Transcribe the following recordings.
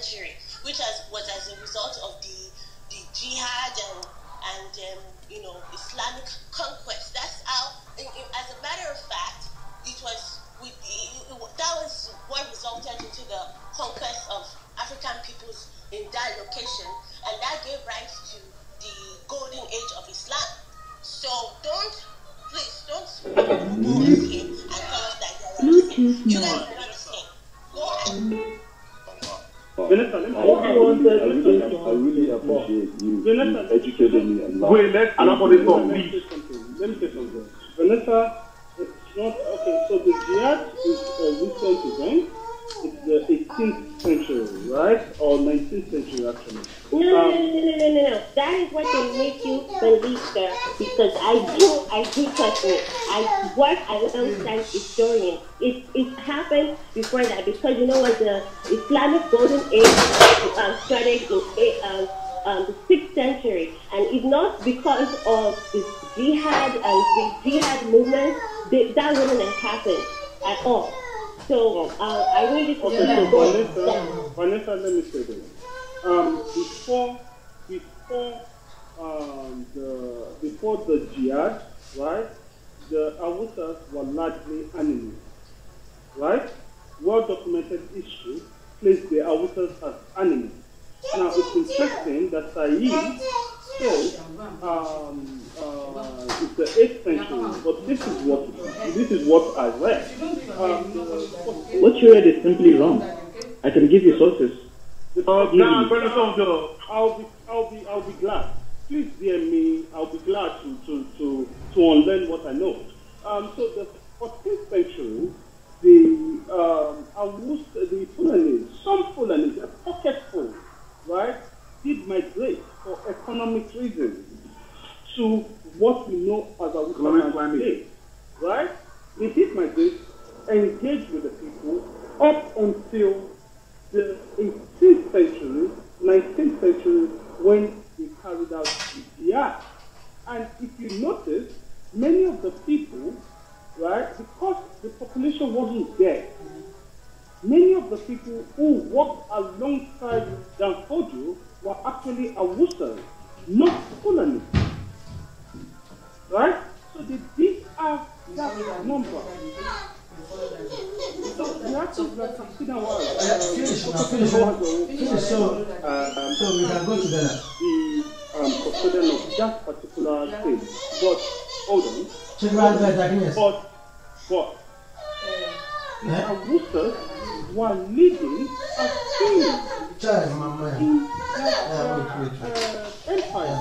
century, which was as a result of the jihad and Islamic conquest. That's how, as a matter of fact, that was what resulted into the conquest of African peoples in that location, and that gave rise to the golden age of Islam. So please don't go on here and tell us that you are not the same. You guys are not the same. Go ahead. Vanessa, I really appreciate you educating me. Wait, let me say something. Vanessa, it's not okay. So the jihad is a recent event. It's the 18th century, right? Or 19th century, actually. No. That is what they make you believe, sir. Because I do trust me. I work alongside historians. It happened before that, because you know what, the Islamic golden age started in the 6th century, and it's not because of the jihad and the jihad movement that wouldn't have happened at all. So I really Vanessa, let me say this. Before the jihad, right? The Hausas were largely animals, right? Well-documented history placed the Hausas as animals. Now it's interesting that Saeed says it's the 8th century, but this is what I read. What you read is simply wrong. I can give you sources. I'll be glad. Please hear me. I'll be glad to unlearn what I know. So the 14th century, the Fulanis, some Fulanis, a pocketful, right, did migrate for economic reasons to what we know as Hausa today, right? They did migrate, engage with the people up until the 18th century, 19th century, when they carried out the jihad. And if you notice, many of the people, right, because the population wasn't there, many of the people who worked alongside Danfodio were actually Hausas, not Fulani. Right? So they did have that number. So we have to finish so we can go to the custodian of that particular thing. But hold on. But the Hausas were leading a change in empire.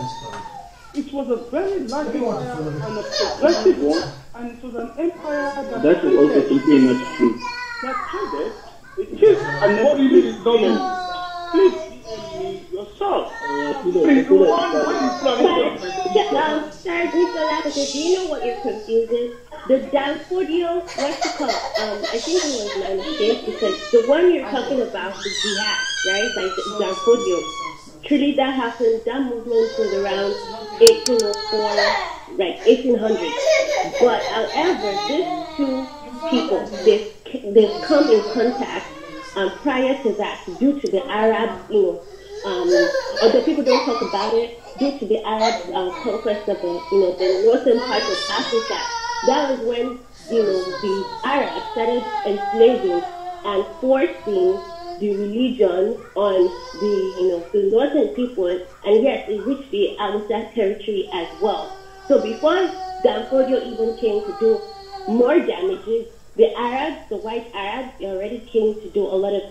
It was a very large empire and a progressive one, and it was an empire that is also simply not true. That traded, it is an really dominant. Please yourself. Sorry, Nicola, do you know what you're confusing? The Danfodio, what's it called? I think it was my mistake, because the one you're talking about is jihad, right? Like the Danfodio. Truly, that happened. That movement was around 1804, like 1800. But however, these two people, they've come in contact prior to that, due to the Arab, although people don't talk about it, due to the Arab conquest of the northern part of Africa. That was when the Arabs started enslaving and forcing the religion on the northern people, and yes, it reached the Hausa territory as well. So before Danfodio even came to do more damages, the Arabs, the white Arabs, they already came to do a lot of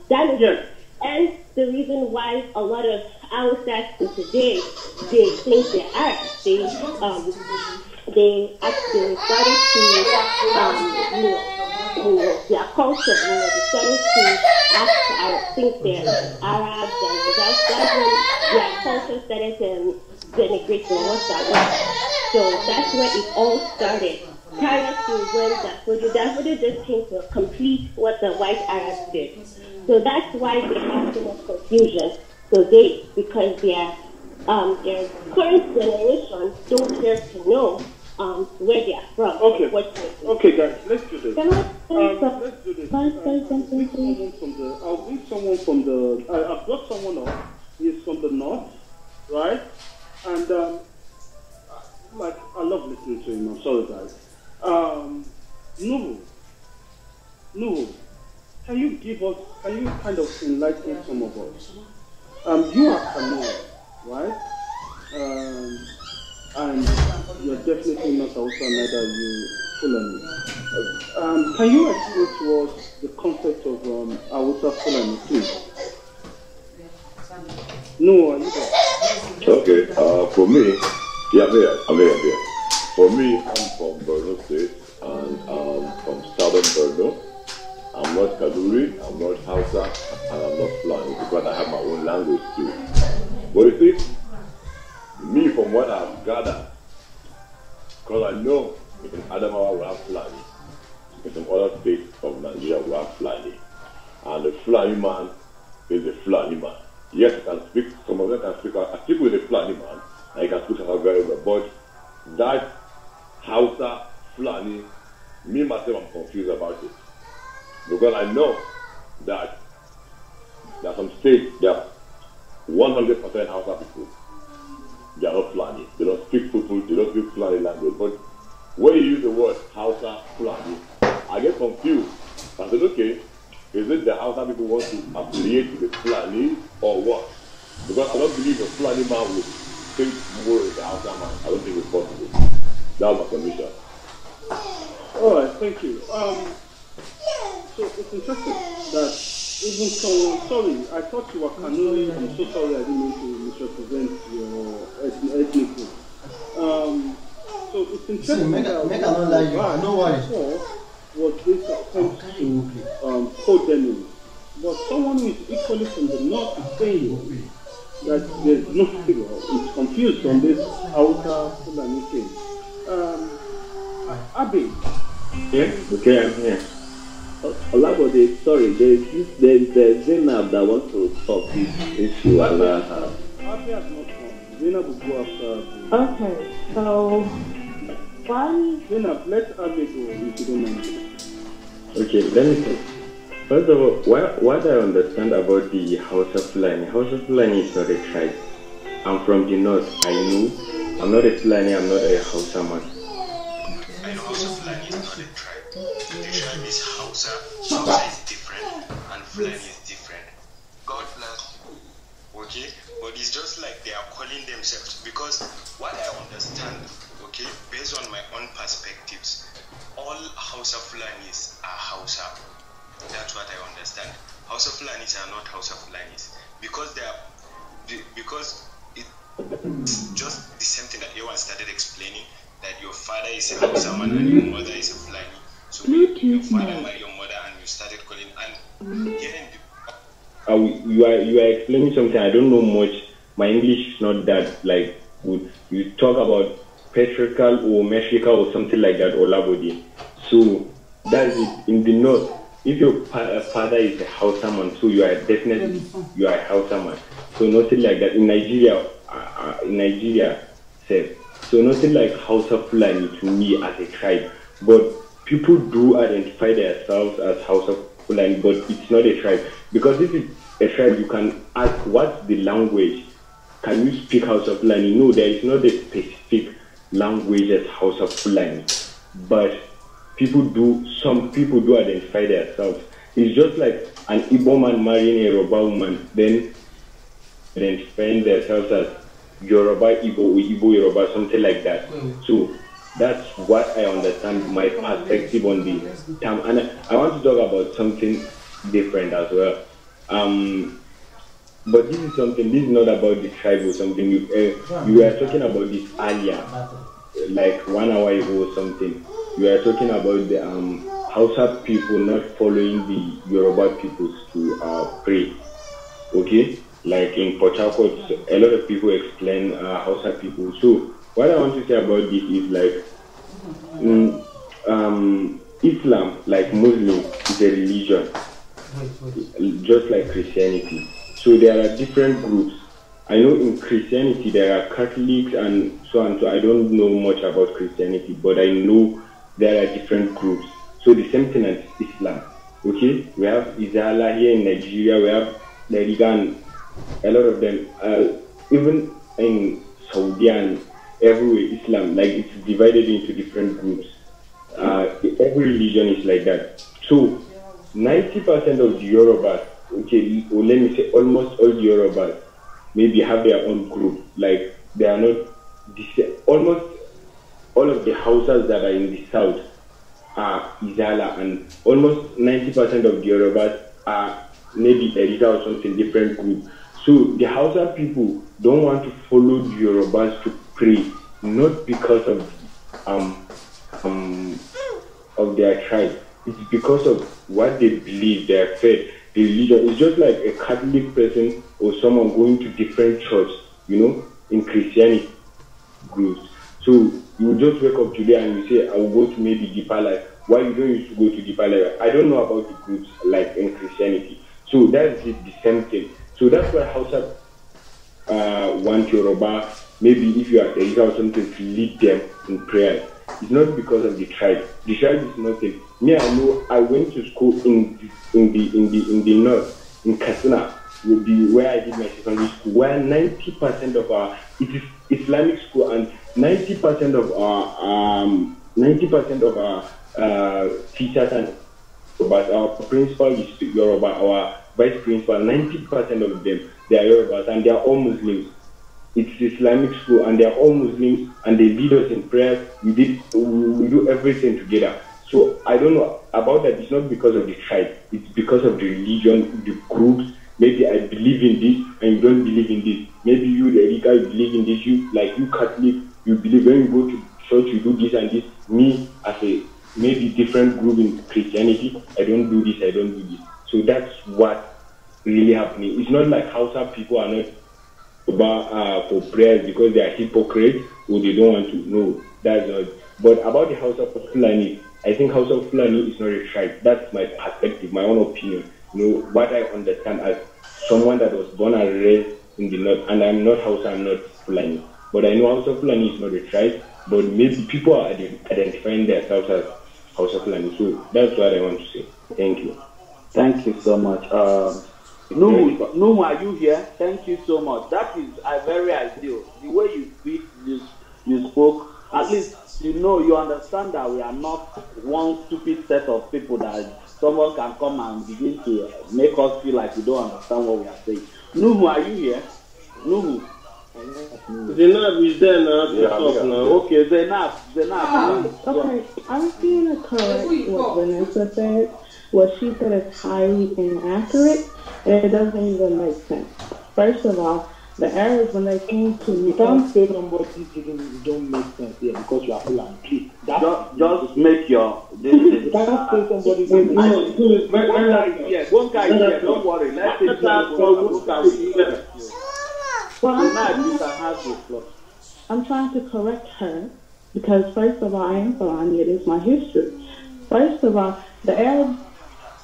damages. And the reason why a lot of Hausas today, they think they're Arabs, they actually started to their culture, they started to think they're Arabs, and that's when their culture started to denigrate them. What's that? So that's where it all started. Prior to when Danfodio just came to complete what the white Arabs did. So that's why they have so much confusion. So because their current generation don't care to know where they are from. Okay. Okay, guys, let's do this. Can I let's do this. I'll bring someone from the. I brought someone up. He's from the north, right? And like I love listening to him. I'm sorry, guys. Nuhu, can you kind of enlighten some of us? You are Kanuri, right? And you're definitely not Hausa, neither you Fulani. Can you explain to us the concept of Hausa Fulani, please? No, are you there? Okay, for me, yeah, I'm here. For me, I'm from Borno State, and I'm from Southern Borno. I'm not Kanuri, I'm not Hausa, and I'm not Fulani, because I have my own language too. But you see, me, from what I've gathered, because I know in Adamawa we have Fulani, in some other states of Nigeria we have Fulani, and the Fulani man is a Fulani man. Yes, I can speak, some of them can speak, I speak with a Fulani man, and he can speak Hausa very well, but that Hausa, Fulani, me myself, I'm confused about it. Because I know that there are some states, there are 100% Hausa people. They are not Fulani. They don't speak Fulani, they don't speak Fulani language. But when you use the word Hausa, Fulani, I get confused. I said, okay, is it the Hausa people want to affiliate with the Fulani or what? Because I don't believe a Fulani man would think more as a Hausa man. I don't think it's possible. That was my submission. All right, thank you. So it's interesting that even someone, sorry, I thought you were Kanuri. I'm so sorry I didn't mean to misrepresent your ethnic group. So it's interesting that was this attempt to code them in. But someone who is equally from the north is saying that there's no figure. It's confused on this outer Fulani thing. Abi. Yeah, okay, I'm here. Olabode, sorry, there's Zainab that wants to talk this issue. Abi has not come. Zainab will go after. Okay, so Zainab, let Abi go if you don't mind. Okay, let me talk. First of all, what I understand about the Hausa Fulani is not a tribe. I'm from the north, I know. I'm not a Fulani, I'm not a Hausa man. I know Hausa Fulani is not a tribe. The tribe is Hausa. Hausa is different and Fulani is different. God bless you. Okay? But it's just like they are calling themselves, because what I understand, okay, based on my own perspectives, all Hausa Fulanis are Hausa. That's what I understand. Hausa Fulanis are not Hausa Fulanis. Because it's just the same thing that everyone started explaining, that your father is a Hausa man and your mother is a Fulani. So your father married your mother and you started calling, and hearing you are explaining something I don't know much. My English is not that like good. You talk about patriarchal or metrical or something like that, or labodi. So that is in the north. If your father is a Hausa man, so you are definitely a Hausa man. So nothing like that in Nigeria. So nothing like Hausa Fulani to me as a tribe. But people do identify themselves as Hausa Fulani, but it's not a tribe. Because if it's a tribe, you can ask what's the language. Can you speak Hausa Fulani? No, there is not a specific language as Hausa Fulani. But some people do identify themselves. It's just like an Igbo man marrying a Yoruba woman, then identifying themselves as Yoruba, Igbo, Yoruba, something like that. So that's what I understand, my perspective on the term. And I want to talk about something different as well. But this is not about the tribe or something. You were talking about this earlier, like 1 hour ago or something. We are talking about the Hausa people not following the Yoruba peoples to pray. Okay? Like in Port Harcourt, a lot of people explain Hausa people. So what I want to say about this is like Islam, like Muslim, is a religion, just like Christianity. So there are different groups, I know in Christianity there are Catholics and so on. So I don't know much about Christianity, but I know there are different groups. So the same thing as Islam. Okay, we have Izala here in Nigeria. We have Lerigan, a lot of them. Even in Saudi and everywhere, Islam, like it's divided into different groups. Every religion is like that. So 90% of the Yorubas, okay, or let me say almost all the Yorubas, maybe have their own group. Like they are not almost all of the Hausas that are in the south are Izala, and almost 90% of the Yorubas are maybe Erika or something different group. So the Hausa people don't want to follow the Yorubas to pray, not because of their tribe. It's because of what they believe, their faith, the religion. It's just like a Catholic person or someone going to different churches, you know, in Christianity groups. So you just wake up today and you say, I will go to maybe Deeper Life. Why you don't used to go to Deeper Life? I don't know about the groups like in Christianity. So that's the same thing. So that's why Hausa want Yoruba, maybe if you are Erika or something, to lead them in prayer. It's not because of the tribe. The tribe is nothing. Me, I know I went to school in the north, in Katsina, where I did my secondary school, where 90% of our, it is Islamic school, and 90% of our teachers and but our principal is Yoruba, our vice principal, 90% of them, they are Yorubas, and they are all Muslims. It's Islamic school, and they are all Muslims, and they lead us in prayer. We do everything together. So I don't know about that. It's not because of the tribe. It's because of the religion, the groups. Maybe I believe in this, and you don't believe in this. Maybe you, Erika, you believe in this. You Catholic, you believe when you go to church, you do this and this. Me, as a maybe different group in Christianity, I don't do this, I don't do this. So that's what really happening. It's not like Hausa people are not for prayers because they are hypocrites or they don't want to. No, that's not. But about the House of Fulani, I think House of Fulani is not a tribe. That's my perspective, my own opinion. You know, what I understand as someone that was born and raised in the north, and I'm not Hausa, I'm not Fulani. But I know House of Fulani is not a tribe, but maybe people are identifying themselves as House of Fulani. So that's what I want to say. Thank you. Thank you so much. No, are you here? Thank you so much. That is very ideal. The way you speak, you spoke, at least you know, you understand that we are not one stupid set of people that someone can come and begin to make us feel like we don't understand what we are saying. Nuhu, are you here? Nuhu. Zainab is there now. Okay, Zainab. Okay, I'm going to correct what Vanessa said. What she said is highly inaccurate, and it doesn't even make sense. First of all, the Arabs, when they came to you can't say somebody don't make sense here because you are full and please. Just make your. You can't say somebody don't make sense. One guy here, don't worry. Let's take I'm trying to correct her because, first of all, I am Fulani. It is my history. First of all, the Arabs,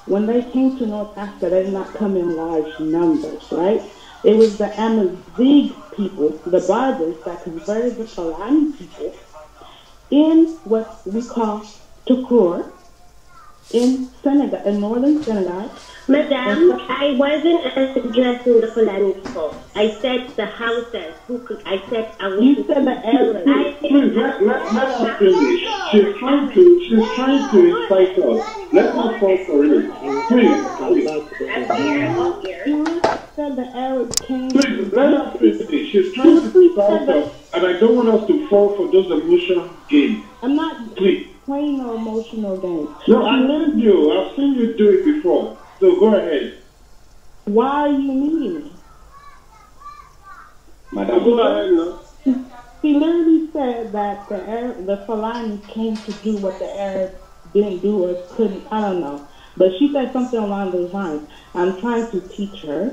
when they came to North Africa, they did not come in large numbers, right? It was the Amazigh people, the Berbers, that converted the Fulani people in what we call Tukur, in Senegal, in northern Senegal. Madam, I wasn't addressing the Fulani people. I said the Hausas. I said you said the Arabs. Please, let her finish. She's trying to incite us. Let her fall for it. Please. You said the Arabs came. Please, let her finish. She's trying to incite us, and I don't want us to fall for those emotional games. I'm not playing no emotional games. No, I learned you. I've seen you do it before. So go ahead. Why are you meeting me? Madam, go ahead now. He literally said that the Fulani came to do what the Arabs didn't do or couldn't, I don't know. But she said something along those lines. I'm trying to teach her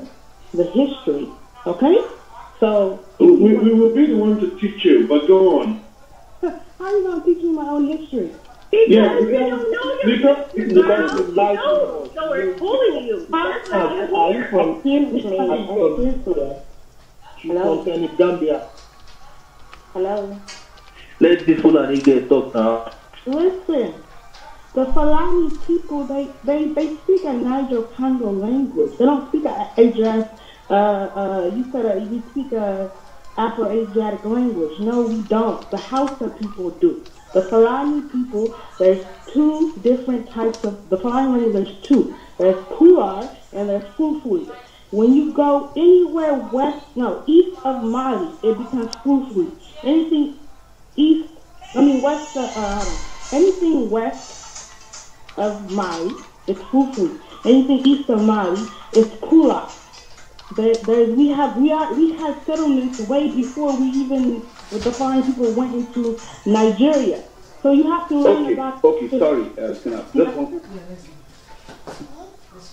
the history, okay? So... We will be the one to teach you, but go on. How are you going to teach me my own history? Because you don't know your because so we're fooling you. Are you from Hello? from Gambia. Hello? Let the Fulani get talk now. Listen, the Fulani people, they speak a Niger Congo language. They don't speak a Asiatic, you said you speak a Afro-Asiatic language. No, we don't. The Hausa people do. The Fulani people, there's two different types of, the Fulani language, there's two. There's Pular and there's Fufuli. When you go anywhere east of Mali, it becomes Fufuli. Anything anything west of Mali, it's Fufuli. Anything east of Mali, it's Pular. We had settlements way before the foreign people went into Nigeria. So you have to learn about. Okay, sorry,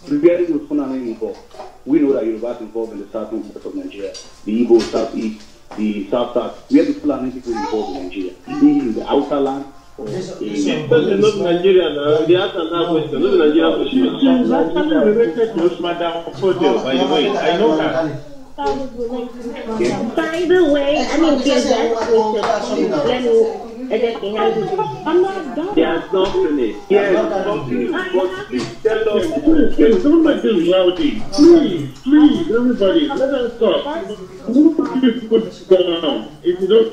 regarding the Fulani involved, we know that Yoruba is involved in the southern part of Nigeria, the Igbo southeast, the south. We have the Fulani people involved in Nigeria, in the outer land. Not Nigeria now. The answer now question. Not Nigeria question. That's related to Madam Fodio, by the way. I know her. By the way, I mean, there's that question. I'm not done. There's not finished. Yes, please tell us. Please, don't make this rowdy. Please, everybody, let us talk. If you don't.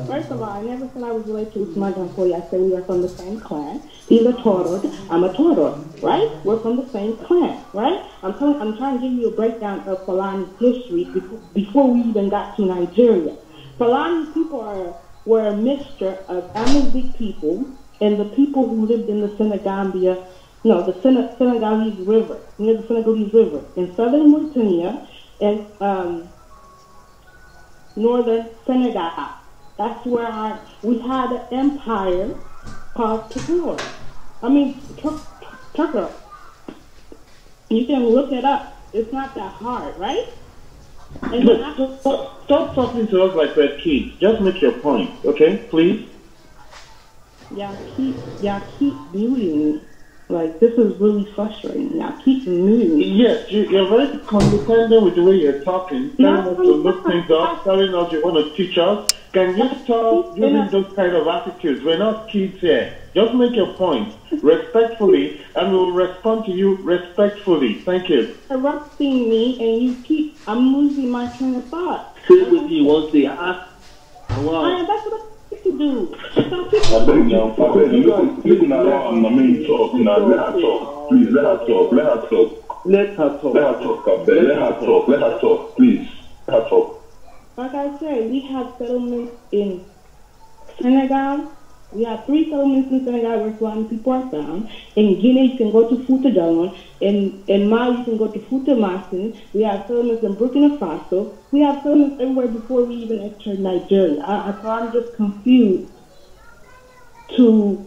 First of all, I never said I was related to Usman Danfodio. I said we are from the same clan. He's a Torod, I'm a Torod, right? We're from the same clan, right? I'm trying to give you a breakdown of Fulani history before we even got to Nigeria. Fulani people were a mixture of Amazigh people and the people who lived in the Senegalese River, near the Senegalese River, in southern Mauritania and northern Senegal. That's where we had an empire called Turkey. You can look it up. It's not that hard, right? And Stop talking to us like we're kids. Just make your point, okay? Please. Y'all keep muting me. Like, this is really frustrating. Y'all keep muting me. Yes, you're very condescending with the way you're talking. Telling us to look things up, telling us you want to teach us. Can you stop using those kind of attitudes? We're not kids here. Just make your point respectfully, and we'll respond to you respectfully. Thank you. Interrupting me, and I'm losing my train of thought. Say what you want to ask. Wow. That's what I to do. Listen around the main talk now. Let her talk. Please, let her talk. Let her talk. Let her talk. Let her talk, Kabbe. Let her talk. Let her talk. Please. Let her talk. Like I said, we have settlements in Senegal. We have 3 settlements in Senegal where Fulani people are found. In Guinea, you can go to Fouta Djallon. In Mali, you can go to Fouta Masin. We have settlements in Burkina Faso. We have settlements everywhere before we even entered Nigeria. I'm just confused So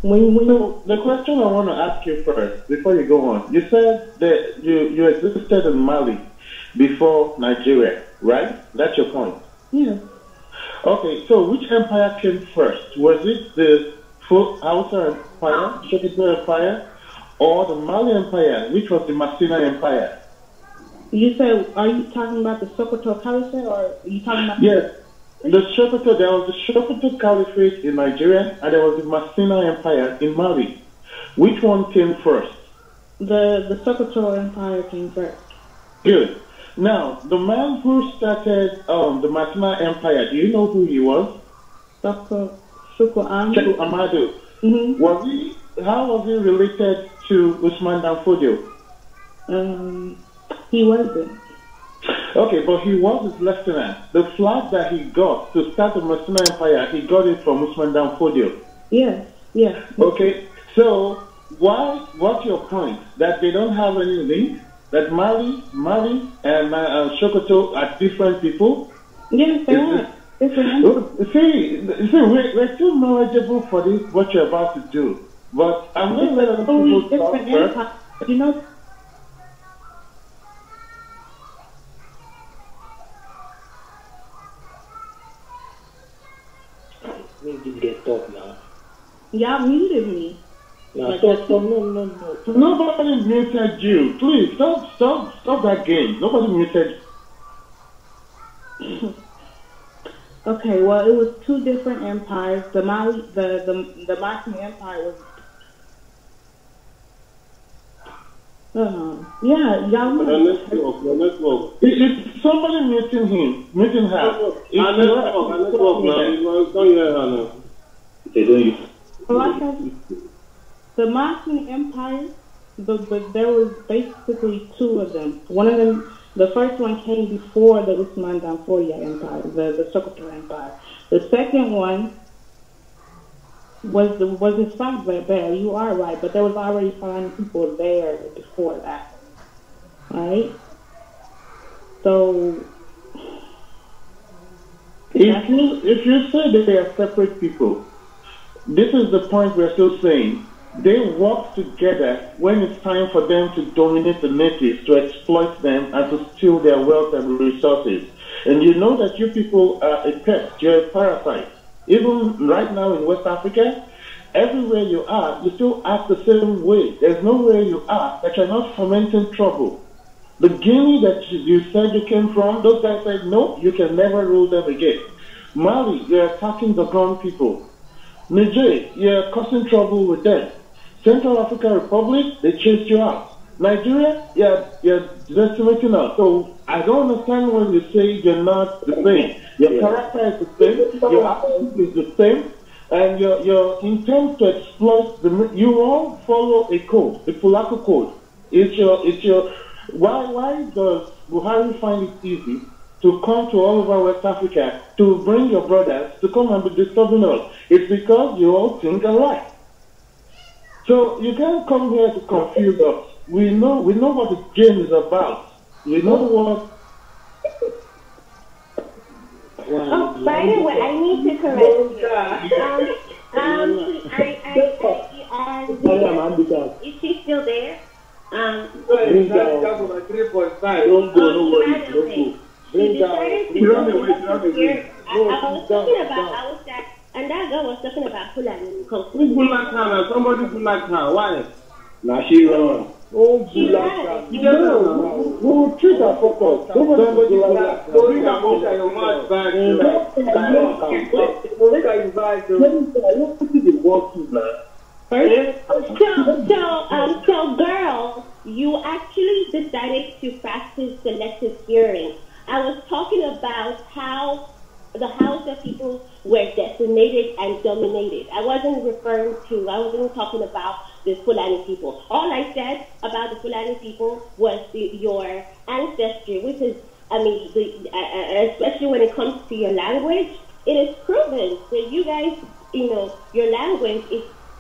the question I want to ask you first, before you go on, you said that you existed in Mali before Nigeria, right? That's your point? Yeah. Okay, so which empire came first? Was it the Hausa Empire, Sokoto Empire, or the Mali Empire, which was the Masina Empire? You said, are you talking about the Sokoto Caliphate, or are you talking about... Yes, there was the Sokoto Caliphate in Nigeria, and there was the Masina Empire in Mali. Which one came first? The Sokoto Empire came first. Good. Now, the man who started the Masina Empire, do you know who he was? Chuku Amadu. Mm-hmm. How was he related to Usman Danfodio? He wasn't. Okay, but he was his lieutenant. The flag that he got to start the Masina Empire, he got it from Usman Danfodio. Yes, yes. Okay, so what's your point? That they don't have any link? That Mali and Sokoto are different people? Yes, they are. See, we're still knowledgeable for this, what you're about to do. But I'm going to let other people talk first. You know, We need to get talk now. Y'all muted me. No. Nobody muted you. Please, stop that game. Nobody muted Okay, well, it was two different empires. The Machi Empire was. Yeah, y'all know. Let's walk. It's somebody meeting him, meeting her. Let's walk now. Don't hear her now. They don't use. The Machi Empire, but there was basically two of them. One of them. The first one came before the Usman Dan Fodia Empire, the Sokoto Empire. The second one was his father there. You are right, but there was already foreign people there before that, right? So, if you say that they are separate people, this is the point we're still saying. They work together when it's time for them to dominate the natives, to exploit them, and to steal their wealth and resources. And you know that you people are a pest, you're a parasite. Even right now in West Africa, everywhere you are, you still act the same way. There's nowhere you are that you're not fomenting trouble. The Guinea that you said you came from, those guys said, no, you can never rule them again. Mali, you're attacking the grown people. Niger, you're causing trouble with them. Central African Republic, they chased you out. Nigeria, you're decimating us. So I don't understand when you say you're not the same. Your character is the same, your attitude is the same, and your intent to exploit you all follow a code, the Fulako code. Why does Buhari find it easy to come to all over West Africa to bring your brothers to come and be disturbing us? It's because you all think alike. So you can't come here to confuse us. We know what the game is about. We know what. By the way, I need to correct you. Is she still there? Don't go, no worries. And that girl was talking about Fulani culture. Who like her? Somebody who like her. Why? Now she run. Oh, she like her. Who treat her focus? Somebody like her. Bring her up your mouth back. So girl, you actually decided to practice selective hearing. I was talking about how the Hausa people were decimated and dominated. I wasn't talking about the Fulani people. All I said about the Fulani people was your ancestry, which is, especially when it comes to your language, it is proven that you guys, your language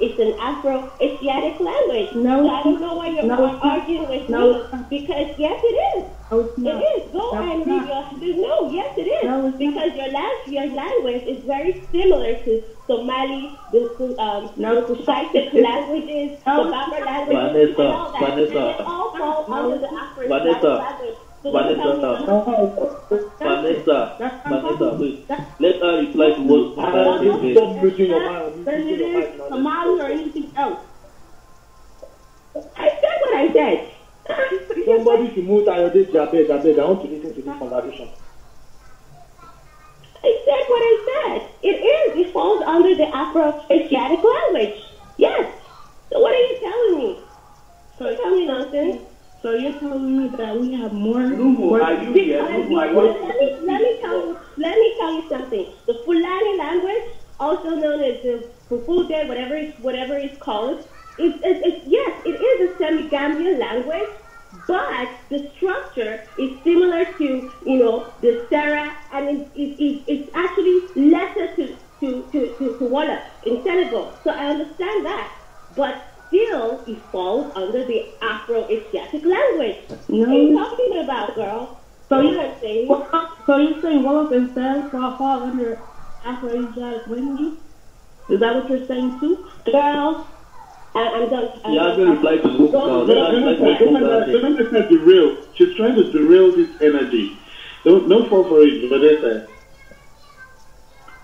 is an Afro-Asiatic language. No, so I don't know why you're arguing with me, because yes, it is. It is. Go and read yes, it is. Because your language is very similar to Somali, the Cushitic languages, the Bamba languages, and all that. And it all falls under the Afro-Asiatic language. Vanessa, wait. Let her reply to what stop losing your mind. Then it is Somali or anything else. I said what I said. Somebody should move to your bed. I want to listen to this conversation. I said what I said. It falls under the Afro-Asiatic language. Yes. So what are you telling me? So tell me nonsense. So you're telling me that we have more. Let me tell you something. The Fulani language, also known as the Fufude, whatever it's called, it is a semi-Gambian language, but the structure is similar to the Sera, and it's actually lesser to Walla in Senegal. So I understand that, but still it falls under the Afro-Asiatic language. What are you talking about, girl? So you're saying Wolof and Sera fall under Afro-Asiatic language? Is that what you're saying too? Girl, I'm done. Yeah, I'm reply to book now. Let me derail. She's trying to derail this energy. Don't fall for it, Vanessa.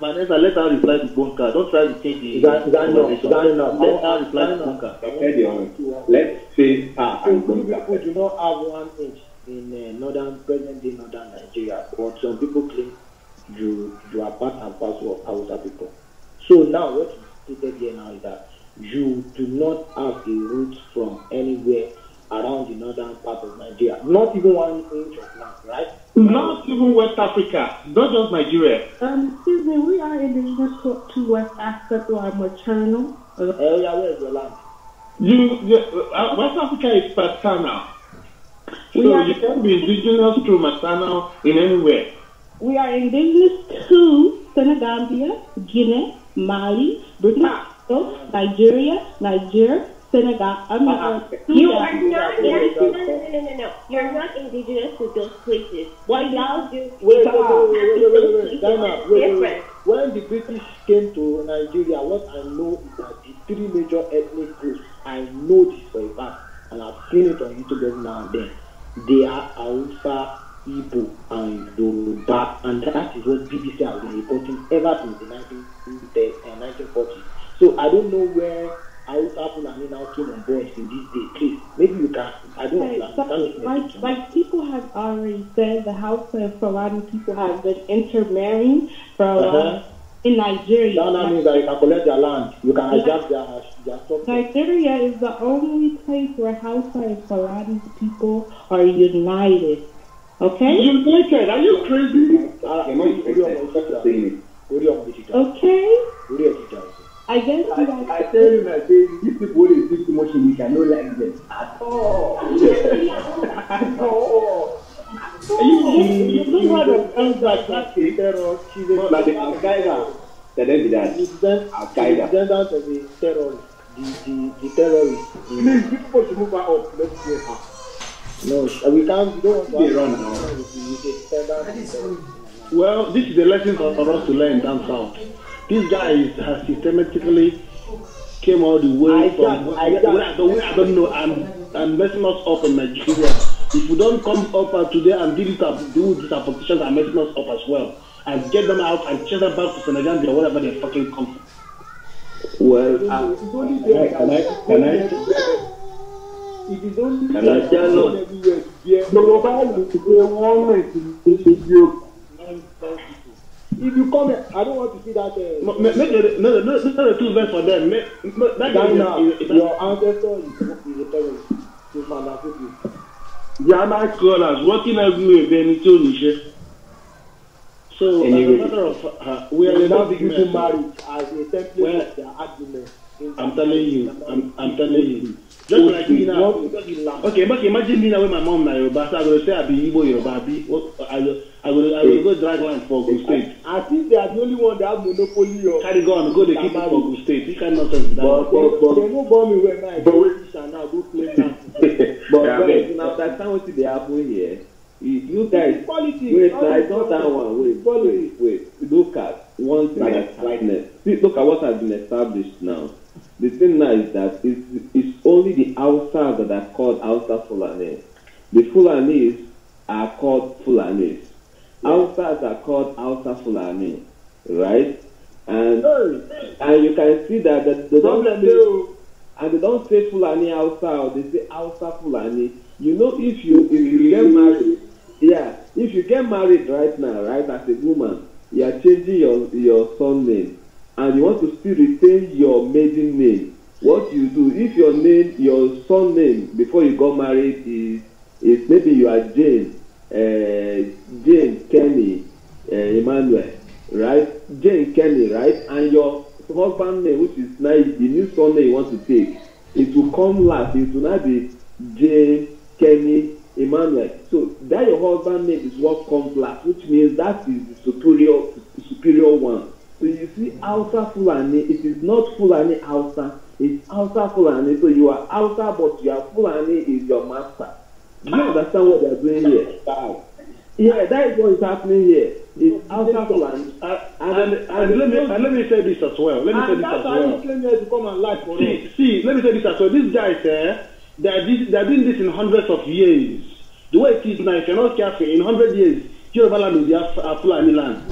Vanessa, let her reply to Bonka. Don't try to change the conversation. Let her reply to Bonka. Let's face her and Bonka. People do not have 1 inch in present-day northern Nigeria, but some people claim you are part and parcel of Hausa people. So now what is stated here now is that you do not have a root from anywhere around the northern part of Nigeria, not even 1 inch of land, right? Not even West Africa, not just Nigeria. Excuse me, we are indigenous to West Africa through our maternal. Area, where is your land? West Africa is paternal. So you can be indigenous to maternal in anywhere. We are indigenous to Senegambia, Guinea, Mali, Burkina Faso, Nigeria, Niger, Senegal. You are not. No. You're not indigenous to those places. What y'all do? Wait. When the British came to Nigeria, what I know is that the 3 major ethnic groups, I know this for a fact, and I've seen it on YouTube every now and then. They are Hausa, Igbo, and Yoruba, and that is what BBC has been reporting ever since the 1940s. So I don't know where Hausa Fulani now came on board in this day. Please, maybe you can. I don't know. Like people have already said, the Hausa and Fulani people have been intermarrying for a long in Nigeria. That means that you can collect their land. You can hijack their stuff. Nigeria is the only place where Hausa and Fulani people are united. Okay? United? Are you crazy? Okay? I guess you guys... I tell you, my baby, these people will speak too much English. I don't like them at all. At all. You know what of ends like that? Like the Al-Qaeda. Tell them that. Al-Qaeda. Descendants of the terrorists. The terrorists. Please, people should move out. Let's go out. No, we can't. We don't want to run now. Well, this is a lesson for us to learn down south. This guy has systematically came all the way from where I don't know, and messing us up in Nigeria. If we don't come up today and deal with these politicians are messing us up as well, and get them out and chase them back to Senegal or whatever they fucking come from. Well, can I? It is only everywhere. If you come here, I don't want to see that. No, too bad for them. Your ancestor is a terrorist. They are nice scholars working everywhere. So, anyway, as a matter of we are now beginning to marriage as a template of their argument. I'm telling you. Just like me now. Okay, but imagine me now with my mom now, but I will say I be Igbo Yoruba. I will go drag line for Ogun State. I think they are the only one that have monopoly of. Carry go the keep for Ogun State. You cannot tell me that. But they no bomb me when I go now go play now. But now that's not what they happen here. You guys, wait, I don't that one. Wait. Look at one thing that's happening. Look at what has been established now. The thing now is that it's only the Hausa that are called Hausa Fulanis. The Fulanis are called Fulanis. Hausas are called Hausa Fulani, right? And you can see that they don't say Fulani Hausa, or they say Hausa Fulani. You know, if you get married, if you get married right now, right, as a woman, you are changing your surname, and you want to still retain your maiden name. What you do, if your surname before you got married is maybe you are Jane Kenny Emmanuel, right? Jane Kenny, right? And your husband name, which is nice, the new surname you want to take, it will come last. It will not be Jane Kenny Emmanuel. So that your husband name is what comes last, which means that is the superior one. So you see, Hausa Fulani, it is not Fulani Hausa, it's Hausa Fulani. So you are Hausa, but your Fulani is your master. Do you understand what they are doing here? Yeah, that is what is happening here. It's Hausa Fulani. And let me say this as well. Let me say this as well. These guys, they're doing this in hundreds of years. The way it is now, if you're not careful, in 100 years, Yoruba land will be a Fulani land.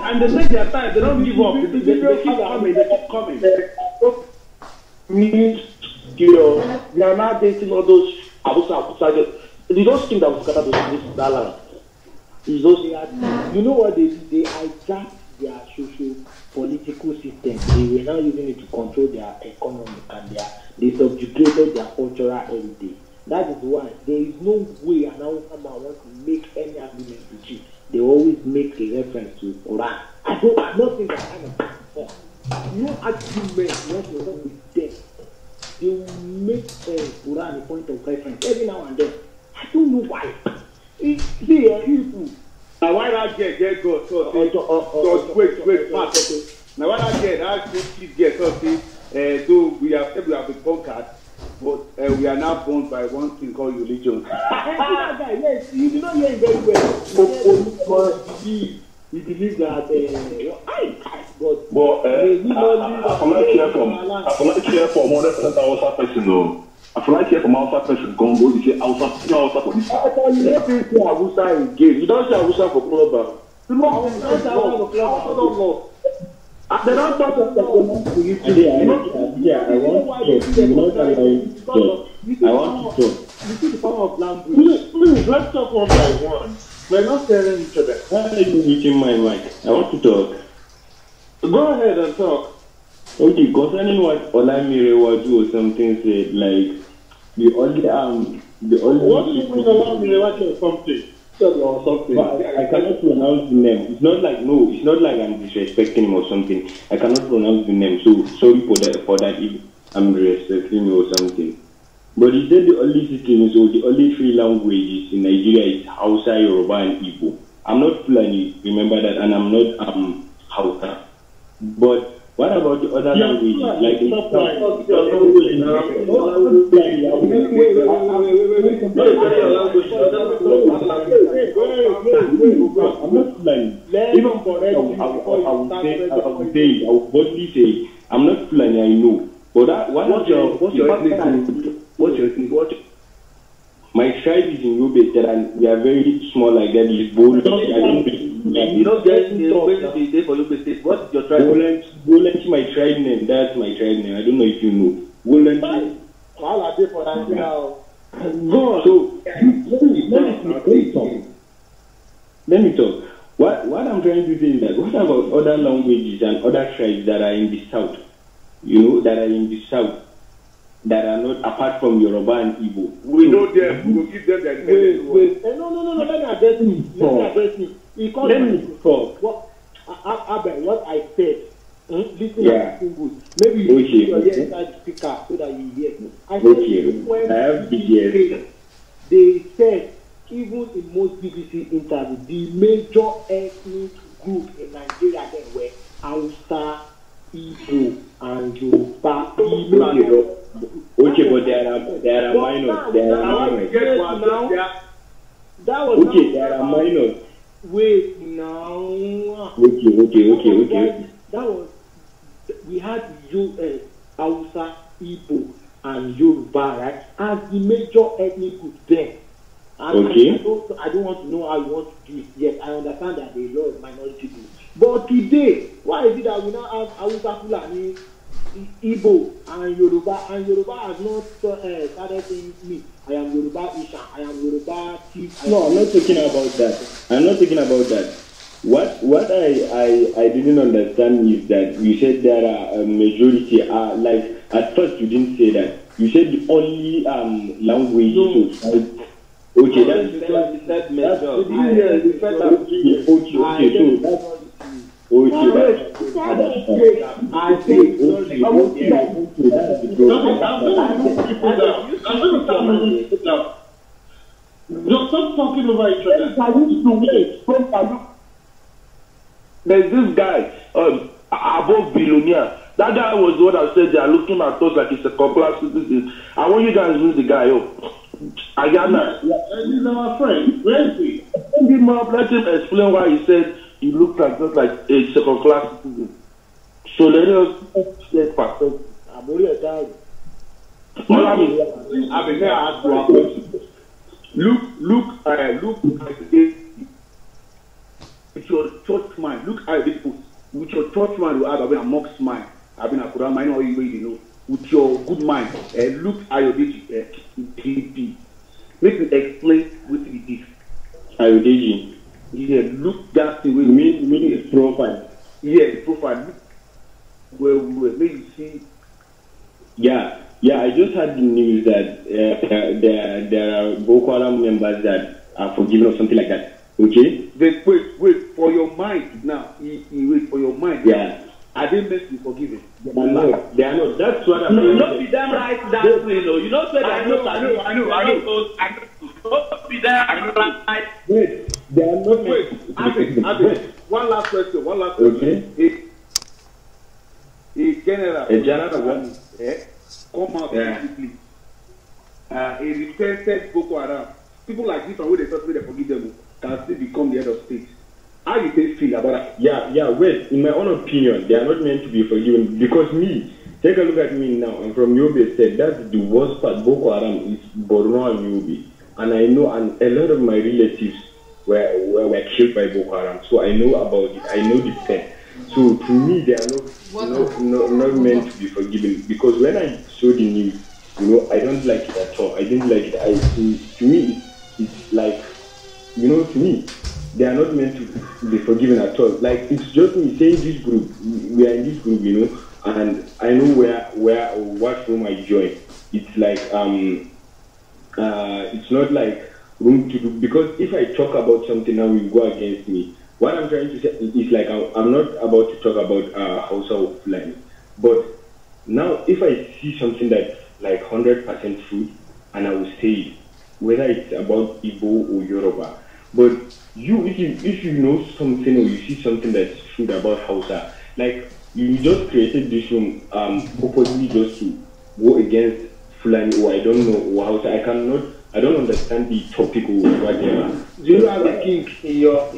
And they take their time. They don't give up. They keep coming. We are not dating all those outside. They don't think that we got that land. It's those, you know what they do? They hijack their social political system. They were now using it to control their economy and they subjugated their cultural heritage. That is why there is no way an Hausa man wants to make any argument with you. They always make a reference to Quran. I'm not saying that kind of before. No argument once you work with them. They will make Quran a point of reference every now and then. I don't know why. See, people. Now why not get God? So wait, now why not get kids get something? Though we have been conquered, but we are now bound by one thing called religion. Yes, you do not hear it very well. We believe that I feel like here from 100% Hausa person though. I feel like here from Hausa person Congo, they say Hausa for this. I thought you don't say Hausa again. You don't say Hausa for global. You don't say Hausa for global. They don't talk about the I want to talk. You see the power of language. Please, let's talk one by one. We're not telling each other. Why are you meeting my mic? I want to talk. Go ahead and talk. Okay, concerning what ISESE or something said, like the only what do you mean ISESE or something? Or something. I cannot pronounce the name. It's not like I'm disrespecting him or something. I cannot pronounce the name. So sorry for that if I'm disrespecting him or something. But he said the only system, so the only three languages in Nigeria is Hausa, Yoruba, and Igbo. I'm not Fulani, remember that, and I'm not Hausa. But what about the other languages? Like the I'm not Fulani. Even for that, I would boldly say I'm not Fulani. I know. But what's your ethnic? My tribe is in Yoruba, and we are very small like that. It's bold. You don't get the day for Yoruba State. What is your tribe? Wolanchi, my tribe name. That's my tribe name. I don't know if you know. Wolanchi. All are there for that now. Go on. So let me talk. What I'm trying to say is that what about other languages and other tribes that are in the south? You know, that are in the south. That are not apart from Yoruba and Igbo. We know them. We will give them their wait. No. Let me address me. Let me talk. What I said. Listen to good. Maybe you put your ear inside the speaker so that you hear. I said when they said even in most BBC interviews, the major ethnic group in Nigeria then were Hausa, Igbo, and Yoruba. Okay, but there are minors. There are minors. Wait now. Okay. That was we had Hausa, Igbo, and Yoruba, right? As the major ethnic group then. And okay. I don't want to know how you want to do it. Yes, I understand that there are a lot of minority groups. But today, why is it that we now have Hausa, Fulani, Igbo, and Yoruba has not started saying me. I am Yoruba Isha. I am Yoruba Chief. No, I'm not talking about that. What I didn't understand is that you said there are a majority. Like at first you didn't say that. You said the only language. No. Okay, that's major. I think stop talking over each other. There's this guy, above billionaire. That guy was the one that said they are looking at us like it's a class citizen. I want you guys to meet the guy up. Ayana. He's our friend. Where is he? Let him explain why he said he looked like just like a second class citizen. So let us get perspective. I'm really tired. I've been there ask you a question. Look with your church mind. Look at this with your church mind. You have a mock smile. I've been a Quran mind or you know. with your good mind, look at your DP. Make you explain what it is. Ayodeji. Yeah, look that thing. You mean his profile? Yeah, profile. Well, make you see. Yeah, I just heard the news that there are Boko Haram members that are forgiven or something like that. Okay? Wait, for your mind now. Wait, for your mind. Yeah. Are they meant to be forgiven? They are not. That's what I'm saying. Not be them right that way, no. You don't say that. I know. Not be them right. Wait, they are not. Wait. One last question. Okay. A general. Come out quickly. A repented Boko Haram. People like this, when they talk, they forgive them, can still become the head of state. How do you feel about that? Yeah. Wait. In my own opinion, they are not meant to be forgiven because me. Take a look at me now. I'm from Yobe State. That's the worst part. Boko Haram is Borno and Yobe, and I know, and a lot of my relatives were killed by Boko Haram. So I know about it. I know the pain. So to me, they are not meant to be forgiven because when I saw the news, I don't like it at all. I didn't like it. To me, it's like, to me, they are not meant to be forgiven at all. Like, it's just me saying this group, we are in this group, and I know what room I join. It's like, it's not like room to do, because if I talk about something now will go against me. What I'm trying to say is like, I'm not about to talk about hausa or fulani, but now if I see something that's like 100% true, and I will say it, whether it's about Igbo or Yoruba. But if you know something or you see something that's true about Hausa, like you just created this room purposely just to go against Fulani or I don't know or Hausa. I don't understand the topic or whatever. Do you have a king in your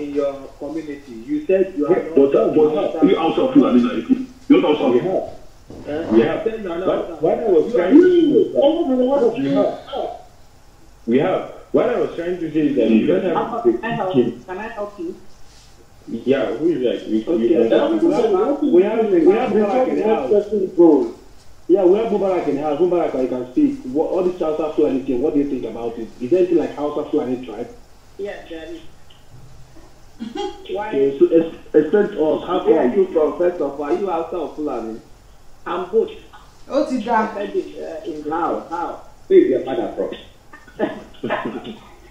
community? You said you are not. You also Fulani. You also we have. What I was trying to What I was trying to say is that you don't have to Can I help you? Yeah, who is that? We have Mubarak in the house. Yeah, we have Mubarak in the house. Mubarak, you can speak. All this Hausa Fulani thing, what do you think about it? Is there anything like Hausa Fulani tribe? Yeah, there is. Why? Okay, so explain to us, how Where are you from, first of all? Are you Hausa or Fulani? I'm both. Oh, it's How? Where is your father from?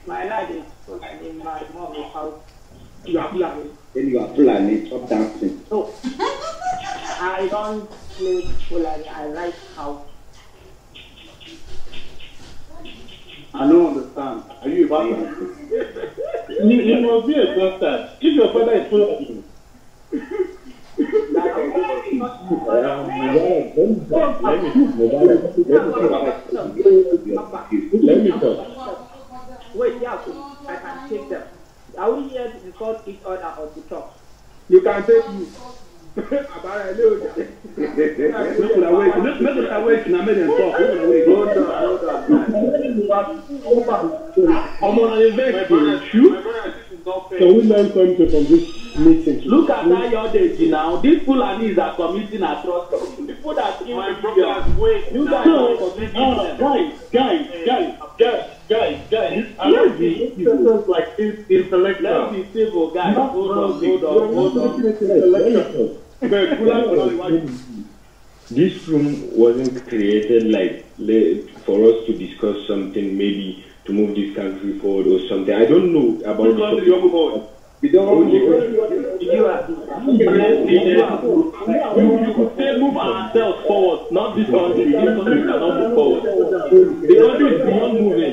My dad is Fulani, my mom is Hausa. You are Fulani. Then you are Fulani, stop dancing. So, I don't play Fulani, I like Hausa. I don't understand. Are you a bastard? You must be a bastard. If your father is Fulani. Let me talk. Wait, yeah, I can take them. Are we here to record each other or to talk? You can take me. Make it away, can I make them talk? I'm on an event to shoot. Can we learn something from this meeting? Look at that your day now. These Fulanis are committing atrocities. People that kill you guys are committing guys. I like the instances like this intellectual. Let's be stable, guys. Hold on. This room wasn't created like for us to discuss something, maybe to move this country forward or something. I don't know about the we don't you could say move ourselves forward, not this country. This country cannot move forward. The country is beyond moving.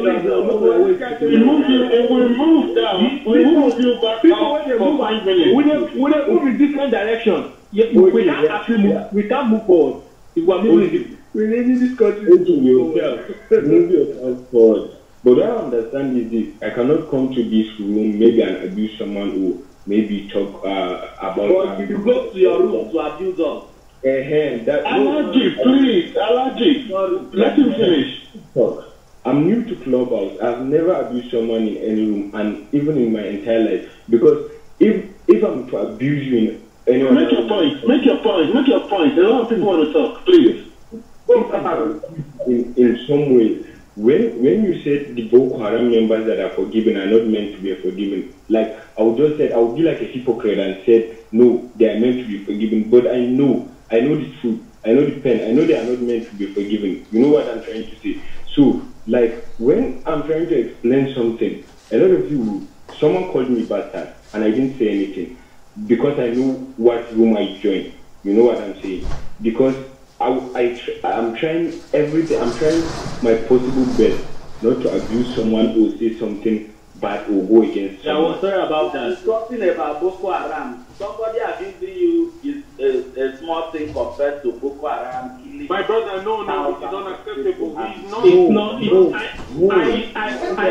If we move down, we move you back for 5 minutes. We move in different direction. We can't actually move. We can't move forward. If we are moving, we need this country to move yourself forward. But what I understand is this: I cannot come to this room, maybe and abuse someone who maybe talk about. But you go to your room to abuse us. Allergy, please, allergy. Let him finish. I'm new to Clubhouse. I've never abused someone in any room, and even in my entire life. Because if I'm to abuse you in anyone, Make your point. A lot of people want to talk, please. in some way. When you said the Boko Haram members that are forgiven are not meant to be forgiven, like I would just say I would be like a hypocrite and said no, they are meant to be forgiven. But I know the truth, I know the pain, I know they are not meant to be forgiven. You know what I'm trying to say? So like when I'm trying to explain something, a lot of you, someone called me bastard and I didn't say anything because I know what room I joined. You know what I'm saying? Because I'm trying everything. I'm trying my possible best not to abuse someone or say something bad or go against someone. I was sorry about that. Talking about Boko Haram, somebody abusing you is a small thing compared to Boko Haram killing. My brother, no, it's unacceptable. I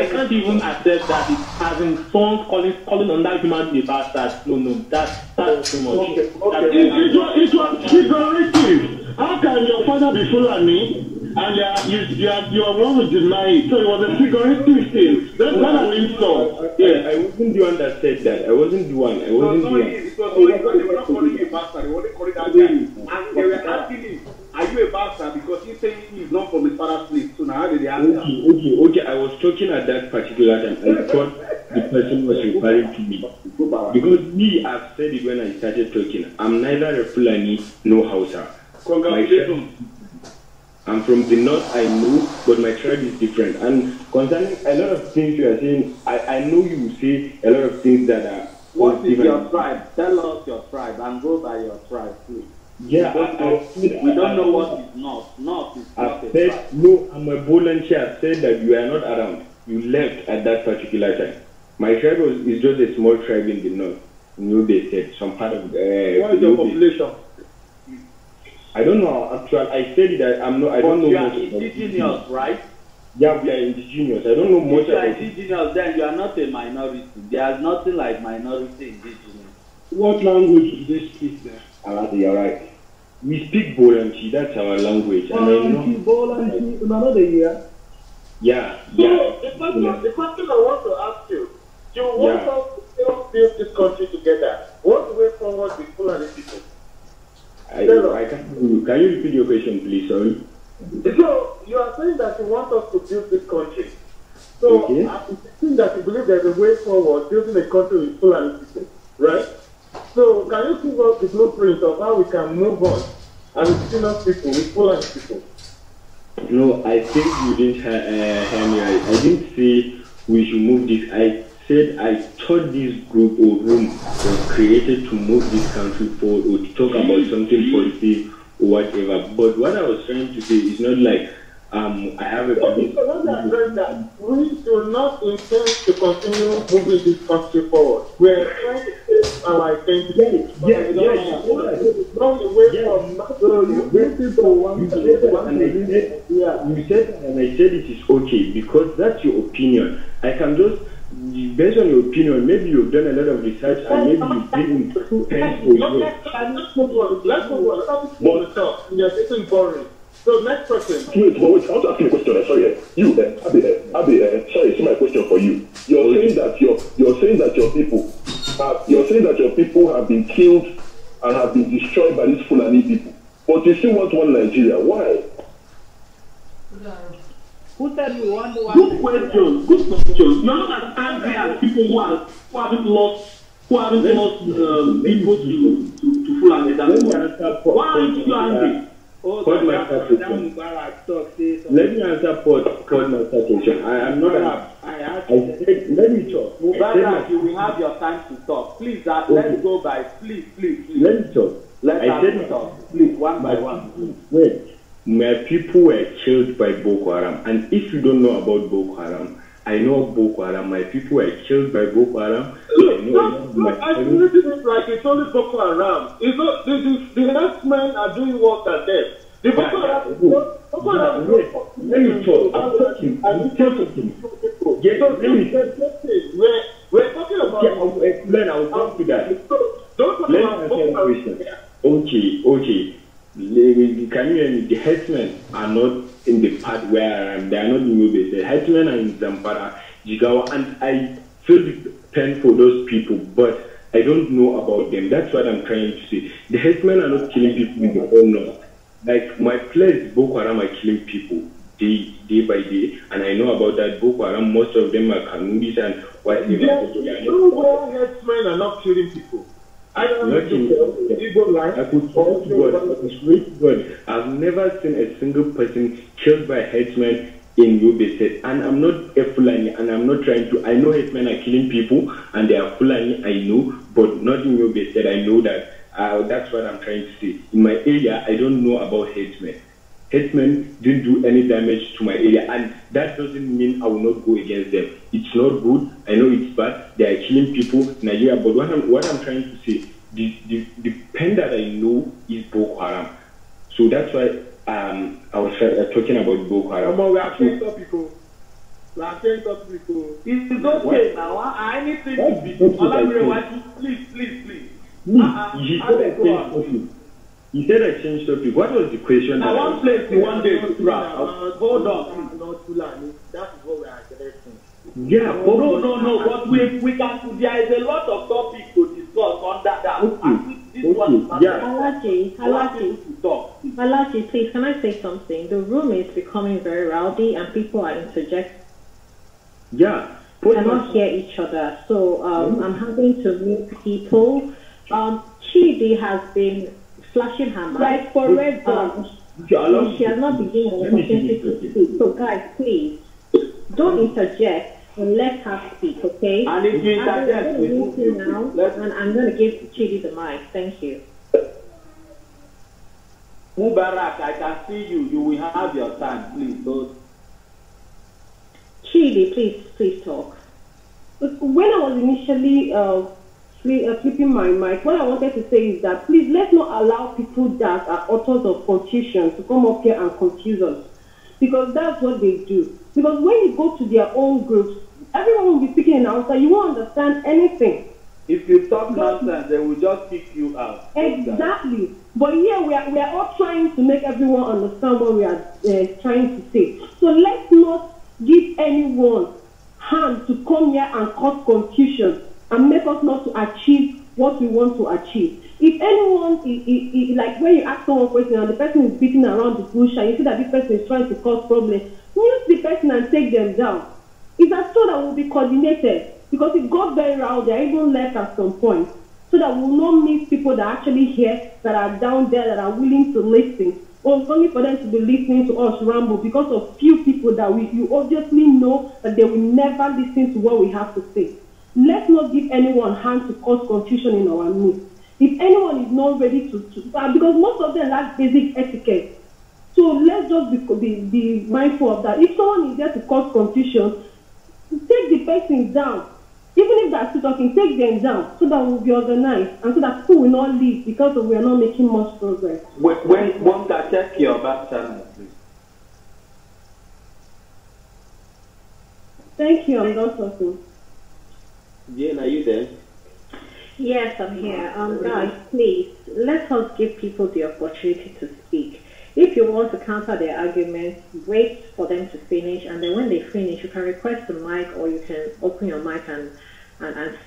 can't even accept that it hasn't someone calling on that human being a bastard. No, that's too much. It was figurative. How can your father be Fulani and you are one to deny it? So it was a figurative thing. That's not an insult. Yeah, I wasn't the one that said that. I wasn't the one. It was not they were not calling you a bastard. They were calling that guy. And they were asking him, are you a bastard? Because he's saying he's not from his father's place. So now how did they ask him? Okay. I was talking at that particular time. I thought the person was referring to me. Because me, I've said it when I started talking. I'm neither a Fulani nor Hausa. Congratulations. I'm from the north, I know, but my tribe is different. And concerning a lot of things you are saying, I know you will say a lot of things that are... What is your tribe? Tell us your tribe and go by your tribe, please. Yeah, we don't know what is north. North is not a tribe. No, I'm a volunteer. I said that you are not around. You left at that particular time. My tribe is just a small tribe in the north. You know, they said some part of... what is your population? I don't know actually. I said that I don't know. You are indigenous, right? Yeah, we are indigenous. I don't know much about it. If you are indigenous, then you are not a minority. There's nothing like minority indigenous. What language do they speak there? You're right. We speak Bolanchi. That's our language. Bolanchi, another year. Yeah. So the question I want to ask you: you want us to still build this country together? What's the way forward with Fulani people? I can't. Can you repeat your question, please? Sorry. So you are saying that you want us to build this country. So okay. I'm thinking that you believe there's a way forward building a country with Fulani people, right? So can you give us the blueprint of how we can move on and indigenous people with Fulani people? No, I think you didn't hear me right. I didn't say we should move this. I said I thought this group or room was created to move this country forward or to talk about something positive or whatever. But what I was trying to say is not like I have a belief. We do not intend to continue moving this country forward. We are trying to save our identity. You said, and I said it is okay because that's your opinion. I can just, based on your opinion, maybe you've done a lot of research and maybe you've been paying for you. Let's move on. You're getting boring. So next question. Wait, I want to ask you a question. Sorry, you, Abi, sorry, see my question for you. You're saying that your people have been killed and have been destroyed by these Fulani people, but you still want one Nigeria. Why? Who said you want one? Good question. You're not as angry as people who haven't lost people to Fulani. Why aren't you angry? Let me answer Paul my question. I am not. Let me talk. Mubarak, you will have your time to talk. Please, let's go by. Please. Let me talk. Let's talk. Please, one by one. Wait. My people were killed by Boko Haram, and if you don't know about Boko Haram, I know Boko Haram. My people were killed by Boko Haram. I believe it like it's only Boko Haram. It's not the herdsmen are doing work at them. The Boko Haram. Let me talk. I'm talking. We're talking about. I will explain. I will come to that. Don't talk about Boko Haram. Okay. Can you hear me? The herdsmen are not in the part where I am. They are not in Yobe. The herdsmen are in Zamfara, Jigawa, and I feel the pain for those people, but I don't know about them. That's what I'm trying to say. The herdsmen are not killing people in the whole north. like my place, Boko Haram are killing people day by day, and I know about that. Boko Haram, most of them are Kanuris and whatever. Herdsmen are not killing people. I don't know. I could swear to God, I've never seen a single person killed by herdsmen in Yobe State. And I'm not a Fulani, and I'm not trying to. I know herdsmen are killing people, and they are Fulani, I know, but not in Yobe State. I know that. That's what I'm trying to say. In my area, I don't know about herdsmen. Herdsmen didn't do any damage to my area, and that doesn't mean I will not go against them. It's not good. I know it's bad. They are killing people in Nigeria. But what I'm trying to say, the pen that I know is Boko Haram. So that's why I was talking about Boko Haram. We are saying topical. It's okay now. Anything to be. Please. You said I changed topic. What was the question? Now, one place in one day to wrap. Hold on. Not Fulani. That is what we are addressing. Yeah. No. But we can. There is a lot of topics to discuss under that. Halachi, please, can I say something? The room is becoming very rowdy, and people are interjecting. Yeah. We cannot hear each other, so I'm having to mute people. Chidi has been flashing her mic. Right, for red she has not been given an opportunity to speak. So guys, please, don't interject and let her speak, okay? And if you interject, we move now, and I'm going to give Chidi the mic. Thank you. Mubarak, I can see you. You will have your time, please. Don't. Chidi, please talk. When I was initially flipping my mic, what I wanted to say is that please let's not allow people that are authors of confusion to come up here and confuse us, because that's what they do. Because when you go to their own groups, everyone will be speaking in Hausa. You won't understand anything. If you talk nonsense, they will just kick you out. Exactly. But here we are all trying to make everyone understand what we are trying to say. So let's not give anyone hand to come here and cause confusion and make us not to achieve what we want to achieve. If anyone, like when you ask someone a question and the person is beating around the bush and you see that this person is trying to cause problems, mute the person and take them down. It's as so that we'll be coordinated, because it got very rowdy. I even left at some point, so that we'll not miss people that actually hear, that are down there, that are willing to listen. Or it's only for them to be listening to us ramble because of few people that you obviously know that they will never listen to what we have to say. Let's not give anyone hand to cause confusion in our midst. If anyone is not ready to because most of them lack basic etiquette. So let's just be mindful of that. If someone is there to cause confusion, take the person down. Even if they're still talking, take them down so that we'll be organized and so that people will not leave because we are not making much progress. When one can check your back channel, please. Thank you, I'm not talking. Jane, are you there? Yes, I'm here. Guys, please, let us give people the opportunity to speak. If you want to counter their arguments, wait for them to finish, and then when they finish, you can request the mic or you can open your mic and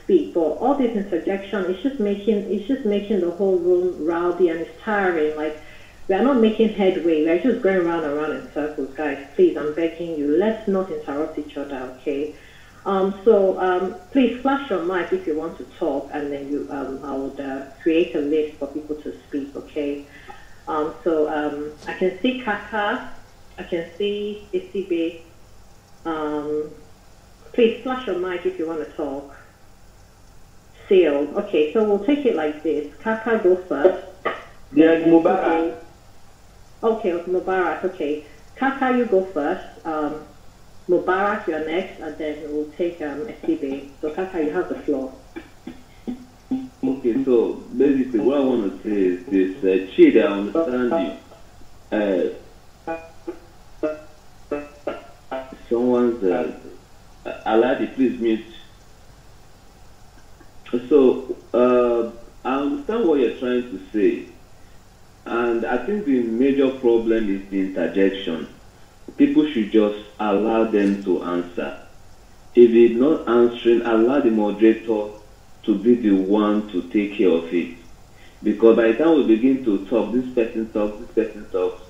speak. But all this interjection is just making the whole room rowdy, and it's tiring. Like, we are not making headway. We are just going round and round in circles, guys. Please, I'm begging you, let's not interrupt each other, okay? Please flash your mic if you want to talk, and then I would create a list for people to speak, okay? I can see Kaka, I can see ESIB. Please flash your mic if you want to talk. Seal. Okay, so we'll take it like this. Kaka, go first. Yeah, Mubarak. Okay, Mubarak. Okay, Kaka, you go first. Mubarak, you're next, and then we'll take ESIB. So Kaka, you have the floor. Okay, so basically what I want to say is this, Chidi, I understand you. Someone's, Aladi, please mute. So, I understand what you're trying to say, and I think the major problem is the interjection. People should just allow them to answer. If they're not answering, allow the moderator to be the one to take care of it. Because by the time we begin to talk, this person talks,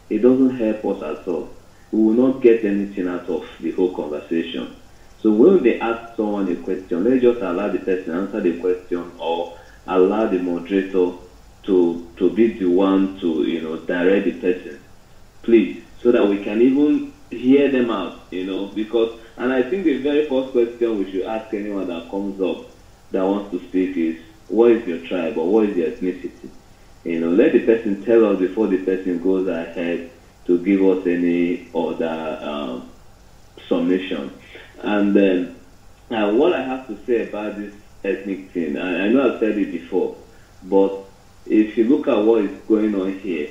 it doesn't help us at all. We will not get anything out of the whole conversation. So when they ask someone a question, let's just allow the person answer the question, or allow the moderator to be the one to, you know, direct the person, please, so that we can even hear them out, you know, because, and I think the very first question we should ask anyone that comes up that wants to speak is, what is your tribe or what is your ethnicity? You know, let the person tell us before the person goes ahead to give us any other summation. And then what I have to say about this ethnic thing, I know I've said it before, but if you look at what is going on here,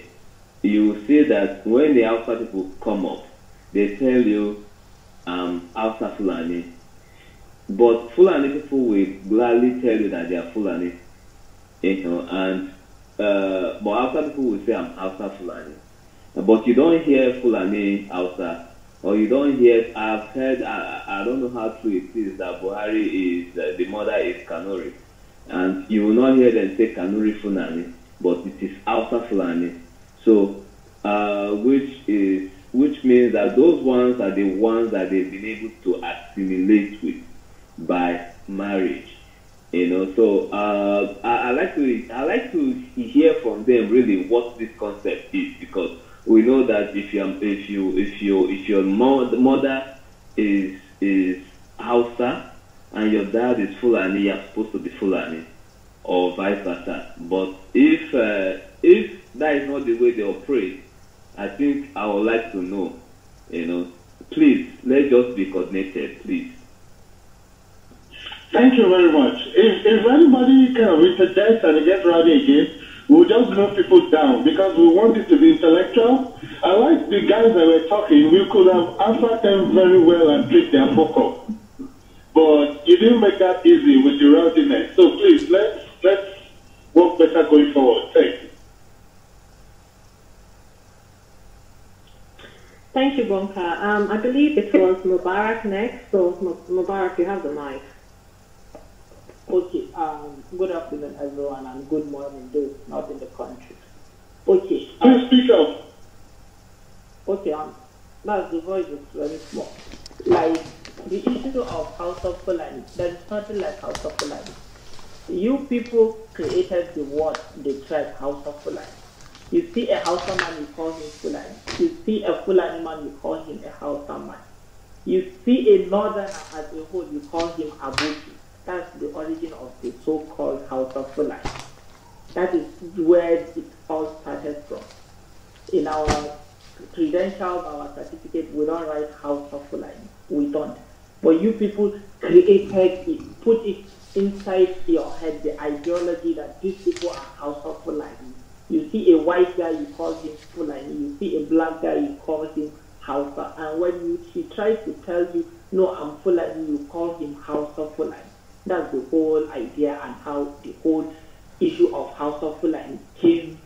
you will see that when the Hausa people come up, they tell you, Hausa Fulani. But Fulani people will gladly tell you that they are Fulani. You know, and but Hausa people will say, I'm Hausa Fulani. But you don't hear Fulani Hausa, or you don't hear, I've heard, I don't know how true it is that Buhari is, the mother is Kanuri. And you will not hear them say Kanuri Fulani, but it is Hausa Fulani. So, which means that those ones are the ones that they've been able to assimilate with by marriage. You know, so I like to hear from them really what this concept is, because we know that if your mother is Hausa and your dad is Fulani, you're supposed to be Fulani, or vice versa. But if that is not the way they operate, I think I would like to know. You know, please, let's just be coordinated, please. Thank you very much. If anybody kind of interjects and gets ready again, we'll just move people down because we want it to be intellectual. I like the guys that were talking. We could have answered them very well and picked their focus. But you didn't make that easy with the rowdiness. So please, let's work better going forward. Thank you. Thank you, Bonka. I believe it was Mubarak next. So Mubarak, you have the mic. Okay, good afternoon everyone and good morning those not in the country. Okay. Please speak up. Okay, that's the voice is very small. Like the issue of House of Fulani, there is nothing like House of Fulani. You people created the word, the tribe House of Fulani. You see a Hausa man, you call him Fulani. You see a Fulani man, you call him a Hausa man. You see a northerner as a whole, you call him Abuki. That's the origin of the so-called House of Fulani. That is where it all started from. In our credentials, our certificate, we don't write House of Fulani. We don't. But you people created it, put it inside your head, the ideology that these people are House of Fulani. You see a white guy, you call him Fulani. You see a black guy, you call him Hausa. And when he tries to tell you, no, I'm Fulani, you call him House of Fulani. That's the whole idea and how the whole issue of House of Fulani came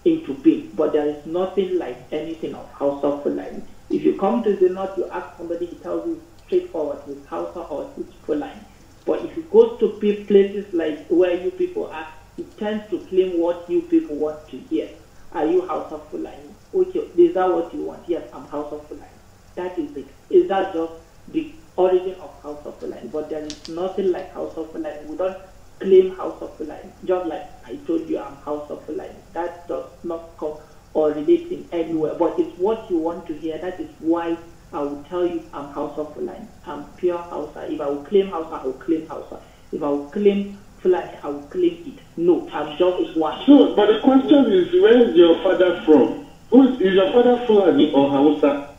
into being. But there is nothing like anything of House of Fulani. If you come to the north, you ask somebody, he tells you straightforward, it's Hausa or it's Fulani. But if you go to places like where you people are, it tends to claim what you people want to hear. Are you House of Fulani? Okay, is that what you want? Yes, I'm House of Fulani. That is it. Is that just the origin of House of Fulani? But there is nothing like House of Fulani. We don't claim House of Fulani. Just like I told you, I'm House of Fulani. That does not come or relate in anywhere. But it's what you want to hear. That is why I will tell you I'm House of Fulani. I'm pure Hausa. If I will claim Hausa, I will claim Hausa. If I will claim Fulani, I will claim it. No, I'm just one. So, but the question is, where is your father from? Is your father Fulani or Hausa?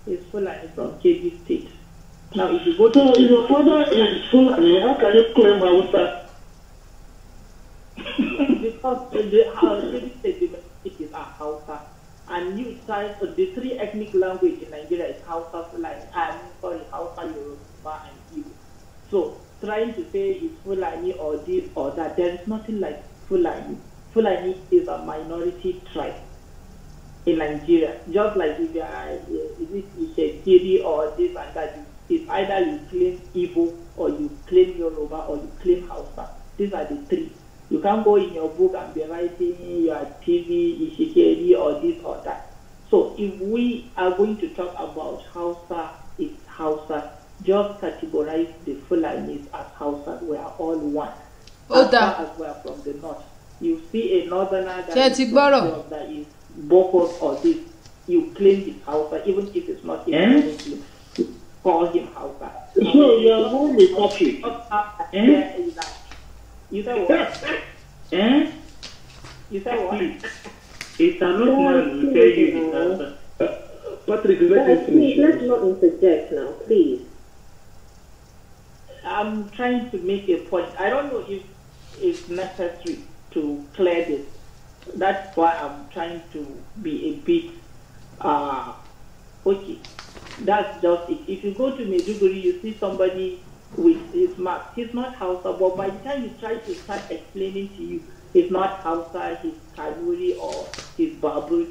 He's Fulani from KB State. Now, if you go to... So, if your father is Fulani, how can you claim Hausa? Because the KB State is a Hausa. And you try, the three ethnic language in Nigeria is Hausa, Fulani, Hausa, Yoruba, and Igbo. So, trying to say it's Fulani or this or that, there is nothing like Fulani. Fulani is a minority tribe in Nigeria. Just like if you are, Ishekiri or this and that, it's either you claim Igbo or you claim Yoruba or you claim Hausa. These are the three. You can't go in your book and be writing your TV, Ishikeri, or this or that. So if we are going to talk about Hausa, it's Hausa. Just categorize the Fulanis as Hausa. We are all one. As far as we are from the north. You see a northerner that is Boko or this, you claim it's Hausa, even if it's not even Muslim. You call him Hausa. So you are going with Patrick. You say what? You say what? It's an old man who tell you it's Hausa. Patrick, let's not interject now, please. I'm trying to make a point. I don't know if it's necessary to clear this. That's why I'm trying to be a bit okay. That's just it. If you go to Maiduguri, you see somebody with his mark. He's not Hausa, but by the time you try to start explaining to you, he's not Hausa, he's Kanuri or he's Babu,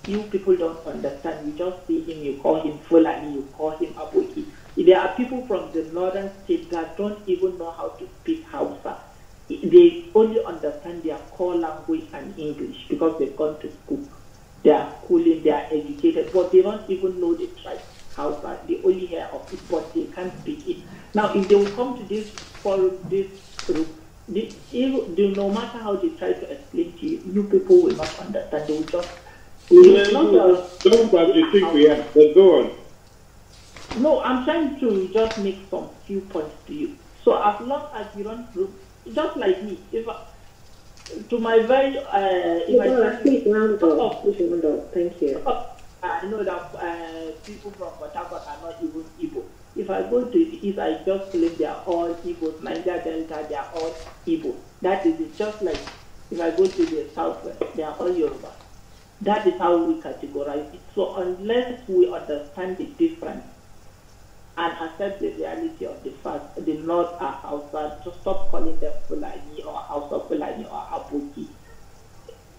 you people don't understand. You just see him, you call him Fulani, you call him Aboki. There are people from the northern states that don't even know how to speak Hausa. They only understand their core language and English because they've gone to school. They are schooling, they are educated, but they don't even know the tribe Hausa. They only hear of it, but they can't speak it. Now, if they will come to this forum, this group, no matter how they try to explain to you, you people will not understand. They will just... Don't think we have, but go on. No, I'm trying to just make some few points to you. So as long as you don't... Just like me, if I, to my very please round up. Thank you. I know that people from Port Harcourt are not even Igbo. If I go to the east, I just claim they are all Igbos. Niger Delta, they are all Igbo. That is it. Just like if I go to the southwest, they are all Yoruba. That is how we categorize it. So unless we understand the difference and accept the reality of the fact the North are Hausa, to stop calling them Fulani or Hausa Fulani or Aboki,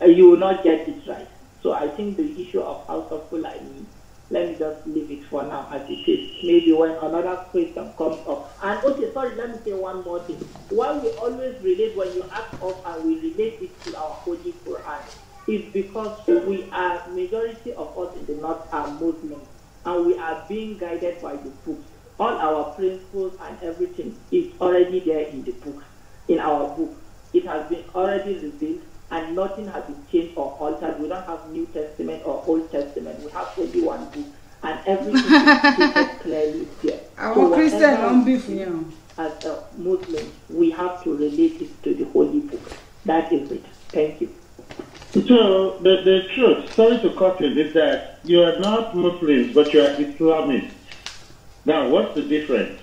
you will not get it right. So I think the issue of Hausa Fulani, let me just leave it for now as it is. Maybe when another question comes up. And okay, sorry, let me say one more thing. Why we always relate, when you ask us and we relate it to our Holy Quran, is because we are, majority of us in the North are Muslims. And we are being guided by the book. All our principles and everything is already there in the book, in our book. It has been already revealed and nothing has been changed or altered. We don't have New Testament or Old Testament. We have only one book and everything is stated clearly here. So Christian, as a Muslim, we have to relate it to the Holy Book. That is it. Thank you. So the truth, sorry to cut it, is that you are not Muslims, but you are Islamists. Now, what's the difference?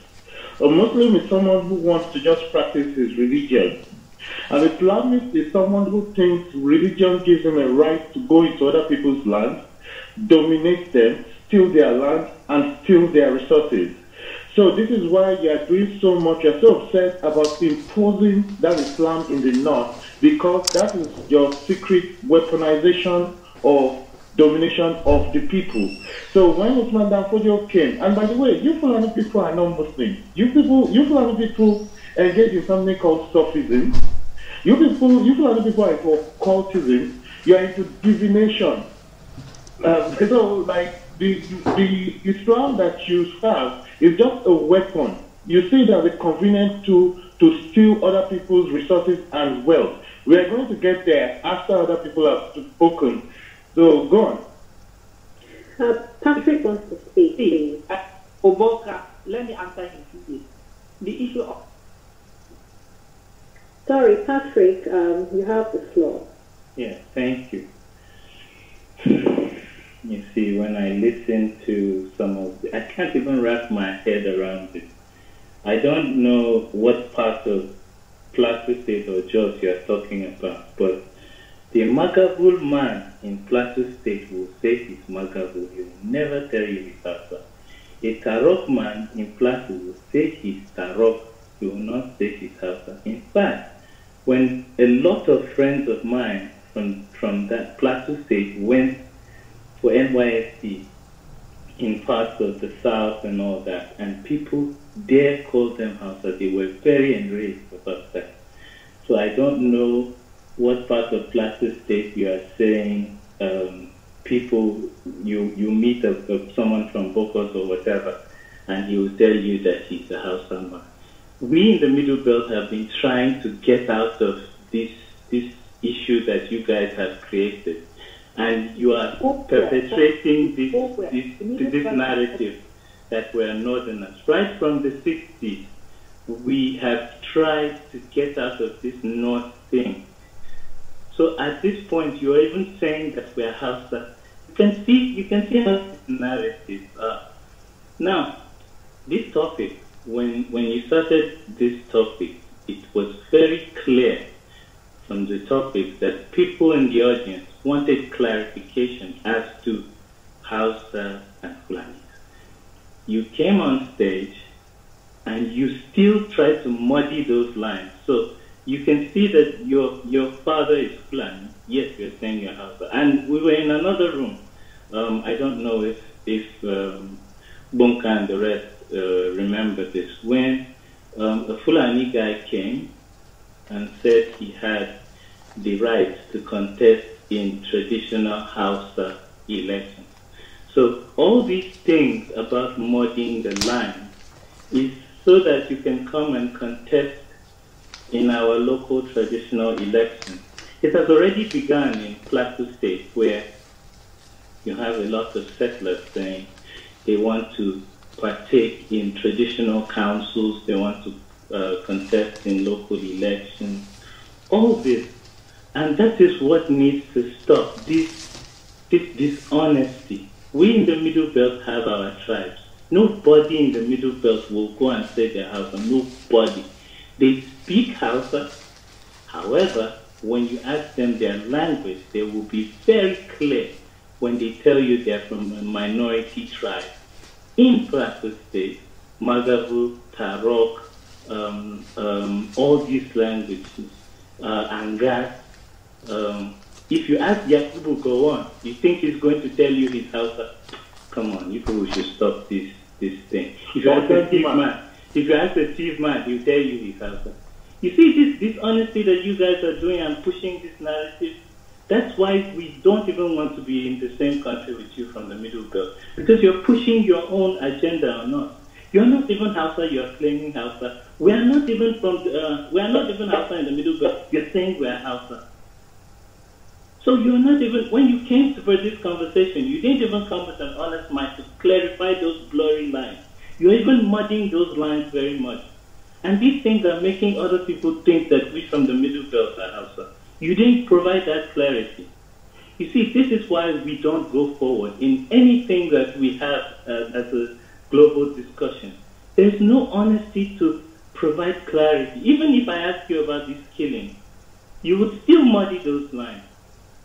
A Muslim is someone who wants to just practice his religion. An Islamist is someone who thinks religion gives him a right to go into other people's land, dominate them, steal their land, and steal their resources. So this is why you are doing so much, you are so upset about imposing that Islam in the north, because that is your secret weaponization of domination of the people. So when Usman Danfodio came, and by the way, you Fulani people are not Muslims. You Fulani people engage in something called Sufism. You Fulani people are into occultism. You are into divination. So like the Islam that you have is just a weapon. You see it as a convenient tool to steal other people's resources and wealth. We are going to get there after other people have spoken. So, go on. Patrick wants to speak, please. Oboka, let me answer him, please. The issue of... Sorry, Patrick, you have the floor. Yeah, thank you. You see, when I listen to some of the... I can't even wrap my head around it. I don't know what part of Plateau State or Jos you are talking about, but the Magabul man in Plateau State will say he's Magabul. He will never tell you he's Hausa. A Tarok man in Plateau will say he's Tarok. He will not say he's Hausa. In fact, when a lot of friends of mine from that Plateau State went for NYSC in parts of the south and all that, and people dare call them Hausa, they were very enraged about that. So I don't know what part of Plateau State you are saying people, you meet someone from Bokos or whatever, and he will tell you that he's a Hausa man. We in the Middle Belt have been trying to get out of this issue that you guys have created, and you are perpetrating this narrative that we're Northerners. Right from the 60s, we have tried to get out of this North thing. So at this point, you are even saying that we're Hausa. You can see how this narrative are. Now, this topic, when you started this topic, it was very clear from the topic that people in the audience wanted clarification as to Hausa and Fulanis. You came on stage and you still try to muddy those lines. So you can see that your father is Fulani. Yes, you're saying you're Hausa. And we were in another room. I don't know if Bunka and the rest remember this. When a Fulani guy came and said he had the right to contest in traditional Hausa elections. So all these things about muddying the line is so that you can come and contest in our local traditional elections. It has already begun in Plateau State, where you have a lot of settlers saying they want to partake in traditional councils, they want to contest in local elections, all this. And that is what needs to stop, this dishonesty. We in the Middle Belt have our tribes. Nobody in the Middle Belt will go and say they're Hausa, nobody. They speak Hausa. However, when you ask them their language, they will be very clear when they tell you they're from a minority tribe. In Plateau State, Magavu, Tarok, all these languages, Angas. If you ask Yakubu go on, you think he's going to tell you he's Hausa? Come on, you people should stop this thing. If you ask a chief man, he'll tell you he's Hausa. You see this honesty that you guys are doing and pushing this narrative? That's why we don't even want to be in the same country with you from the Middle Belt. Because you're pushing your own agenda on us. You're not even Hausa, you're claiming Hausa. We are not even Hausa in the Middle Belt. You're saying we're Hausa. So you're not even, when you came for this conversation, you didn't even come with an honest mind to clarify those blurry lines. You're even muddying those lines very much. And these things are making other people think that we from the Middle Belt are Hausa. You didn't provide that clarity. You see, this is why we don't go forward in anything that we have as a global discussion. There's no honesty to provide clarity. Even if I ask you about this killing, you would still muddy those lines.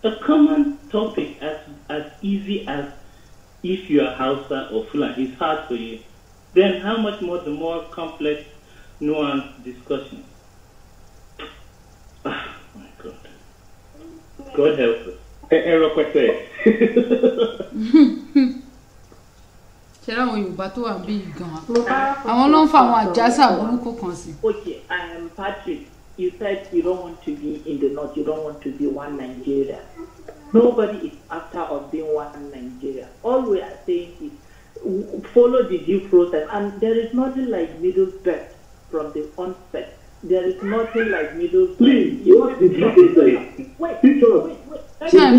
A common topic as easy as if you are Hausa or Fulani is hard for you. Then how much more the more complex, nuanced discussion? Oh my God. God help us. Okay, Patrick, you said you don't want to be in the north, you don't want to be one Nigeria. Nobody is after of being one Nigeria. All we are saying is follow the due process, and there is nothing like Middle Belt from the onset. There is nothing like Middle Belt. Please, what did you say? Wait.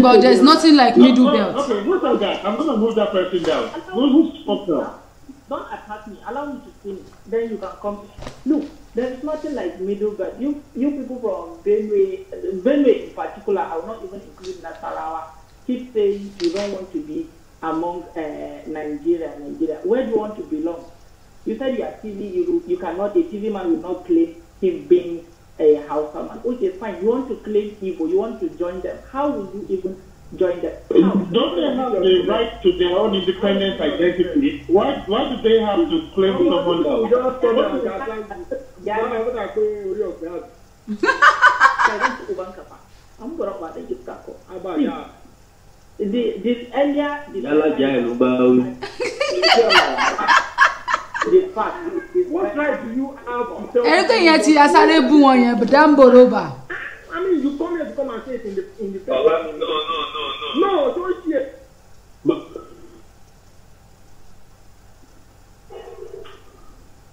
But there's nothing like Middle Belt. Okay, who's that guy? I'm going to move that person down. Who's spoke now? Don't attack me. Allow me to finish. Then you can come. Look, there is nothing like Middle Belt. You people from Benue in particular, I will not even include Nasarawa, keep saying you don't want to be among Nigeria. Where do you want to belong? You said you are TV, you cannot, a TV man will not claim him being a Hausa man. Okay, fine. You want to claim Igbo, you want to join them. How will you even join them? How? Don't they have the right to their own independent identity? Why do they have to claim someone else? This earlier, the fact is right do you have to tell Everything yet you asare bu won yen Damboroba. I mean, you come here to come and say it in the face. No, don't hear.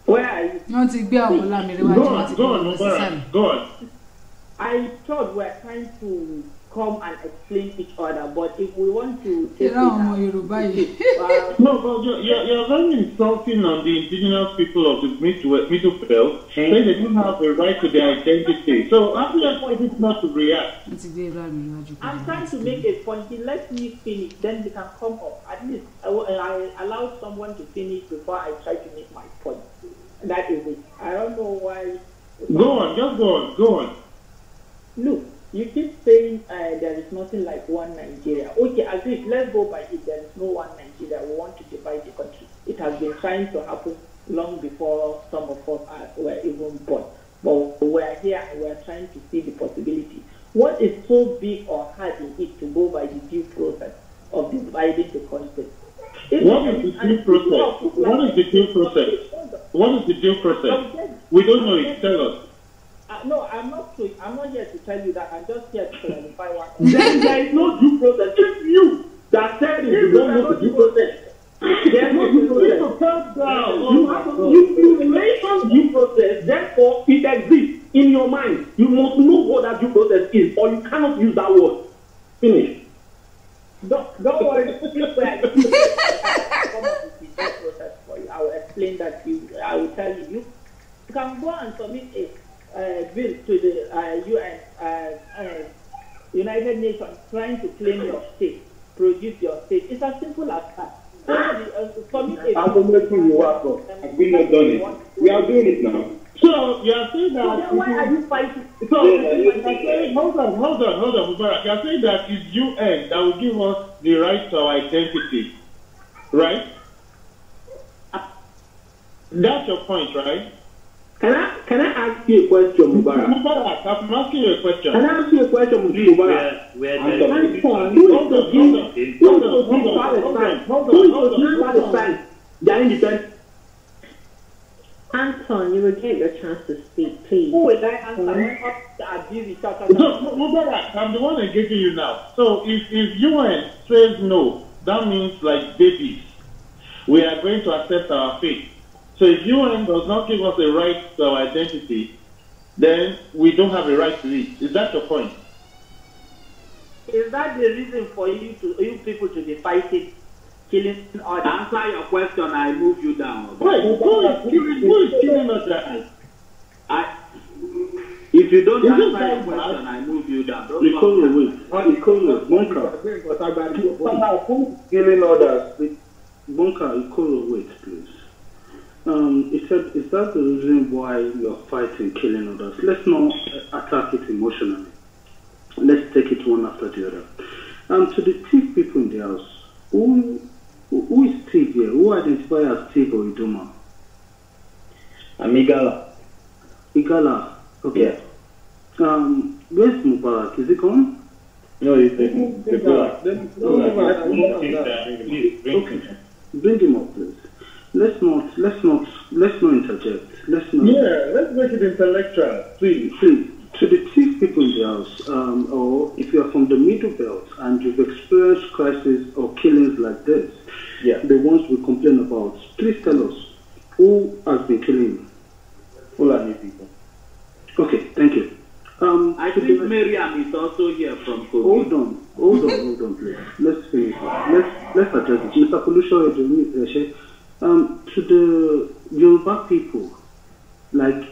Where are you? No, to be on Go on. I thought we were trying to come and explain each other, but if we want to take it No, but you're very insulting on the indigenous people of the Middle Belt, saying they don't have a right to their identity. So how do you expect it not to react? I'm trying to make a point. Let me finish, then we can come up. At least I allow someone to finish before I try to make my point. That is it. I don't know why. Go on. Look, you keep saying there is nothing like one Nigeria. Okay, agreed. Let's go by it. There is no one Nigeria. We want to divide the country. It has been trying to happen long before some of us were even born. But we are here and we are trying to see the possibility. What is so big or hard in it to go by the due process of dividing the country? What is the due process? We don't know it. Tell us. No, I'm not here to tell you that. I'm just here to clarify one. Then there is no due process. It's you that said you don't know the due process. There's no due process. You mentioned due process, therefore it exists in your mind. You must know what that due process is, or you cannot use that word. Finish. Don't worry. I will explain that to you. I will tell you. You can go and submit a bill to the UN, United Nations, trying to claim your state, produce your state. It's as simple as that. Submit a I'm making you work for. Have we not done it? We are doing it now. So you are saying that. So why are you fighting? So hold on, Mubarak. You are saying that it's UN that will give us the right to our identity, right? That's your point, right? Can I ask you a question, Mubarak? Mubarak, I'm asking you a question. Can I ask you a question, Mubarak? Who is their independence? Anton, you will get your chance to speak, please. Who will I answer? Mubarak, I'm the one engaging you now. So if UN says no, that means like babies, we are going to accept our fate. So if UN does not give us a right to our identity, then we don't have a right to it. Is that your point? Is that the reason for you people to be fighting, killing others? Answer your question, I move you down. Wait, who is killing us that? If you don't answer your question, I move you down. Killing others. Bunker, wait, please. Is that the reason why you're fighting, killing others? Let's not attack it emotionally. Let's take it one after the other. To the thief people in the house, who is Steve here? Who identifies as Steve or Idoma? I'm Igala. Igala, okay. Yeah. Where's Mubarak? Is he gone? No, he's the Okay. Bring him up, please. Let's not interject. Let's make it intellectual, please. To the thief people in the house, or if you are from the Middle Belt and you've experienced crises or killings like this, the ones we complain about, please tell us who has been killing Fulani people. Okay, thank you. I think Miriam is also here from Kogi. Hold on, please. Let's finish. Let's address it. Mr. Kulusho, to the Yoruba people, like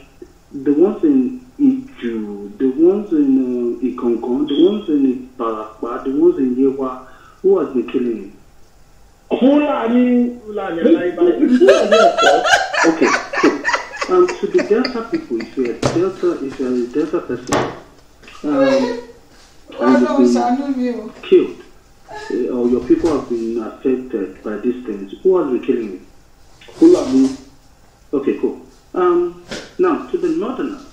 the ones in Iju, the ones in Ikongon, the ones in Barakba, the ones in Yewa, who has been killing him? Okay, cool. To the Delta people, if you're a Delta person, and you've been killed, or your people have been affected by these things, who has been killing you? Okay, cool. Now, to the Northerners,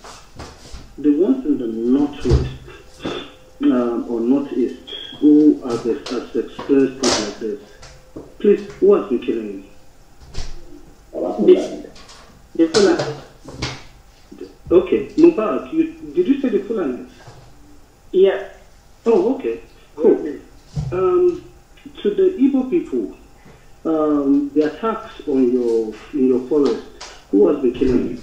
the ones in the Northwest or Northeast who has expressed things like this, please, who has been killing you? The Fulanis. Okay, Mubarak, did you say the Fulanis? Yes. Oh, okay, cool. To the Igbo people, the attacks on your forest, who has been killing you?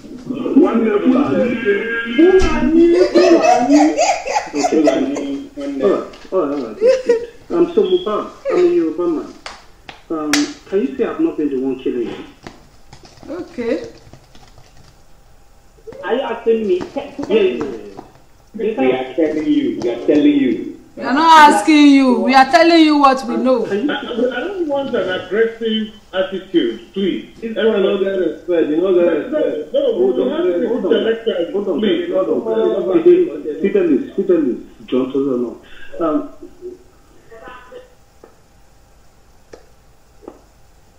All right. So Mubarak, I'm a Yoruba man. Can you say I've not been the one killing you? Okay. Are you asking me? Yeah. We are telling you. We are telling you. We are not asking you. We are telling you what we know. I don't want an aggressive attitude, please. Everyone knows that respect. You know that respect. Hold on. Speak, John.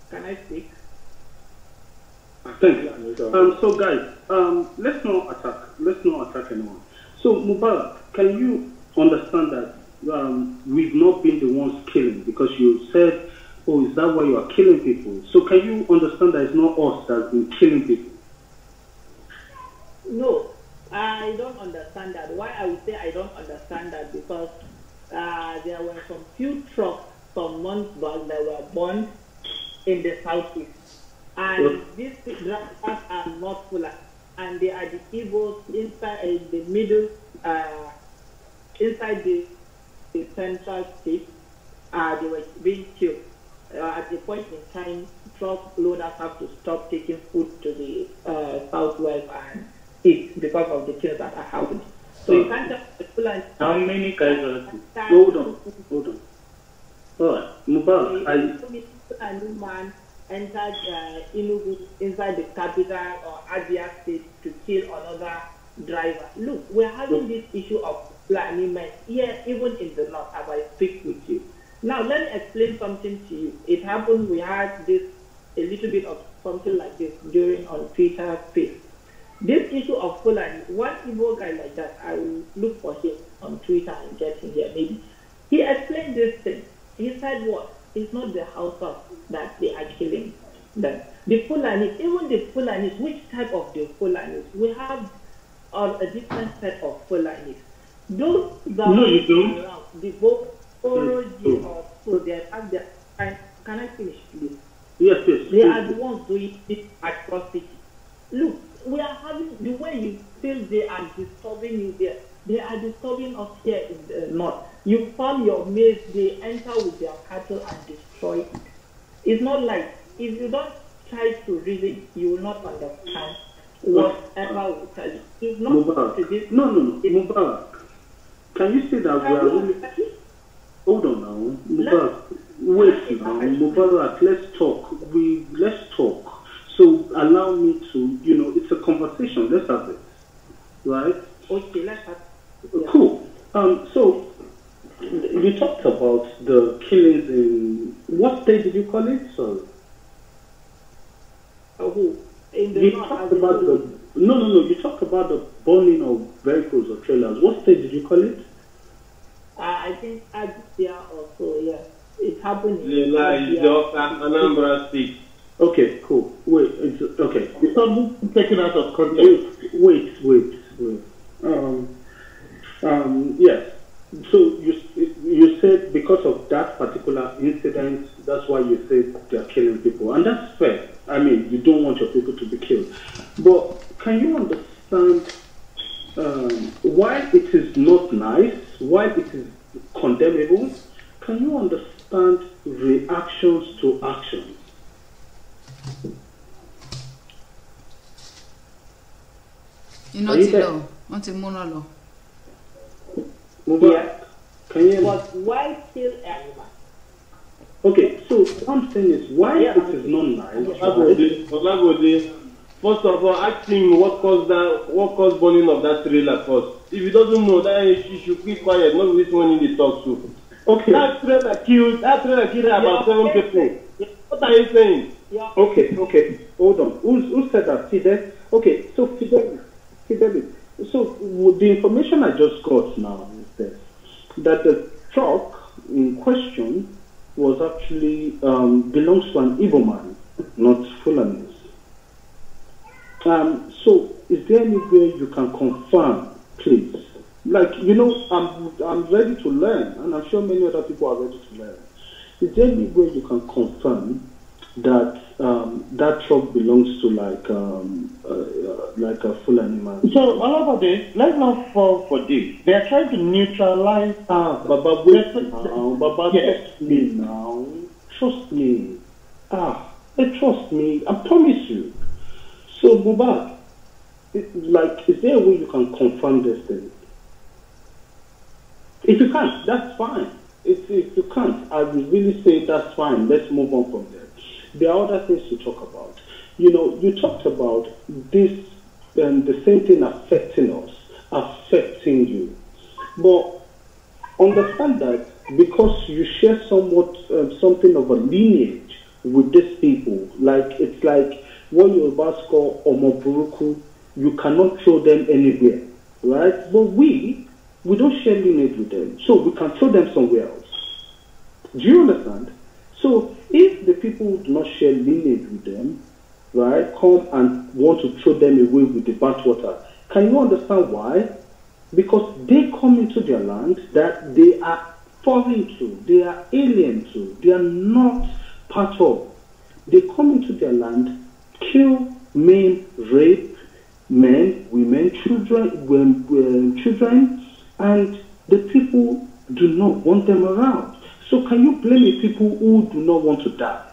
Can I speak? Thank you. So guys, let's not attack anyone. So Mubarak, can you understand that we've not been the ones killing? Because you said, oh, is that why you are killing people? So can you understand that it's not us that's been killing people? No, I don't understand that. Why I would say I don't understand that? Because there were some few trucks some months back that were burned in the southeast. And these drivers are not full, and they are the evils inside the middle, inside the central state. They were being killed. At a point in time, truck loaders have to stop taking food to the southwest and east because of the kills that are happening. So you can't just full and how many casualties? Hold on. All right, Mubarak, man entered Enugu inside the capital or Abia state to kill another driver. Look, we're having this issue of planning here, even in the north, as I speak with you. Now, let me explain something to you. It happened, we had a little bit of something like this on Twitter space. This issue of Fulani, one Igbo guy like that, I will look for him on Twitter and get him here maybe. He explained this thing. He said what? It's not the hausa that they are killing them. The Fulanis, even the Fulanis, which type of the Fulanis? We have a different set of Fulanis. Those that no, you don't. Around, the Oroji or so they have their time. Can I finish, please? Yes. They are the ones doing this atrocity. Look, we are having the way you feel they are disturbing you there. They are disturbing us here in the north. You farm your maize, they enter with their cattle and destroy it. It's not like, if you don't try to reason, you will not understand whatever we tell you. It's not Mubarak. No, Mubarak. Can you say that we are really... Hold on now. Mubarak. Wait now. Mubarak, let's talk. Let's talk. So allow me to, it's a conversation. Let's have it. Right? Okay, let's have it. Cool. So you talked about the killings in what state did you call it? Sorry. You talked about you talked about the burning of vehicles or trailers. What state did you call it? I think Abia also. Yes, it happened in Anambra State. Okay, cool. Wait, okay. It's not taken out of context. Wait. Yes. So you said because of that particular incident, that's why you said they're killing people, and that's fair. I mean, you don't want your people to be killed, but can you understand why it is not nice, why it is condemnable? Can you understand reactions to actions? Not a monologue. Yeah. Can you? But why kill animals? Okay, so what I'm saying is why it is not nice. First of all, ask him what caused burning of that trailer first. If he doesn't know, then he should keep quiet, not listen when he talks to. Okay. That trailer killed about 7 people. What are you saying? Yeah. Okay. Hold on. Who said that? Fidel? Okay, so Fidel. So the information I just got now is this, that the truck in question was actually belongs to an Igbo man, not Fulanis. So, is there any way you can confirm, please? Like, I'm ready to learn, and I'm sure many other people are ready to learn. Is there any way you can confirm that that truck belongs to like a full animal? So all of this, let's not fall for this. They are trying to neutralize. Baba, wait now. Baba, trust me now. Trust me. Trust me. I promise you. So, Baba, is there a way you can confirm this thing? If you can't, that's fine. If you can't, I will really say that's fine. Let's move on from there. There are other things to talk about. You talked about this and the same thing affecting us, affecting you. But understand that because you share somewhat something of a lineage with these people, it's like what Yorubas call Omoburuku, you cannot throw them anywhere, right? But we don't share lineage with them, so we can throw them somewhere else. Do you understand? So if the people do not share lineage with them, right, come and want to throw them away with the bathwater, can you understand why? Because they come into their land that they are foreign to, they are alien to, they are not part of. They come into their land, kill, maim, rape men, women, children, and the people do not want them around. So can you blame the people who do not want to die?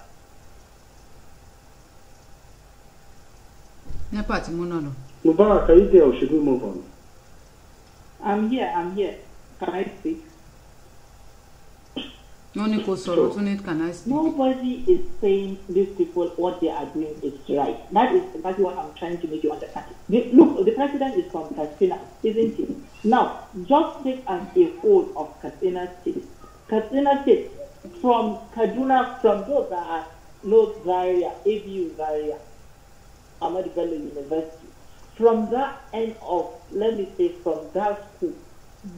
Mubarak, are you there or should we move on? I'm here. Can I speak? Nobody is saying these people what they are doing is right. That is exactly what I'm trying to make you understand. Look, the president is from Katsina, isn't he? Now, just take an whole of Katsina State. Katsina State, from Kaduna, from those that are North Zaria, AWO Zaria, Ahmadu Bello University, from that end of, let me say, from that school,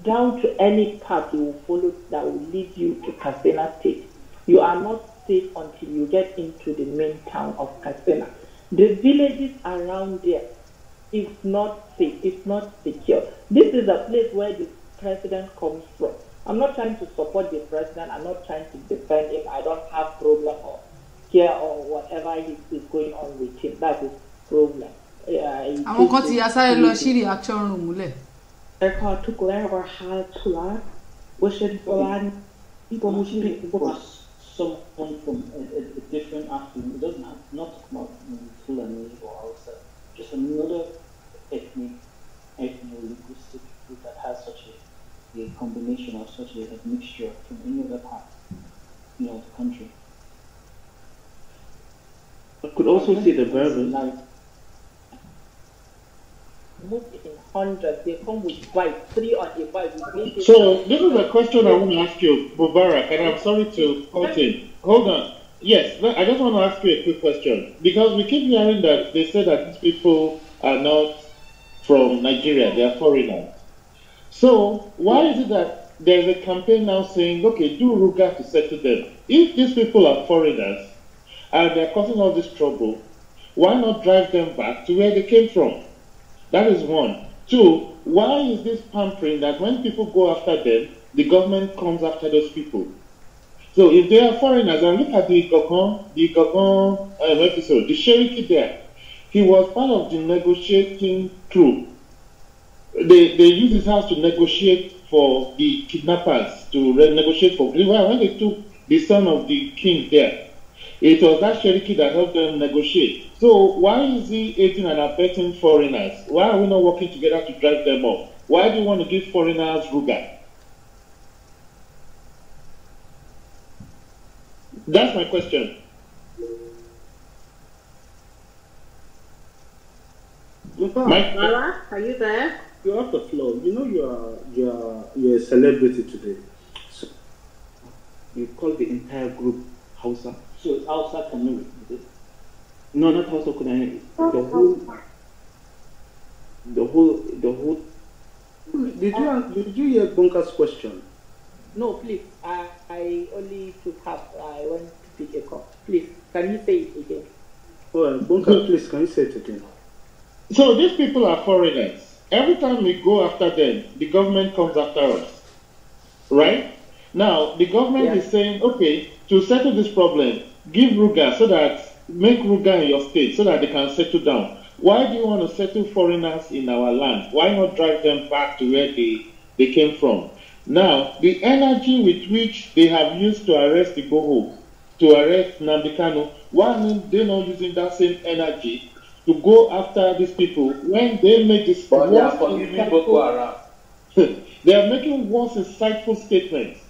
down to any path you will follow that will lead you to Katsina State. You are not safe until you get into the main town of Katsina. The villages around there is not safe, it's not secure. This is a place where the president comes from. I'm not trying to support the president, I'm not trying to defend him, I don't have problem or care or whatever is going on with him. That is problem. Àwọn kan ti asáré lọ sí reaction room múlẹ̀. Ẹ̀ka tó kọ ẹ̀rọ àtúwá wọ́n ṣe ní fọláni people who speak about someone from a different African. It doesn't have not talk about Fulani or Hausa, just another ethno-linguistic group that has such a combination or such a mixture from any other part, of the country. I could also see the Berbers. Move in hundreds, they come with bikes, 3 on a bike. So this is a question I want to ask you, Mubarak, and I'm sorry to cut in. Hold on. Yes, I just want to ask you a quick question. Because we keep hearing that they say that these people are not from Nigeria, they are foreigners. So why is it that there's a campaign now saying, okay, do Ruga to settle them? If these people are foreigners and they're causing all this trouble, why not drive them back to where they came from? That is one. 2, why is this pampering that when people go after them, the government comes after those people? So if they are foreigners, and look at the Gokon episode, the Cherokee there, he was part of the negotiating crew. They used his house to negotiate for the kidnappers, to negotiate for when they took the son of the king there. It was that Cherokee that helped them negotiate. So why is he aiding and abetting foreigners? Why are we not working together to drive them off? Why do you want to give foreigners Ruga? That's my question. Mara, are you there? You're off the floor. You know you're a celebrity today. So you call the entire group Hausa. So it's Hausa community, is it? No, not Hausa community. The whole. Did you hear Bunka's question? No, please. I only took half. I want to pick a cup. Please, can you say it again? Well, Bunka, please, can you say it again? So these people are foreigners. Every time we go after them, the government comes after us. Right? Now, the government is saying, okay, to settle this problem, give Ruga so that, make Ruga in your state so that they can settle down. Why do you want to settle foreigners in our land? Why not drive them back to where they came from? Now, the energy with which they have used to arrest the Igboho, to arrest Nnamdi Kanu, why are they not using that same energy to go after these people when they make this But they are forgiving Boko Haram. They are making worse insightful statements.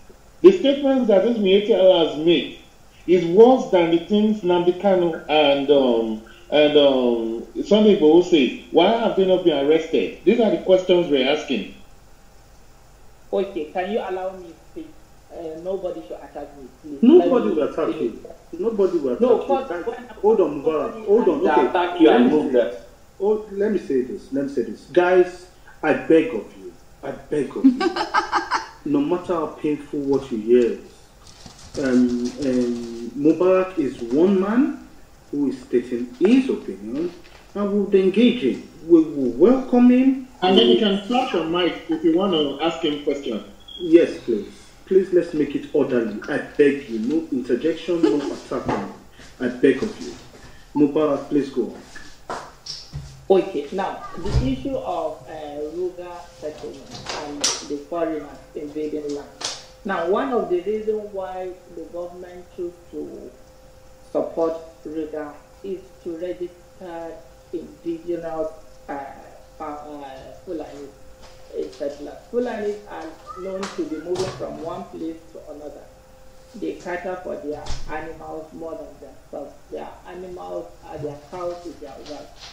The statements that this Miyetti has made is worse than the things Nnamdi Kanu and Sunday Igboho say. Why have they not been arrested? These are the questions we're asking. Okay, can you allow me to speak? Nobody should attack me, please. Nobody will attack you. Nobody will attack you. Hold on, Mubarak. Hold on. Okay. Attack you and move that. Oh, let me say this. Guys, I beg of you. No matter how painful what you hear is, Mubarak is one man who is stating his opinion, and we will engage him. We will welcome him. And then you can flash your mic if you want to ask him questions. Yes, please. Please, let's make it orderly. I beg you. No interjection, no attacking. I beg of you. Mubarak, please go on. Okay, now, the issue of Ruga settlement and the foreigners invading land. Now, one of the reasons why the government chose to support Ruga is to register indigenous Fulanis settlers. Fulanis are known to be moving from one place to another. They cater for their animals more than themselves. Their animals are their cows with their wealth.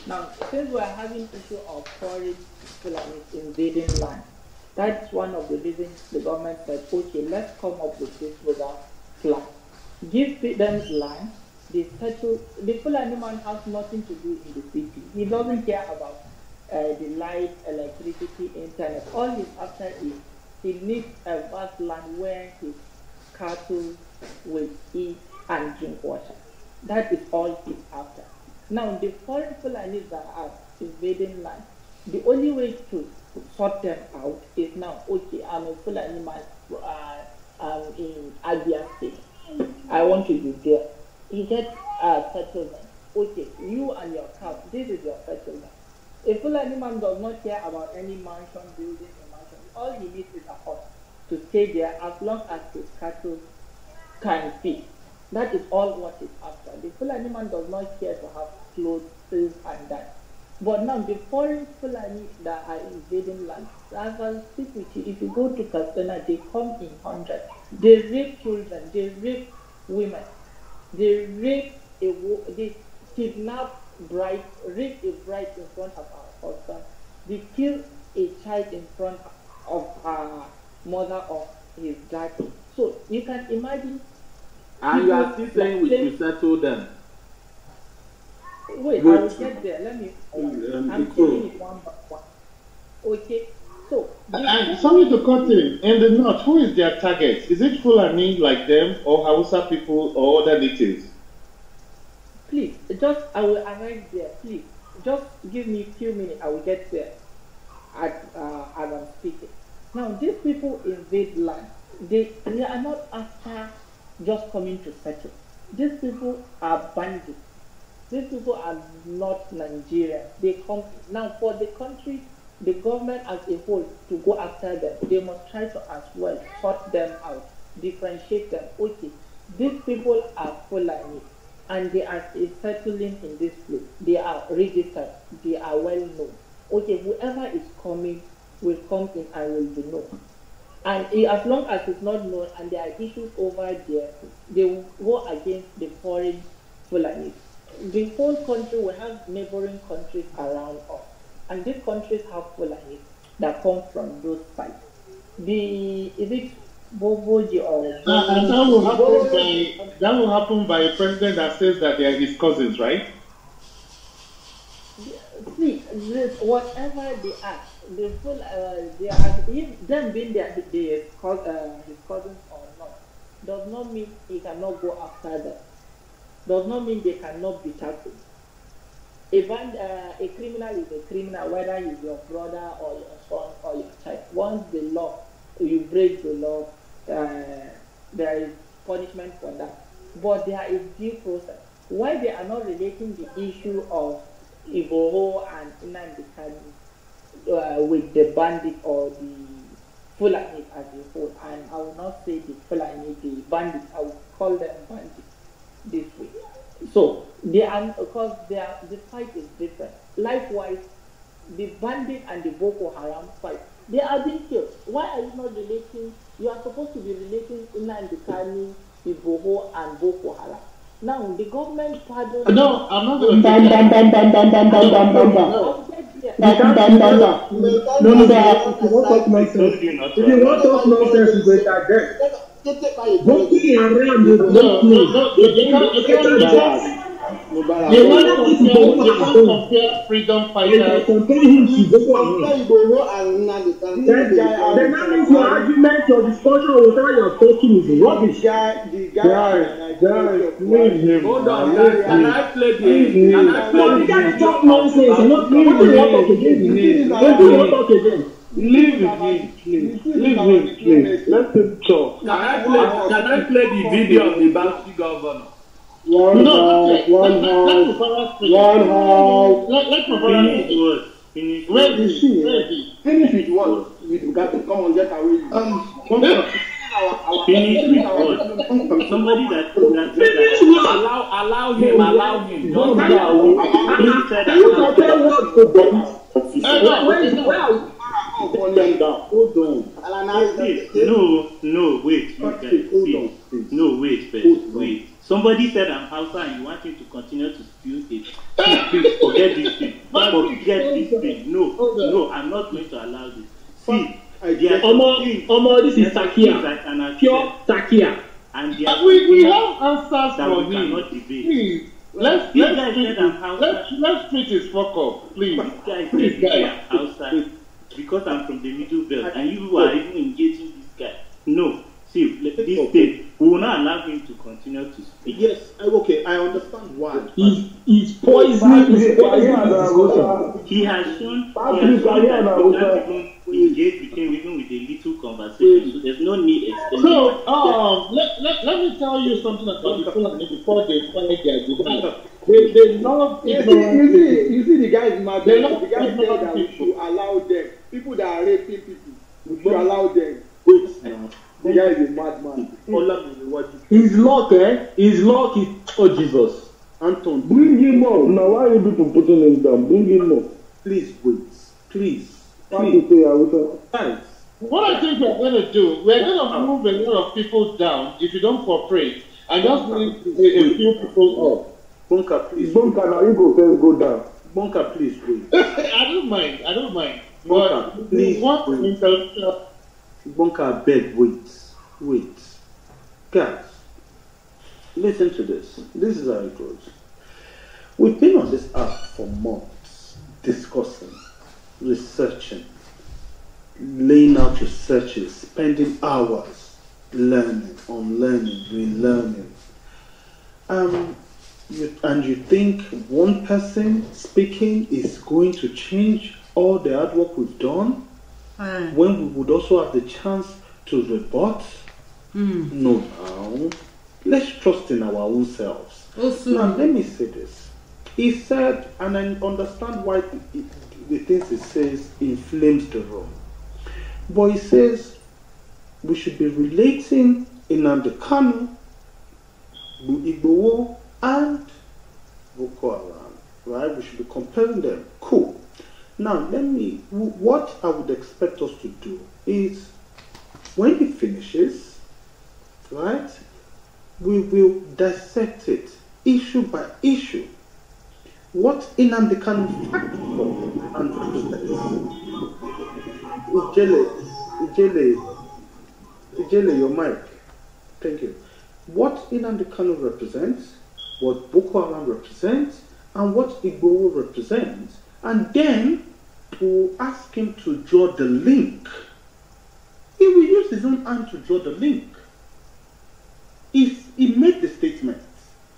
Now, since we are having issue of foreign Fulanis invading land, that's one of the reasons the government said, okay, let's come up with this without plan. Give them land, they settle. The Fulani man has nothing to do in the city. He doesn't care about the light, electricity, internet. All he's after is he needs a vast land where his cattle will eat and drink water. That is all he's after. Now, the foreign Fulanis that are invading land, the only way to sort them out is now, okay, I'm a Fulani man in Abia State. I want to be there. He gets a settlement. Okay, you and your cow, this is your settlement. A Fulani man does not care about any mansion, building, a mansion. All he needs is a hut to stay there as long as his cattle can feed. That is all what is after. The Fulani man does not care to have clothes, food, and that. But now the foreign Fulani that are invading land, as I speak with you, if you go to Katsina, they come in hundreds. They rape children, they rape women, they kidnap bride, rape a bride in front of our husband, they kill a child in front of our mother or his dad. So you can imagine. And you are still saying we should settle them. Wait, I will get there. Let me. I'm taking it one by one. Okay. So. Sorry to cut in the north, who is their target? Is it Fulani like them, or Hausa people, or other natives? Please, I will arrive there. Please, just give me a few minutes. I will get there as I'm speaking. Now, these people invade land. They are not after just coming to settle. These people are bandits. These people are not Nigerians. They come now for the country, the government as a whole to go after them. They must try to as well sort them out, differentiate them. Okay, these people are Fulani and they are settling in this place. They are registered. They are well known. Okay, whoever is coming will come in and will be known. And as long as it's not known and there are issues over there, they will go against the foreign Fulani. The whole country will have neighboring countries around us. And these countries have Fulani that come from those sides. Is it Boboji or... And that will happen by a president that says that they are his cousins, right? See, whatever they are, they are them being his cousins or not, does not mean he cannot go after them. Does not mean they cannot be tackled. a criminal is a criminal, whether he's your brother or your son or your child. Once the law, you break the law, there is punishment for that. But there is due process. Why they are not relating the issue of Iboho and Nnamdi Kanu with the bandit or the Fulani as a whole, and I will not say the Fulani, the bandits, I will call them bandits this way. So they are, because the fight is different. Likewise, the bandit and the Boko Haram fight, they are being killed. Why are you not relating? You are supposed to be relating Nnamdi Kanu, Iboho, and Boko Haram. Now the government pardon. No, I'm not going to. No, If you want to talk nonsense, you better get. Boko Haram is not me. You can't compare freedom fighters. Compare him to Boko Haram. The name your argument or discussion or whatever you're talking is rubbish. Guys, leave him. Hold on, guys. Can I play the Can I play the guy talk nonsense? What do you want to talk again? What do you want to talk again? Leave him, please. Leave him, please. Let him talk. Can I play the video of the Bauchi governor? One house. Finish. Where is she? Finish with what? We got to come on, get away. Finish with what? Somebody that allow him. Don't Hold on. No, wait. No, wait. Somebody said I'm Hausa and you want him to continue to spew it. Please forget this thing. No, I'm not going to allow this. See, this is Takia. Pure Takia. And we have answers that for we him. cannot debate. Please, let's treat his fuck up, please. This guy said I'm Hausa because I'm from the middle belt and you are even engaging this guy. No. See, this thing, we will not allow him to continue to speak. Yes, okay, I understand why. He's poisoning. He has shown that we can't even engage with him even with a little conversation. So there's no need extending. So, let me tell you something about the Fulani before they find their divide. They love ignorance. You see the guys mad. The guys say that we should allow them. People that are raping people, we should allow them. Wait now. The guy is a madman. His luck, His luck is, oh Jesus. Anton, bring him up. Now, why are you people putting him down? Bring him up. Please wait. Please. Guys, what I think we're going to do, we're going to move a lot of people down if you don't cooperate and just leave a few people up. Bunker, please. Bunker, now you go down. Bunker, please wait. I don't mind. Bunker, please. What Bunker, beg, wait. Guys, listen to this. This is how it goes. We've been on this app for months, discussing, researching, laying out researches, spending hours learning, unlearning, relearning. And you think one person speaking is going to change all the hard work we've done? When we would also have the chance to rebut? No, now. Let's trust in our own selves. Now, let me say this. He said, and I understand why the things he says inflames the room. But he says we should be relating Nnamdi Kanu, Igboho, and Boko Haram, right? We should be comparing them. Cool. Now, what I would expect us to do is, when he finishes, right, we will dissect it, issue by issue. What Nnamdi Kanu fight for and Ijele, your mic. Thank you. What Nnamdi Kanu represents, what Boko Haram represents, and what Igboho represents. And then we'll ask him to draw the link. He will use his own hand to draw the link. If he made the statement,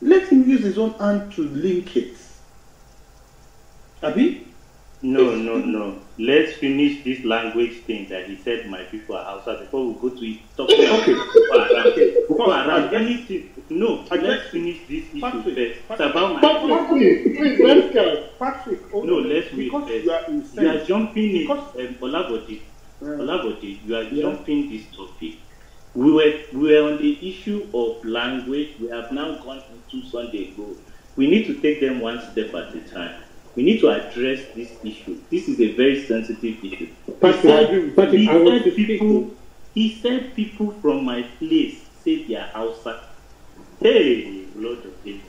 let him use his own hand to link it. Abi? No. Let's finish this language thing that he said my people are Hausa before we go to it. Anything. No, let's finish this issue first. It's about my Patrick, no, let's wait first. You are jumping in, Olabode, you are jumping this topic. We were on the issue of language. We have now gone into Sunday ago. We need to take them one step at a time. We need to address this issue. This is a very sensitive issue. He said people from my place say they are Hausa. Hey, Lord of Heaven.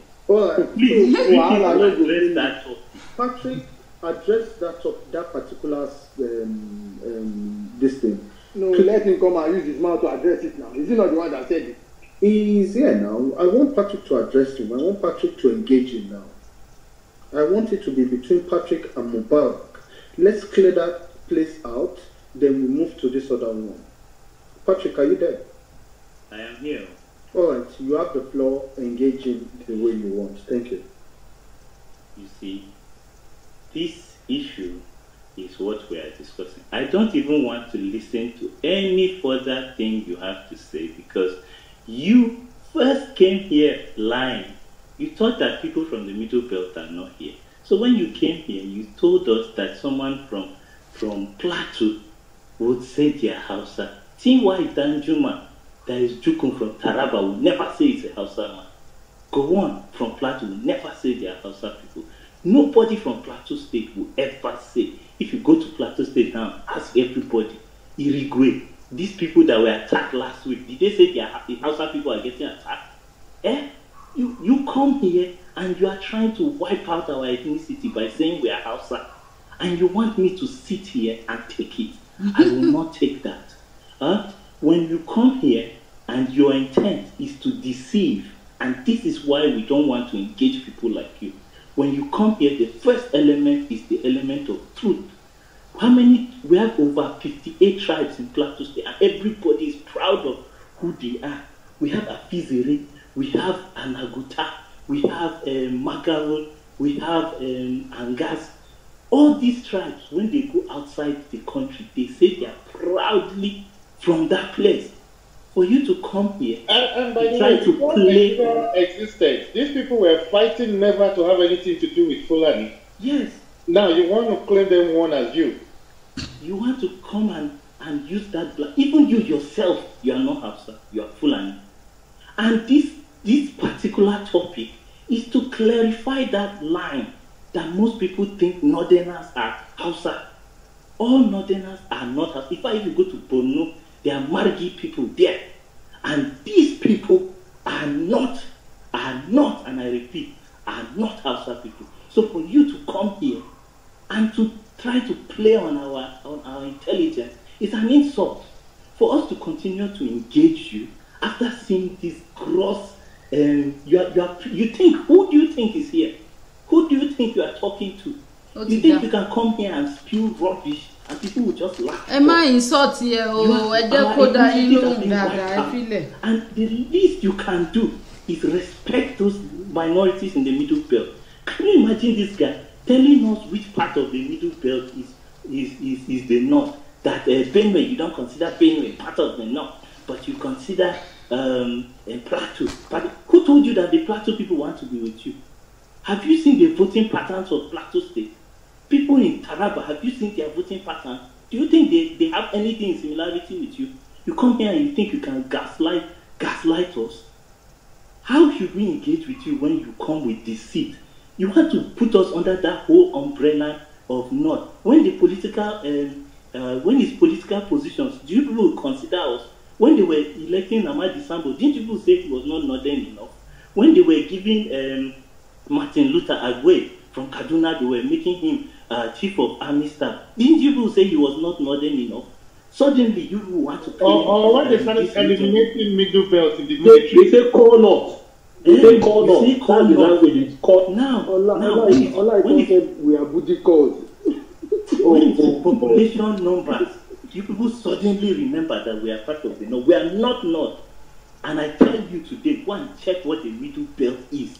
Please, address that topic. Patrick, address that particular this thing. No, let him come and use his mouth to address it now. Is he not the one that said it? He's here now. I want Patrick to address him. I want Patrick to engage him now. I want it to be between Patrick and Mubarak. Let's clear that place out, then we move to this other one. Patrick, are you there? I am here. All right, you have the floor. Engage him the way you want. Thank you. You see, this issue is what we are discussing. I don't even want to listen to any further thing you have to say because you first came here lying. You thought that people from the Middle Belt are not here. So when you came here, you told us that someone from Plateau would say they are Hausa. T.Y. Danjuma, that is Jukun from Taraba, will never say it's a Hausa man. Gowon from Plateau will never say they are Hausa people. Nobody from Plateau State will ever say. If you go to Plateau State now, ask everybody, Irigwe, these people that were attacked last week, did they say the Hausa people are getting attacked? You come here and you are trying to wipe out our ethnicity by saying we are Hausa. And you want me to sit here and take it. I will not take that. When you come here and your intent is to deceive, and this is why we don't want to engage people like you. When you come here, the first element is the element of truth. We have over 58 tribes in Plateau State, and everybody is proud of who they are. We have Afizere, we have Anaguta, we have Magaro, we have Angas. All these tribes, when they go outside the country, they say they are proudly from that place. For you to come here and by the way, before Exxon existed, these people were fighting never to have anything to do with Fulani. Yes. Now you want to claim them one as you. You want to come and use that black. Even you yourself, you are not Hausa, you are Fulani. And this particular topic is to clarify that line that most people think Northerners are Hausa. All Northerners are not Hausa. If you go to Borno, there are Margi people there. And these people are not, and I repeat, are not Hausa people. So for you to come here and to try to play on our intelligence is an insult. For us to continue to engage you after seeing this gross, who do you think is here? Who do you think you are talking to? You think you can come here and spew rubbish and people will just laugh? Am I insult here? And the least you can do is respect those minorities in the Middle Belt. Can you imagine this guy telling us which part of the Middle Belt is the North? That Benue, you don't consider Benue part of the North, but you consider Plateau. But who told you that the Plateau people want to be with you? Have you seen the voting patterns of Plateau State? People in Taraba, have you seen their voting patterns? Do you think they have anything in similarity with you? You come here and you think you can gaslight us? How should we engage with you when you come with deceit? You want to put us under that whole umbrella of North. When the political, when his political positions, do you people consider us? When they were electing Amadi Sambo, didn't you people say he was not Northern enough? When they were giving Martin Luther Agwe from Kaduna, they were making him chief of army staff. Didn't you people say he was not Northern enough? Suddenly, you want to... Or when they started eliminating Middle Belt in the military. They say call North. They say call North. That's the language it's called. Now, when said we are booty calls. When it's population numbers, you people suddenly remember that we are part of the North. We are not North. And I tell you today, go and check what the Middle Belt is.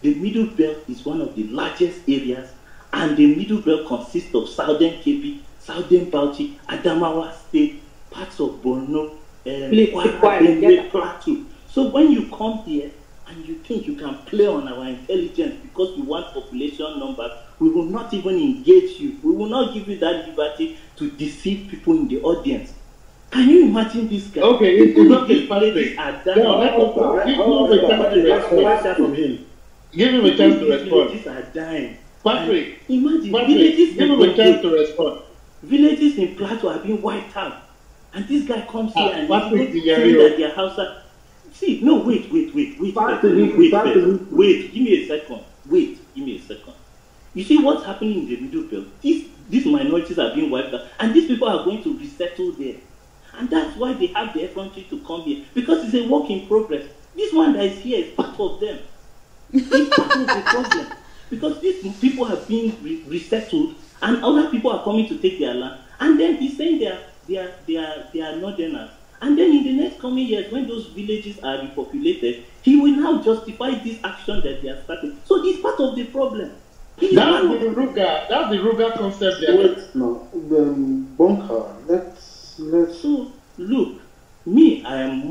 The Middle Belt is one of the largest areas And the middle belt consists of Southern Kebbi, Southern Bauchi, Adamawa State, parts of Borno, Plateau. So when you come here and you think you can play on our intelligence because you want population numbers, we will not even engage you. We will not give you that liberty to deceive people in the audience. Can you imagine this guy? Okay, it's not the villages are dying. Give him a chance to respond. Villages are dying. Patrick, imagine villages give him a chance to respond. Villages in Plateau are being wiped out. And this guy comes here and Patrick, he's saying that their houses. See, no, wait. Give me a second. Give me a second. You see what's happening in the middle belt? These minorities are being wiped out, and these people are going to resettle there. And that's why they have the effrontery to come here, because it's a work in progress. This one that is here is part of them. It's part of the problem. Because these people are being resettled, and other people are coming to take their land, and then he's saying they are northerners. And then in the next coming years, when those villages are repopulated, he will now justify this action that they are starting. So he's part of the problem. That's the Ruga concept there. Wait, no, bunker. Let's. So look, me, I'm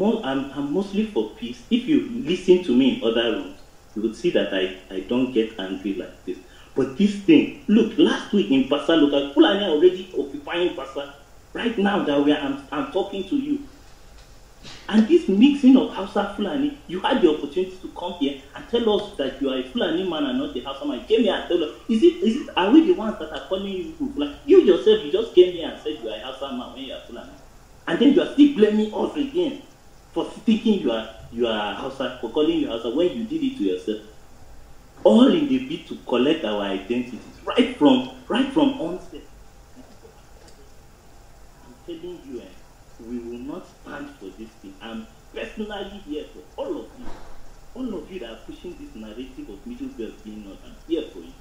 mostly for peace. If you listen to me in other rooms, you would see that I don't get angry like this. But this thing, look, last week in Basa local, Fulani are already occupying Basa. Right now that I'm talking to you. And this mixing of Hausa Fulani, you had the opportunity to come here and tell us that you are a Fulani man and not a Hausa man. You came here and tell us, are we the ones that are calling you Fulani? You yourself, you just came here and said you are a Hausa man when you are Fulani. And then you are still blaming us again for thinking you are Hausa, for calling you Hausa when you did it to yourself. All in the bid to collect our identities, right from onset. I'm telling you, we will not stand for this thing. I'm personally here for all of you. All of you that are pushing this narrative of middle belt being not, I'm here for you.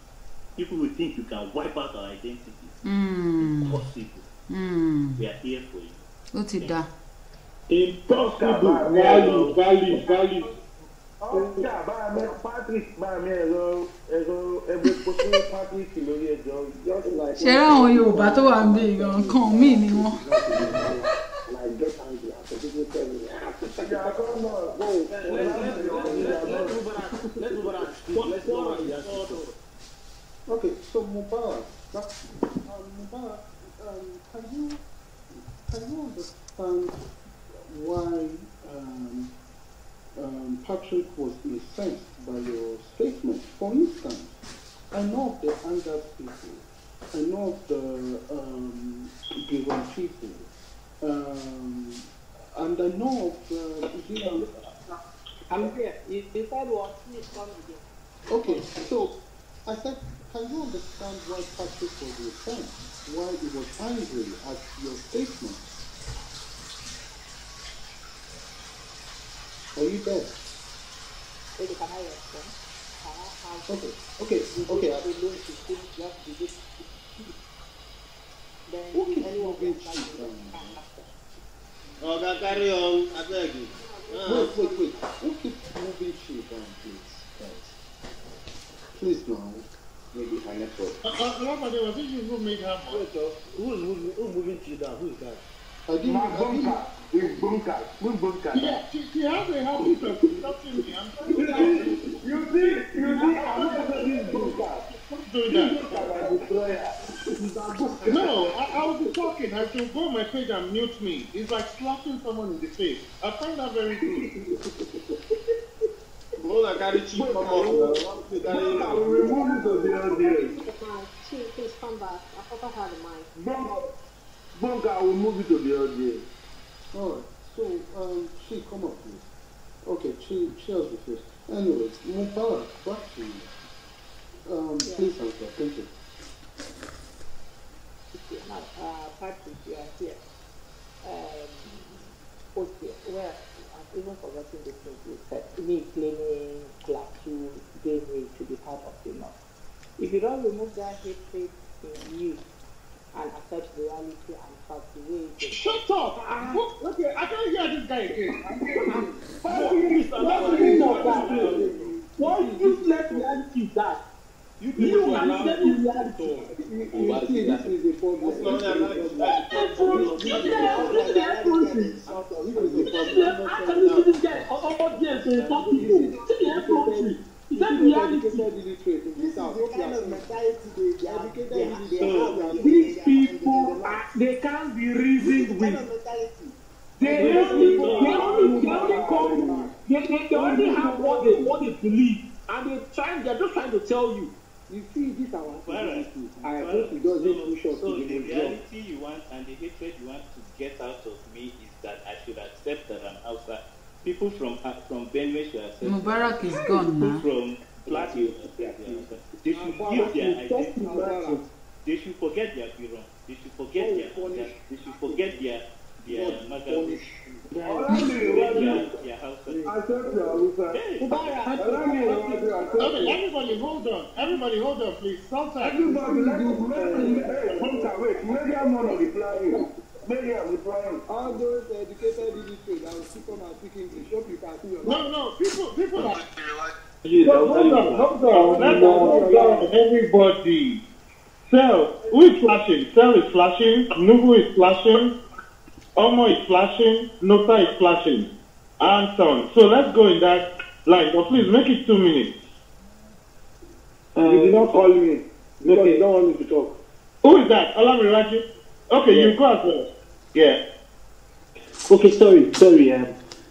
People will think you can wipe out our identities. Impossible. We are here for you. What's it da? Impossible. Value. Ṣé àwọn Yorùbá tó wà ń bí nǹkan míì ni wọ́n? Okay, so Mubarak, can you understand why Patrick was incensed by your statement? For instance, I know of the Angas people, I know of the Giron people, and I know of I'm here. You said what? Please come again. Okay, so I said, can you understand why Patrick was incensed? Why he was angry at your statement? Are you there? Okay, can I respond? Okay. Then anyone can carry on, I beg you. Wait. Who keeps moving shit down, please? Please now. Maybe my network. Was it you who made her? Who's moving shit down? Who is that? I didn't. With bunker. Yeah, she has a habit of stopping me. I'm trying to You see, I'm not doing bunker. do that. No, I was talking. I should go on my page and mute me. It's like slapping someone in the face. I find that very good. Please come back. I forgot how the mic. Bunker, I will move it to the audience. Alright, so, Chi, come up, please. Okay, Chi has the first. Anyway, Mubarak, back to you. Please answer. Thank you. Patrick, you are here. Okay, well, I've even forgotten the thing you said. Me claiming Plateau gave me to be part of the North. If you don't remove that hatred in you and accept the reality and fact the way it is. Shut up! Okay, I can't hear this guy again. What useless reality is that? You can get the reality. This is a problem. These people, they can't be reasoned with. They only have what they believe, and they're just trying to tell you. You see, this our I hope it doesn't push us So to the reality you want and the hatred you want to get out of me is that I should accept that I'm outside. People from Benue should accept. Mubarak is gone now. From Plateau, they should give their identity. They should forget their Biron. They should forget their Magabu. Everybody hold on. Everybody hold on, please. Sometimes. Everybody, let me wait. Maybe I'm not replying. Maybe I'm replying. All those educated illiterate that will speak on and speak English. Hope you can see your No, people are. Hold on, everybody. Cell, who is flashing? Cell is flashing. Nubu is flashing. Omo is flashing. Nota is flashing. And so on. So let's go in that line. But please make it 2 minutes. You did not call me because you don't want me to talk. Who is that? Olamiraji? Okay, you go as well. Yeah. Okay, sorry.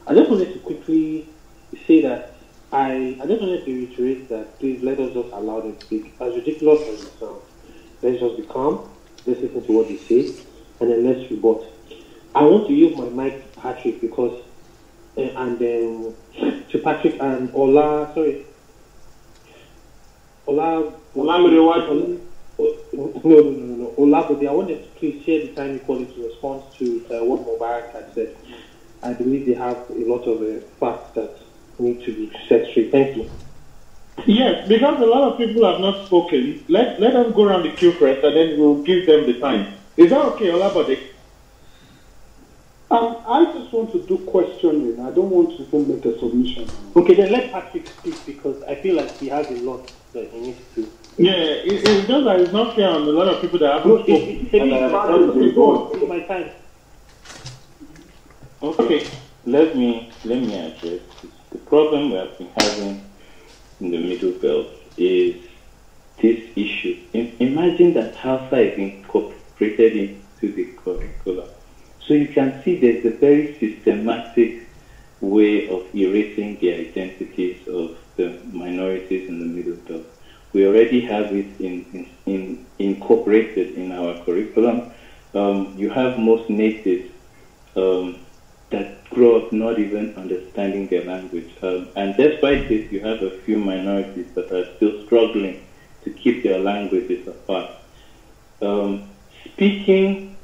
I just wanted to quickly say that I just wanted to reiterate that please let us just allow them to speak. As ridiculous as it sounds, let's just be calm, let's listen to what they say, and then let's rebut. I want to use my mic to Patrick because, and then to Patrick and Ola, no, Ola, but I wanted to please share the time equality to respond to what Mubarak had said. I believe they have a lot of facts that need to be set straight. Thank you. Yes, because a lot of people have not spoken. Let them go around the queue first, and then we'll give them the time. Is that okay, Olabode? I just want to do questioning. I don't want to even make a submission. Okay, then let Patrick speak because I feel like he has a lot that he needs to. Yeah, it's just that it's not fair on a lot of people that haven't spoken. It's my time. Okay, let me address this. The problem we have been having in the Middle Belt is this issue. Imagine that Hausa is incorporated into the curriculum. So you can see there's a very systematic way of erasing the identities of the minorities in the Middle Belt. We already have it incorporated in our curriculum. You have most natives that grow up not even understanding their language. And despite this, you have a few minorities that are still struggling to keep their languages apart. Speaking,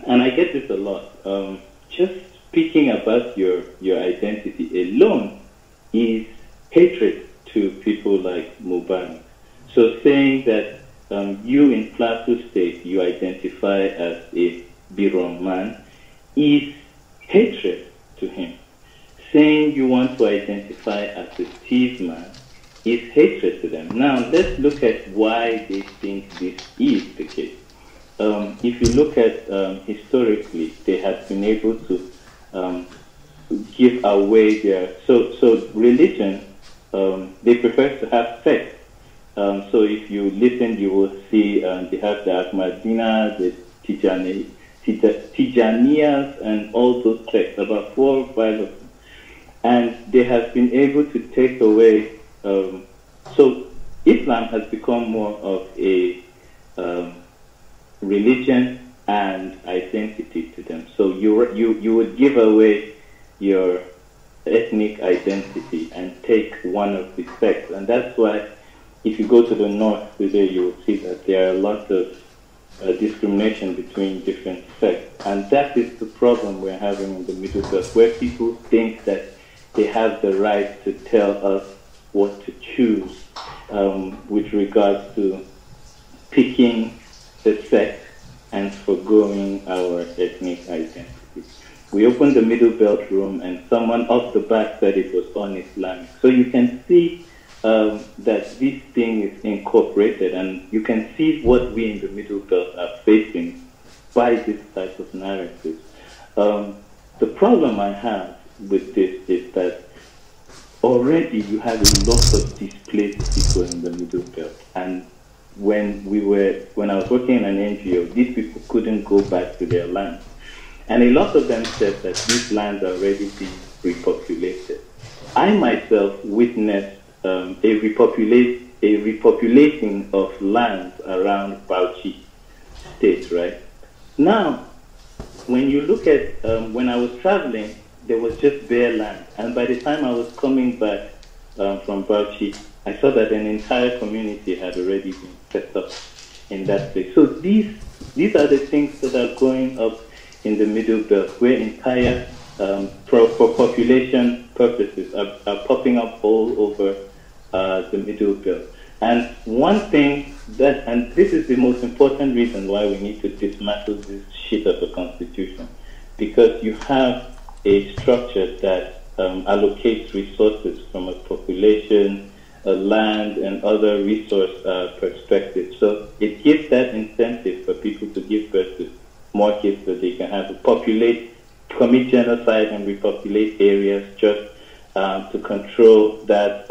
and I get this a lot, just speaking about your identity alone is hatred to people like Mubarak. So saying that you in Plateau State, you identify as a Biron man is hatred to him. Saying you want to identify as a Steve man is hatred to them. Now, let's look at why they think this is the case. If you look at historically, they have been able to give away their... So religion, they prefer to have sex. So if you listen, you will see they have the Ahmadiyya, the Tijanias, and all those sects, about 4 or 5 of them. And they have been able to take away... so Islam has become more of a religion and identity to them. So you would give away your ethnic identity and take one of the sects. And that's why if you go to the north today, you will see that there are a lot of discrimination between different sects. And that is the problem we're having in the Middle Belt, where people think that they have the right to tell us what to choose with regards to picking the sect and forgoing our ethnic identity. We opened the Middle Belt room and someone off the bat said it was un-Islamic. So you can see that this thing is incorporated, and you can see what we in the Middle Belt are facing by this type of narrative. The problem I have with this is that already you have a lot of displaced people in the Middle Belt, and when I was working in an NGO, these people couldn't go back to their land, and a lot of them said that these lands are already being repopulated. I myself witnessed a repopulating of lands around Bauchi State, right? Now, when you look at, when I was traveling, there was just bare land. And by the time I was coming back from Bauchi, I saw that an entire community had already been set up in that place. So these are the things that are going up in the Middle Belt, where entire, for population purposes, are popping up all over the Middle Belt. And one thing that, and this is the most important reason why we need to dismantle this shit of a constitution, because you have a structure that allocates resources from a population, a land, and other resource perspective. So it gives that incentive for people to give birth to more kids so they can have to populate, commit genocide and repopulate areas just to control that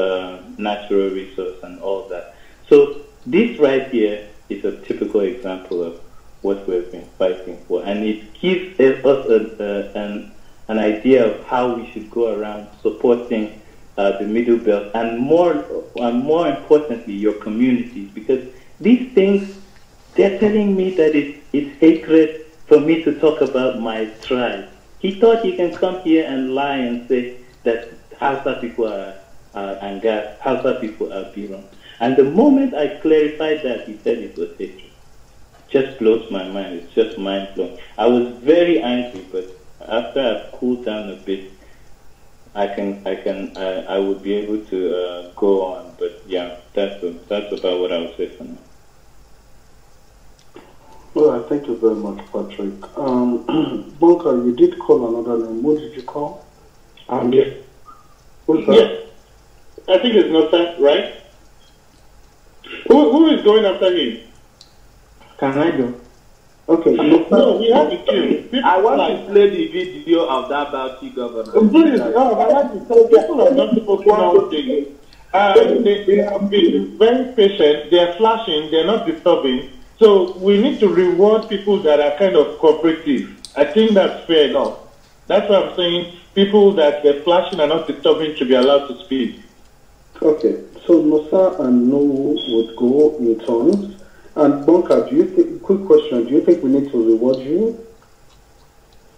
natural resource and all that. So this right here is a typical example of what we've been fighting for, and it gives us an idea of how we should go around supporting the Middle Belt, and more importantly, your communities, because these things, they're telling me that it's hatred for me to talk about my tribe. He thought he can come here and lie and say that Hausa people are Angas, Hausa people are Biron. And the moment I clarified that, he said it was hatred. Just blows my mind. It's just mind-blowing. I was very angry, but after I've cooled down a bit, I would be able to go on. But yeah, that's about what I would say for now. All right, thank you very much, Patrick. Bunker, you did call another name. What did you call? Yes. Who's that? Yes. I think it's Nosa, right? Who is going after him? Can I do? Okay. No, we have to kill. I want to play the video of that Bauchi governor. Please, I like to tell people are not spoken out daily. They have been very patient. They are flashing. They are not disturbing. So we need to reward people that are kind of cooperative. I think that's fair enough. That's what I'm saying. People that they're flashing and not disturbing should be allowed to speak. Okay. So Musa and Nowo would go in turns. And Bunker, quick question, do you think we need to reward you?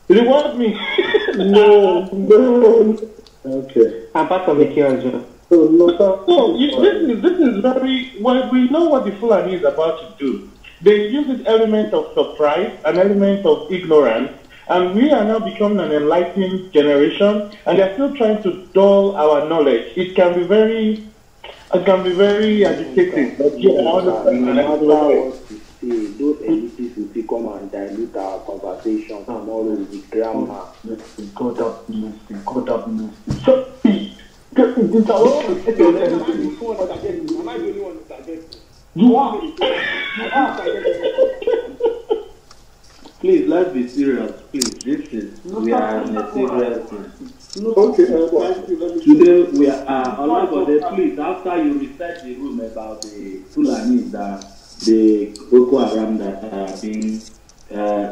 Reward me? No. Okay. I'm part of the Kyojo. So Musa. No, this is very, well, we know what the Fulani is about to do. They use this element of surprise, an element of ignorance, and we are now becoming an enlightened generation, and they're still trying to dull our knowledge. It can be very agitating. But yeah, I understand. No matter what we say, those elitists will come and dilute our conversation tomorrow with the grammar. God up, So, you are. Please, let's be serious. Please, we are in a serious thing. Okay, thank you. Today we are Olabode, please, after you reset the room about the Fulanis, the Boko Haram that are being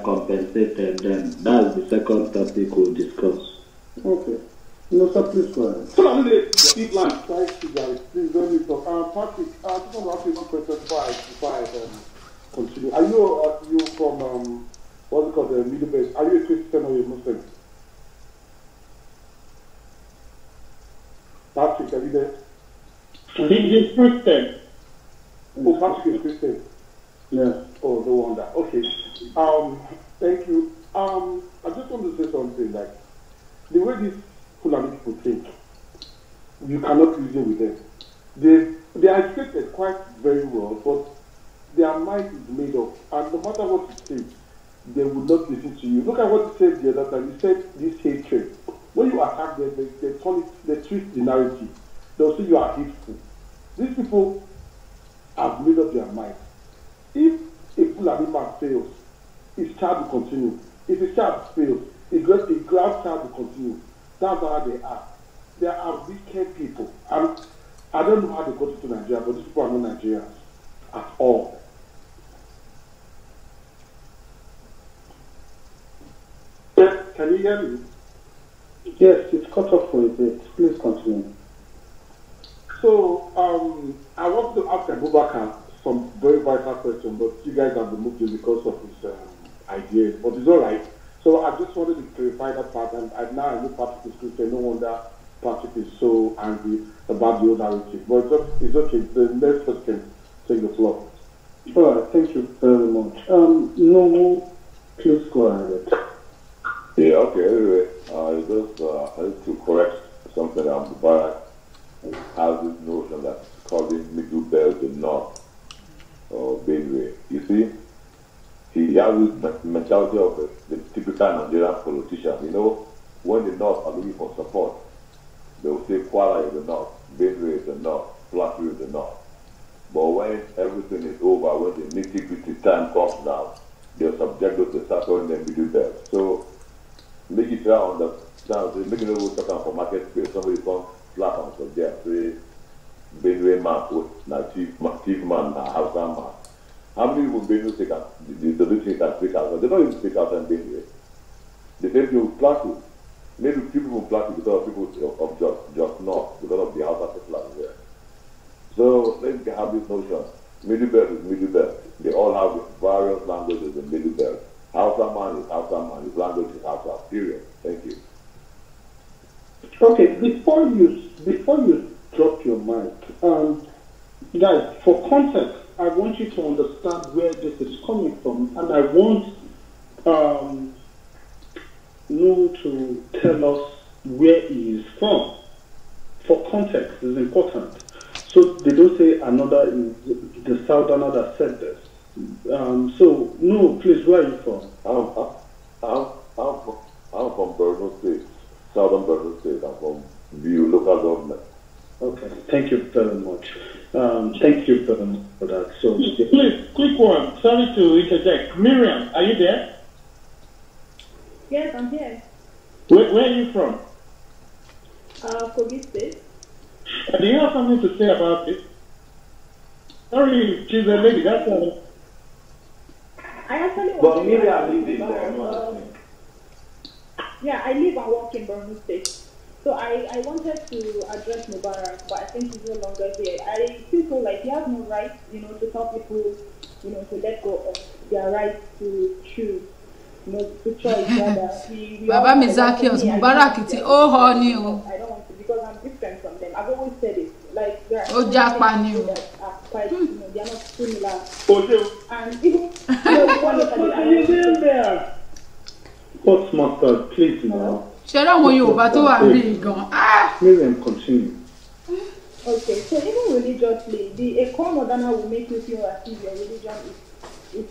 compensated, then that's the second topic we'll discuss. Okay. No, sir, please go ahead. Thank you, guys. Please don't need to talk. Patrick, I just want to ask you one question before I continue. Are you from what's it called, the Middle Belt? Are you a Christian or a Muslim? Patrick, are you there? He's Christian. Oh, Patrick is Christian. Yeah. Oh, no wonder. Okay. Thank you. I just want to say something like the way these Fulani people think, you cannot reason with them. They are educated quite very well, but their mind is made up, and no matter what you say, they will not listen to you. Look at what you said the other time. You said this hatred. When you attack them, they twist the narrative. They'll say you are hateful. These people have made up their mind. If a Fulani man fails, his child will continue. If his child fails, a grandchild will continue. That's how they are. They are wicked people. And I don't know how they got into Nigeria, but these people are not Nigerians at all. Yes, can you hear me? Yes, it's cut off for a bit. Please continue. So, I want to ask Abubakar some very vital questions, but you guys have removed it because of his ideas. But it's all right. So I just wanted to clarify that part, and now I know Patrick is Christian. No wonder Patrick is so angry about the old narrative. But it's okay. The next person can take the floor. All right, thank you very much. No, please go ahead. Yeah, okay, anyway, I need to correct something that Mubarak has this notion that calling middle belt the North or Benue. You see, he has this mentality of the typical Nigerian politician. You know, when the North are looking for support, they will say Kwara is the North, Benue is the North, Plateau is the North. But when everything is over, when the nitty-gritty time comes now, they're subjected to start calling them middle belt. So, make it try on the sound, make it over talking for market space. Somebody come slap on the there, say Benue man, chief man, hausa man. How many people Benue speak out? The little can speak out. They don't even speak out in Benue. The same thing with Plateau. Maybe people will Plateau because of people of just north, because of the hausa people are there. So let's have this notion. Middle belt is middle belt. They all have various languages in middle belt. Hausa man is Hausa man, his language is Hausa, period. Thank you. Okay, before you drop your mic, guys, for context, I want you to understand where this is coming from, and I want Noor to tell us where he is from. For context is important. So they don't say another is the southerner that said this. So, no, please, where are you from? I'm from Borno State, southern Borno State. I'm from View local government. Okay, thank you very much. Thank you very much for that. So, please, quick one. Sorry to interject. Miriam, are you there? Yes, I'm here. Where are you from? Kogi State. Do you have something to say about it? Sorry, she's a lady. That's all. I actually But Miriam lives in yeah, I live and work in Borno State. So I wanted to address Mubarak, but I think he's no longer here. I feel like he has no right, to tell people, to let go of their right to choose, to choose whether Baba Mizakios, Mubarak, it's all honey. I don't want to, because I'm different from them. I've always said it. Like, there are that are quite, they are not similar. And even, what's mustard, please, now. Miriam, continue. Okay, so even religiously, a core moderna will make you feel as if your religion is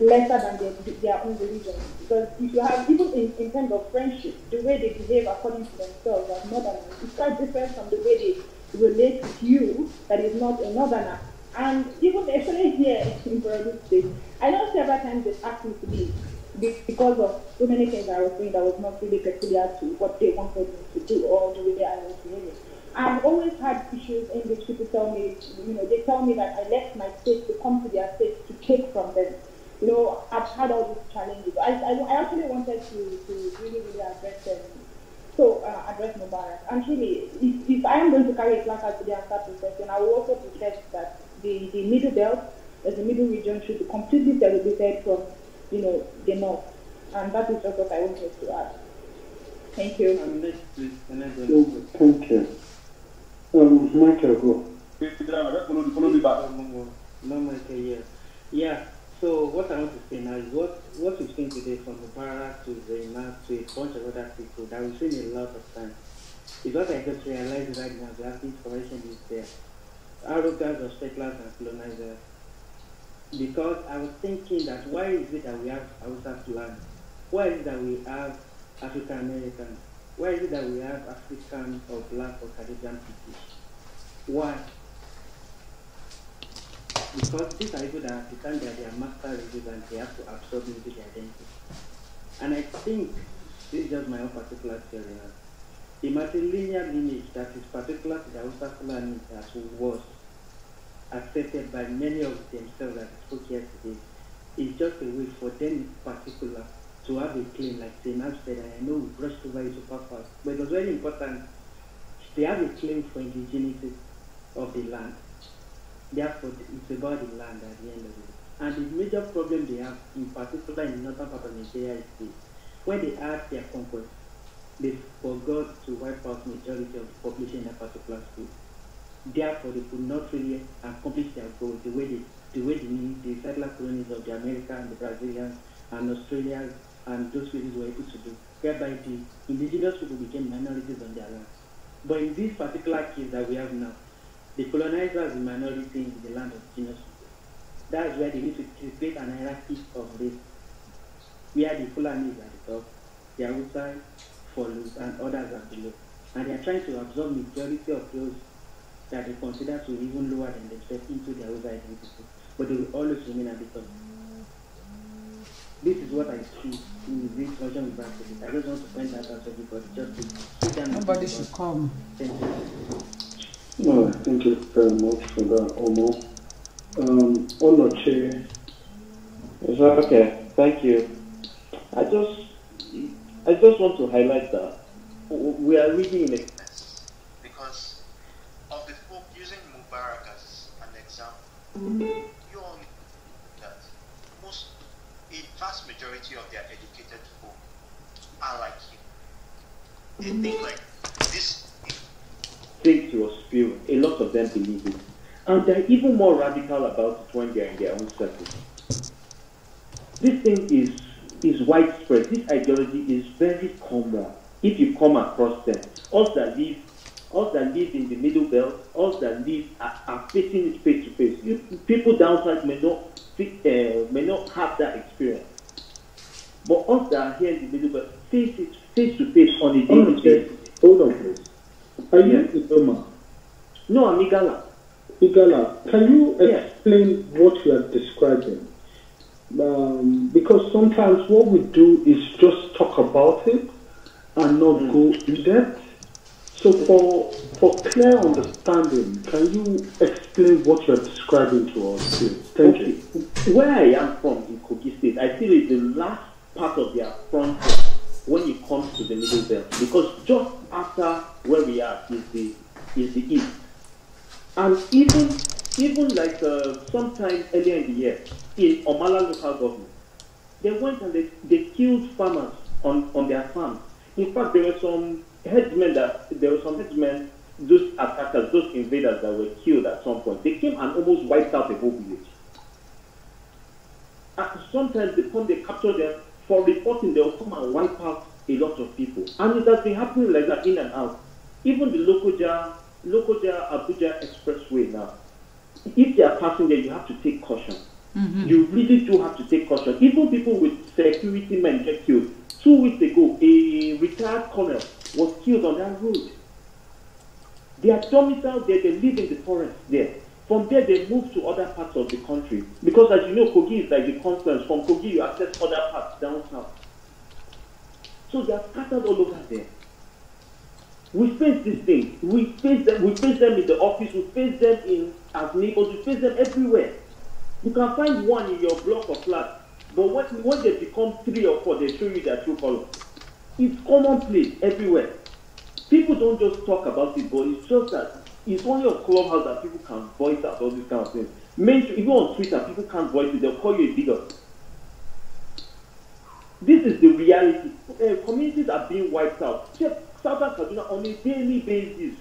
lesser than their own religion. Because if you have, even in terms of friendship, the way they behave according to themselves as northerners is quite different from the way they relate with you that is not a northerner. And even especially here in Borno State, I know several times they asked me to leave because of so many things I was doing that was not really peculiar to what they wanted me to do or the way I was doing it. I've always had issues in which people tell me, they tell me that I left my state to come to their state to take from them. I've had all these challenges. I actually wanted to really, really address them. So, address Mubarak. And really, if I am going to carry a placard today and start protesting, I will also protest that the middle belt, as the middle region, should be completely segregated from, the north. And that is just what I wanted to add. Thank you. Thank you. Michael, go. Follow me back. No, Michael, yes. Yeah. So what I want to say now is what we've seen today from Mubarak to Zainab to a bunch of other people that we've seen a lot of times is what I just realized right now. The information is there. Arrogance of settlers and colonizers. Because I was thinking that why is it that we have Hausa land? Why is it that we have African Americans? Why is it that we have African or black or Caribbean people? Why? because these are people that have become that they are master races and they have to absorb into their identity. And I think this is just my own particular theory. The matrilineal lineage that is particular to the Hausa Fulani that was accepted by many of themselves that I spoke yesterday is just a way for them in particular to have a claim, like Zainab said, and I know we brushed over it super fast, but it was very important. They have a claim for indigeneity of the land. Therefore, it's about the land at the end of it. And the major problem they have, in particular in the northern part of Nigeria, is this. When they had their conquest, they forgot to wipe out majority of the population in a particular state. Therefore, they could not really accomplish their goal the way the settler colonies of the America and the Brazilians and Australians and those people were able to do, whereby the indigenous people became minorities on their land. But in this particular case that we have now, the colonizer is a minority in the land of indigenous people. That's where they need to create an hierarchy of race, where the Fulanis are at the top, the Hausa follows, and others are below. And they are trying to absorb majority of those that they consider to be even lower than themselves into their Hausa identity. But they will always remain at the top. This is what I see in this version of Brazil. I just want to point that out to everybody, just to sit down. Nobody should come. Thank you. No, thank you very much for that, Omo. Onoche. It's okay. Thank you. I just want to highlight that we are really in a because of the folk using Mubarak as an example. You all know that a vast majority of their educated folk are like him. They think like this. Think to a spirit. A lot of them believe it. And they're even more radical about it when they're in their own circle. This thing is widespread. This ideology is very common. If you come across them, us that live in the middle belt, us that live are facing it face to face. People downside may not have that experience. But us that are here in the middle belt face it face to face on a daily basis. Hold on, please. Are you Idoma? No, I'm Igala. Igala, can you explain what you are describing? Because sometimes what we do is just talk about it and not go in depth. So for clear understanding, can you explain what you are describing to us, please? Thank you. Where I am from in Kogi State, I feel it's the last part of their front when it comes to the middle belt, because just after where we are is the east. And even like sometime earlier in the year, in Omala local government, they went and they killed farmers on their farms. In fact, there were some headsmen, those attackers, those invaders that were killed at some point. They came and almost wiped out the whole village. Sometimes they capture them for reporting. They will come and wipe out a lot of people, and it has been happening like that in and out. Even the Lokoja Abuja expressway now, if they are passing there, you have to take caution. You really do have to take caution. Even people with security men get killed. 2 weeks ago, a retired colonel was killed on that road. They are domiciled there, they live in the forest there. From there, they move to other parts of the country. Because as you know, Kogi is like the confluence. From Kogi, you access other parts down south. So they are scattered all over there. We face these things. We face them in the office, we face them as neighbors, we face them everywhere. You can find one in your block of flats, but when they become 3 or 4, they show you their true color. It's commonplace everywhere. People don't just talk about it, but it's just that it's only a clubhouse that people can voice out all these kind of things. Even on Twitter, people can't voice it, they'll call you a bigot. This is the reality. Communities are being wiped out. Southern Kaduna on a daily basis.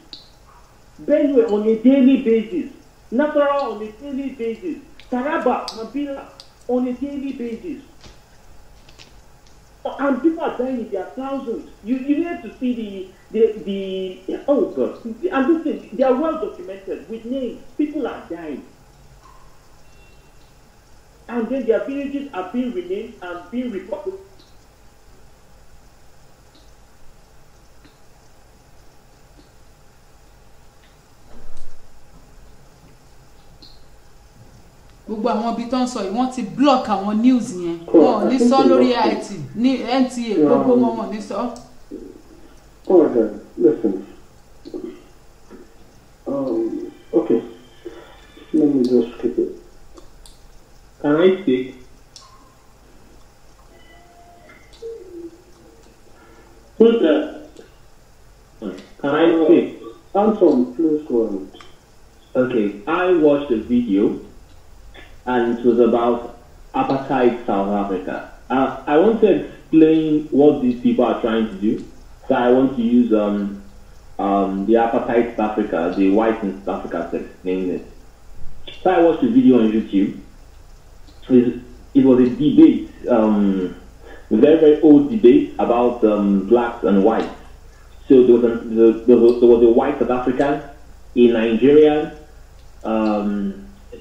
Benue on a daily basis. Nasarawa on a daily basis. Taraba, Mabila on a daily basis. And people are dying in their thousands. You need to see the oh God. And listen, they are well documented with names. People are dying. And then their villages are being renamed and being repopulated. gbogbo àwọn ibi tó ń sọ yìí wọ́n ti block àwọn news yẹn wọn ò ní sọ lórí IT ní NTA gbogbo wọn ní sọ. Oh my God, listen. Okay. Let me just skip it. Can I speak? Who's that? Can I speak? Anton, please go on. Okay, I watched the video and it was about apartheid South Africa. I want to explain what these people are trying to do. So I want to use the apartheid South Africa, the white in South Africa to explain it. So I watched the video on YouTube. It was a debate, a very, very old debate about blacks and whites. So there was a white South African, a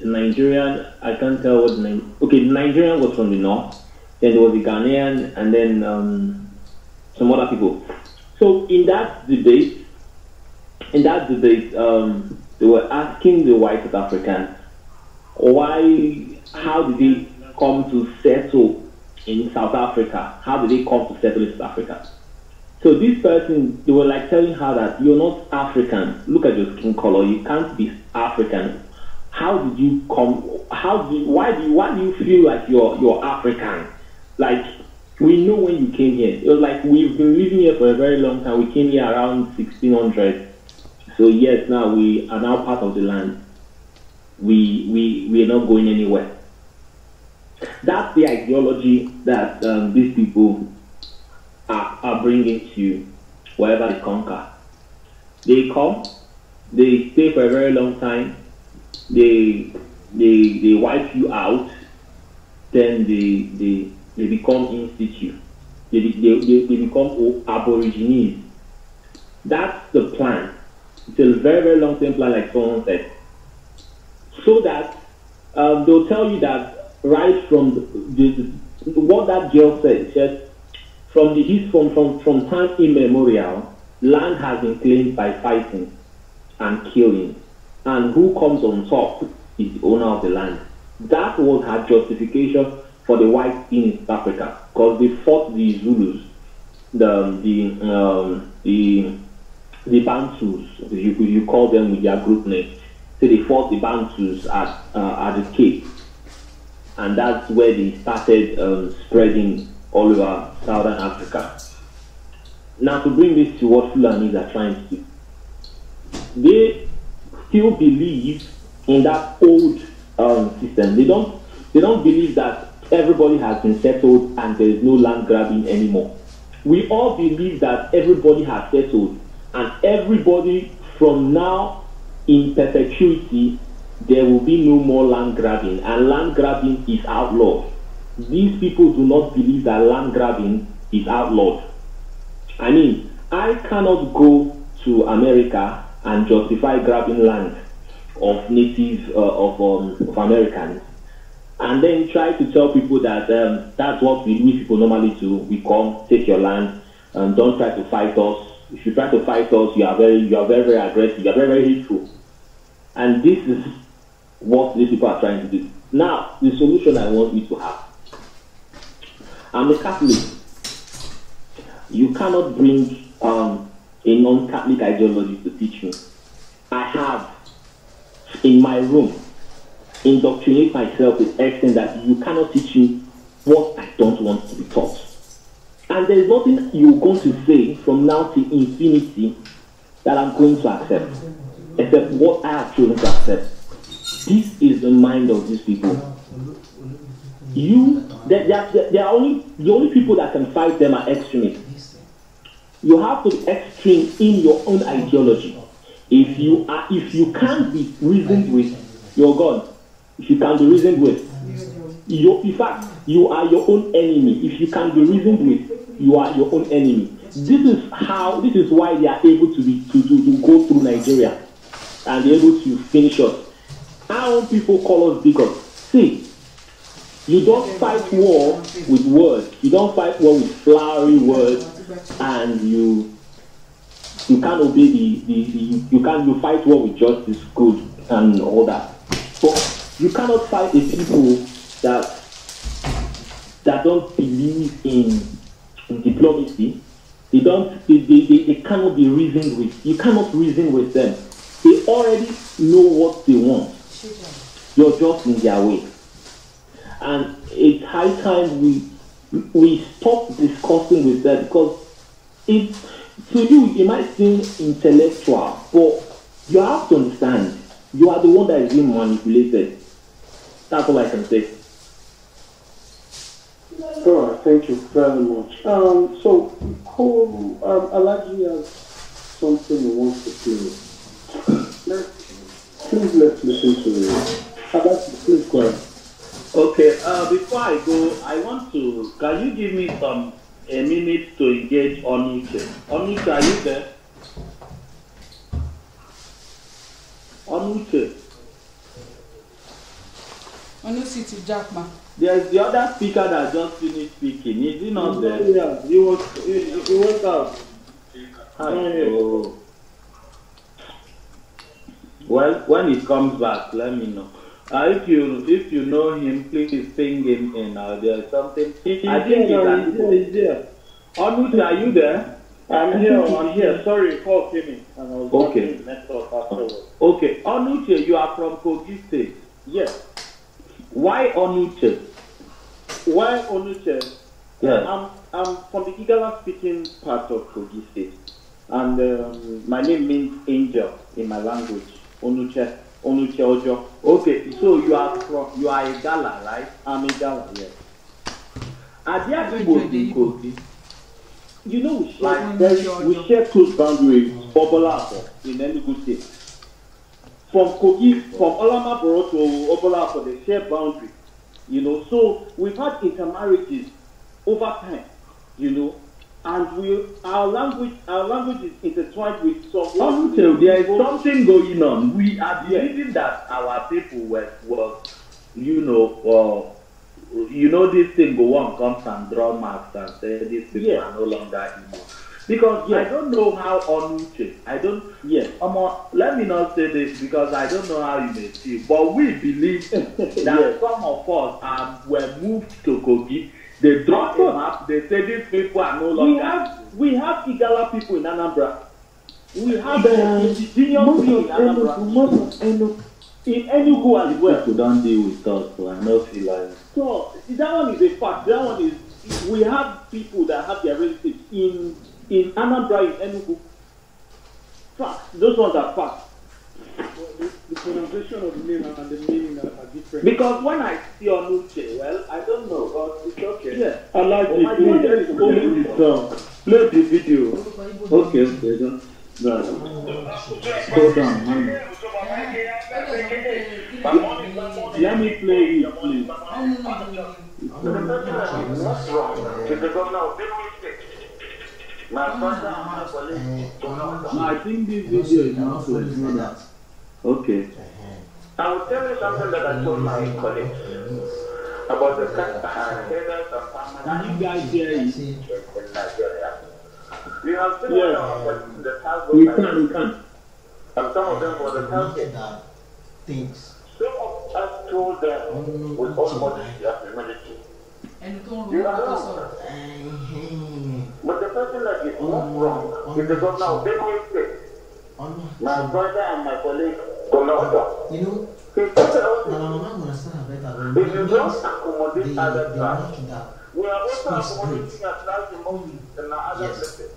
Nigerian, I can't tell what the name. Okay, the Nigerian was from the north. Then there was a Ghanaian, and then some other people. So in that debate, they were asking the white South Africans how did they come to settle in South Africa? How did they come to settle in South Africa? So this person, they were like telling her that you're not African. Look at your skin color. You can't be African. How did you come? Why do you feel like you're African? Like, we know when you came here. It was like we've been living here for a very long time. We came here around 1600. So yes, now we are now part of the land. We are not going anywhere. That's the ideology that these people are bringing to wherever they conquer. They come, they stay for a very long time, they wipe you out, then they become institute. They become aborigines. That's the plan. It's a very, very long-term plan, like someone said. So that they'll tell you that right from what that girl said, from time immemorial, land has been claimed by fighting and killing, and who comes on top is the owner of the land. That was her justification for the whites in South Africa, because they fought the Zulus, the Bantus, you call them with their group name. So they fought the Bantus at the Cape, and that's where they started spreading all over Southern Africa. Now, to bring this to what Fulanis are trying to do, they still believe in that old system. They don't believe that everybody has been settled and there is no land grabbing anymore. We all believe that everybody has settled, and everybody from now in perpetuity, there will be no more land grabbing, and land grabbing is outlawed. These people do not believe that land grabbing is outlawed. I mean, I cannot go to America and justify grabbing land of native of Americans, and then try to tell people that that's what we people normally do. We come, take your land, and don't try to fight us. If you try to fight us, you are very, very aggressive. You are very, very hateful. And this is what these people are trying to do. Now, the solution I want you to have. I'm a Catholic. You cannot bring a non-Catholic ideology to teach me. I have, in my room, indoctrinate myself to the extent that you cannot teach me what I don't want to be taught. And there is nothing you're going to say from now to infinity that I'm going to accept, except what I have chosen to accept. This is the mind of these people. The only people that can fight them are extremists. You have to be extreme in your own ideology. If you can't be reasoned with, you're gone. If you can be reasoned with, in fact, you are your own enemy. If you can be reasoned with, you are your own enemy. This is why they are able to go through Nigeria and be able to finish us. Our own people call us bigots. See, you don't fight war with words. You don't fight war with flowery words, and you can't obey you fight war with justice, good, and all that. But You cannot fight the people that don't believe in diplomacy. They cannot be reasoned with. You cannot reason with them. They already know what they want. You're just in their way. And it's high time we stop discussing with them, because to you it might seem intellectual, but you have to understand you are the one that is being manipulated. That's all I can say. All right, thank you very much. So, Alaji has something he wants to play. Please let's listen to it. Alaji, please go ahead. Okay, before I go, I want to, can you give me a minute to engage Onuche? Onuche, are you there? Onuche. Onuche Jackman. There's the other speaker that just finished speaking. Is he not there? Yeah, he went out. Oh. Well, when he comes back, let me know. If you know him, please ping him in. There's something. He's there. Onuche, are you there? I'm here. Sorry, call came in. And I was okay. Network afterwards. Okay, Onuche, you are from Kogi State. Yes. Why Onuche? Why Onuche? Yes. I'm from the Igala speaking part of Kogi State. And my name means angel in my language. Onuche Ojo. Okay, so you are Igala, right? I'm Igala, yes. Are there people in Kogi? You know, we share close boundaries for Obolapo in Enugu State. From Kogi, from Olamaboro to Obolapo, they share boundaries. You know, so we've had intermarriages over time. You know, and our language is intertwined with some. There is something going on. We are believing that our people were this thing go on comes and draw marks and say these people are no longer Igbo. Because I don't know how Onuche, let me not say this because I don't know how you may feel, but we believe that some of us were moved to Kogi. They dropped them up, they say these people are no longer. We have Igala people in Anambra. We have indigenous people in Anambra. In Enugu as well. People don't deal with us, so I don't feel like. So that one is a fact. That one is, we have people that have their relatives in Anambra, in Enugu. Facts. Those ones are facts. The pronunciation of the name and the meaning are different. Because when I see Onuche, well, I don't know, but it's okay. Yeah. I like it. Play the video. Okay, hold on, man. Let me play it, please. I think this video is not to do that. Okay. I will tell you something that I told my colleagues about the headers of farmers. Can you guys hear it? In Nigeria. We have seen the South. We can. And some of them were the South. Things. Some of us told them with all modesty and humility. You are wrong. But the person that is not wrong is the governor of Benue State. My brother and my colleague, Governor. You know, if you don't accommodate other tribes, we are also accommodating our tribes in other places.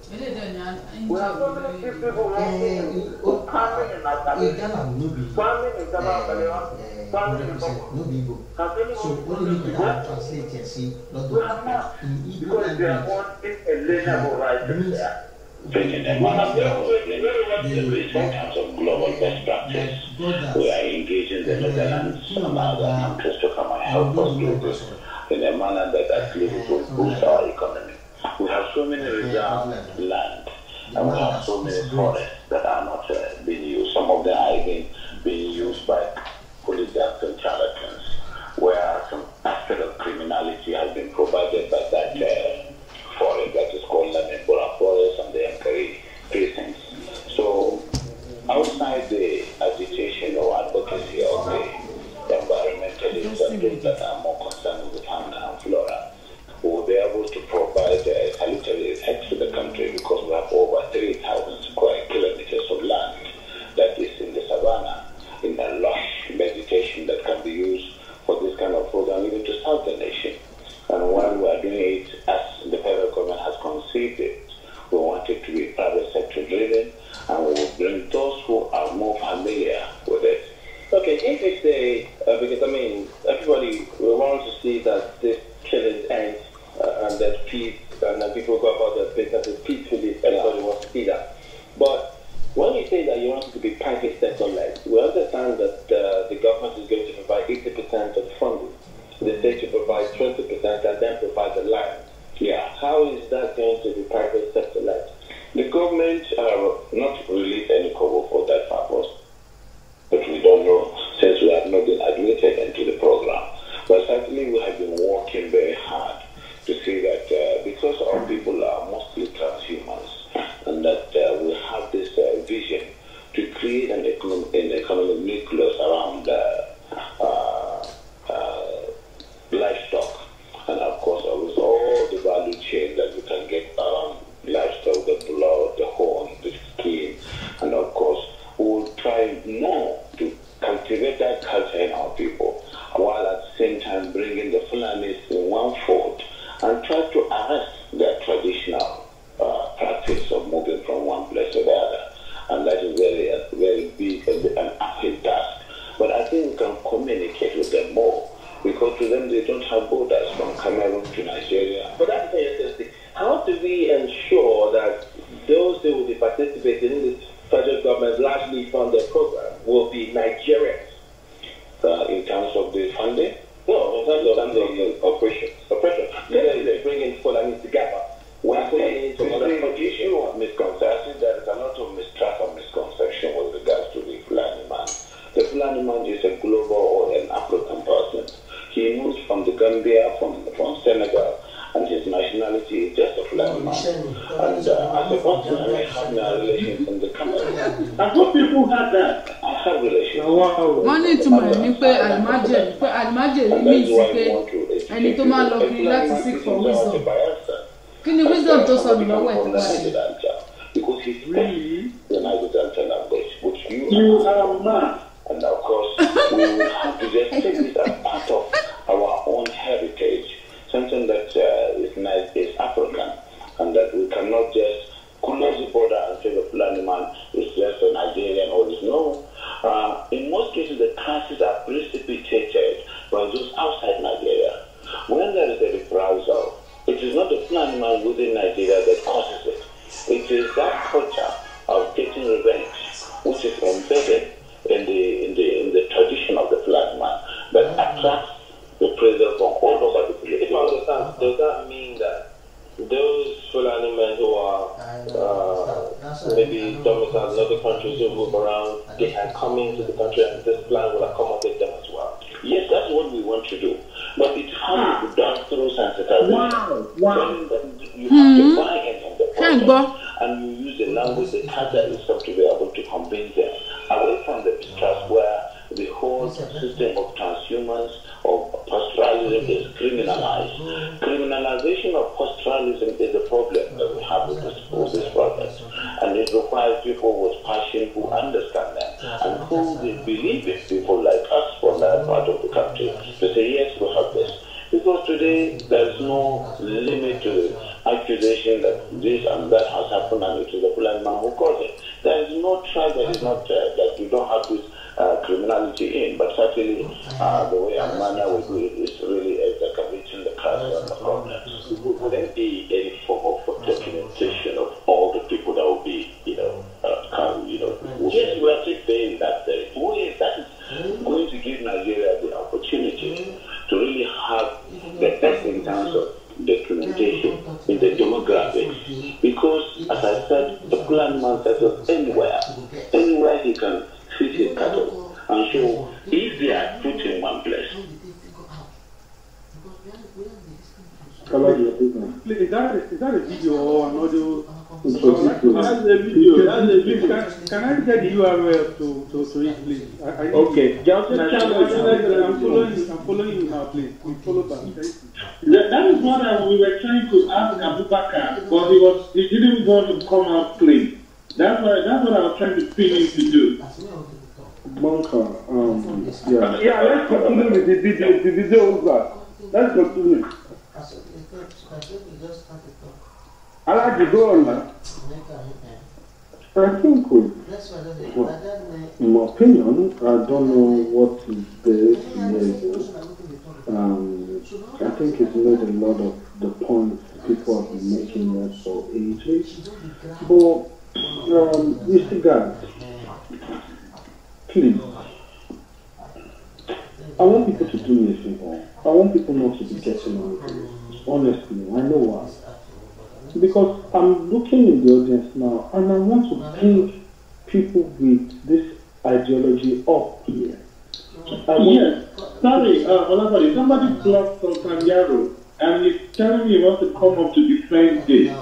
We have so many people farming in Nigeria, farming in Ghana, farming in Congo. So what do you mean by translate and see? Because they are all inalienable rights there. One of them was in terms of global best practice. We are engaging the Netherlands and other countries to come and help us do this in a manner that at least will boost our economy. We have so many reserved land and we have so many forests that are not being used. Some of them are even being used by hooligans and charlatans, where some aspect of criminality has been provided by that forest that is called Lamembora Forest and the Yankari precincts. So outside the agitation or advocacy of the environment, doing it as the federal government has conceived it. We want it to be private sector driven, and we will bring those who are more familiar with it. Okay, if it's because I mean, everybody will want to see that this killing ends and there's peace, and then people go about their businesses peacefully. Everybody wants to see that. But when you say that you want it to be private sector led, we understand that the government is going to provide 80% of the funding. The state will provide 20% and then provide the land. Yeah. How is that going to be private sector led? The government not released any cover for that purpose, but we don't know since we have not been admitted into the program. But certainly we have been working very hard to see that because our people are mostly transhumans, and that we have this vision to create an economic nucleus around livestock, and of course with all the value chain that we can get around livestock, the blood, the horn, the skin, and of course we will try more to cultivate that culture in our people, while at the same time bringing the fulanis in one fold and try to arrest their traditional practice of moving from one place to the other. And that is very big and uphill task. But I think we can communicate with them more, because to them they don't have borders from Cameroon to Nigeria. But that's very interesting. How do we ensure that those who will be participating in this federal government largely funded program will be Nigerians? In terms of the funding? No, in terms of the operations. They bring in Fulanis together. The issue of misconception, there is a lot of mistrust and misconception with regards to the Fulani man. The Fulani man is a global or an African person. He moves from the Gambia, from Senegal, and his nationality is just a Fulani man. And as a person, I have no relations in the country. I hope people had that. I have relations. Wọ́n ní ìtumọ̀ ẹ̀ ní pé àlùmájèrí means pé ẹni tó máa lọ kiri láti seek for wisdom. Kí ni wisdom tó sọnù lọ́wọ́ ẹ̀ tó wá sí? Because he speaks the Nigerian language, which you are a man. And of course, we will have to just take this as part of our own heritage, something that is African, and that we cannot just close the border and say the Fulani man is just a Nigerian or is no. In most cases, the classes are precipitated by those outside Nigeria. When there is a reprisal, it is not the Fulani man within Nigeria that causes it. It is that culture of getting revenge, which is embedded in the tradition of the Fulani man, that attracts the pressure from all over the place. If I understand, does that mean that those Fulani men who are maybe domiciled in other countries who move around, they are coming to the country and this plan will accommodate them as well? Yes, that's what we want to do. But it has to be done through sensitization. Wow. You have to buy in from the process, and you use the language, the culture itself to be able to convince them away from the mistrust where the whole system of transhumance, of pastoralism is criminalized. Criminalization of pastoralism is the problem that we have with this process. And it requires people with passion who understand that and who they believe in, people like us from that part of the country, to say, yes, we have this. Because today there is no limit to the accusation that this and that has happened and it is the Fulani man who caused it. There is no trial that is not that you don't have this criminality in, but certainly the way and manner we do it is really excavating the cause and the problems. Would there be any form of documentation of all the people that will be, yes, we are just saying that that is going to give Nigeria the opportunity to really have the best in terms of documentation in the demographics, because as I said, the Fulani man settles anywhere he can feed his cattle, and so if they are put in one place. Is that a video or an audio? That's a video. Can I get the URL to it, please? Okay. I'm following you now, please. Follow back. That is what we were trying to ask Abubakar, but he didn't want to come out clean. That's what I was trying to pin him to do. Bunker, let's continue with the video over. Let's continue. I like to go on that. I think well, in my opinion, I don't know what is the I think it's made a lot of the points people have been making here for ages. But you see guys, please, I want people to do me a favor. I want people not to be getting angry. Honestly, I know why. Because I'm looking in the audience now and I want to bring people with this ideology up here. Yes, sorry, Olabode, somebody blocked from Kanyaro and he's telling me he wants to come up to defend this.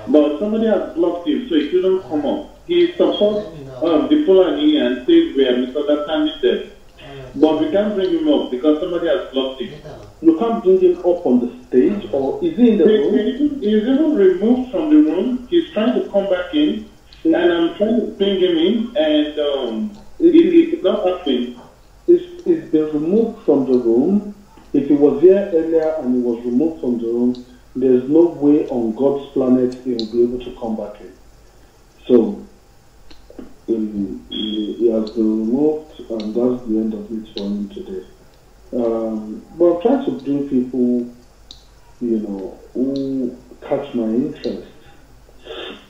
But somebody has blocked him, so he couldn't come up. He supports the Fulani and says we are misunderstanding them. But we can't bring him up because somebody has blocked him. You can't bring him up on the stage, or is he in the room? He's even removed from the room. He's trying to come back in, and I'm trying to bring him in, and it's not happening. He's been removed from the room. If he was here earlier and he was removed from the room, there's no way on God's planet he will be able to come back in. So, he has been removed, and that's the end of it for him today. But I'm trying to bring people, you know, who catch my interest.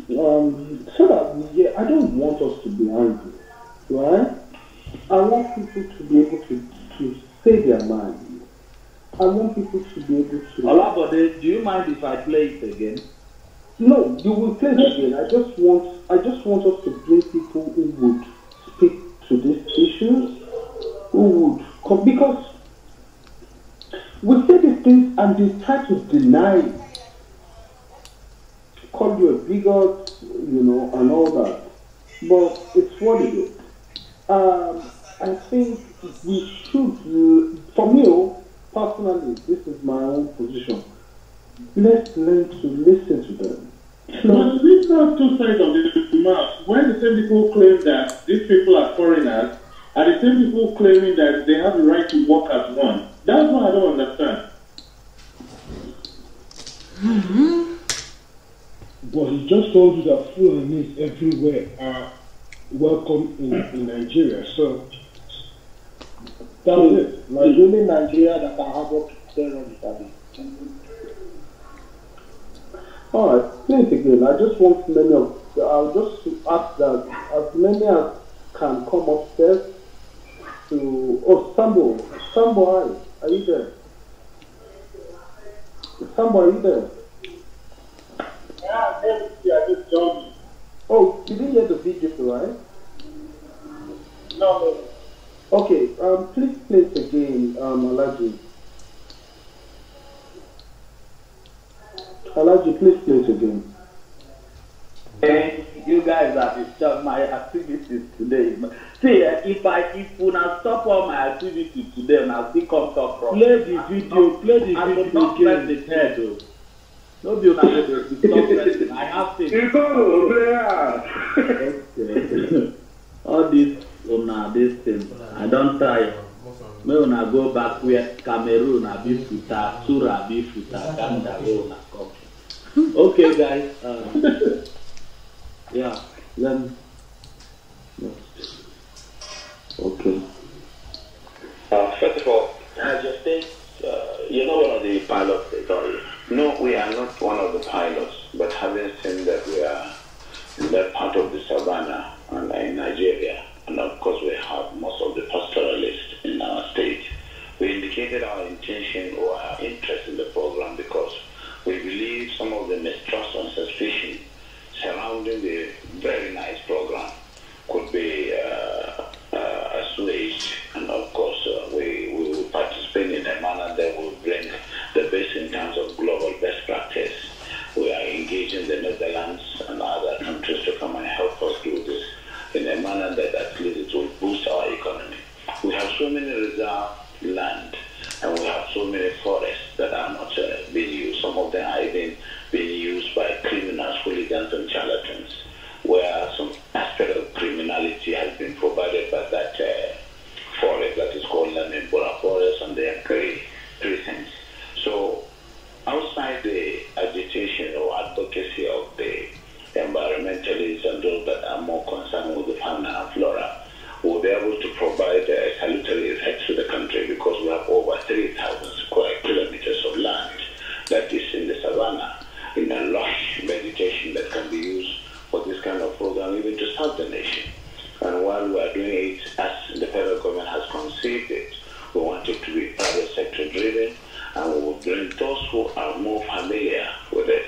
So that, yeah, I don't want us to be angry, right? I want people to be able to say their mind. I want people to be able to... Olabode, do you mind if I play it again? No, you will play it again. I just want us to bring people who would speak to these issues, who would come, because we say these things and they try to deny it. Call you a bigot, you know, and all that. But it's what it is. I think we should, for me, personally, this is my own position. Let's learn to listen to them. But these are two sides of the map. When the same people claim that these people are foreigners, and the same people claiming that they have the right to work as one. That's what I don't understand. But he just told you that Fulanis everywhere are welcome in Nigeria. So that's it. Like only Nigeria that can have up to terrorists. Alright, play it again. I just want many of, I'll just ask that as many as can come upstairs to, oh, Sambo, hi, are you there? Sambo, are you there? Yeah, I just joined you. Oh, you didn't hear the video, right? No. Okay, please play it again, Alaji. Alaji, please play it again. Hey, you guys have disturbed my activities today. See, if you not stop all my activities today, and I'll still come talk from. Play the video, I will not press the head, though. No, you not I have things. Okay. All this, this thing, I don't tire. Me una go back where Cameroon a be futa, Sura be futa, Canada una come. Okay, guys. Yeah, then. Okay. First of all, as you state, you're not one of the pilots, they tell you. No, we are not one of the pilots, but having seen that we are in that part of the savannah and in Nigeria, and of course we have most of the pastoralists in our state, we indicated our intention or our interest in the program because we believe some of the mistrust and suspicion surrounding the very nice program could be assuaged, and of course we will participate in a manner that will bring the best in terms of global best practice. We are engaging the Netherlands and other countries to come and help us do this in a manner that at least it will boost our economy. We have so many reserve land and we have so many forests that are not being used. Some of them are even being used by criminals, hooligans and charlatans, where some aspect of criminality has been provided by that forest that is called Lemembora Forest and their precincts. So outside the agitation or advocacy of the environmentalists and those that are more concerned with the fauna and flora, will be able to provide salutary effects to the country, because we have over 3,000 square kilometers of land that is in the savannah, in a lush vegetation that can be used for this kind of program, even to serve the nation. And while we are doing it as the federal government has conceived it, we want it to be private sector driven, and we will bring those who are more familiar with it.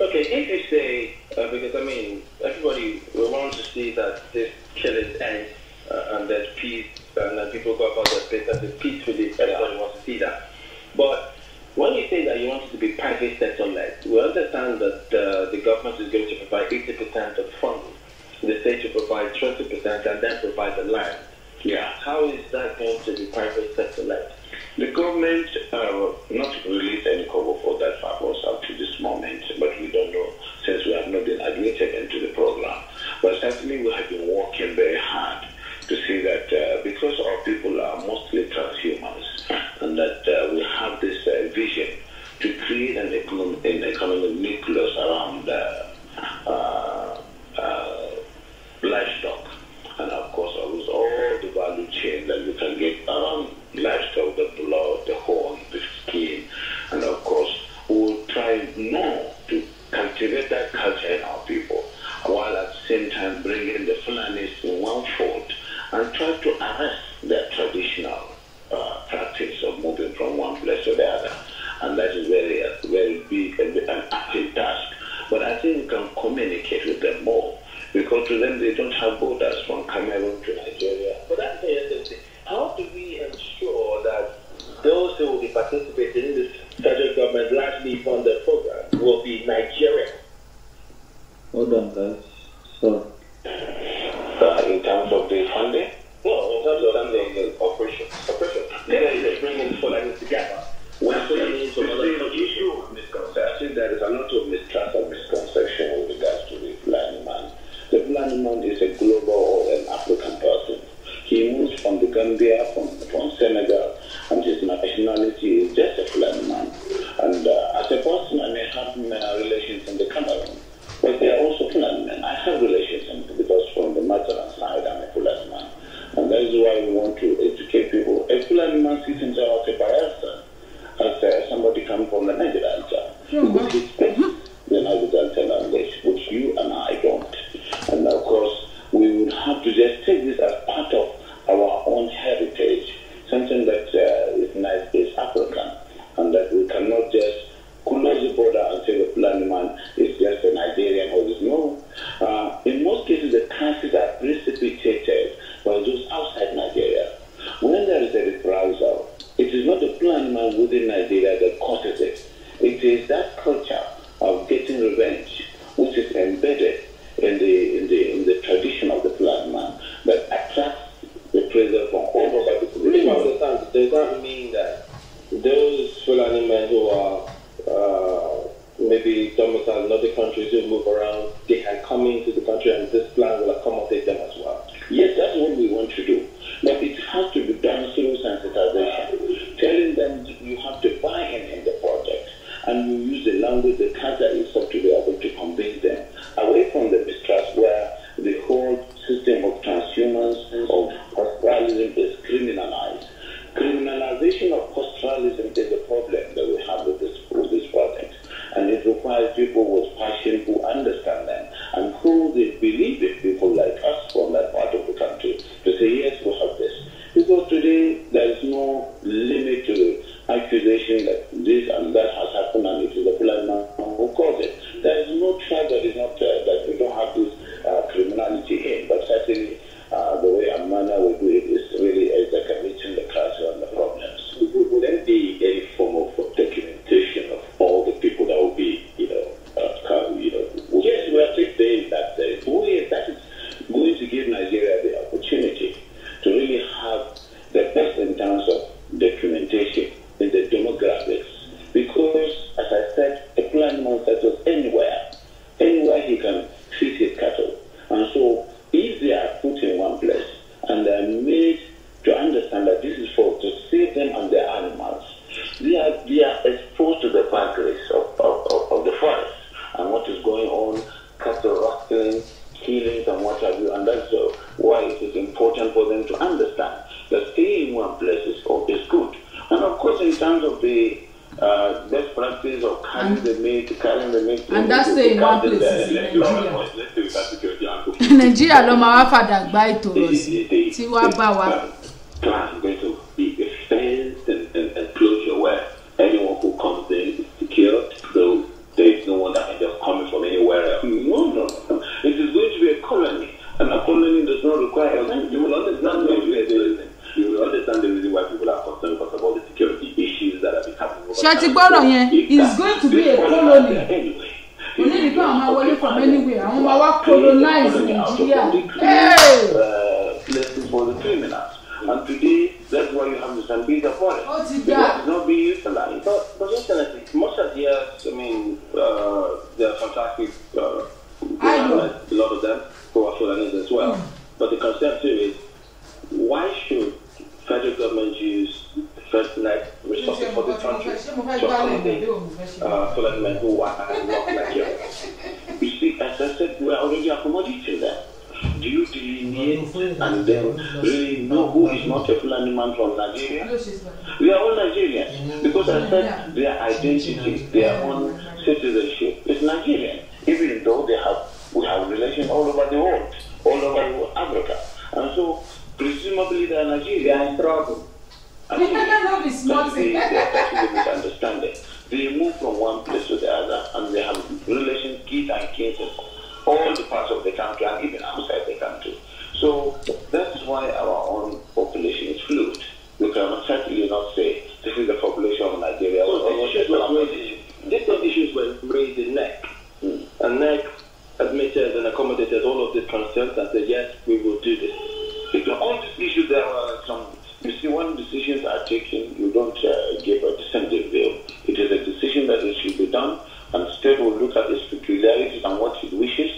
Okay, if you say, because I mean, everybody will want to see that this killing ends and there's peace, and then people go about their business peacefully, everybody wants to see that. But when you say that you want it to be private sector led, we understand that the government is going to provide 80% of funds, the state to provide 20%, and then provide the land. Yeah. How is that going to be private sector led? The government not released any cover for that purpose up to this moment, but we don't know, since we have not been admitted into the program. But certainly we have been working very hard to see that because our people are mostly transhumans, and that we have this vision to create an economic nucleus around livestock, and of course all the value chain that you can get around livestock, the blood, the horn, the skin, and of course we will try more to cultivate that culture in our people, while at the same time bringing the fulanis in one fold and try to arrest their traditional practice of moving from one place to the other. And that is very, very big and an active task. But I think we can communicate with them more, because to them they don't have borders from Cameroon to Nigeria. But that's the interesting. How do we ensure that those who will be participating in this federal government largely funded program will be Nigerian? Hold on, guys. So, in terms of the funding? No, in terms of the operation. They bring in Fulanis together. When Fulanis from other issue of misconception, there is a lot of mistrust and misconception with regards to the Fulani man. The Fulani man is a global or an African person. He moves from the Gambia, from Senegal, and his nationality is just a Fulani man. And as a person, I may have relations in the Cameroon, but they are also Fulani men. I have relations because from the Mataran side, I'm a Fulani man. And that is why we want to educate people. A Fulani man sees himself as a Bayelsa, as somebody coming from the Niger Delta, because he speaks the Niger Delta language, which you and I don't. And of course, we would have to just take this as part of our own heritage, something that is nice, is African, and that we cannot just close the border and say the Fulani man is just a Nigerian or this. No. In most cases, the crises are precipitated by those outside Nigeria. When there is a reprisal, it is not the Fulani man within Nigeria that causes it. It is that culture of getting revenge, which is embedded in the tradition of the Fulani man, that attracts the pressure from all over the community. Does that mean that those Fulani men who are maybe domiciled in other countries who move around, they can come into the country and this plan will accommodate them as well? Yes, that's what we want to do. But it has to be done through sensitization, telling them you have to buy in the project, and you use the language, the culture itself, to be able to convince them away from the mistrust where the whole system of transhumance, of pastoralism is criminalized. Criminalization of pastoralism is the problem that we have with this project. And it requires people with passion who understand them and who they believe in, people like us from that part of the country, to say, yes, we have this. Because today there is no limit to the accusation that this and that has happened and it is the Fulani man who caused it. There is no tribe that is not that we don't have this criminality in, but certainly the way and manner we do it is really exacerbating the crisis and the problems. Would there be any form of documentation of all the people that will be, Yes, we are saying that that is going to give Nigeria the opportunity to really have the best in terms of documentation in the demographics meat, carrying the meat. And that's stay in one place in Nigeria. Let's say we got security and go. Nigeria ló máa wá fàdà gbá ìtòrò sí tí wàá bá wa. Class is going to be a fenced and closure where anyone who comes in is secured, so there is no one that can just come from anywhere else. No. It is going to be a colony, and a colony does not require. You will understand the reason. You will understand the reason why people are concerned because of all the security issues that have been happening. Ṣàtìgbọ́rọ̀ yẹn is going to be a colony. Onídìí kan máa wọlé from anywhere. Àwọn máa wá colonize Nigeria. Places for the criminals. And today, that's why you have the Zambia forest. Because it's not being utilized. But interestingly, most of the years, I mean, they're fantastic. A lot of them who are fulanis as well. But the concept here is, why should federal government use first net resources for the country to accommodate fulani men who are not Nigerian? You see, as I said, we are already accommodating them. Do you delineate and then really know who is not a Fulani man from Nigeria? We are all Nigerians because I said their identity, their own citizenship is Nigerian, even though we have relations all over the world, all over Africa. And so, presumably they are Nigerians. They are in trouble. That's the misunderstanding. They move from one place to the other and they have relations, kids and kids in all the parts of the country and even outside the country. So that's why our own population is fluid. We can certainly not say this is the population of Nigeria. These issues were raised in NEC. And NEC admitted and accommodated all of these concerns and said, yes, we will do this. Because all these issues, there were some, you see, when decisions are taken, you don't give a dissenting view. It is a decision that it should be done, and the state will look at its peculiarities and what it wishes.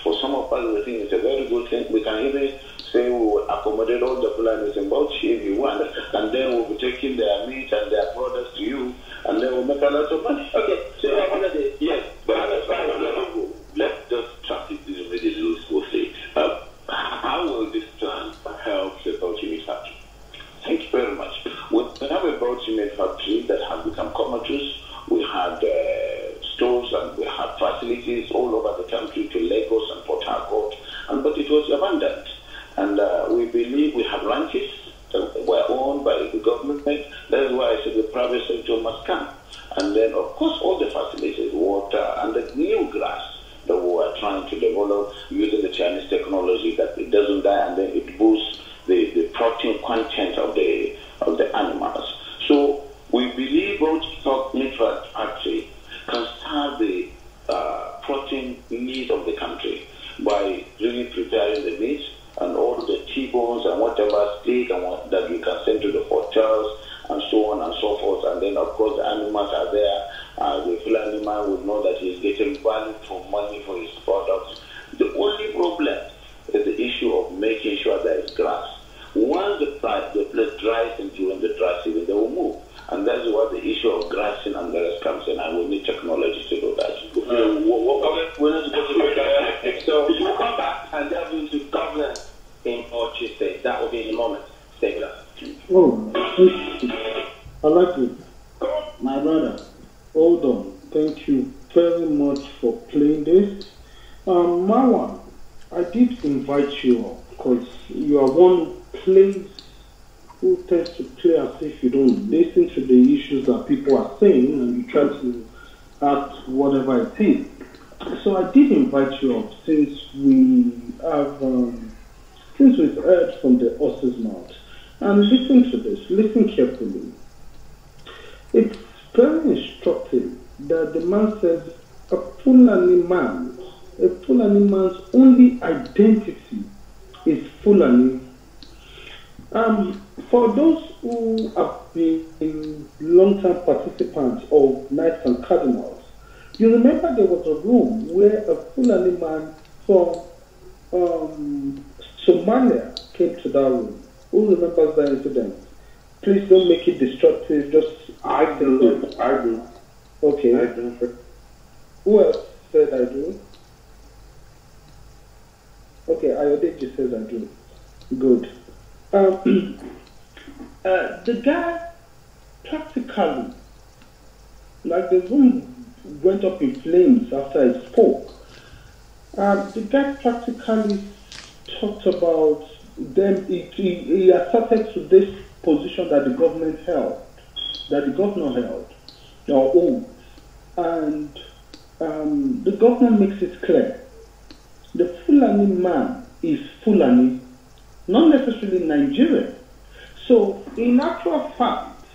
For some of us, we think it's a very good thing. We can even say we will accommodate all the Fulanis in Bauchi if you want, and then we'll be taking their meat and their products to you, and then we'll make a lot of money. Okay, so yes, but let's just transit this really loosely. How will this plan help the Bauchi meat factory? Thank you very much. We have a Bauchi meat factory that has become comatose. We had stores and we had facilities all over the country to Lagos and Port Harcourt, but it was abandoned. And we believe we have ranches that were owned by the government. That's why I said the private sector must come. And then, of course, all the facilities, water, and the new grass that we are trying to develop using the Chinese technology that it doesn't die and then it boosts the protein content of the animals. So we believe both stock meat factory can serve the protein needs of the country by really preparing the meat and all the T-bones and whatever steak and what that you can send to the hotels and so on and so forth. And then, of course, the animals are there. The Fulani man would know that he's getting value for money for his products. The only problem is the issue of making sure there is grass. Once the place dries and during the dry season, they will move. And that's what the issue of grassing and the rest comes in, and we need technology to do that. We're not supposed to go there. So we'll come back and delve into governance in Bauchi State. That will be in a moment. Stay with us. Oh, I like it. My brother, hold on. Thank you very much for playing this. Marwan, I did invite you because you are one who plays, who tends to play as if you don't listen to the issues that people are saying and you try to act whatever it is. So I did invite you up since we've heard from the horse's mouth. And listen to this, listen carefully. It's very instructive that the man says a Fulani man's only identity is Fulani. For those who have been long-term participants of Knights and Cardinals, you remember there was a room where a Fulani man from Somalia came to that room. Who remembers that incident? Please don't make it destructive, just... I do. Okay. I do. Who else said I do? Okay, Ayodeji says I do. Good. The guy practically, like the room went up in flames after I spoke. The guy practically talked about them. He asserted to this position that the government held, that the governor held, or owned. And the governor makes it clear. The Fulani man is Fulani, not necessarily Nigerian. So, in actual fact,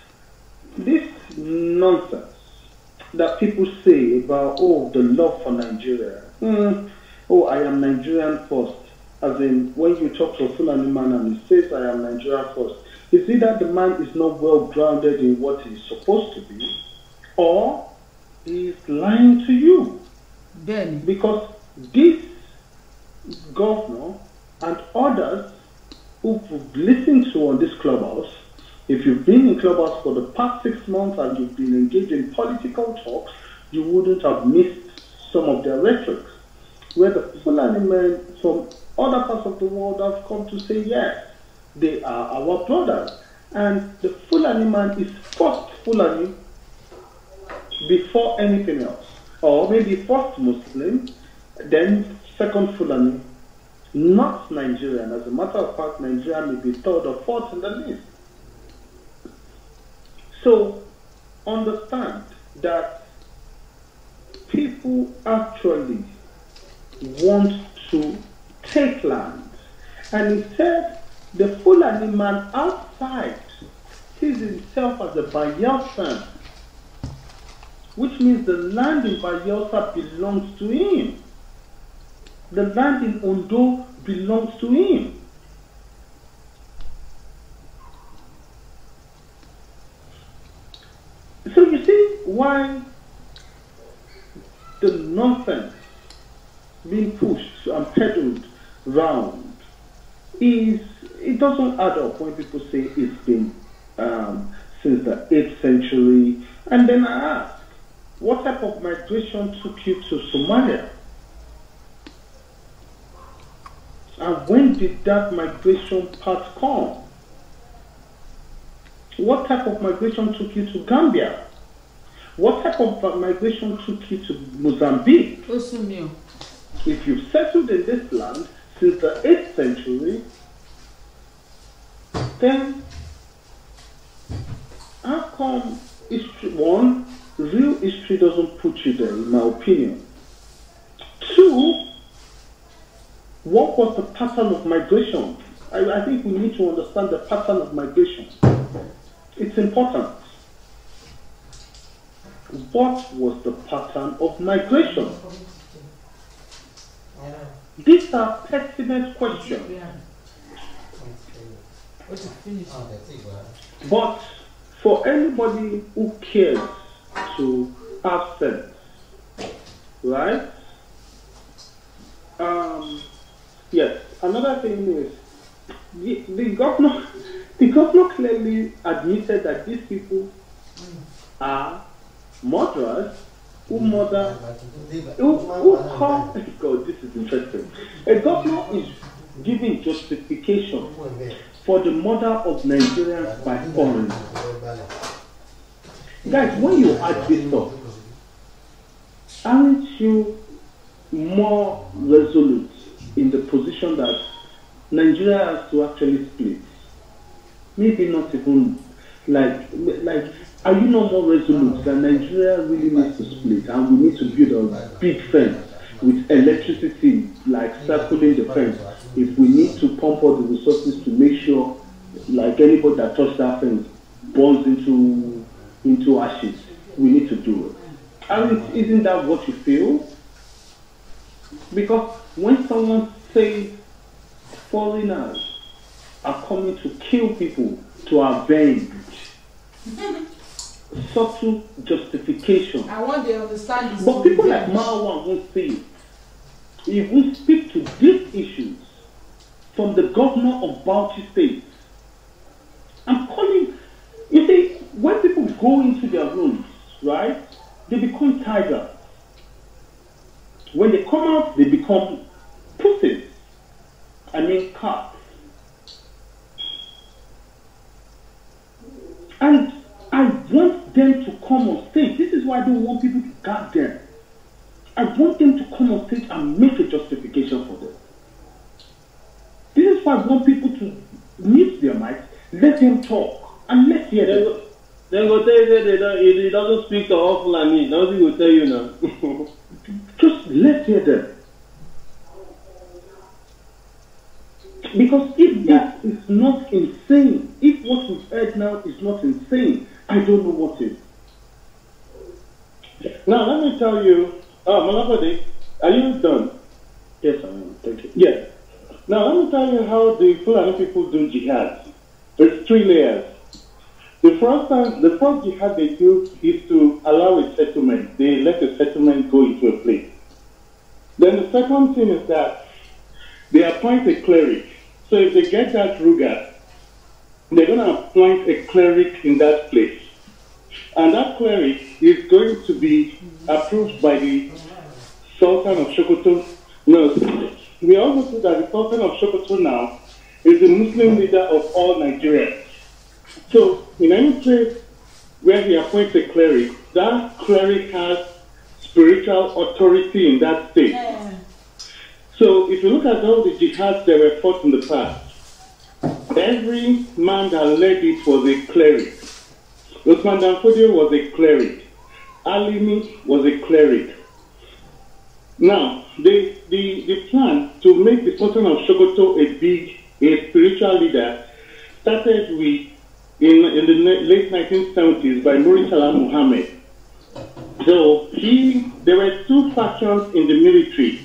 this nonsense that people say about, oh, the love for Nigeria, oh, I am Nigerian first, as in when you talk to a Fulani man and he says I am Nigerian first, is either the man is not well grounded in what he's supposed to be, or he's lying to you. Then. Because this governor and others who've listened to on this clubhouse, if you've been in clubhouse for the past 6 months and you've been engaged in political talks, you wouldn't have missed some of their rhetoric, where the Fulani men from other parts of the world have come to say, yes, they are our brothers. And the Fulani man is first Fulani before anything else. Or maybe first Muslim, then second Fulani, not Nigerian. As a matter of fact, Nigeria may be third or fourth in the list. So, understand that people actually want to take land. And he said the Fulani man outside sees himself as a Bayelsa, which means the land in Bayelsa belongs to him. The land in Ondo belongs to him. So you see why the nonsense being pushed and peddled round is, it doesn't add up when people say it's been since the 8th century. And then I ask, what type of migration took you to Somalia? And when did that migration part come? What type of migration took you to Gambia? What type of migration took you to Mozambique? If you've settled in this land since the 8th century, then how come history, one, real history doesn't put you there, in my opinion? Two, what was the pattern of migration? I think we need to understand the pattern of migration. It's important. What was the pattern of migration? These are pertinent questions. But for anybody who cares to have sense, right? Yes, another thing is the governor clearly admitted that these people are murderers who murder, who call, God, this is interesting. A governor is giving justification for the murder of Nigerians by foreigners. Guys, when you add this up, aren't you more resolute in the position that Nigeria has to actually split? Maybe not even like are you not more resolute that Nigeria really needs to split and we need to build a big fence with electricity like circling the fence? If we need to pump all the resources to make sure like anybody that touches that fence burns into ashes, we need to do it. And isn't that what you feel? Because when someone says foreigners are coming to kill people to avenge, subtle justification. I want to understand this. But people like Marwan won't say it. He won't speak to these issues from the governor of Bauchi State. I'm calling, you see, when people go into their rooms, right, they become tigers. When they come out, they become pussies. I mean cats. And I want them to come on stage. This is why I don't want people to guard them. I want them to come on stage and make a justification for them. This is why I want people to mute their mics, let them talk, and let's hear them. Then go tell you that it doesn't speak to all Fulani. Nothing will tell you now. Just let's hear them. Because if that is not insane, if what we've heard now is not insane, I don't know what is. Now let me tell you, Malapade, are you done? Yes, I am. Thank you. Yes. Now let me tell you how the Fulani people do jihad. There's 3 layers. The first jihad they do is to allow a settlement. They let a settlement go into a place. Then the second thing is that they appoint a cleric. So if they get that ruga, they're going to appoint a cleric in that place. And that cleric is going to be approved by the Sultan of Sokoto. No, we also see that the Sultan of Sokoto now is the Muslim leader of all Nigerians. So in any place where he appoints a cleric, that cleric has spiritual authority in that state. Yeah. So if you look at all the jihads that were fought in the past, every man that led it was a cleric. Usman Danfodio was a cleric. Alimi was a cleric. Now, the plan to make the Sultan of Sokoto a spiritual leader started with in the late 1970s by Muritala Muhammad. So there were 2 factions in the military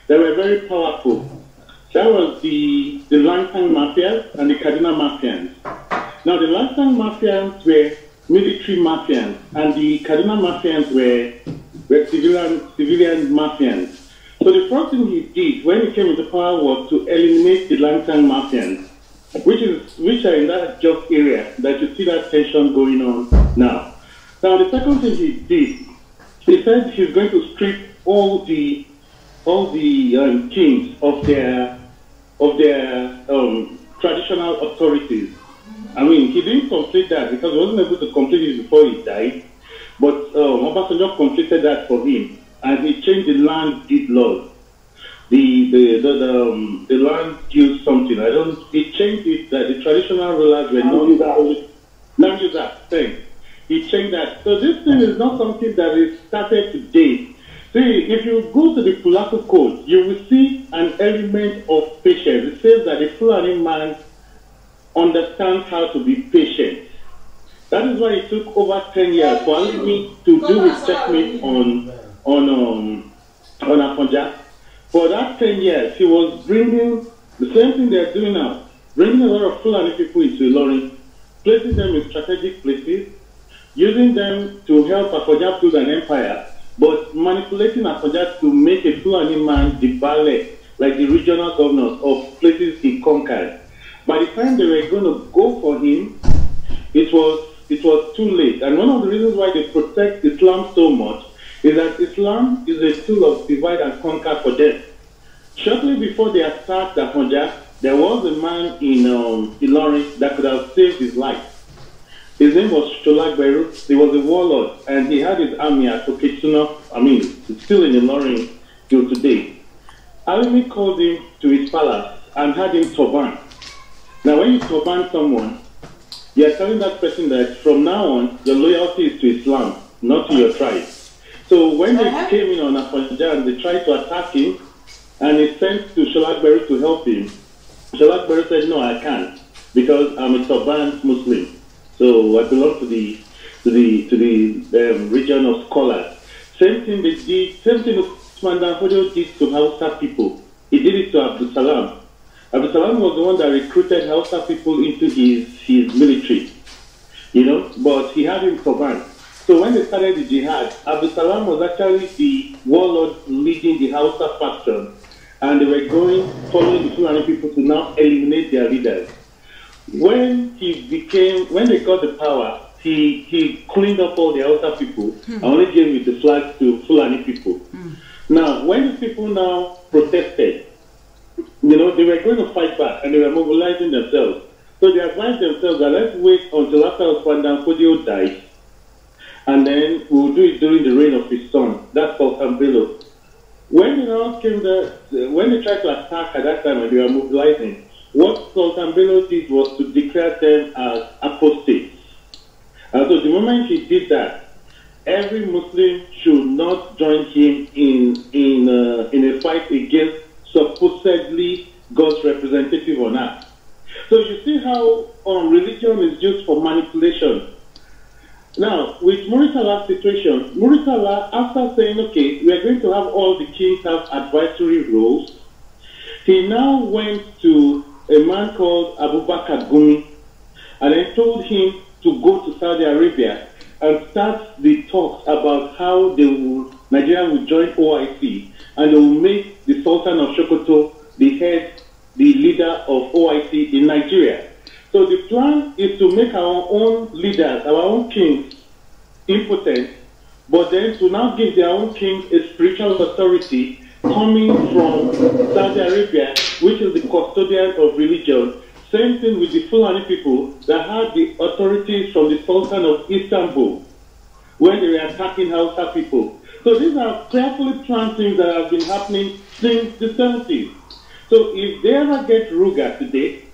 that were very powerful. That was the Lansang Mafias and the Kaduna Mafians. Now the Lansang Mafians were military Mafians and the Kaduna Mafians were civilian Mafians. So the first thing he did when he came into power was to eliminate the Lansang Mafians, which are in that just area that you see that tension going on now. Now the second thing he did, he said he's going to strip all the kings of their traditional authorities. I mean, he didn't complete that because he wasn't able to complete it before he died. But Obasanjo completed that for him, and he changed the land deed laws. The land use something. He changed it that the traditional rulers were land use act. Thanks. He changed that. So this thing is not something that is started today. See, if you go to the Pulaku Code, you will see an element of patience. It says that the Fulani man understands how to be patient. That is why it took over 10 years for Alimi to do his checkmate on Afonja. For that 10 years, he was bringing the same thing they are doing now, bringing a lot of Fulani people into Ilorin, placing them in strategic places, using them to help Afonja build an empire, but manipulating Afonja to make a Fulani man the Bale, like the regional governors of places he conquered. By the time they were going to go for him, it was too late. And one of the reasons why they protect Islam so much is that Islam is a tool of divide and conquer for them. Shortly before they attacked Afonja, there was a man in Ilorin that could have saved his life. His name was LAGBA. He was a warlord, and he had his army at Okechuna. I mean, it's still in Ilorin till today. Alimi called him to his palace and had him turban. Now, when you turban someone, you are telling that person that from now on, your loyalty is to Islam, not to your tribe. So when they came in on Afonja and they tried to attack him, and he sent to LAGBA to help him, LAGBA said, no, I can't, because I'm a turban Muslim. So I belong to the region of scholars. Same thing they did, same thing Usman Danfodio did to Hausa people. He did it to Abdul Salam. Abdul Salam was the one that recruited Hausa people into his military, but he had him turban. So when they started the jihad, Abdul Salam was actually the warlord leading the Hausa faction, and they were following the Fulani people to now eliminate their leaders. When they got the power, he cleaned up all the Hausa people and only gave the flag to Fulani people. Now, when the people now protested, they were going to fight back and they were mobilizing themselves. So they advised themselves that let's wait until after Oswanda Fodio died, and then we'll do it during the reign of his son. That's Sultan Bello. When they now came there, when they tried to attack at that time when they were mobilizing, what Sultan Bello did was to declare them as apostates. And so the moment he did that, every Muslim should not join him in a fight against supposedly God's representative on earth. So you see how religion is used for manipulation. Now, with Muritala's situation, Muritala, after saying, okay, we are going to have all the kings have advisory roles, he now went to a man called Abubakar Gumi and then told him to go to Saudi Arabia and start the talks about how Nigeria will join OIC and they will make the Sultan of Sokoto the leader of OIC in Nigeria. So the plan is to make our own leaders, our own kings, impotent, but then to now give their own kings a spiritual authority coming from Saudi Arabia, which is the custodian of religion. Same thing with the Fulani people that had the authorities from the Sultan of Istanbul when they were attacking Hausa people. So these are carefully planned things that have been happening since the 70s. So if they ever get Ruga today,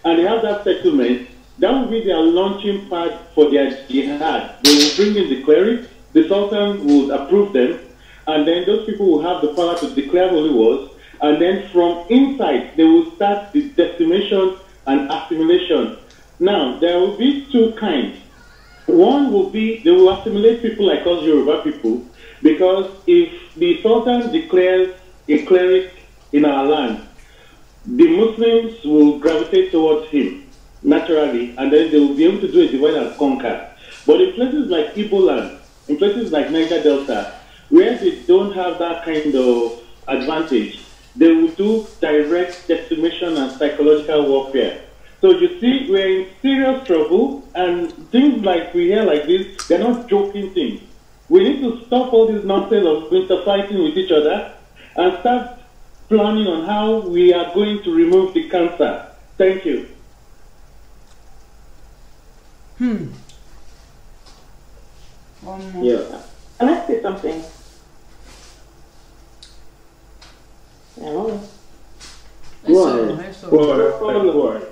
and they have that settlement, that will be their launching pad for their jihad. They will bring in the clerics, the Sultan will approve them, and then those people will have the power to declare holy wars, and then from inside, they will start the decimation and assimilation. Now, there will be two kinds. One will be, they will assimilate people like us Yoruba people, because if the Sultan declares a cleric in our land, the Muslims will gravitate towards him naturally, and then they will be able to do a divide and conquer. But in places like Igbo land, in places like Niger Delta, where they don't have that kind of advantage, they will do direct decimation and psychological warfare. So you see, we're in serious trouble, and things like we hear like this, they're not joking things. We need to stop all this nonsense of interfighting with each other and start planning on how we are going to remove the cancer. Thank you. Yeah. Can I say something? Hello? Go ahead.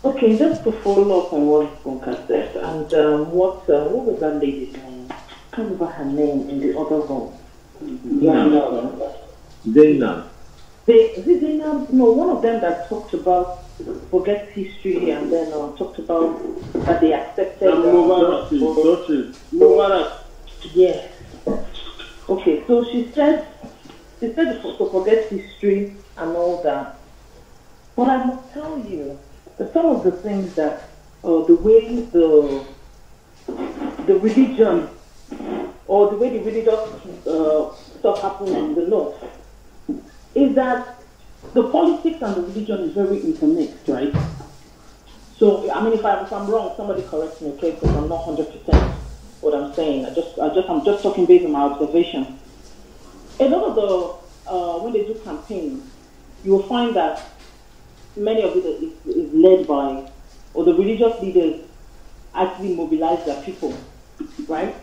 Okay, just to follow up on what Bunka said, and what was that lady's name? I can't remember her name in the other room. Zainab. Zainab, no, one of them that talked about forget history and then talked about that they accepted. Yes. Okay, so she said to forget history and all that. But I must tell you that some of the things that the way the religion or the way the religious stuff happens in the north is that the politics and the religion is very intermixed, right? So, I mean, if I'm wrong, somebody correct me, okay? Because I'm not 100% what I'm saying. I'm just talking based on my observation. A lot of the when they do campaigns, you will find that many of it is led by, or the religious leaders actually mobilize their people, right?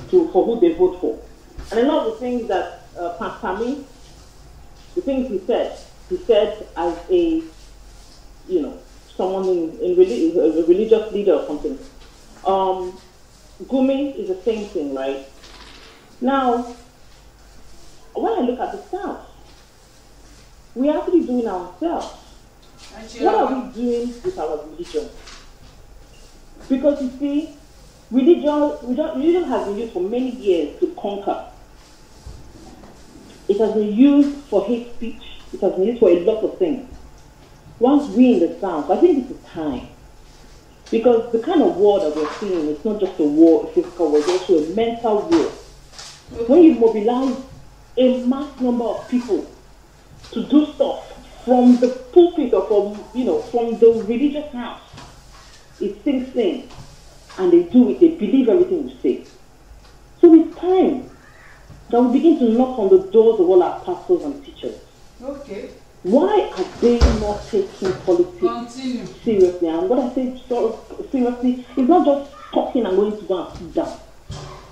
For who they vote for. And a lot of the things that Pastor the things he said as a, someone in a religious leader or something. Gumi is the same thing, right? Now, when I look at the South, we're actually doing ourselves. What are we doing with our religion? Because you see, religion has been used for many years to conquer. It has been used for hate speech. It has been used for a lot of things. Once we in the South, I think it's time. Because the kind of war that we're seeing, it's not just a war, a physical war, it's also a mental war. When you mobilize a mass number of people to do stuff from the pulpit or from the religious house, it sinks in and they do it, they believe everything we say. So it's time that we begin to knock on the doors of all our pastors and teachers. Okay. Why are they not taking politics seriously? And what I say seriously is not just talking and going to go and sit down.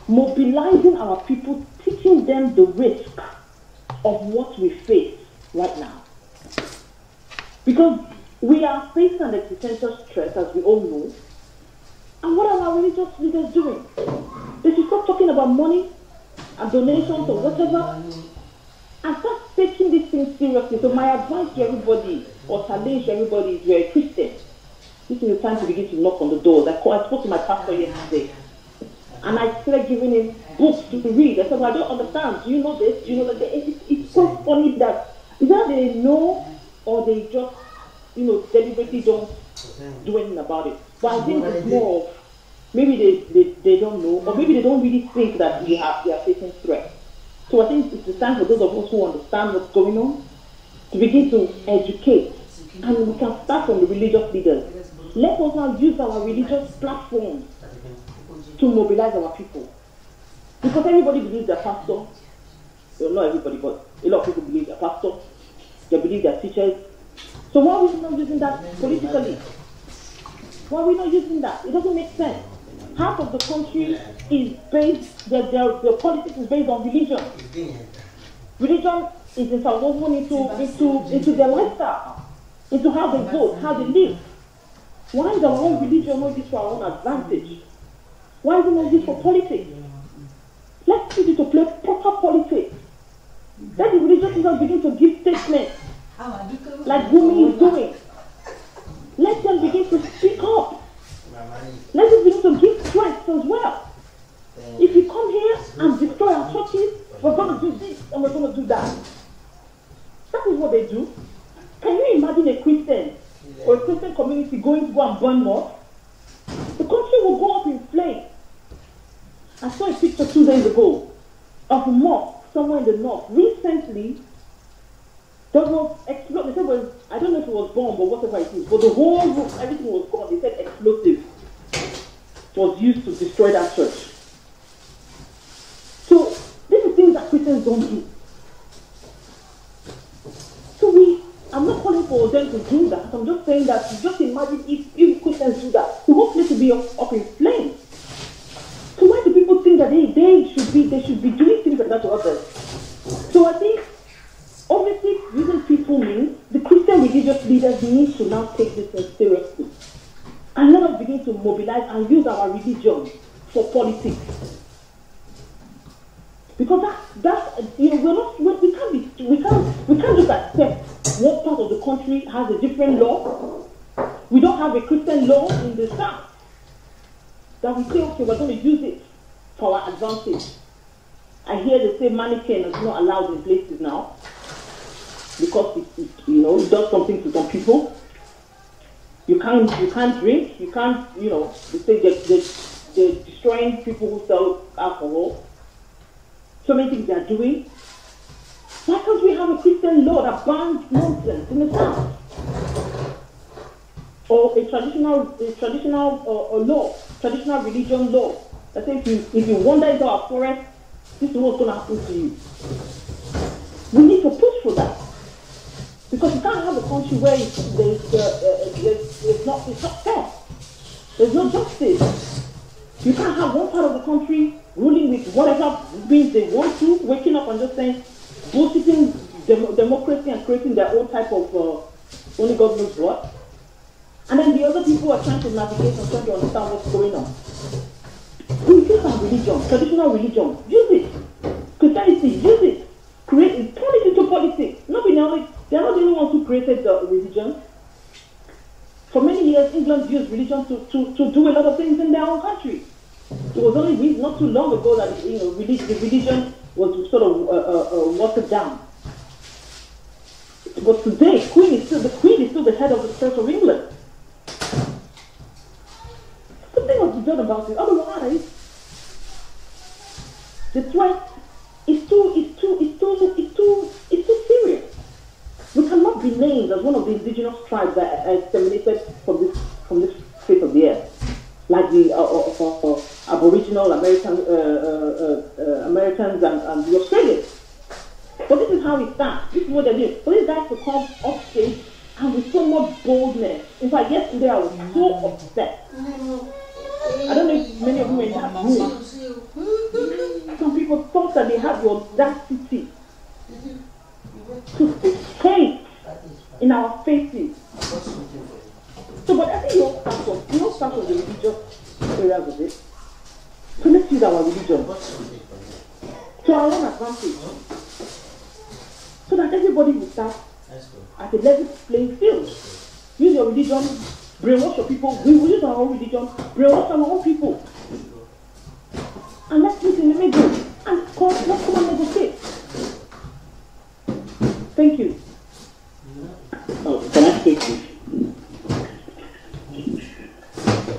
Mobilizing our people, teaching them the risk of what we face right now. Because we are facing an existential stress, as we all know. And what are our religious leaders doing? They should stop talking about money and donations or whatever and start taking these things seriously. So my advice to everybody, or challenge to everybody, is you're a Christian. This is the time to begin to knock on the doors. I spoke to my pastor yesterday, and I started giving him books to read. I said, well, I don't understand. Do you know this? Do you know that? It's so funny that either they know or they just, deliberately don't do anything about it. But I think it's more of, maybe they don't know, or maybe they don't really think that they are facing threats. So I think it's the time for those of us who understand what's going on to begin to educate. And we can start from the religious leaders. Let us now use our religious platforms to mobilize our people. Because everybody believes their pastor. Well, not everybody, but a lot of people believe their pastor. They believe their teachers. So why are we not using that politically? Why are we not using that? It doesn't make sense. Half of the country is based, their politics is based on religion. Religion is interwoven into their lifestyle, into how they vote, how they live. Why is our own religion not used for our own advantage? Why is it not used for politics? Let's use it to play proper politics. Let the religious leaders begin to give statements like Gumi is doing. Let them begin to speak up. Let us begin to give threats as well. If you come here and destroy our churches, we're going to do this and we're going to do that. That is what they do. Can you imagine a Christian or a Christian community going to go and burn mosques? The country will go up in flames. I saw a picture 2 days ago of a mosque somewhere in the north. Recently, there was explosive. They said, I don't know if it was bomb or whatever it is, but the whole roof, everything was gone. They said explosive was used to destroy that church. So these are things that Christians don't do. So I'm not calling for them to do that. I'm just saying that just imagine if Christians do that. The whole place will be up in flames. So why do people think that they should be doing things like that to others? So I think obviously using people means the Christian religious leaders need to now take this thing seriously. And let us begin to mobilize and use our religion for politics. Because we can't just accept one part of the country has a different law. We don't have a Christian law in the South that we say, okay, we're going to use it for our advantage. I hear they say mannequin is not allowed in places now because it does something to some people. You can't drink, you can't, they say they're destroying people who sell alcohol. So many things they are doing. Why can't we have a Christian law that bans nonsense in the South? Or a traditional law, traditional religion law that says if you wander into our forest, this is what's going to happen to you. We need to push for that. Because you can't have a country where it's not fair. There's no justice. You can't have one part of the country ruling with whatever means they want to, waking up and just saying, bullshitting democracy and creating their own type of only God knows what. And then the other people are trying to navigate and trying to understand what's going on. We use our religion, traditional religion, use it. Christianity, use it. Turn it into politics. They're not the only ones who created the religion. For many years, England used religion to do a lot of things in their own country. It was only not too long ago that the religion was sort of watered down. But today, the Queen is still the head of the Church of England. Something must be done about it. Otherwise, the threat is too serious. We cannot be named as one of the indigenous tribes that are exterminated from this face of the earth, like the Aboriginal Americans and the Australians. But But this is how it starts. This is what they're doing. For these guys to come off stage and with so much boldness. In fact, yesterday I was so upset. I don't know if many of you were in that room. Some people thought that they had the audacity to say in our faces. So, but I think you all start from the religious areas of it. So let's use our religion to our own advantage. So that everybody will start at a level playing field. Use your religion, brainwash your people. We will use our own religion, brainwash our own people. And let's meet in the middle. And let's come and negotiate. Thank you. Oh, can I speak?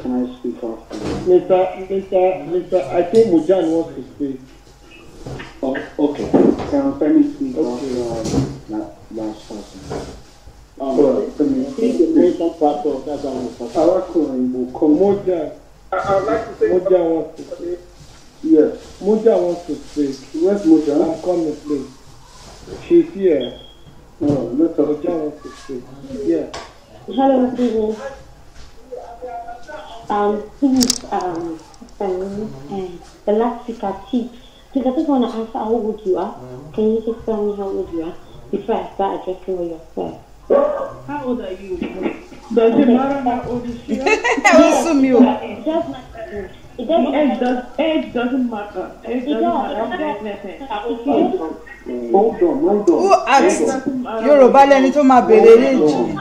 Can I speak after? Mr. I think Mujan wants to speak. Oh, okay. Can I speak after last person? The nation part of that one. I'd like to say Moja wants to speak. Yes, Moja wants to speak. Where's Moja? I'm coming, please. She's here. No, let her. Moja wants to speak. Yeah. Hello, good evening. Please, the last speaker, please, I just want to answer how old you are. Can you just tell me how old you are before I start addressing what you're saying? How old are you? Does it matter how old is she? Age doesn't matter. Age doesn't matter. Hold on. Who asked Yoruba lẹni tó máa bèrè léjì?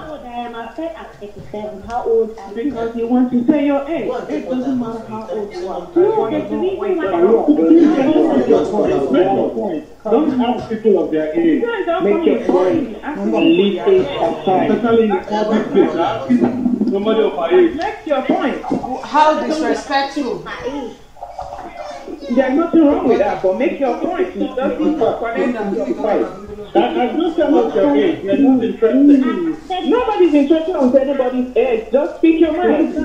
I said at 87. How old are you? Because you want to say your age. It doesn't matter how old you are. Don't ask people of their age. Make your point. Leave age aside. Especially in the public place. Somebody of my age. Make your point. How disrespectful. There's nothing wrong with that, but make your point. Just be according to 55. I don't care about your age. You're not interested. Nobody's interested in anybody's age. Just speak your mind.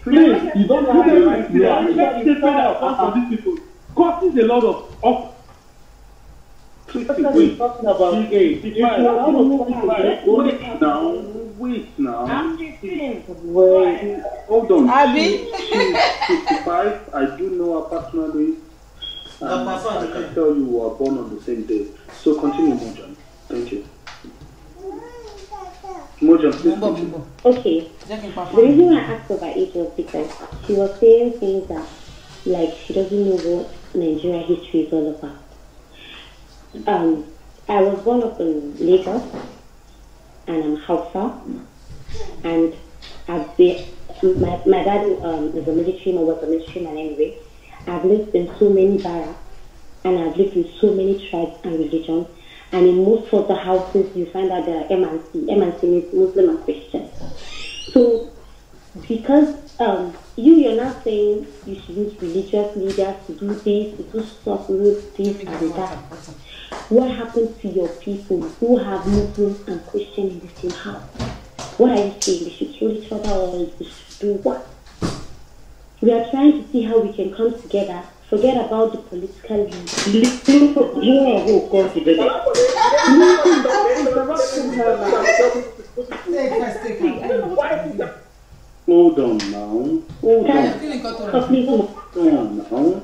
Please, you don't have the right to causes a lot of Wait now. I'm 15. Wait. Hold on. Abby? She's 55. I do know her personally. I can tell you were born on the same day. So continue, Mojan. Thank you. Mojan, please continue. Okay. The reason why I asked her about age was because she was saying things that, like, she doesn't know what Nigeria history is all about. I was born up in Lagos, and I'm hausa, and I've been, my dad is a military man, was a military man anyway. I've lived in so many barracks, and I've lived in so many tribes and religions, and in most of the houses you find out there are MNC. MNC means Muslim and Christian. So, because you're not saying you should use religious leaders to do this, to do stuff, this and that. What happens to your people who have Muslims and Christians in the same house? What are you saying? They should kill each other, or they should do what? We are trying to see how we can come together. Forget about the political views. Who come together? Hold on now. Hold on. Hold on now.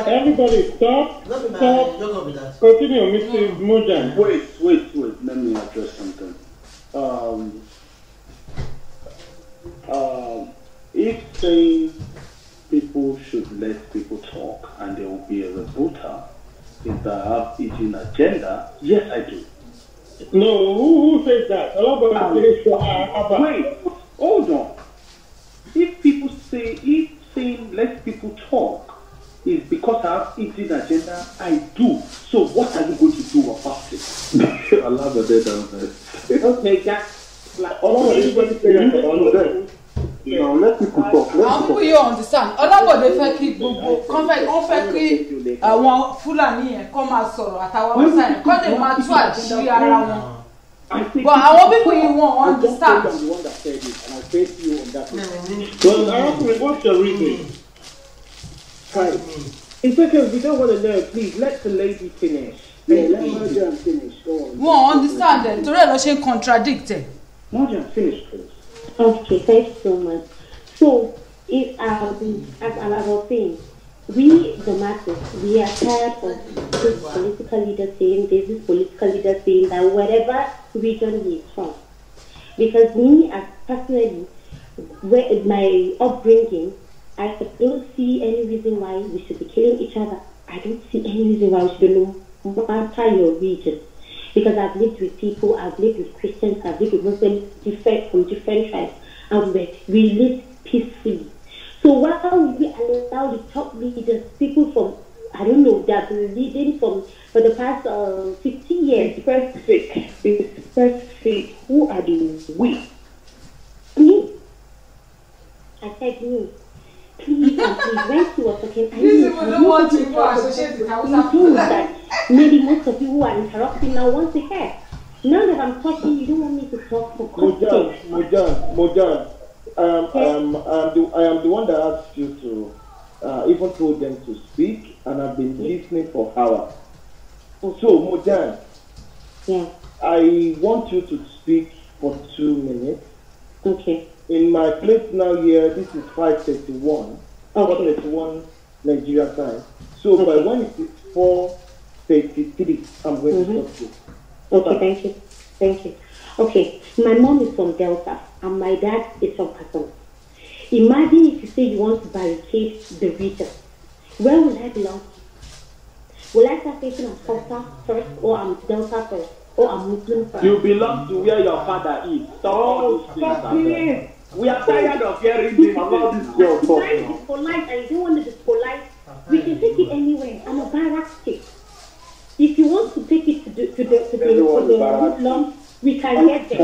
Everybody stop. Continue, Mr. Mojan. Wait. Let me address something. If saying people should let people talk and there will be a rebuttal, if I have eating agenda, yes I do. No, who says that? Wait, hold on. If people say, if saying let people talk is because I have eating agenda, I do. So what are you going to do about it? I love the data. Okay, that's like everybody say that. Now let people talk. Let people mi yóò understand ọlọ́bọ̀dé fẹ́ kí gbogbo wọ́n fẹ́ kí àwọn fúlàní yẹn kọ́ máa sọ̀rọ̀ àtàwọn haúsá yẹn kọ́ lè máa tú àṣírí ara wọn. But àwọn people you won't understand. I'm the one that said it, and I'll face you on that. Well, what's your reason? Right. It's okay, we don't want to know. Please, let the lady finish. Yeah, let Marjan finish. Go on. Won't understand them. To really she contradicted. Marjan, finish, please. Okay, thank you so much. So, if as I was saying, we, the masses, we are tired of this political leader saying this, this political leader saying that, whatever region he is from. Because me, as personally, my upbringing, I don't see any reason why we should be killing each other. I don't see any reason why we should be no matter your region. Because I've lived with people, I've lived with Christians, I've lived with Muslims from different tribes, and we lived peacefully. So why would we allow the top leaders, people from, I don't know, that have been leading for the past 50 years? Specific. Who are the we? Me. I said me. Please and please, when she was talking, I know that maybe most of you who are interrupting now want to hear. Now that I'm talking, you don't want me to talk for Mojan. I am the one that asked you to even told them to speak, and I've been listening for hours. Okay. So, Mojan, I want you to speak for 2 minutes. Okay. In my place now here, this is 5:31. 4:31 Nigeria time. So by when it is 4:33, I'm going to talk to you. Okay, thank you. Okay, my mom is from Delta and my dad is from Kasson. Imagine if you say you want to barricade the region. Where will I belong to? Will I start facing as Hausa first, or I'm Delta first, or I'm Muslim first? You belong to where your father is. Stop it! We are tired of hearing this about this girl talking. I'm polite, and you don't want to be polite. We can take it anywhere. I'm a barrack state. If you want to take it to the Woodlawn, we can get there.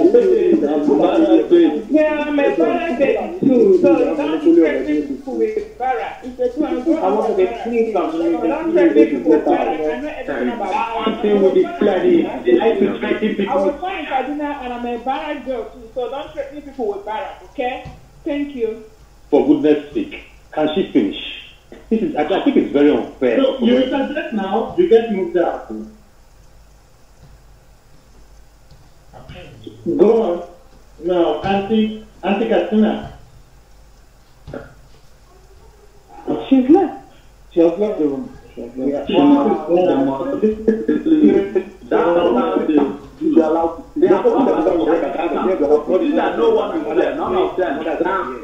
Yeah, I'm a barrack state too. So don't threaten people with barrack. I want to get clean from you. Don't threaten people with barrack. I know everything about barrack. I was born in Kaduna and I'm a barrack girl too. So don't threaten people with barrack, okay? Thank you. For goodness sake, can she finish? I think it's very unfair. So you interject now, you get moved out. Go on. Now, Auntie Katina. She's left. She has left the room. These are no one is there, none of them.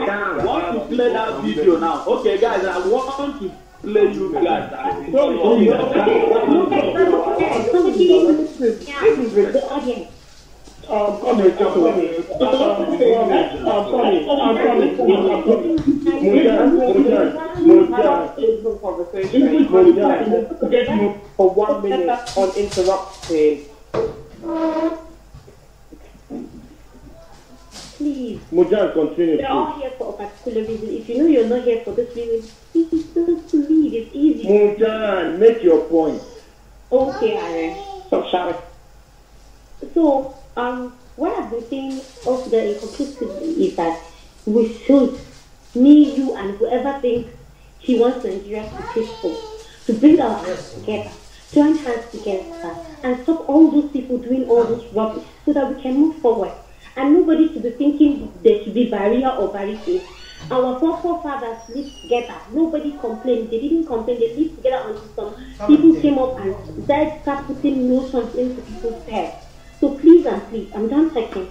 I want to play that video now. Okay, guys, I want to play you guys. The audience. I'm coming. For 1 minute uninterrupted. Please. Mojan, continue. We're all here for a particular reason. If you know you're not here for this reason, please don't leave. It's easy. Mojan, make your point. Okay, Aaron. Stop shouting. So, what I've been saying of the inconclusively is that we should, me, you, and whoever thinks he wants Nigeria to be peaceful, to bring our hands together, join hands together, and stop all those people doing all this rubbish so that we can move forward. And nobody should be thinking there should be barrier or barricades. Our forefathers lived together. Nobody complained. They didn't complain. They lived together until some people came up and started putting notions into people's heads. So please and please, I'm done talking.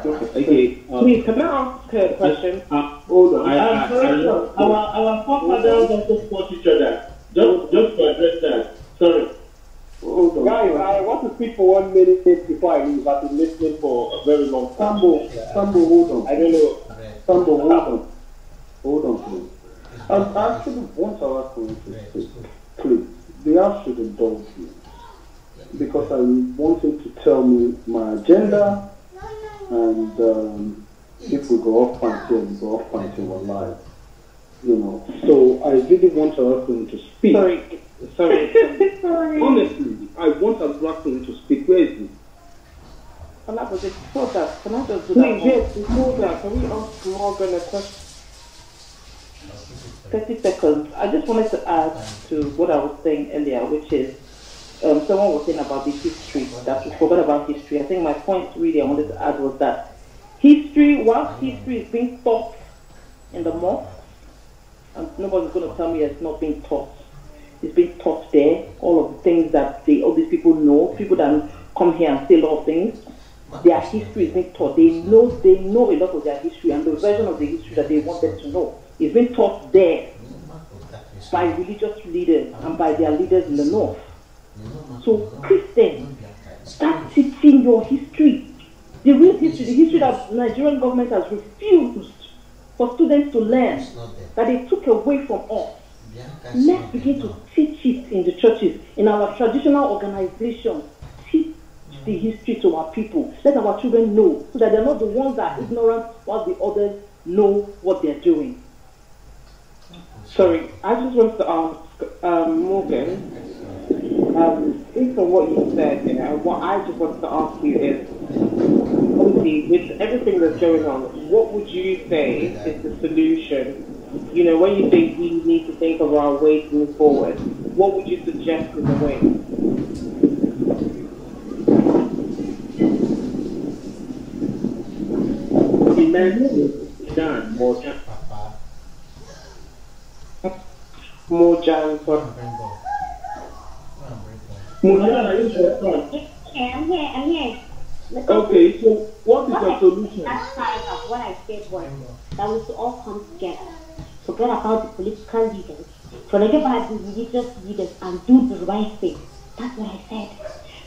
Okay. Please, can I ask a question? Hold on. Our forefathers also fought each other. Just to address that. Sorry. Hold on. Guys, I want to speak for 1 minute before I leave. I've been listening for a very long time. Sambo, hold on. I don't know. Sambo, hold on, please. I actually want our colleagues to speak. Please. They all should indulge me. Because I want him to tell me my agenda and If we go off pointing, we go off pointing one life. You know. So I really want Arakun to speak. Sorry. Honestly, I want Arakun to speak. Where is he? Can I just do that? Yes, before that, can we ask Morgan a question? 30 seconds. I just wanted to add to what I was saying earlier, which is someone was saying about the history, that we forgot about history. I think my point really I wanted to add was that history, whilst history is being taught in the mosque, and nobody's going to tell me it's not being taught. It's being taught there, all of the things that all these people know, people that come here and say a lot of things, their history is being taught. They know a lot of their history, and the version of the history that they want them to know is being taught there by religious leaders and by their leaders in the north. So Christians, start teaching your history. The real history, the history that the Nigerian government has refused for students to learn, that they took away from us. Let's begin to teach it in the churches, in our traditional organizations. Teach the history to our people. Let our children know, so that they're not the ones that are ignorant while the others know what they're doing. Sorry, I just want to ask Morgan, based on what you said, what I just want to ask you is, obviously, with everything that's going on, what would you say is the solution? You know, when you think we need to think of our way to move forward, what would you suggest is the way? I'm here. Okay, so what is the solution? That's part of what I said was that we should all come together. Forget about the political leaders. Forget about the religious leaders and do the right thing. That's what I said.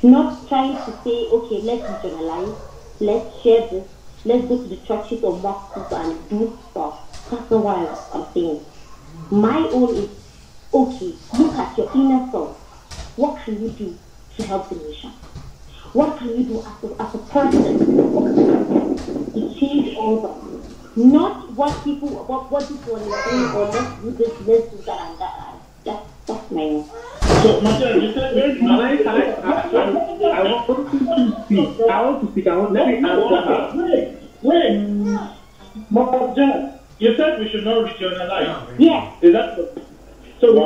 Not trying to say, okay, let's regionalize, let's share this, let's go to the churches or mosques and do stuff. That's not what I'm saying. My own is, okay, look at your inner self. What can you do to help the nation? What can you do as a person to change all that? Not what people, what people are saying, or let's do this, let's do that and that. That's my own. So, Master, you said, I want to speak. Let me answer her. Wait. Master, you said we should not regionalize. Yeah. Is that so? Why?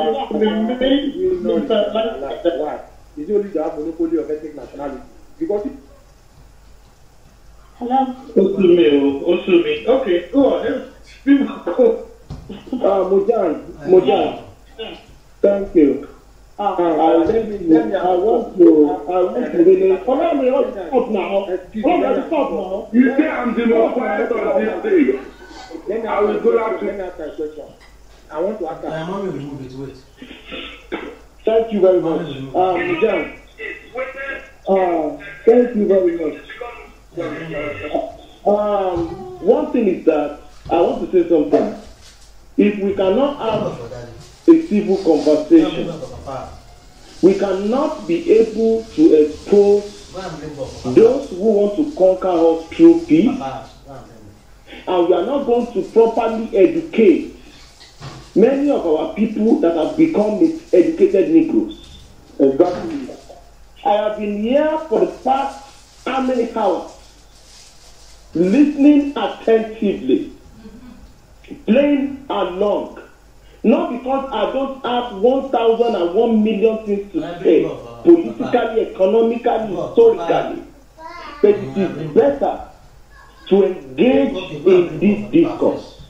Is it only to have monopoly of ethnic nationality? Because hello? Osumi. Okay, go ahead. Mojan. Thank you. I want to really stop now. You say I'm the most quiet on this thing. I will go out to let me ask a question. I want to ask that. I'm going to remove it. Wait. Thank you very much. Mojan. Thank you very much. One thing is that I want to say something. If we cannot have a civil conversation, we cannot be able to expose those who want to conquer us through peace, and we are not going to properly educate many of our people that have become educated Negroes. Exactly. I have been here for the past how many hours, listening attentively, playing along. Not because I don't have 1,001 million things to say, politically, economically, historically, but it is better to engage in this discourse.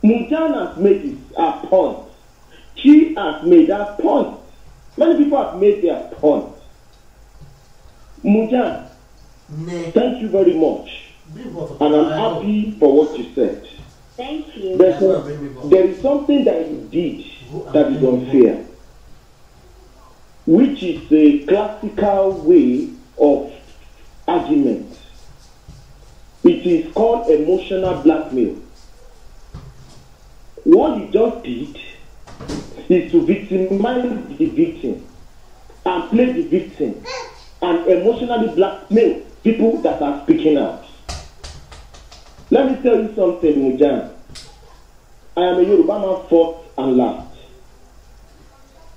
Mujan has made her point. She has made her point. Many people have made their point. Mujan, thank you very much. And I'm happy for what you said. Thank you. There is something that you did that is unfair, which is a classical way of argument. It is called emotional blackmail. What you just did is to victimize the victim and play the victim and emotionally blackmail people that are speaking out. Let me tell you something, Mujan. I am a Yoruba man first and last.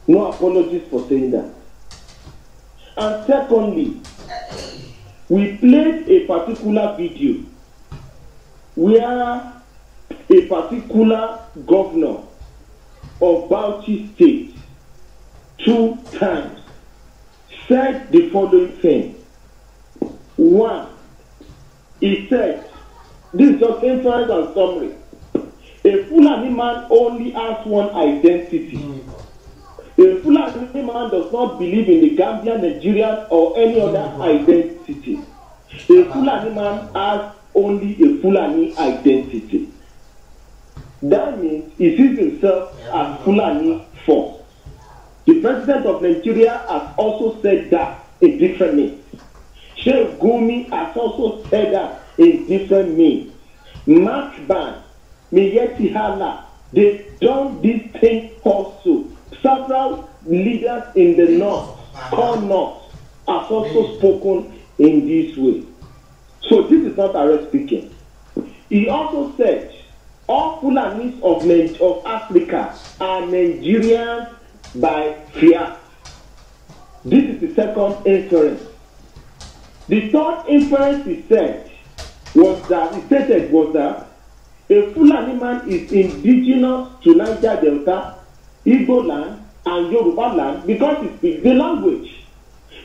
No apologies for saying that. And secondly, we played a particular video where a particular governor of Bauchi State 2 times said the following thing. One, he said, this is just inference and summary. A Fulani man only has one identity. A Fulani man does not believe in the Gambian, Nigerian, or any other identity. A Fulani man has only a Fulani identity. That means he sees himself as Fulani first. The president of Nigeria has also said that in different means. Sheikh Gumi has also said that in different means. Mark Ban, Miyeti Hala, they've done this thing also. Several leaders in the north, core north, have also spoken in this way. So this is not Arrest speaking. He also said, all Fulanis of Africa are Nigerians by fiat. This is the second inference. The third inference he said was that a Fulani man is indigenous to Niger Delta, Igbo land, and Yoruba land because he speaks the language.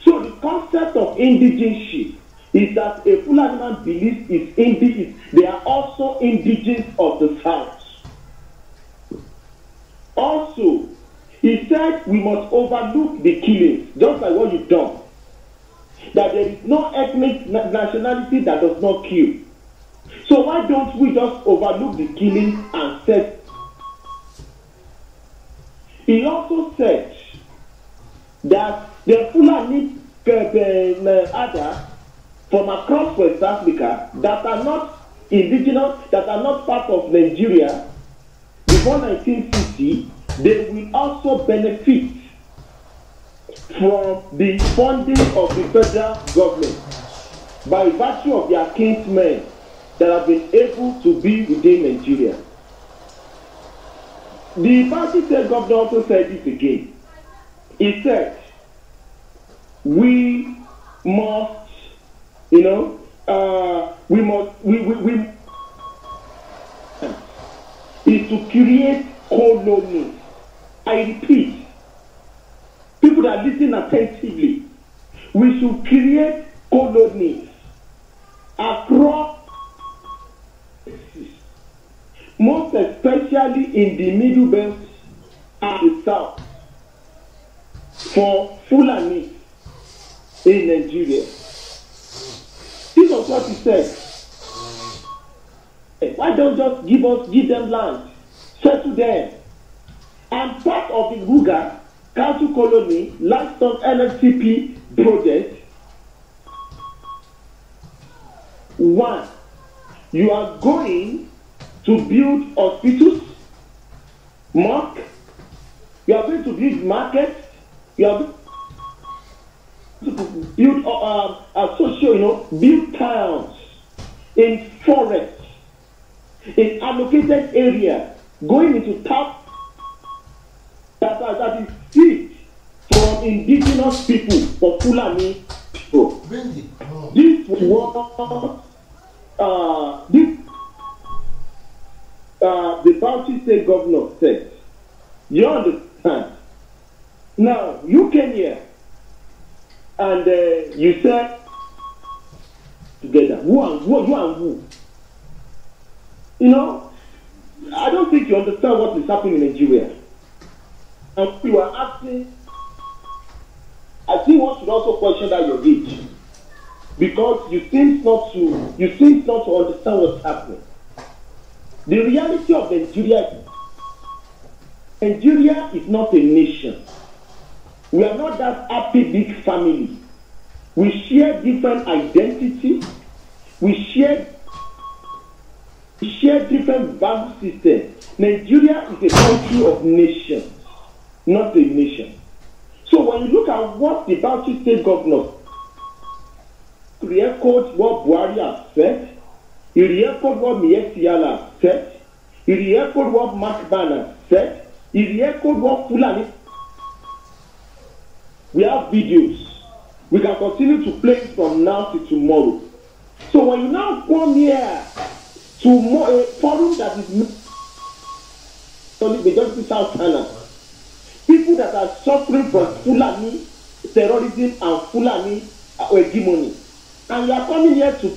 So the concept of indigenship is that a Fulani man believes they are also indigenous of the south. Also, he said we must overlook the killings, just like what you've done. That there is no ethnic nationality that does not kill. So why don't we just overlook the killing and set? He also said that the Fulani others from across West Africa that are not indigenous, that are not part of Nigeria before 1950, they will also benefit from the funding of the federal government by virtue of their kinsmen that have been able to be within Nigeria. The Bauchi State governor also said this again. He said, we must, we is to create colonies. I repeat, people that listen attentively, we should create colonies across, most especially in the Middle Belt and the South, for Fulani in Nigeria. This was what he said. Why don't just give them land, settle them, and part of the Ruga Council Colony Livestock LFCP project. One, you are going to build hospitals, mosques, you are going to build markets, you are going to build build towns in forests, in allocated areas, going into towns that is free from indigenous people, for Fulani people. This was the Bauchi State governor said. You understand? Now, you came here and you said together, you and who? I don't think you understand what is happening in Nigeria. And you are asking, I think one should also question that your age. Because you seem not to understand what's happening. The reality of Nigeria is not a nation. We are not that happy big family. We share different identity. We share different value systems. Nigeria is a country of nations, not a nation. So when you look at what the Bauchi State governor records what Buhari has said, the airport what Miesiala said, the airport what Mark Banner said, the airport what Fulani. We have videos. We can continue to play it from now to tomorrow. So when you now come here to a forum that is majority South China, people that are suffering from Fulani terrorism and Fulani hegemony, and you are coming here to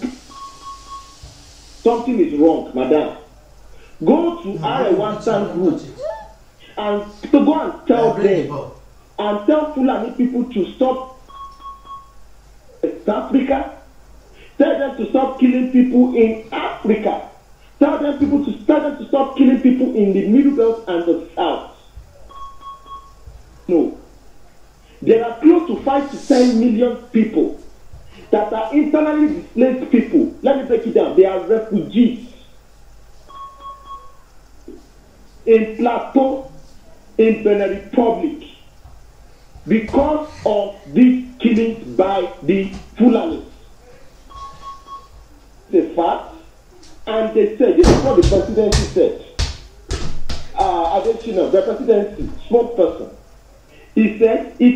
something is wrong, madam. Go to Arewa group and to go and tell them and tell Fulani people to stop South Africa. Tell them to stop killing people in Africa. Tell them to stop killing people in the Middle Belt and the South. No. There are close to 5 to 10 million people that are internally displaced people. Let me break it down. They are refugees in Plateau, in Benin Republic, because of these killings by the Fulanis. It's a fact. And they said, this is what the presidency said. Additional, the presidency spokesperson. He said, it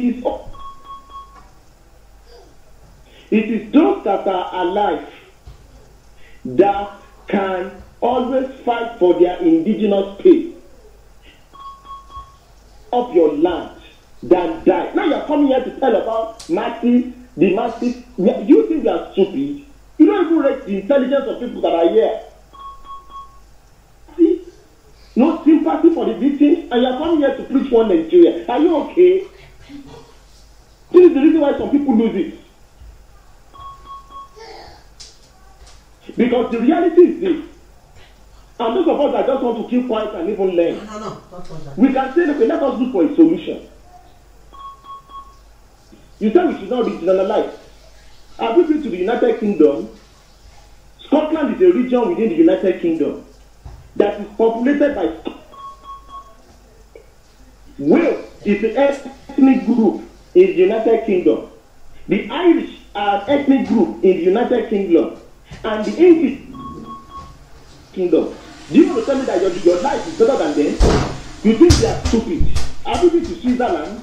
is those that are alive that can always fight for their indigenous space of your land than die. Now you're coming here to tell about masses, the masses. You think they are stupid? You don't even rate the intelligence of people that are here. See? No sympathy for the victims, and you're coming here to preach one Nigeria. Are you okay? This is the reason why some people lose it. Because the reality is this. And those of us that just want to keep quiet and even learn, we can say, okay, let us look for a solution. You say we should not regionalize. Have you been to the United Kingdom? Scotland is a region within the United Kingdom that is populated by Wales is an ethnic group in the United Kingdom. The Irish are an ethnic group in the United Kingdom. And the English Kingdom. Do you want to tell me that your life is better than them? You think they are stupid? Have you been to Switzerland?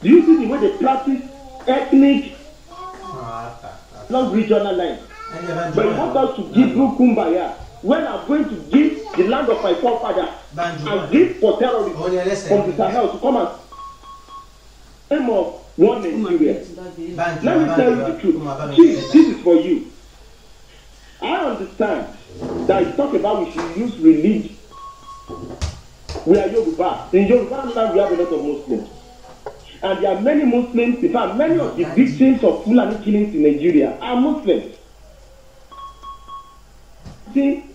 Do you see the way they practice ethnic, not regional lines? But you want us to give you kumbaya when I'm going to give the land of my forefather and give for terrorists from the Sahel to come and name of one Nigeria. Let me tell you the truth. Chief, this is for you. I understand that you talk about we should use religion. We are Yoruba. In Yoruba land we have a lot of Muslims. And there are many Muslims, in fact, many of the victims of Fulani killings in Nigeria are Muslims.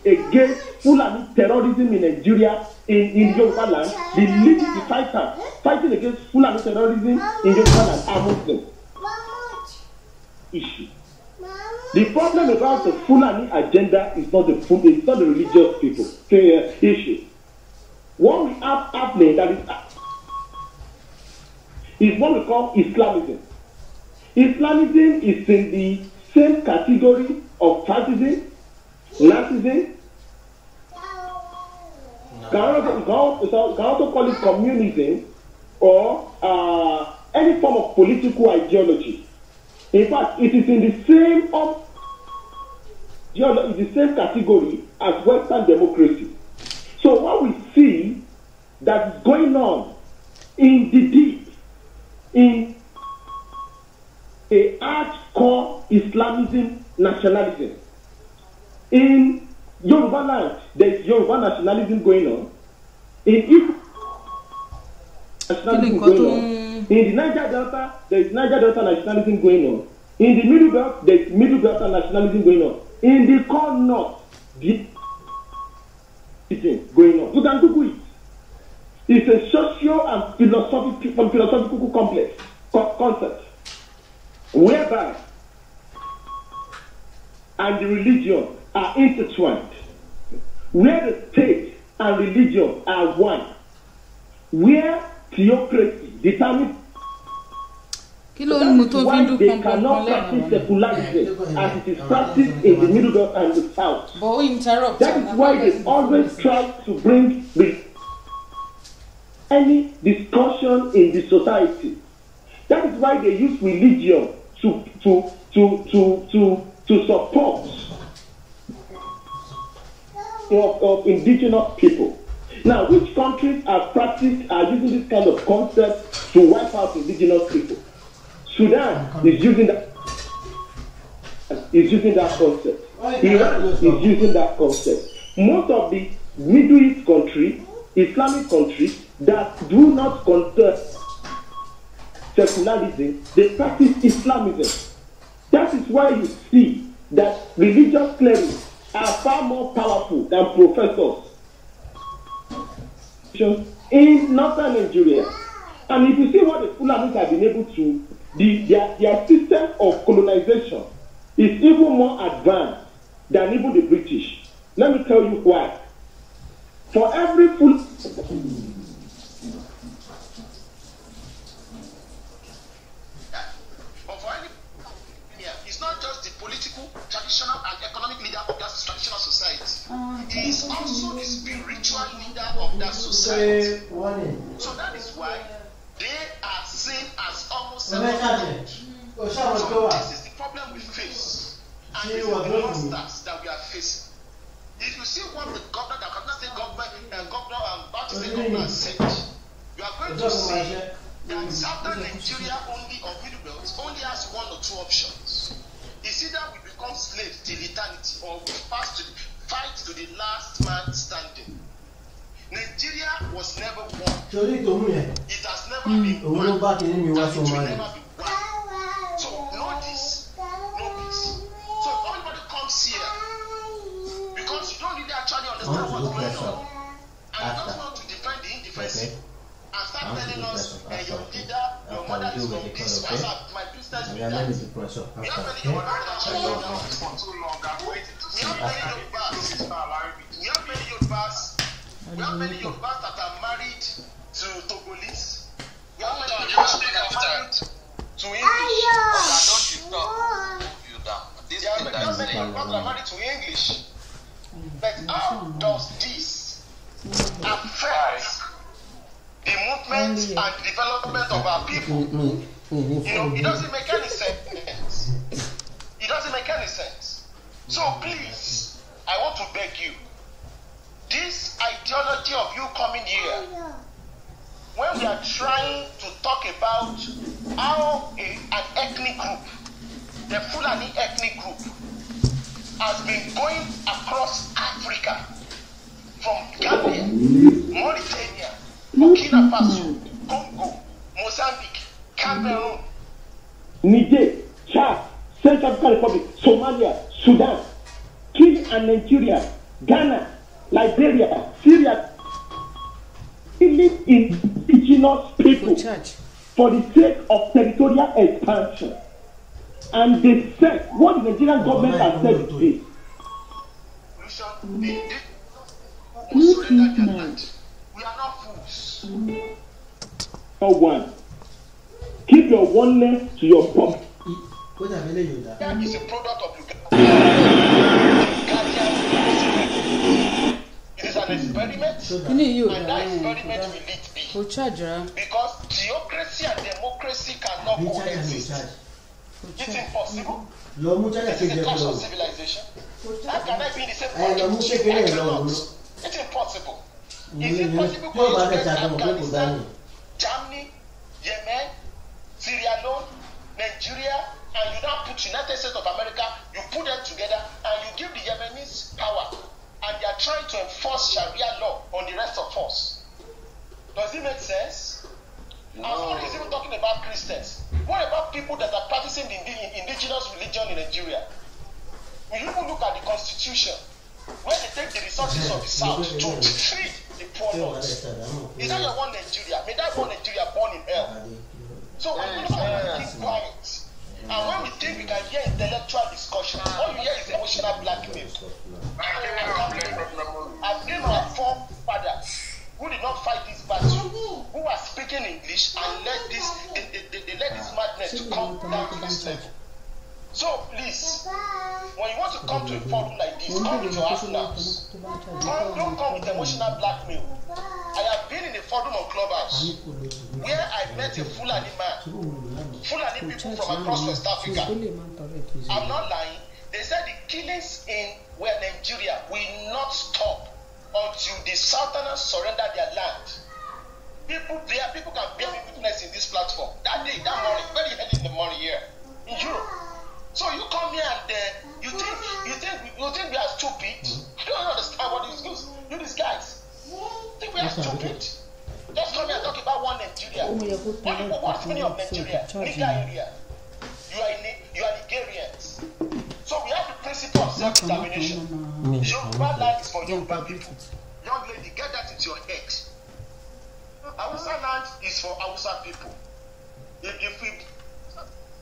Against Fulani terrorism in Nigeria, in Yoruba land, the leading fighters fighting against Fulani terrorism in Yoruba land are Muslims. Issue. The problem about the Fulani agenda is not the religious people. Issue. What we have happening that is what we call Islamism. Islamism is in the same category of fascism, Nazism. Can also call it communism or any form of political ideology. In fact, it is in the same category as Western democracy. So what we see that is going on in the deep, in a hardcore Islamism nationalism. In Yoruba land, there is Yoruba nationalism going on. In Igbo nationalism going on. In the Niger Delta, there is Niger Delta nationalism going on. In the Middle Belt, there is Middle Delta nationalism going on. In the core north, the going on. You can Google it. It's a socio and philosophical complex concept, whereby and the religion are intertwined, where the state and religion are one, where theocracy determines why they cannot practice secularism as it is practiced in the Middle Belt and the South. That is why they always try to bring any discussion in the society. That is why they use religion to support of indigenous people. Now, which countries are using this kind of concept to wipe out indigenous people? Sudan is using that concept. Iran is using that concept. Most of the Middle East countries, Islamic countries that do not contest secularism, they practice Islamism. That is why you see that religious clerics are far more powerful than professors in northern Nigeria. And if you see what the Fulanis have been able to, their system of colonization is even more advanced than even the British. Let me tell you why. For every it's not just the political, traditional, and economic leader of that traditional society. He is also the spiritual leader of that society. So that is why they are seen as almost self-evident. So this is the problem we face, and this is the monsters that we are facing. If you see what the governor, the Kaduna State government, governor said, you are going to see that Southern Nigeria only, or Middle Belt, only has one or two options. It's either we become slaves till eternity, or we fight to the last man standing. Nigeria was never won. It has never been won. And it will never be won. So know this. So if anybody comes here, because you don't really actually understand what's going on, and you don't want to defend the indefensible, and start telling us your leader, your mother is from this, my business with that. We have many Yorubas that are married to Togolese. We have many Yorubas that are married to English. There are many Yorubas that are married to English. But how does this affect the movement and development of our people? It doesn't make any sense. It doesn't make any sense. So please, I want to beg you, this ideology of you coming here, when we are trying to talk about how an ethnic group, the Fulani ethnic group, has been going across Africa, from Gambia, Mauritania, Burkina Faso, Congo, Mozambique, Cameroon, Niger, Chad, Central African Republic, Somalia, Sudan, Kenya and Nigeria, Ghana, Liberia, Syria, killing indigenous people for the sake of territorial expansion. And they said, what the Nigerian government has said is this. We are not fools. For one, keep your oneness to your pump. That is a product of Uganda. It is an experiment, and that experiment will it be. Because theocracy and democracy cannot coexist. It's impossible. This is a clash of civilization. How can I be in the same country? I cannot. It's impossible. Is it possible for you to get Afghanistan, Germany, Yemen, Sierra Leone, Nigeria, and you now put United States of America, you put them together, and you give the Yemenis power, and they are trying to enforce Sharia law on the rest of us? Does it make sense? No. I'm not even talking about Christians. What about people that are practicing the indigenous religion in Nigeria? When you look at the constitution, where they take the resources of the South to treat the poor North. Is that your one Nigeria? May that one Nigeria born in hell? So when we keep quiet, and when we think we can hear intellectual discussion, all you hear is emotional blackmail. I've been my forefathers who who did not fight this battle, who are speaking English and let this they let this madness to come down to this level. So please, when you want to come to a forum like this, come with your arsenals. Don't come with emotional blackmail. I have been in a forum on Clubhouse where I met a Fulani man, Fulani people from across West Africa. I'm not lying. They said the killings in Nigeria will not stop until the Southerners surrender their land. People can bear me witness in this platform. That day, that morning, very early in the morning here in Europe. So you come here and you think we are stupid? I don't understand what this is. You these guys think we are stupid? Just come here and talk about one Nigeria. What's the meaning of Nigeria? Niger area. You are Nigerians. So we have the principle of self-determination. Yoruba land is for Yoruba people. Young lady, get that into your head. Hausa land is for Hausa people. If we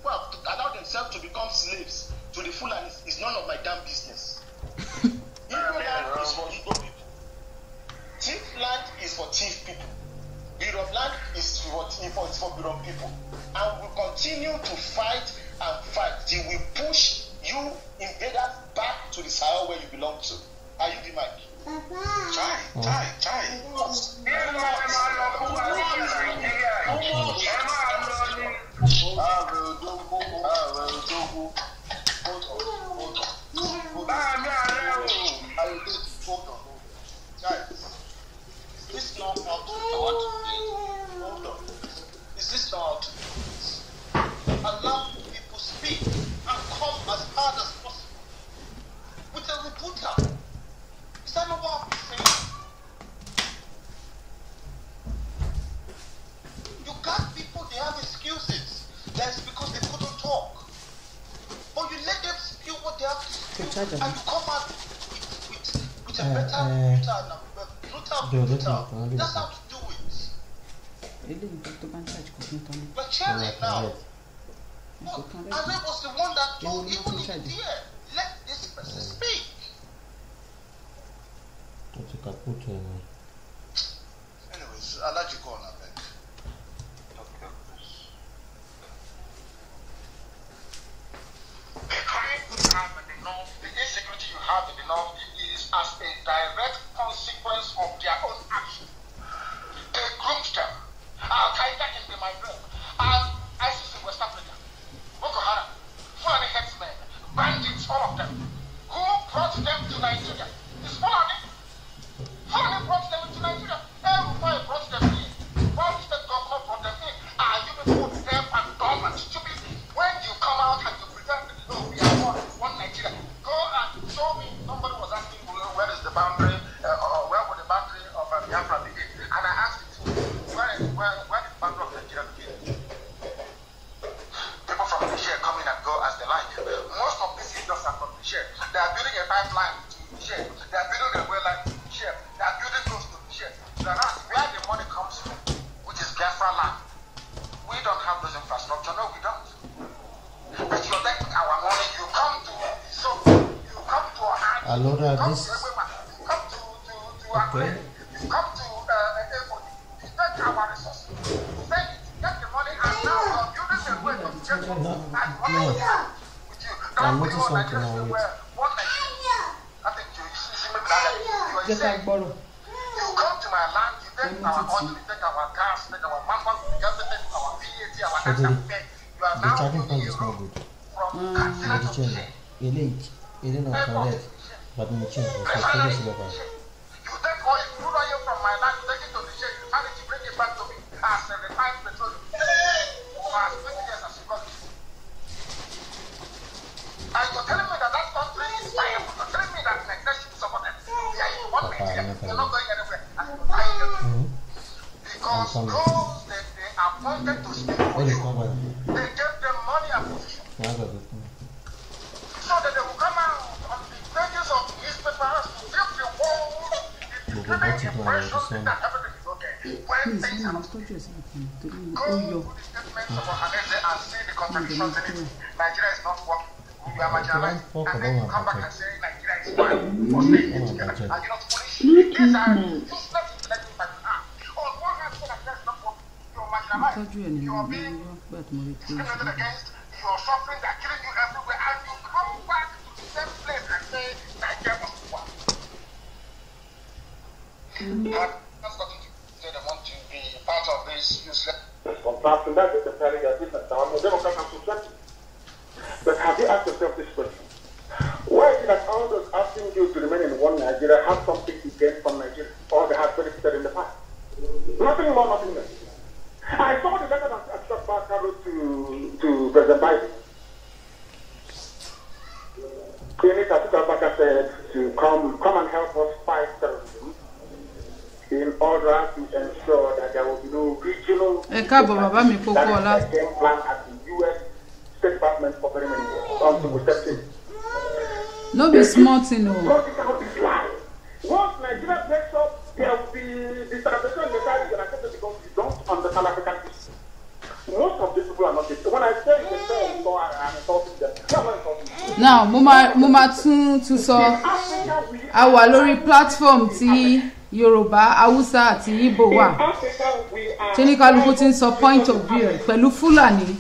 allow themselves to become slaves to the fulanis, is none of my damn business. Igbo land is for Igbo people. Thief land is for thief people. Birom land is for Birom people. And we'll continue to fight and fight till we push you invaders back to the Sahel where you belong to. Are you the mic? Chai. Is this not how to hold on? Is this not how to allow people speak and come as hard as possible with a rebuttal? Is that not what I'm saying? You got people, they have excuses. That's because they couldn't talk. But you let them spew what they have to spew, and you come out with a better brutal. That's how to do it. But Cherry now, I was the one that told even in here, let this person speak. Anyways, I'll let you go on, I beg. The crime you have in the north, the insecurity you have in the north is as a direct consequence of their own action. They groomed them. Al-Qaeda in the Maghreb, and ISIS in West Africa, Boko Haram, Fulani headsmen, bandits, all of them. Who brought them to Nigeria? It's Fulani. Fulani brought them into Nigeria. Everybody brought them in. Why did the government brought them in? Are you people deaf and dumb and stupid? When you come out and you pretend that we are one Nigeria, go and show me. Somebody was asking where is the boundary, where would the boundary of Biafra begin? And I asked you, where did the boundary of Nigeria begin? People from Niger come in and go as they like. Most of these leaders are from Niger. They are building a pipeline to Niger. They are building a well line to Niger. They are building those to Niger. Whereas where the money comes from, which is Biafra land, we don't have those infrastructure. No, we don't. But you're taking our money. You come to Ohio. You come to Akure. You come to Ebony. You take our resources. Take it. Get the money and now you're building a way to get it. And what is that with you? Don't we all Nigerians where one Nigeria? I think you see me like you are saying. You come to my land, you take our oil, you take our gas, take our manpower, you have to take our VAT, our SMP. You are now doing it from Katsina to Niger. It is not correct, but we change it. You take oil, crude oil from my land, you take it to Niger, you have to bring it back to me as a refined petroleum. For as many years as you got it. And you're telling me that country is viable. You're telling me that Nigeria should support them. Yeah, you want Nigeria. You're not going anywhere. Because those that they appointed to speak for you, they gave them money and position. So that they will come out on the pages of newspapers to give the world the impression that everything is okay. When things are not go to the statements of Ohanese and see the contradictions in it. Nigeria is not working. We are marginalized. And then you come back and say Nigeria is fine. For staying together. Are you not foolish? These are useless intellectual people. you're being discriminated against, you're suffering, they're killing you everywhere, and you come back to the same place and say, Nigeria must work. That's nothing to say they want to be part of this useless. Contraction, that is the paradigm different. Now, I'm a Democrat, I'm subjective. But have you asked yourself this question? Why is it that all those asking you to remain in one Nigeria have something to gain from Nigeria, or they have benefited in the past? Nothing more, nothing less. I saw the letter that Ashok Barker wrote to President Biden. Senator Ashok Barker said to come and help us fight terrorism in order to ensure that there will be no regional game plan at the U.S. State Department for very many years until we step in. No be smart, you know. Once Nigeria breaks up, there will be disaster in the country because you don't understand African history. Most of these people are not it. When I say they say I'm insulting them, I'm not insulting them. Now, Muma tún sọ àwa lórí platform tí Yorùbá, Hausa àti Igbo wà. Ṣé ní kálukú tí ń sọ point of view pẹ̀lú Fulani.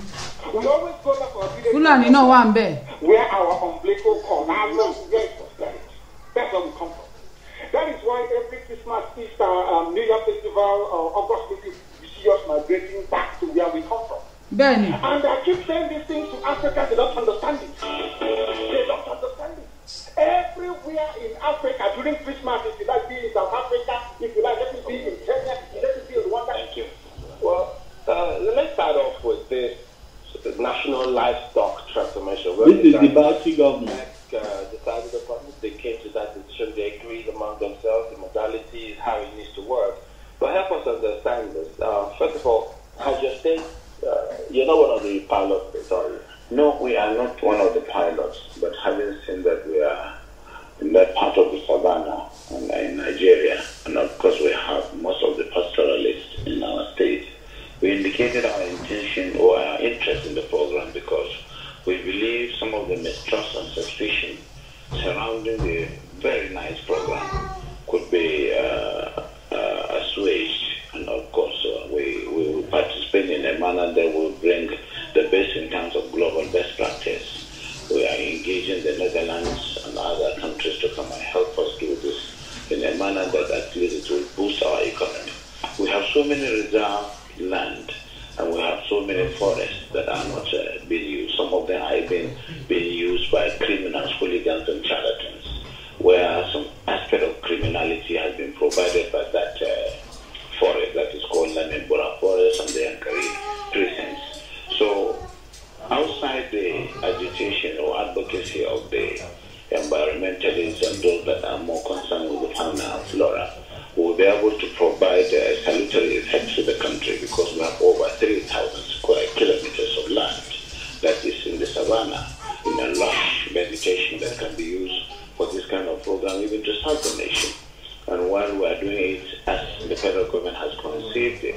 Fulani náà wà ń bẹ̀. Where our umbilical cord, that's where we come from. That is why every Christmas, Easter, New Year Festival, August, you see us migrating back to where we come from. Benny. And I keep saying these things to Africans, they don't understand it. They don't understand it. Everywhere in Africa during Christmas, if you like be in South Africa, if you like, let it be in Kenya, let it be in Rwanda. Thank you. Well, let's start off with this national livestock transformation. This is the Bauchi government. Decided upon it. They came to that decision. They agreed among themselves the modalities, how it needs to work. But help us understand this. First of all, has your state, you're not one of the pilots, sorry. No, we are not one of the pilots, but having seen that we are in that part of the savannah in Nigeria, and of course we have most of the pastoralists in our state, we indicated our intention or our interest in the program because we believe some of the mistrust and suspicion surrounding the very nice program could be assuaged, and of course we will participate in a manner that will bring the best in terms of global best practice. We are engaging the Netherlands and other countries to come and help us do this in a manner that at least it will boost our economy. We have so many reserve land and we have so many forests that are not being used. Some of them are being used by criminals, hooligans and charlatans, where some aspect of criminality has been provided by that forest that is called Lamembora Forest and the Yankari precincts. So outside the agitation or advocacy of the environmentalists and those that are more concerned with the fauna and flora, we will be able to provide salutary effects to the country because we have over 3,000 square kilometers of land that is in the savannah in a lush vegetation that can be used for this kind of program, even to serve the nation. And while we are doing it as the federal government has conceived it,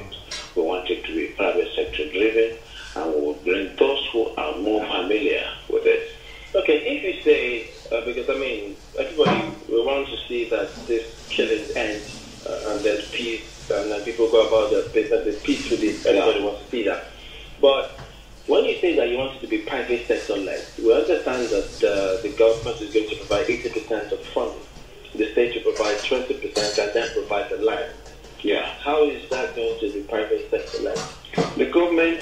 we want it to be private sector driven, and we will bring those who are more familiar with it. Okay, if you say, because I mean, everybody we want to see that this killing ends and there's peace, and then people go about their business peacefully, everybody wants to see that. But when you say that you want it to be private sector led, we understand that the government is going to provide 80% of funding, the state to provide 20%, and then provide the land. Yeah. How is that going to be private sector led? The government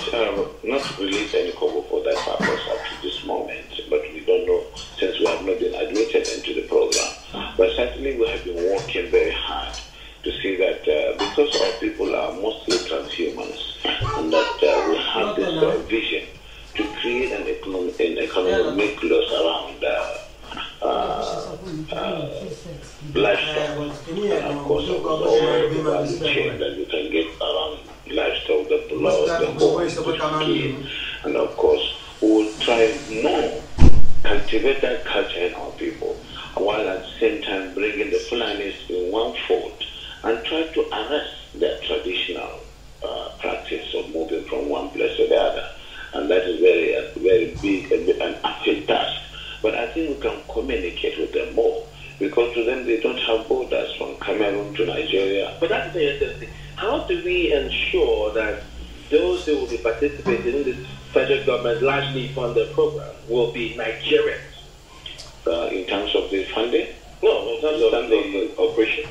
not released any cover for that purpose up to this moment, but we don't know since we have not been admitted into the program. But certainly we have been working very hard to see that because our people are mostly transhumans, and that we have this vision to create an economic nucleus around livestock, and of course all the value chain that you can get around livestock, the blood, the bone, the skin, and of course we will try more cultivate that culture in our people, while at the same time bringing the fulanis in one fold and try to arrest their traditional practice of moving from one place to the other. And that is very big and uphill task. But I think we can communicate with them more, because to them they don't have borders from Cameroon to Nigeria. But that's the interesting. How do we ensure that those participating in this federal government largely funded program will be Nigerians. In terms of the funding? No, in terms of the operation.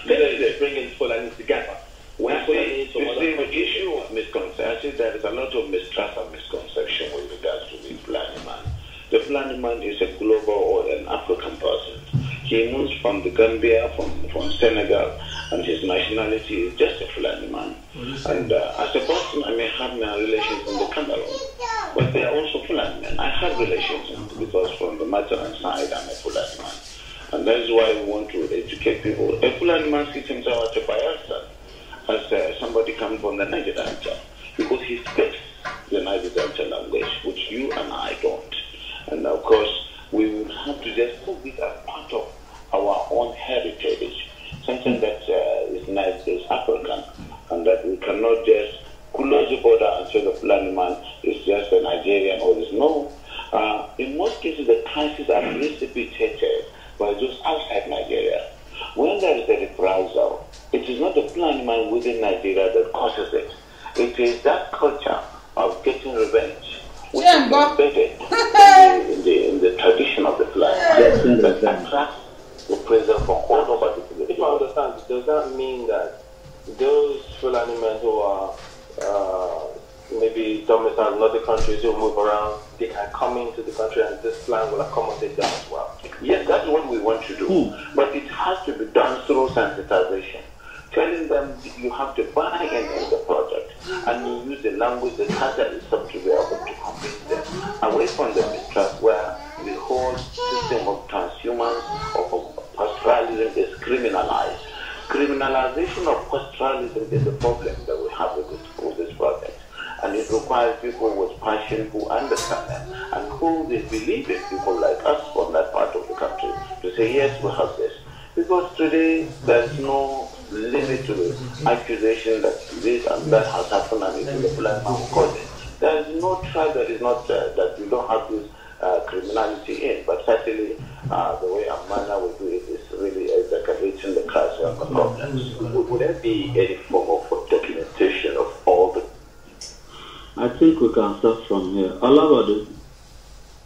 They're bringing Fulanis together. The issue of misconception, there is a lot of mistrust and misconception with regards to the Fulani man. The Fulani man is a global or an African person. He moves from the Gambia, from Senegal, and his nationality is just a Fulani man. And as a person, I may have my relations in the Cameroon, but they are also Fulani men. I have relations because from the maternal side, I'm a Fulani man. And that is why we want to educate people. A Fulani man sees himself as a Bayelsa, as somebody coming from the Niger Delta, because he speaks the Niger Delta language, which you and I don't. And of course, we will have to just put it as part of our own heritage, something that is nice, is African, and that we cannot just close the border and say the Fulani man is just a Nigerian or is no. In most cases, the crises are precipitated by those outside Nigeria. When there is a reprisal, it is not the Fulani man within Nigeria that causes it. It is that culture of getting revenge, which is embedded in the tradition of the Fulani that attracts the pressure from all over the village. If I understand, does that mean that those Fulani men who are maybe domiciled in other countries who move around, they can come into the country and this plan will accommodate them as well? Yes, that's what we want to do. But it has to be done through sensitization. Telling them you have to buy into the project and you use the language that has that is up to be able to convince them away from the mistrust where the whole system of transhumance of pastoralism is criminalized. Criminalization of pastoralism is the problem that we have with this project. And it requires people with passion who understand it and who they believe in, people like us from that part of the country, to say, yes, we have this. Because today, there's no limit to the accusation that this and that has happened and it is a Fulani man cause it. There is no tribe that is not that we don't have this criminality in, but certainly the way our manner will do it is really exacerbating the crisis and the problems. Would there be any form of documentation of all the... I think we can start from here. Alabado.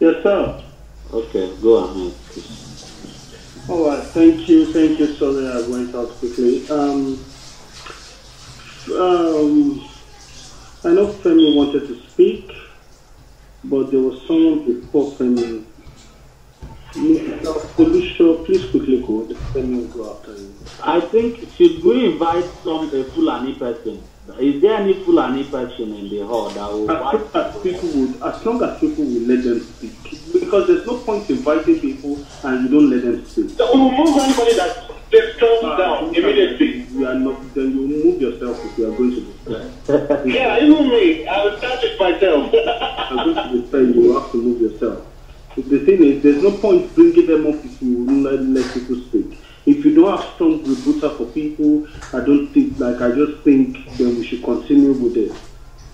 Yes, sir. Okay, go ahead, please. All right, thank you. Sorry, I went out quickly. I know Femi wanted to speak, but there was someone before Femi. Mr. Please quickly go. Femi will go after you. I think, should we invite some Fulani person? Is there any Fulani person in the hall that will... As long as people will let them speak. Because there's no point inviting people and you don't let them speak. So we will move anybody that just down immediately. You are not, then you move yourself if you are going to be fair. Yeah, even me. I will start it myself. I'm going to be fair, you have to move yourself. The thing is, there's no point bringing them up if you won't let people speak. If you don't have strong rebuttal for people, I just think then we should continue with it.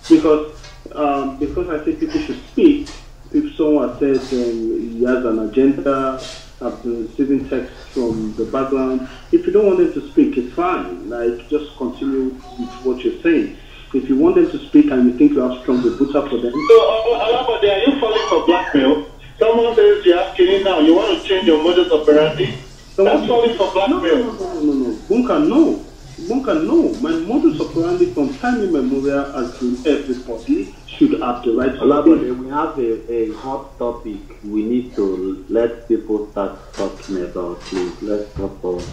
Because I say people should speak. If someone says he has an agenda, I've been receiving texts from the background. If you don't want them to speak, it's fine. Just continue with what you're saying. If you want them to speak and you think you have strong rebuttal for them. So, Alabade, are you falling for blackmail? Someone says you're asking now, you want to change your modus operandi? That's falling for blackmail. No. Bunker, no. My modus operandi from time immemorial has been everybody should have the right to speak. We have a hot topic we need to let people start talking about. Please, let's talk about.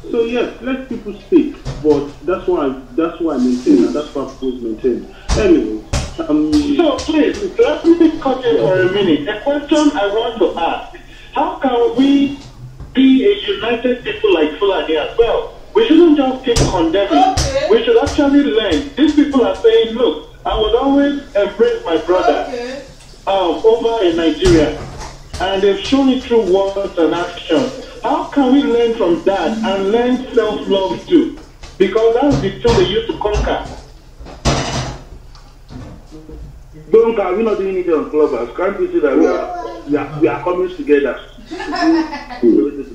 So yes, let people speak, but that's why I maintain, and that's what I've always maintained. Anyway. So please, let me cut in for a minute. A question I want to ask: how can we be a united people like Fulani as well? We shouldn't just keep condemning. Okay. We should actually learn. These people are saying, look, I would always embrace my brother over in Nigeria. And they've shown it through words and action. How can we learn from that and learn self-love too? Because that's the tool they used to conquer. We're not doing it on Clubhouse. Can't you see that we are coming together?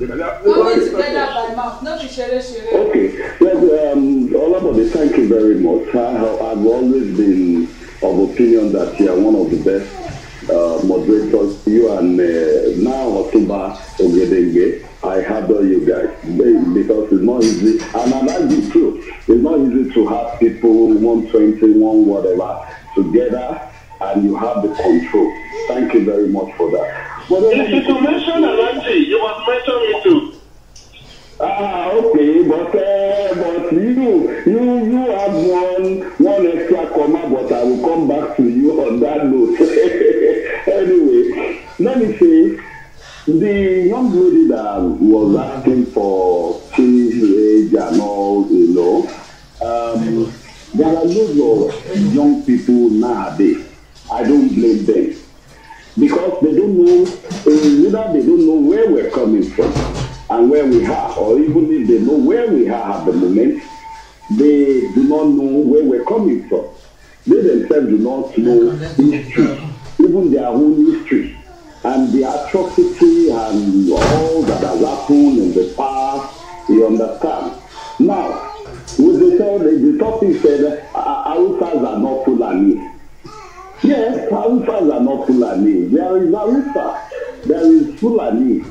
Coming together by mouth, not share. Okay, yes, Olabode, thank you very much. I've always been of opinion that you are one of the best moderators. You and now Otuba Ogedenge. I adore you guys because it's not easy, and that's the truth. It's not easy to have people 121 whatever together, and you have the control. Thank you very much for that. But if you mention Alante, you must mention me too. Okay, but you have one extra comma, but I will come back to you on that note. Anyway, let me say, the young lady that was asking for teenage age and all, there are loads of young people nowadays. I don't blame them. Because they don't know, either they don't know where we're coming from and where we are, or even if they know where we are at the moment, they do not know where we're coming from. They themselves do not know history, even their own history, and the atrocity and all that has happened in the past, you understand. Now, with the topic said, Hausas are not Fulani. Yes, Hausas are not Fulani. There is Hausa, there is Fulani.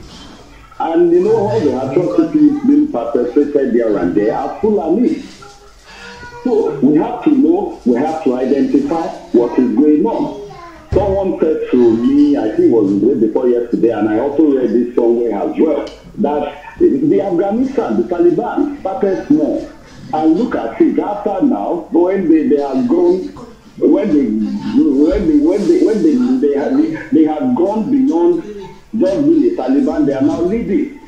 And all the atrocities being perpetrated there and there are Fulani. So we have to know, we have to identify what is going on. Someone said to me, I think it was the day before yesterday, and I also read this somewhere as well, that the Afghanistan, the Taliban, started small. And look at it, after now, when they have grown, when they have gone beyond just being a Taliban, they are now leading.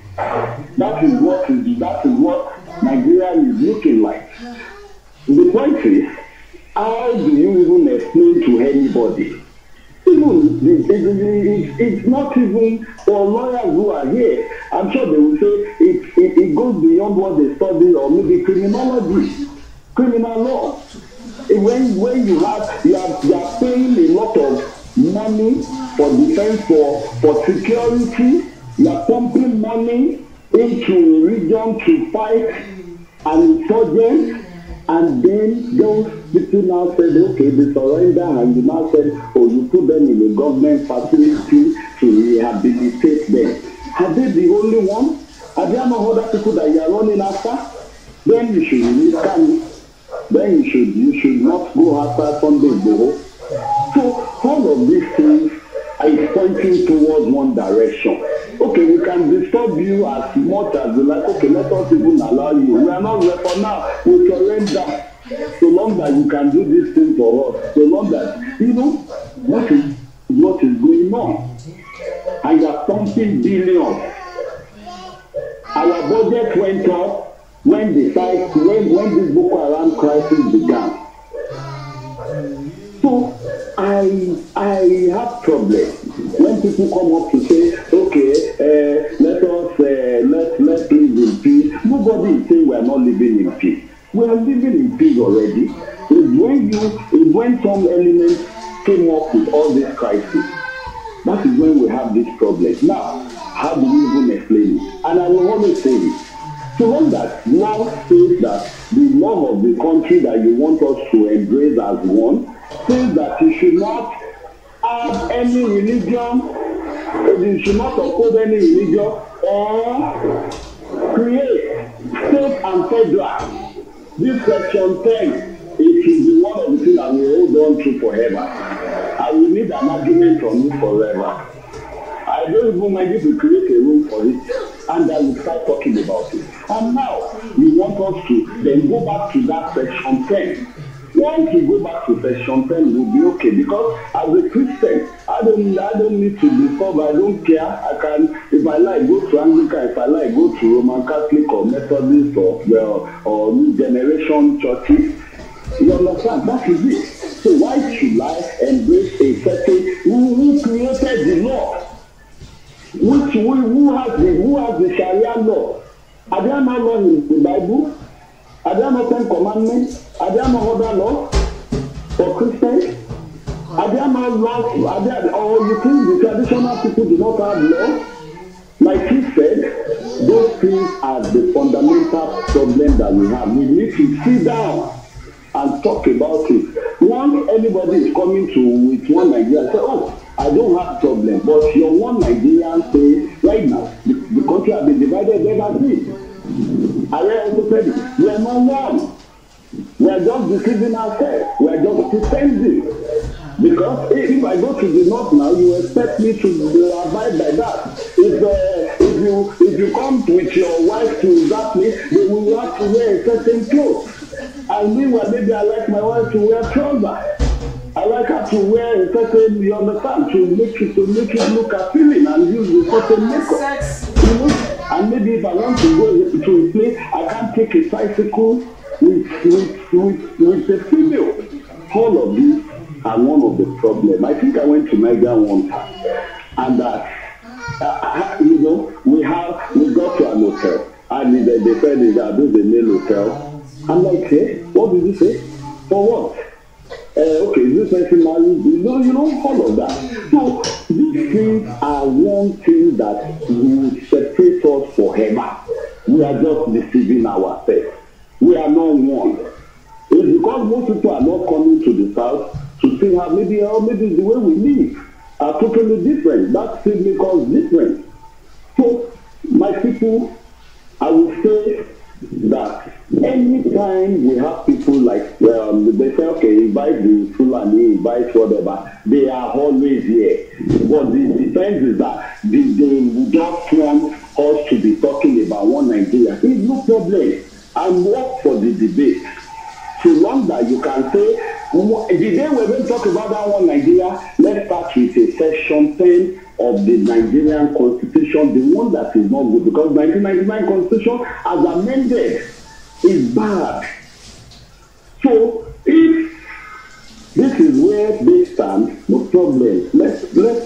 That is what Nigeria is looking like. The point is, how do you even explain to anybody? Even it's not even for lawyers who are here. I'm sure they will say it goes beyond what they study, or maybe criminology, criminal law. When you are paying a lot of money for defense, for security, you are pumping money into a region to fight an insurgent, and then those people now said, okay, they surrender, and you now said, oh, you put them in a government facility to rehabilitate them. Are they the only one? Are there no other people that you are running after? Then you should release Kanye. Then you should not go after Sunday Igboho. So all of these things are pointing towards one direction. Okay, we can disturb you as much as you like. Okay, let us even allow you. We are not there for now. We surrender. So long that you can do this thing for us. So long that, what is going on. And you are pumping billions. Our budget went up when this Boko Haram crisis began. So I have problems when people come up to say, okay, let's live in peace. Nobody is saying we are not living in peace. We are living in peace already. It's when some elements came up with all this crisis. That is when we have this problem. Now, how do we even explain it? And I will always say this. So long that now says that the love of the country that you want us to embrace as one, says that you should not have any religion, you should not oppose any religion, or create state and federal. This section 10, it should be one of the things that we hold on to forever. I will need an argument from you forever. I don't even mind if we create a room for it, and I will start talking about it. And now, we want us to then go back to that section 10. Once we go back to section 10, we'll be okay. Because as a Christian, I don't need to disturb. I don't care. I can, if I like, go to Anglican. If I like, go to Roman Catholic or Methodist or New Generation churches. You understand? That is it. So why should I embrace a certain who created the law? Who has the Sharia law? Are there no laws in the Bible? Are there no 10 commandments? Are there no other laws for Christians? Are there no laws? Or you think the traditional people do not have laws? Like he said, those things are the fundamental problem that we have. We need to sit down and talk about it. Once anybody is coming to with one Nigeria, say, oh, I don't have problem, but your one Nigerian say, right now, the country has been divided ever since. I also said it. We are not one. We are just deceiving ourselves. We are just pretending. Because if I go to the north now, you expect me to abide by that. If you come with your wife to that place, they will have to wear a certain clothes. And meanwhile, maybe I like my wife to wear trousers. I like her to wear a certain, you understand, to make it look appealing and use a certain makeup. You know? And maybe if I want to go to a place, I can't take a bicycle with a female. All of these are one of the problems. I think I went to Nigeria one time, and you know, we got to an hotel, and they said that this is a male hotel. I'm like, hey, what did you say? For what? Okay, is this person married? You know, all of that. So these things are one thing that will separate us forever. We are just deceiving ourselves. We are not one. It's because most people are not coming to the south to see how maybe the way we live are totally different. That still makes us different. So, my people, I would say that anytime we have people like, they say, okay, invite the Fulani, invite whatever, they are always here. But the defense is that they just want us to be talking about one Nigeria. It's no problem. I work for the debate. So long that you can say, the day we're going to talk about that one Nigeria, let's start with a section 10 of the Nigerian Constitution, the one that is not good, because 1999 Constitution, as amended, is bad. So if this is where they stand, no problem. Let's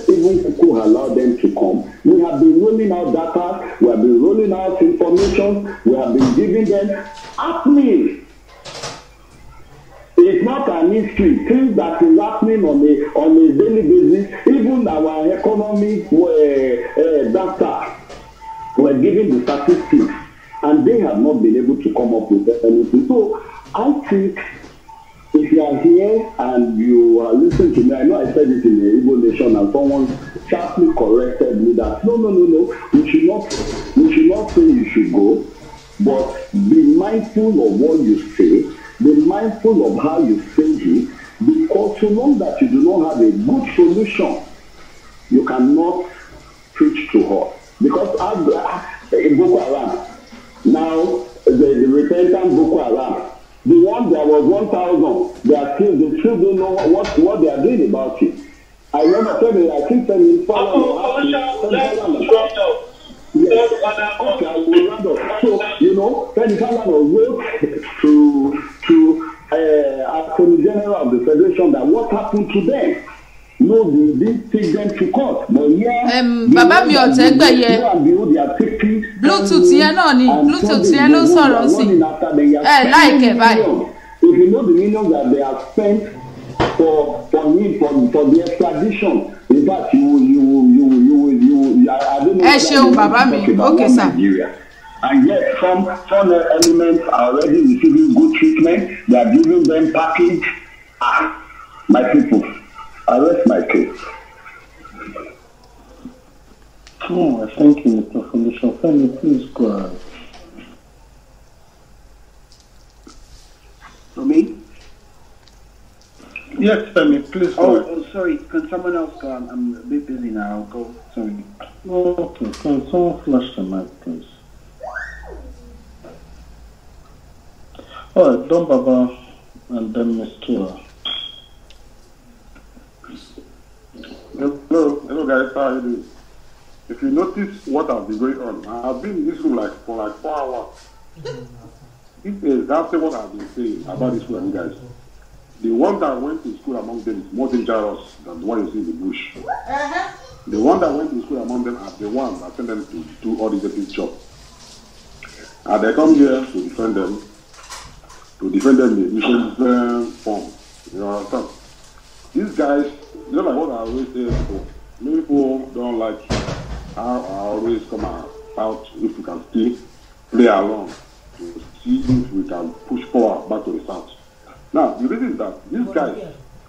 even allow them to come. We have been rolling out data, we have been rolling out information, we have been giving them happening. It's not an history. Things that is happening on a daily basis. Even our economic data, we're giving the statistics, and they have not been able to come up with anything. So I think if you are here and you are listening to me, I know I said it in the Igbo Nation, and someone sharply corrected me that no, we should not say you should go, but be mindful of what you say. Be mindful of how you say it, because so long that you do not have a good solution, you cannot preach to her. Because in Boko Haram, now the repentant Boko Haram, the one that was 1,000, they still don't know what they are doing about it. I remember telling, I think telling yes. Okay, I will round up. So, you know, Penny Falano wrote to Attorney General of the Federation that what happened to them. No, they didn't take them to court. But yeah, Baba mi ọ̀tẹ́gbẹ̀ yẹ Bluetooth yẹn náà ni Bluetooth yẹn ló sọ̀rọ̀ sí láìkẹ́ báyìí. If you know the millions that they have spent for the extradition, in fact, I don't know. Ṣeun bàbá mi, okay sir. And yet, some elements are already receiving good treatment. They are giving them package. My people, I rest my case. Oh, thank you, Mr. Felicia. Femi, please go ahead. For me? Yes, Femi, please go ahead. Oh, sorry. Can someone else go? I'm a bit busy now. I'll go. Sorry. Okay, can someone flash the mic, please? All right, Don Baba and then Mr. Hello guys, how are you doing? If you notice what has been going on, I've been in this room for 4 hours. This is exactly what I've been saying about this room, guys. The one that went to school among them is more dangerous than the one you see in the bush. The one that went to school among them are the one that sent them to do all these jobs. And they come here to defend them in the mission form. You understand? These guys, you know, like what I always say, many people don't like how I always come out out if we can still play along to see if we can push forward back to the south. Now, the reason is that these guys,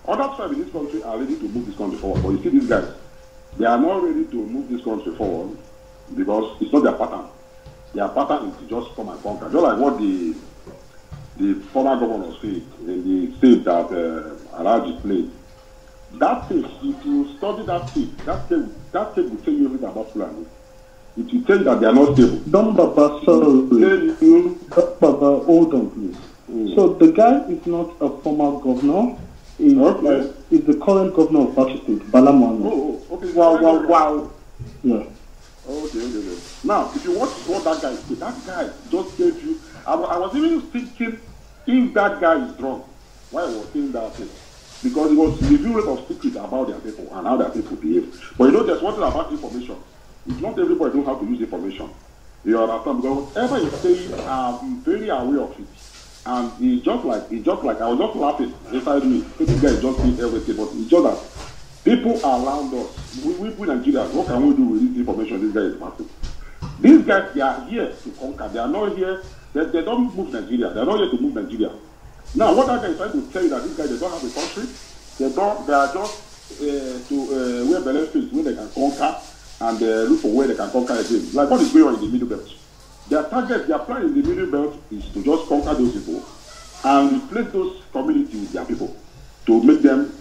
other tribes in this country are ready to move this country forward. But you see these guys, they are not ready to move this country forward because it's not their pattern. Their pattern is to just come and conquer. Just like what the former governor said in the state that Alaji played. That tape, if you study that tape will tell you everything about Fulani. It will tell you that they are not stable. Hold on, please. So the guy is not a former governor. He's the current governor of Bauchi State, Balamoana. Oh, okay. Wow. Yeah. Okay. Now, if you watch what that guy said, that guy just gave you. I was even thinking if that guy is drunk, why I was saying that thing. Because it was revealing of secrets about their people and how their people behave. But you know, there's one thing about information. It's not everybody knows how to use information. You understand? Because whatever you say, I'm very aware of it. And it's just like I was just laughing inside me. This guy is just saying everything, but it's just that people around us, we Nigerians, what can we do with this information? This guy is massive. These guys, they are here to conquer. They are not here. They don't move Nigeria. They are not here to move Nigeria. Now, what that guy is trying to tell you that these guys, they don't have a country. They are just to wear benefits where they can conquer and look for where they can conquer again. Like what is going on in the Middle Belt. Their target, their plan in the Middle Belt is to just conquer those people and replace those communities with their people to make them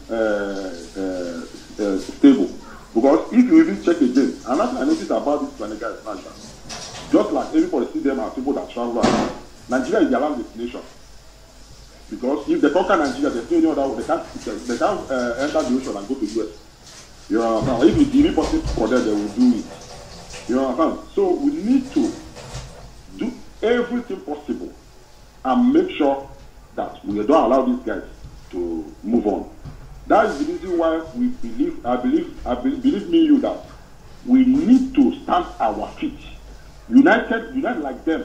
stable. Because if you even check again, and that's what I noticed about this Planega is Nigeria. Just like everybody see them as people that travel around. Nigeria is their land destination. Because if they conquer Nigeria, there's no other way. They can't enter the ocean and go to the US. You understand? If it's even possible for them, they will do it. You understand? So we need to do everything possible and make sure that we don't allow these guys to move on. That is the reason why we believe that we need to stand our feet. Unite like them.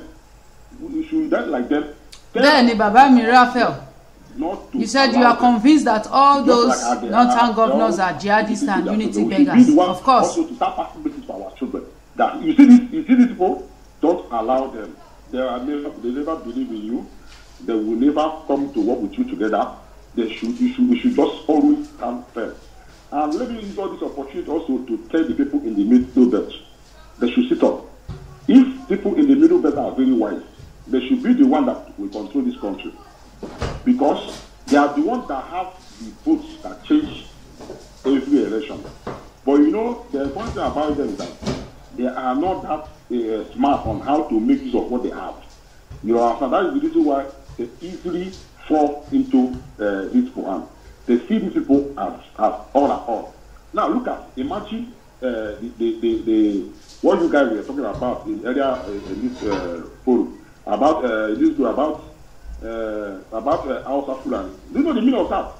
We should unite like them. Then, Baba Raphael, you said you are convinced that all those northern governors are jihadists and unity beggars. Of course. Also to start passing messages to our children. That you see these people, don't allow them. They never believe in you. They will never come to work with you together. We should just always stand firm. And let me use all this opportunity also to tell the people in the Middle Belt, they should sit up. If people in the Middle Belt are very wise, they should be the one that will control this country. Because they are the ones that have the votes that change every election. But you know, the one thing about them is that they are not that smart on how to make use of what they have. You know, so that is the reason why they easily fall into this program. They see these people as all. Now look at, imagine what you guys were talking about in earlier in this forum about hausa Fulani. Do you know the meaning of that?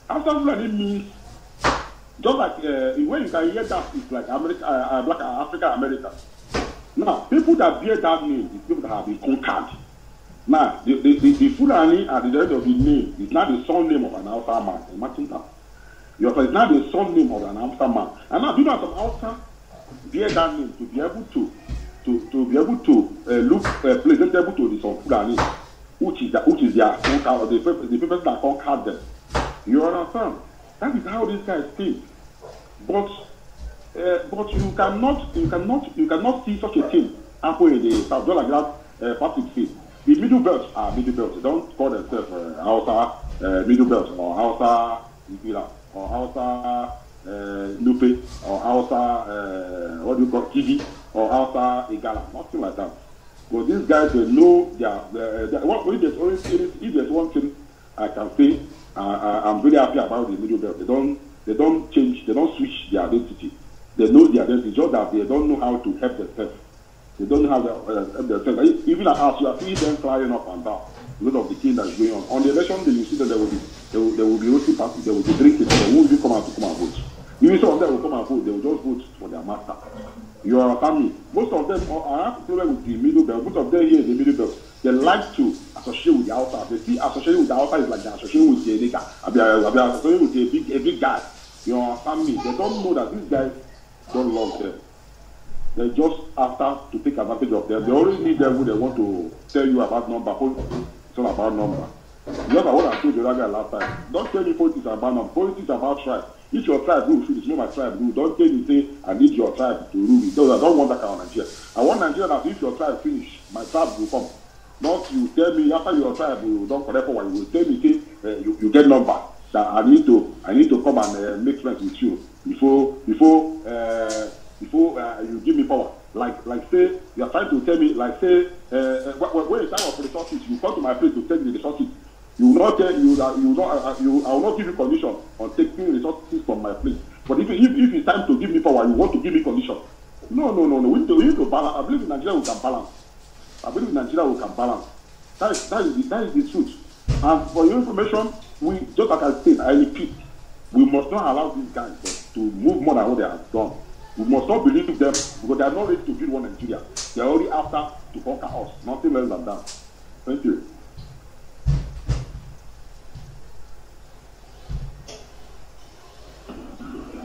Hausa Fulani means just like when you can hear that, it's like Black African American. Now people that bear that name is people that have been conquered. Now the Fulani at the end of the name is not the surname of an Hausa man. Imagine that. It's not the surname of an Hausa man. And now do you know some Hausa bear that name to be able to look presentable to the Fulani, which is their conquer, the people that conquered them. You understand? That is how these guys think. But you cannot see such a thing happen in the South. Just like that, Patrick said. The Middle Belt are Middle Belt. They don't call themselves Hausa Middle Belt or Hausa Ibira or Hausa Lupe or Hausa what do you call Kidi or Hausa Igala. Nothing like that. But these guys, they know if there's one thing I can say, I'm very happy about the Middle Belt. They don't change, they don't switch their identity. They know their identity, just that they don't know how to help themselves. They don't know how to help themselves. Even as you are seeing them flying up and down, because of the thing that is going on. On the election day, you see that there will be roasting parties, there will be drinking, they won't even come out and vote. Even some of them will come and vote, they will just vote for their master. You understand me? Most of them are problem with the Middle Belt. Most of them here in the Middle Belt, they like to associate with the outside. They see associating with the outside is like they associate with the nigga. They are associating with a big guy. You understand me? They don't know that these guys don't love them. They just after to take advantage of them. They already need them when they want to tell you about number. It's all about number. Just like what I told the other guy last time. Don't tell me politics about number. Politics about tribe. If your tribe will finish, my tribe do. Don't tell me say I need your tribe to rule me. I don't want that kind of Nigeria. I want Nigeria that if your tribe finish, my tribe will come. Not you tell me after your tribe you don't correct for what you will tell me say you get number. That I need to come and make friends with you before you give me power. Like say you are trying to tell me when it's time for resources, you come to my place to take the resources. You will not tell I will not give you condition on taking resources from my place. But if it's time to give me power, you want to give me condition. No. We need to balance. I believe in Nigeria we can balance. That is the truth. And for your information, we just like I said, I repeat, we must not allow these guys to move more than what they have done. We must not believe them because they are not ready to build one Nigeria. They are already after to conquer us. Nothing less than that. Thank you.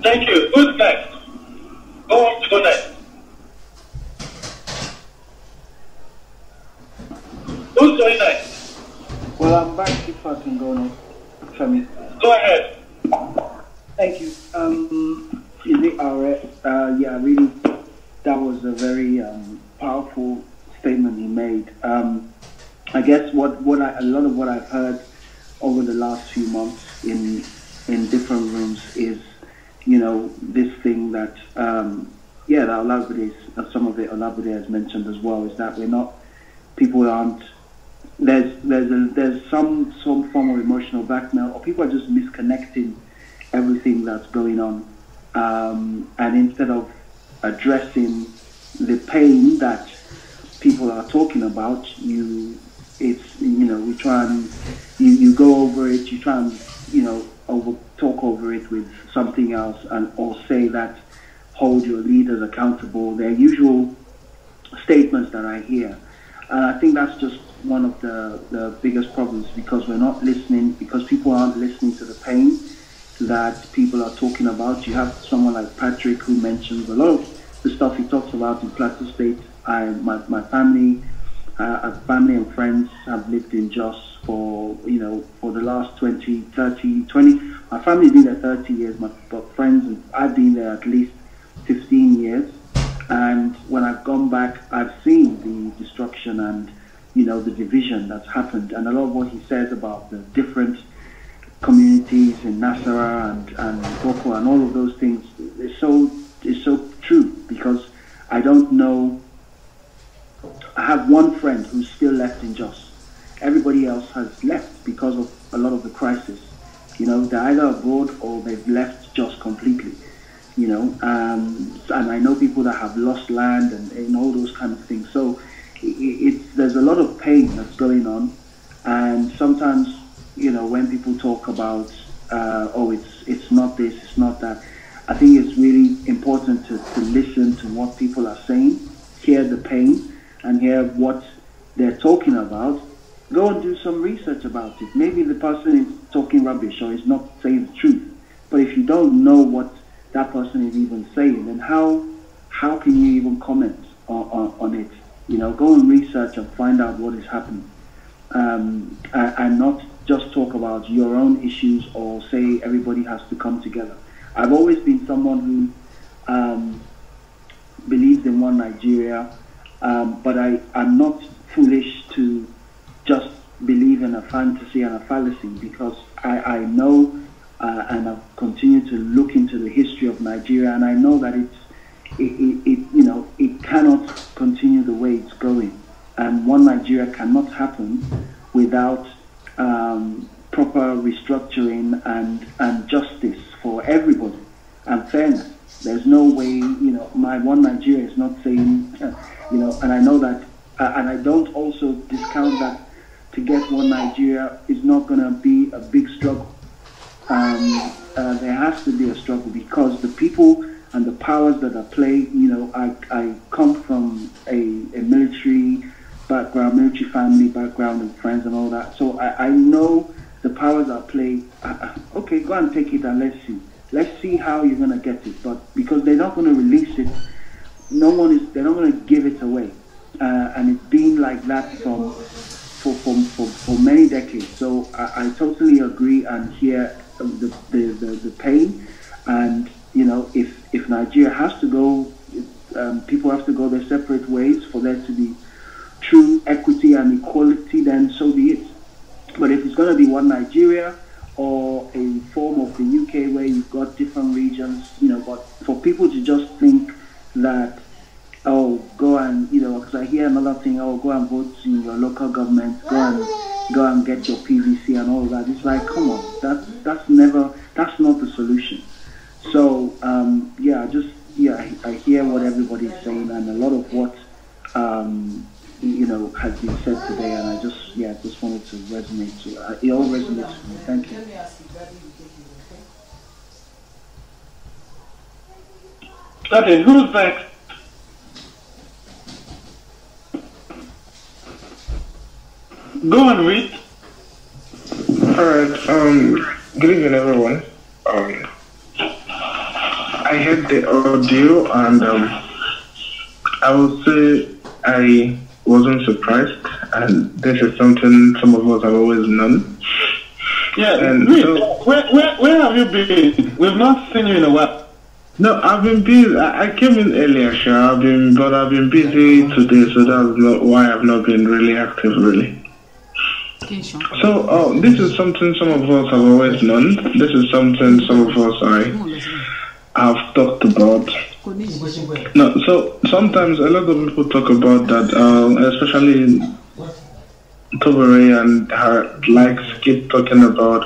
Thank you. Who's next? Who wants to go next? Who's going next? Well, I'm back if I can go next. Go ahead. Thank you. Is it alright? Yeah, really, that was a very powerful statement he made. I guess a lot of what I've heard over the last few months in different rooms is, this thing that that Olabode, some of it Olabode has mentioned as well, is that people aren't. There's some form of emotional blackmail, or people are just misconnecting everything that's going on, and instead of addressing the pain that people are talking about, we try and you go over it, you try and talk over it with something else, or say that hold your leaders accountable. They're usual statements that I hear, and I think that's just one of the biggest problems, because we're not listening, because people aren't listening to the pain that people are talking about. You have someone like Patrick who mentions a lot of the stuff he talks about in Plateau State. My family and friends have lived in Jos for the last 20. My family's been there 30 years, but friends, I've been there at least 15 years. And when I've gone back, I've seen the destruction and the division that's happened, and a lot of what he says about the different communities in Nasara and Boko and all of those things is so true, because I don't know. I have one friend who's still left in Jos. Everybody else has left because of a lot of the crisis. They're either abroad or they've left Jos completely. And I know people that have lost land and all those kind of things. So there's a lot of pain that's going on, and sometimes when people talk about it's not this, it's not that, I think it's really important to listen to what people are saying, hear the pain, and hear what they're talking about. Go and do some research about it. Maybe the person is talking rubbish or is not saying the truth, but if you don't know what that person is even saying, then how can you even comment on it? Go and research and find out what is happening, and not just talk about your own issues or say everybody has to come together. I've always been someone who believes in one Nigeria, but I'm not foolish to just believe in a fantasy and a fallacy, because I know and I've continued to look into the history of Nigeria, and I know that it cannot continue the way it's going, and one Nigeria cannot happen without proper restructuring and justice for everybody and fairness. There's no way, my one Nigeria is not saying, and I know that, and I don't also discount that to get one Nigeria is not going to be a big struggle. There has to be a struggle, because the people and the powers that are played, I come from a military background, military family background and friends and all that. So I know the powers are played. Okay, go and take it and let's see. Let's see how you're going to get it. But because they're not going to release it they're not going to give it away, and it's been like that for many decades. So I totally agree and hear the pain, and if Nigeria has to go, people have to go their separate ways for there to be true equity and equality, then so be it. But if it's going to be one Nigeria or a form of the UK where you've got different regions, but for people to just think that, oh, go and, because I hear another thing, oh, go and vote in your local government, go and get your PVC and all of that. It's like, come on, that's not the solution. So, I hear what everybody's saying, and a lot of what, has been said today, and I just wanted to resonate. It all resonates with me. Thank you. Okay, who's next? Go and read. Alright, good evening everyone. I heard the audio and I would say I wasn't surprised, and this is something some of us have always known. Yeah, and where have you been? We've not seen you in a while. No, I've been busy. I came in earlier, sure. I've been busy today, so that's not why I've not been really active, really. So, this is something some of us have always known. This is something some of us have talked about. No, so sometimes a lot of people talk about that, especially Tobere and her likes keep talking about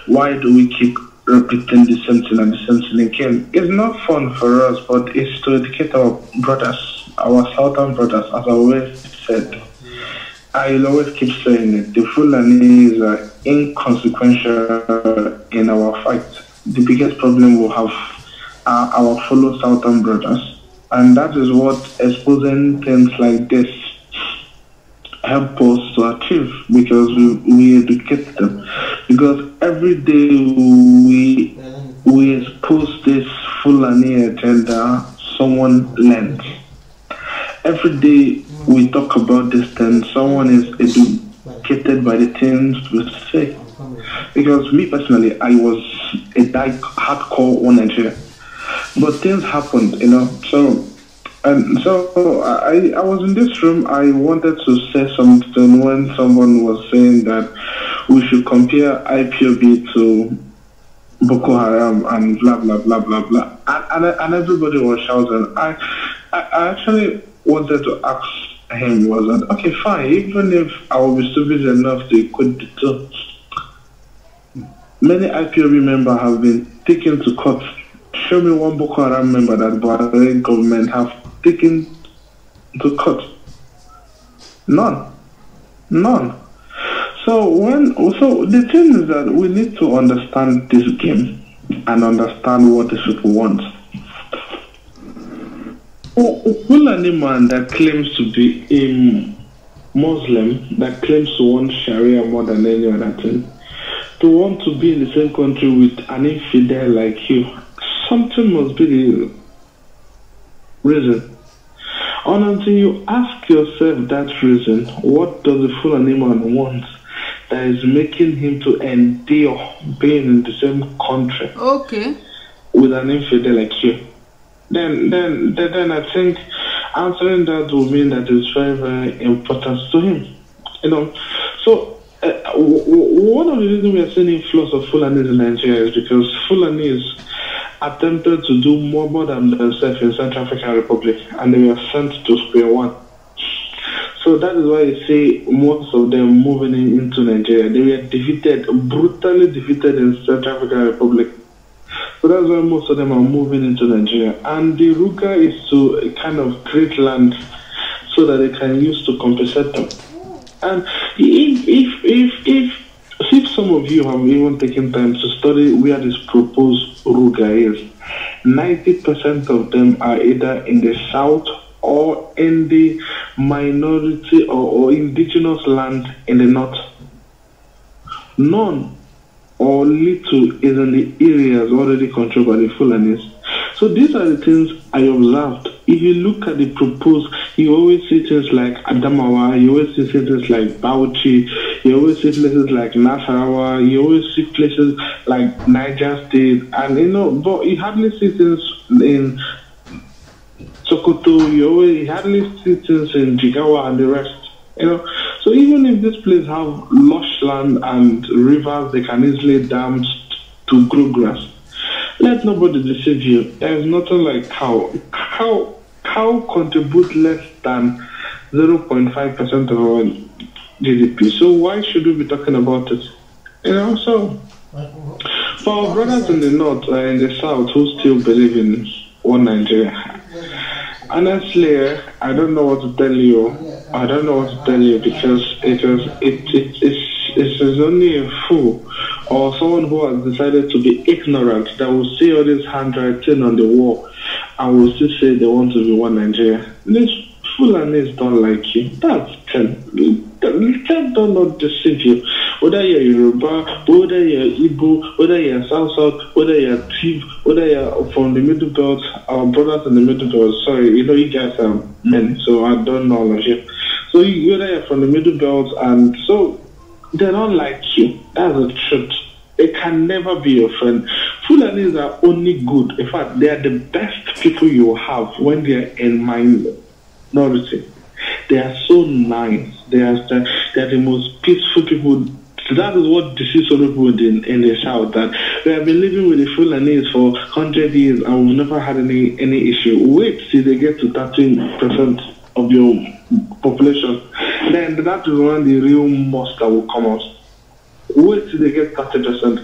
why do we keep repeating the same thing and the same thing again. It's not fun for us, but it's to educate our brothers, our southern brothers, as I always said. I'll always keep saying it. The Fulanis are inconsequential in our fight. The biggest problem we'll have are our fellow southern brothers. And that is what exposing things like this help us to achieve, because we educate them. Because every day we expose this Fulani agenda, someone learns. Every day we talk about this thing, someone is educated by the things we say. Because me personally, I was a hardcore one Nigeria. But things happened, So I was in this room. I wanted to say something when someone was saying that we should compare IPOB to Boko Haram and blah blah blah blah blah, and everybody was shouting. I actually wanted to ask him, was that okay? Fine, even if I will be stupid enough to equate the two, many IPOB members have been taken to court. Show me one Boko Haram member that Buhari government have taken to court. None. So the thing is that we need to understand this game and understand what these people want. Fulani man that claims to be a Muslim, that claims to want Sharia more than any other thing, to want to be in the same country with an infidel like you, something must be the reason. And until you ask yourself that reason, what does the Fulani man want that is making him to endure being in the same country with an infidel like you? Then I think answering that will mean that it's very, very important to him. So one of the reasons we are seeing influx of Fulanis in Nigeria is because Fulanis attempted to do more than themselves in Central African Republic, and they were sent to square one. So that is why you see most of them moving into Nigeria. They were defeated, brutally defeated in Central African Republic. So that's why most of them are moving into Nigeria. And the Ruga is to kind of create land so that they can use to compensate them. And if some of you have even taken time to study where this proposed Ruga is, 90% of them are either in the south or in the minority or indigenous land in the north. None or little is in the areas already controlled by the Fulanis. So these are the things I observed if you look at the proposed, you always see things like Adamawa, you always see things like Bauchi, you always see places like Nasarawa, you always see places like Niger State, and but you hardly see things in Sokoto, you hardly see things in Jigawa and the rest. So even if this place have lush land and rivers, they can easily dam to grow grass. Let nobody deceive you. There is nothing like cow. Cow contribute less than 0.5% of our GDP. So why should we be talking about it? So for our brothers in the north and in the south who still believe in one Nigeria, honestly, I don't know what to tell you. I don't know what to tell you because it is only a fool or someone who has decided to be ignorant that will see all this handwriting on the wall and will still say they want to be one Nigeria. These fulanis don't like you. That's 10. That don't not deceive you. Whether you're Yoruba, whether you're Igbo, whether you're South, whether you're Tiv, whether you're from the Middle Belt, our brothers in the Middle Belt, sorry, you guys are men, so I don't know all of you. So whether you're from the Middle Belt, and so they don't like you. That's the truth. They can never be your friend. Fulanis are only good. In fact, they are the best people you will have when they are in minority. They are so nice. They are the most peaceful people. That is what deceives some people in the south, that we have been living with the Fulanis for 100 years and we've never had any issue. Wait till they get to 13% of your population. Then that is when the real monster will come out. Wait till they get 30%.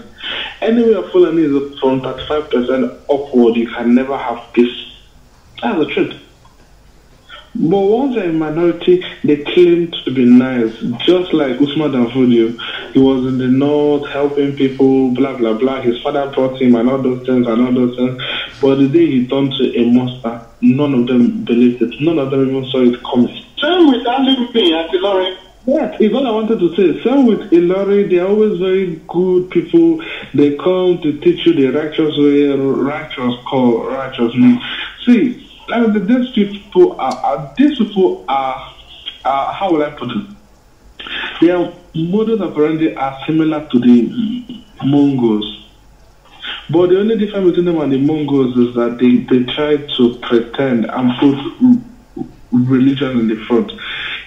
Anywhere Fulani is from 35% upward, you can never have peace. That's the truth. But once they're in minority, they claim to be nice. Just like Usman Danfodio, he was in the north helping people, blah blah blah. His father brought him and all those things. But the day he turned to a monster, none of them believed it. None of them even saw it coming. Same with Alibi at Ilori. Yeah, it's all I wanted to say. Same with Ilori, they're always very good people. They come to teach you the righteous way, righteous call, righteous means. See, these people are how will I put it? Their modus operandi are similar to the Mongols. But the only difference between them and the Mongols is that they try to pretend and put religion in the front.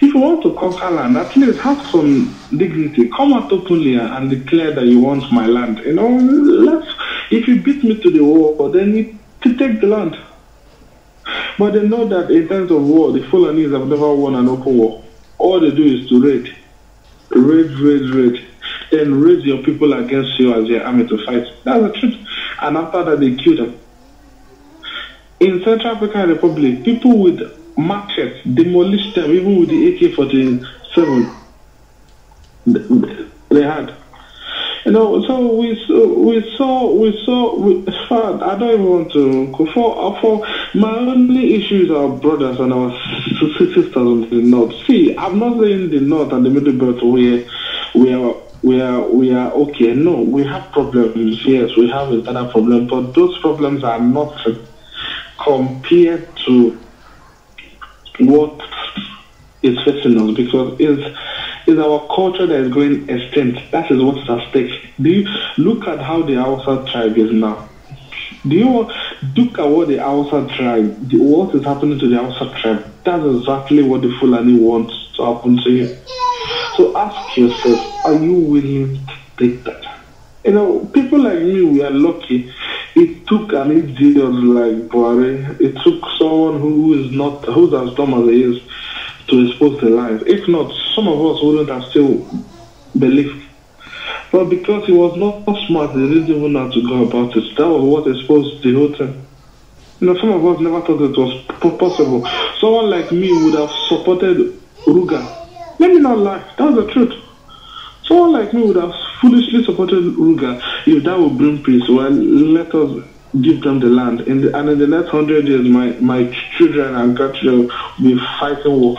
If you want to conquer land, at least have some dignity. Come out openly and declare that you want my land. If you beat me to the war, then you take the land. But they know that in terms of war, the Fulanis have never won an open war. All they do is to raid. Then raise your people against you as their army to fight. That's the truth. And after that, they kill them. In Central African Republic, people with machetes demolished them, even with the AK-47 they had. So we saw. I don't even want to go for my only issue is our brothers and our sisters in the north. See, I'm not saying the north and the middle belt we are okay. No, we have problems. Yes, we have internal problems, but those problems are nothing compared to what is facing us, because it's our culture that is going extinct. That is what is at stake. Do you look at how the Hausa tribe is now? Do you look at what the Hausa tribe, what is happening to the Hausa tribe? That's exactly what the Fulani wants to happen to you. So ask yourself, are you willing to take that? People like me, we are lucky. It took an idiot like Buhari. It took someone who's as dumb as he is to expose the lies. If not, some of us wouldn't have still believed. But because he was not smart, they didn't even know how to go about it. That was what exposed the whole thing. Some of us never thought it was possible. Someone like me would have supported Ruga. Let me not lie, that's the truth. Someone like me would have foolishly supported Ruga if that would bring peace. Well, let us give them the land. And in the next 100 years, my children and grandchildren will be fighting war.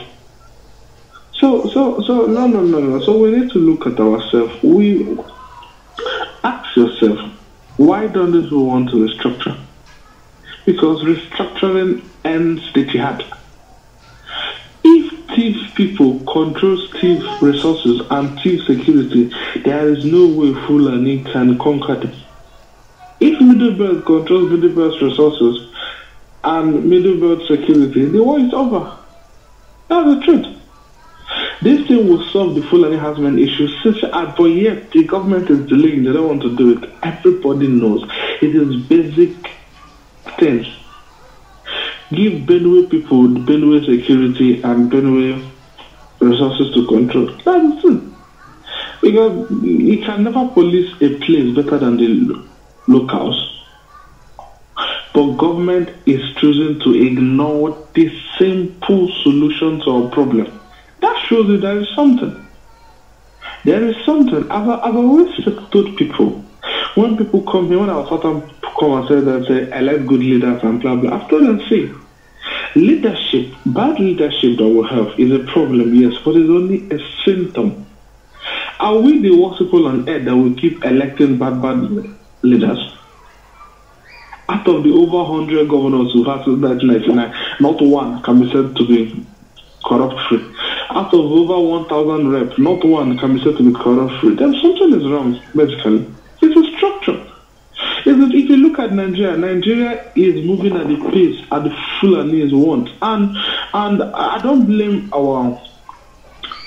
So no. So we need to look at ourselves. We ask yourself, why don't we want to restructure? because restructuring ends the jihad. If thief people control thief resources and thief security, there is no way Fulani can conquer them. If Middle Belt controls Middle Belt's resources and Middle Belt security, the war is over. That's the truth. This thing will solve the Fulani harassment issue, but yet the government is delaying. They don't want to do it. Everybody knows it is basic things. Give Benue people Benue security and Benue resources to control. That's the truth. Because you can never police a place better than the locals. But government is choosing to ignore the simple solution to our problem. That shows you there is something. There is something. I've always told people, when people come here, when I was come and say, I like good leaders and blah blah, I've told them, say, leadership, bad leadership that will help is a problem, yes, but it's only a symptom. Are we the worst people on earth that will keep electing bad leaders? Out of the over 100 governors who had since 1999, not one can be said to be corrupt-free. Out of over 1,000 reps, not one can be said to be corrupt-free. Then something is wrong, basically. It's a structure. If you look at Nigeria, Nigeria is moving at the pace at the Fulanis want. And I don't blame our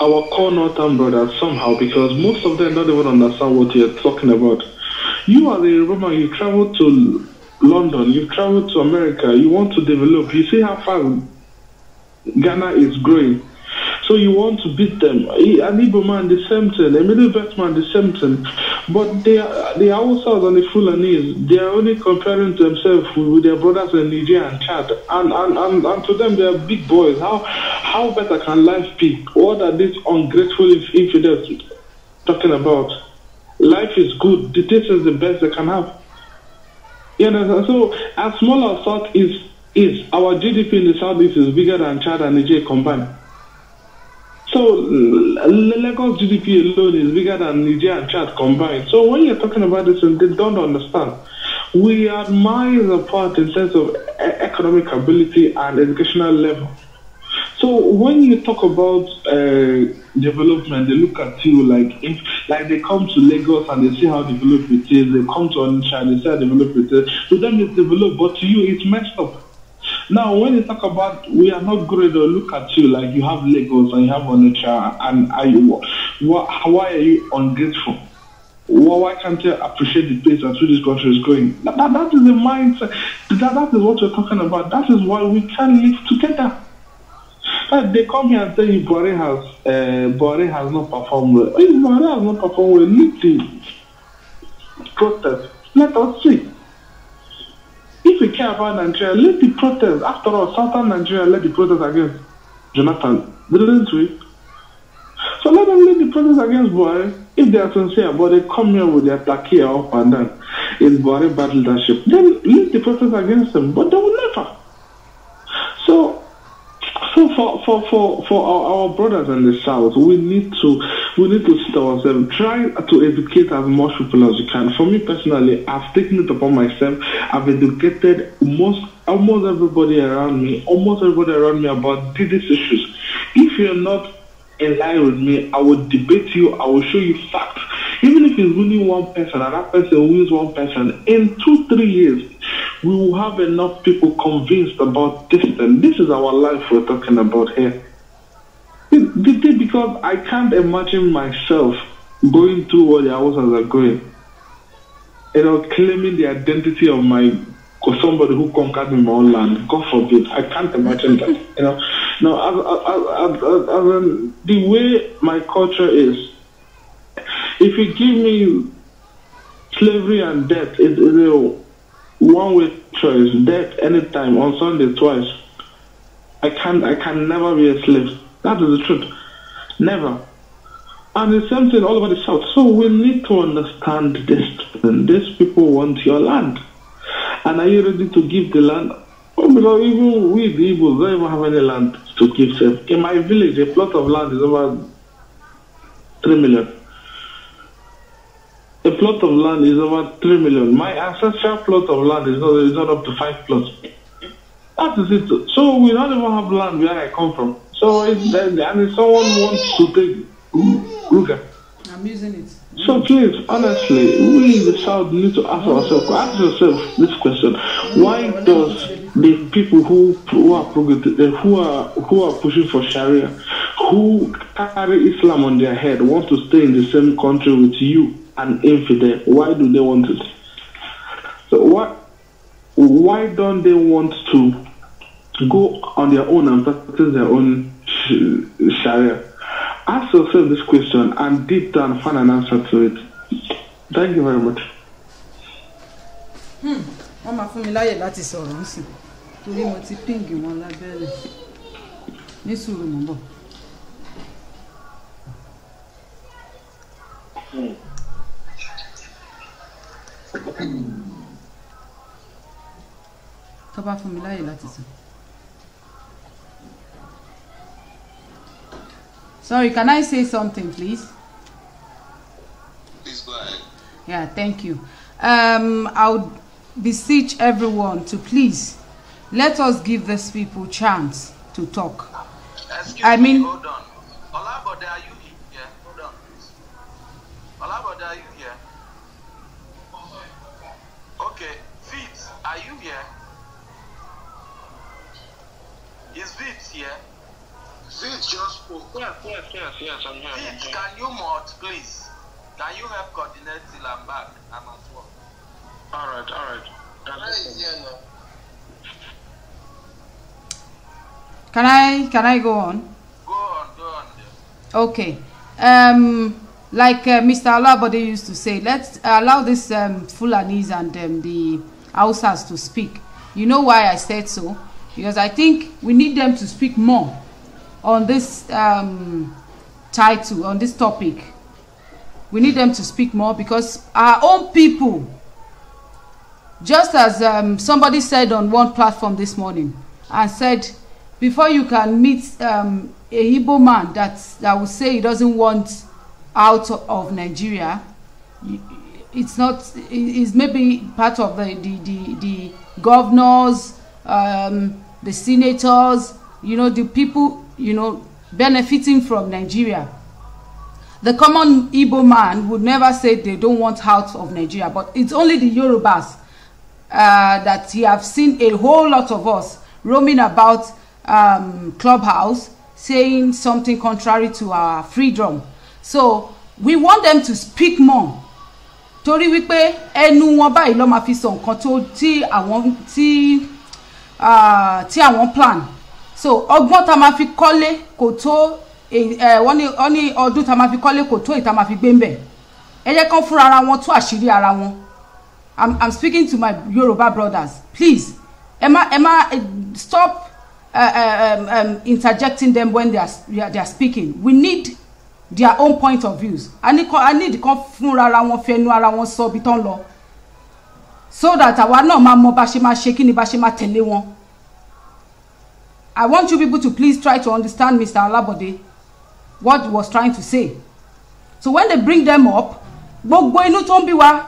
core northern brothers somehow, because most of them don't even understand what you're talking about. You are the Yoruba, you travel to London, you've traveled to America, you want to develop, you see how fast Ghana is growing. So you want to beat them. An Igbo man, the same thing. A Middle Belt man, the same thing. But the Hausas and the Fulanis, they are only comparing themselves with their brothers in Niger and Chad. And to them, they are big boys. How better can life be? What are these ungrateful infidels talking about? Life is good. This is the best they can have. You know, so as small as South is, our GDP in the Southeast is bigger than Chad and Niger combined. So Lagos GDP alone is bigger than Niger and Chad combined. So when you're talking about this, they don't understand. We are miles apart in terms of economic ability and educational level. So when you talk about development, they look at you like they come to Lagos and they see how developed it is. They come to Onitsha and they see how developed it is. To them it's developed, but to you it's messed up. Now, when you talk about we are not great, or look at you like you have Lagos and you have Onitsha, and why are you ungrateful? Why can't you appreciate the place at which this country is going? That is the mindset. That is what we're talking about. That is why we can live together. They come here and tell you Buhari has not performed well. If Buhari has not performed well, lead the protest. Let us see. If we care about Nigeria, let the protest. After all, Southern Nigeria led the protest against Jonathan, didn't we? So let them lead the protest against Buhari. If they are sincere, but they come here with their takia up and down, it's Buhari bad leadership, then lead the protest against them, but they will never. So for our brothers in the South, we need to sit ourselves, try to educate as much people as we can. For me personally, I've taken it upon myself. I've educated almost everybody around me about these issues. If you're not in line with me, I will debate you. I will show you facts. Even if it's winning one person and that person wins one person, in 2-3 years, we will have enough people convinced about this thing. This is our life we're talking about here. Because I can't imagine myself going through what the Hausas are going. You know, claiming the identity of somebody who conquered me my own land. God forbid. I can't imagine that. You know, now the way my culture is, if you give me slavery and death, it's a one-way choice. Death anytime, on Sunday twice. I can never be a slave. That is the truth. Never. And the same thing all over the South. So we need to understand this. These people want your land. And are you ready to give the land? Oh, because even we, the Igbos, don't even have any land to give them. In my village, a plot of land is over 3 million. A plot of land is over 3 million. My ancestral plot of land is not up to 5 plots. That is it. So we don't even have land where I come from. So if someone wants to take Google. I'm using it. So please, honestly, we in the South need to ask yourself this question: why does the people who are pushing for Sharia, who carry Islam on their head, want to stay in the same country with you, an infidel? Why do they want it? So why don't they want to go on their own and practice their own Sharia? Ask yourself this question and deep down find an answer to it. Thank you very much. Wọ́n máa fún mi láyè láti sọ̀rọ̀ nsìn torí mo ti píǹgì wọn lábẹ́rẹ́ ní sùúrù mọ́ bọ̀. Tó bá fún mi láyè láti sọ̀rọ̀. Sorry, can I say something, please? Please go ahead. Yeah, thank you. I would beseech everyone to please let us give these people chance to talk. Excuse me, hold on. Olabode, are you here? Hold on, please. Olabode, are you here? Okay, Fitz, are you here? Is Fitz here? Fitz just spoke. Yes, I'm here. Fitz, can you mod, please? Can you help coordinate till I'm back? I'm at work. Alright. Can I go on? Go on. Okay. Like Mr. Olabode used to say, let's allow this Fulanis and the Hausas to speak. You know why I said so? Because I think we need them to speak more on this title, on this topic. We need them to speak more because our own people, just as somebody said on one platform this morning, and said, before you can meet a Igbo man that will say he doesn't want out of Nigeria, it's maybe part of the governors, the senators, the people, benefiting from Nigeria. The common Igbo man would never say they don't want out of Nigeria, but it's only the Yorubas that you have seen a whole lot of us roaming about Clubhouse saying something contrary to our freedom. So we want them to speak more. Torí wípé ẹnu wọn báyìí ló máa fi sọ nǹkan tó tí àwọn plan. So ọgbọ́n tá máa fi kọ́lé kò tó wọ́n ní ọdún tá máa fi kọ́lé kò tó ìta máa fi gbé ńbẹ̀. Ẹ jẹ́ kán fúnra ara wọn tú àṣírí ara wọn. I'm speaking to my Yoruba brothers. Please, Emma, stop interjecting them when they are speaking. We need their own point of views. I need kan fúnra ara wọn fẹnu ara wọn sọ bí tán lọ. So that àwa náà máa mọ bá ṣe máa ṣe kíni bá ṣe máa tẹ̀lé wọn. I want you people to please try to understand Mr. Olabode, what he was trying to say. So when they bring them up, gbogbo inú tó ń bí wa,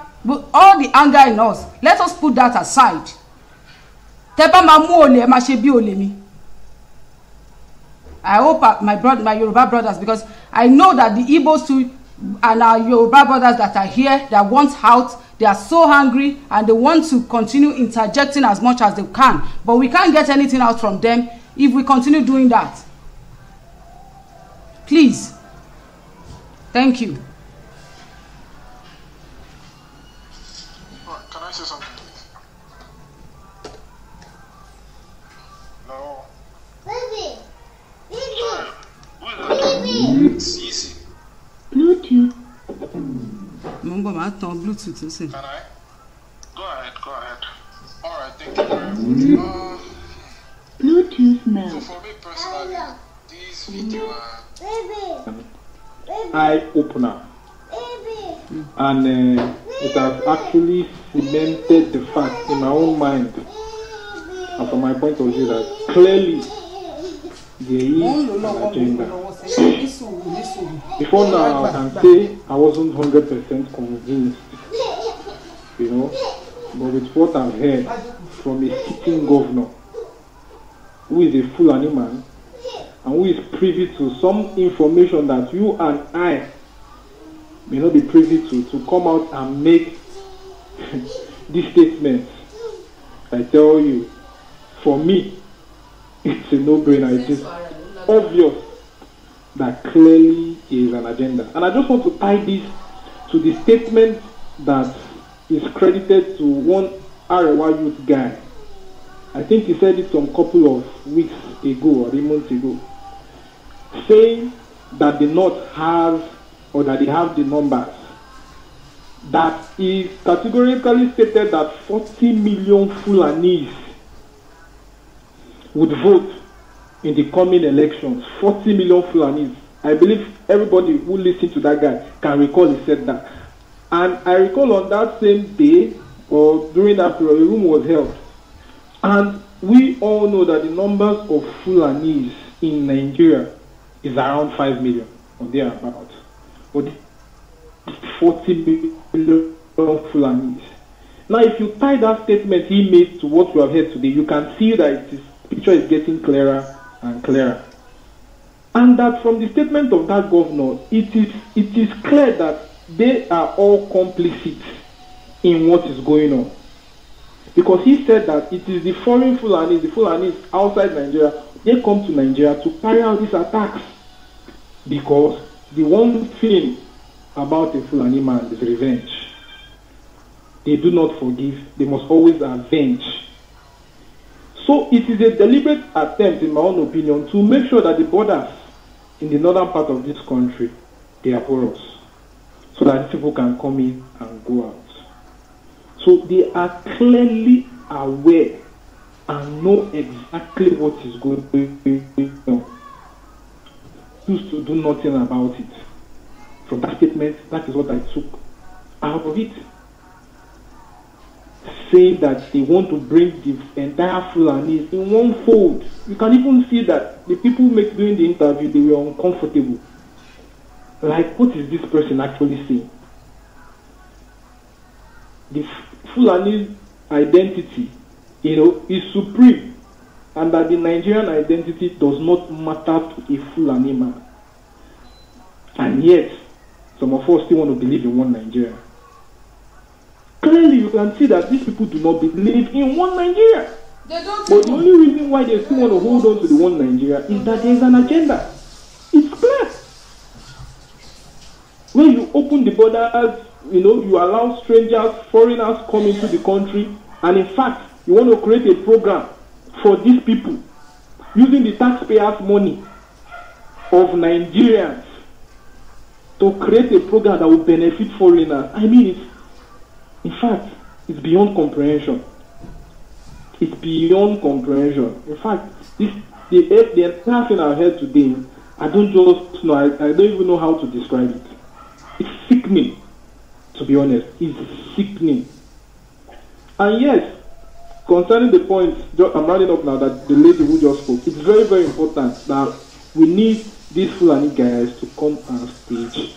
all the anger in us, let us put that aside. Tẹ́ bá máa mú olè, ẹ máa ṣe bí olè ni. I hope my Yoruba brothers, because I know that the Igbos too and our Yoruba brothers that are here, that want out, they are so hungry and they want to continue interjecting as much as they can. But we can't get anything out from them if we continue doing that. Please. Thank you. Can I say something, please? No. Baby. It's easy. Bluetooth. Bluetooth. Can I? Go ahead. Alright, thank you very much. Bluetooth now. So for me personally, this video eye opener. And it has actually cemented the fact in my own mind and from my point of view that clearly there is an agenda. Before now, I can say I wasn't 100% convinced, you know, but with what I've heard from a sitting governor who is a Fulani man and who is privy to some information that you and I may not be privy to come out and make this statement, I tell you, for me, it's a no-brainer. It is obvious that clearly is an agenda. And I just want to tie this to the statement that is credited to one Arewa youth guy. I think he said it some couple of weeks ago or a month ago, saying that the North has, or that they have the numbers, that is categorically stated that 40 million Fulanis would vote in the coming elections. 40 million Fulanis. I believe everybody who listened to that guy can recall he said that. And I recall on that same day, or during that period, a room was held. And we all know that the numbers of Fulanis in Nigeria is around 5 million, or thereabouts. But 40 million Fulanis. Now, if you tie that statement he made to what we have heard today, you can see that the picture is getting clearer and clearer. And that from the statement of that governor, it is clear that they are all complicit in what is going on. Because he said that it is the foreign Fulanis, the Fulanis outside Nigeria, they come to Nigeria to carry out these attacks. Because the one thing about a Fulani man is revenge. They do not forgive, they must always avenge. So it is a deliberate attempt, in my own opinion, to make sure that the borders in the northern part of this country, they are porous, so that people can come in and go out. So they are clearly aware and know exactly what is going on. Used to do nothing about it. From that statement, that is what I took out of it. Saying that they want to bring the entire Fulanis in one fold. You can even see that the people doing the interview, they were uncomfortable. Like, what is this person actually saying? The Fulani identity, you know, is supreme, and that the Nigerian identity does not matter to a Fulani man. And yet, some of us still want to believe in one Nigeria. Clearly, you can see that these people do not believe in one Nigeria. But the only reason why they still want to hold on to the one Nigeria is that there is an agenda. It's clear. When you open the borders, you know, you allow strangers, foreigners come into the country, and in fact, you want to create a program for these people using the taxpayers' money of Nigerians to create a program that will benefit foreigners. I mean, in fact, it's beyond comprehension. It's beyond comprehension. In fact, the entire thing I heard today, I don't even know how to describe it. It's sickening, to be honest. It's sickening. And yes, concerning the point, I'm rounding up now, that the lady who just spoke, it's very, very important that we need these Fulani guys to come on stage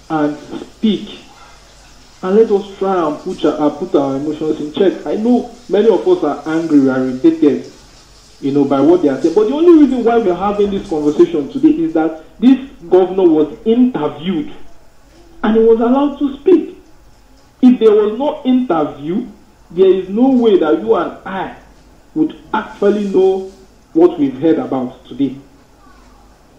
and speak. And let us try and put our emotions in check. I know many of us are angry, we are irritated, you know, by what they are saying. But the only reason why we are having this conversation today is that this governor was interviewed and he was allowed to speak. If there was no interview, there is no way that you and I would actually know what we've heard about today.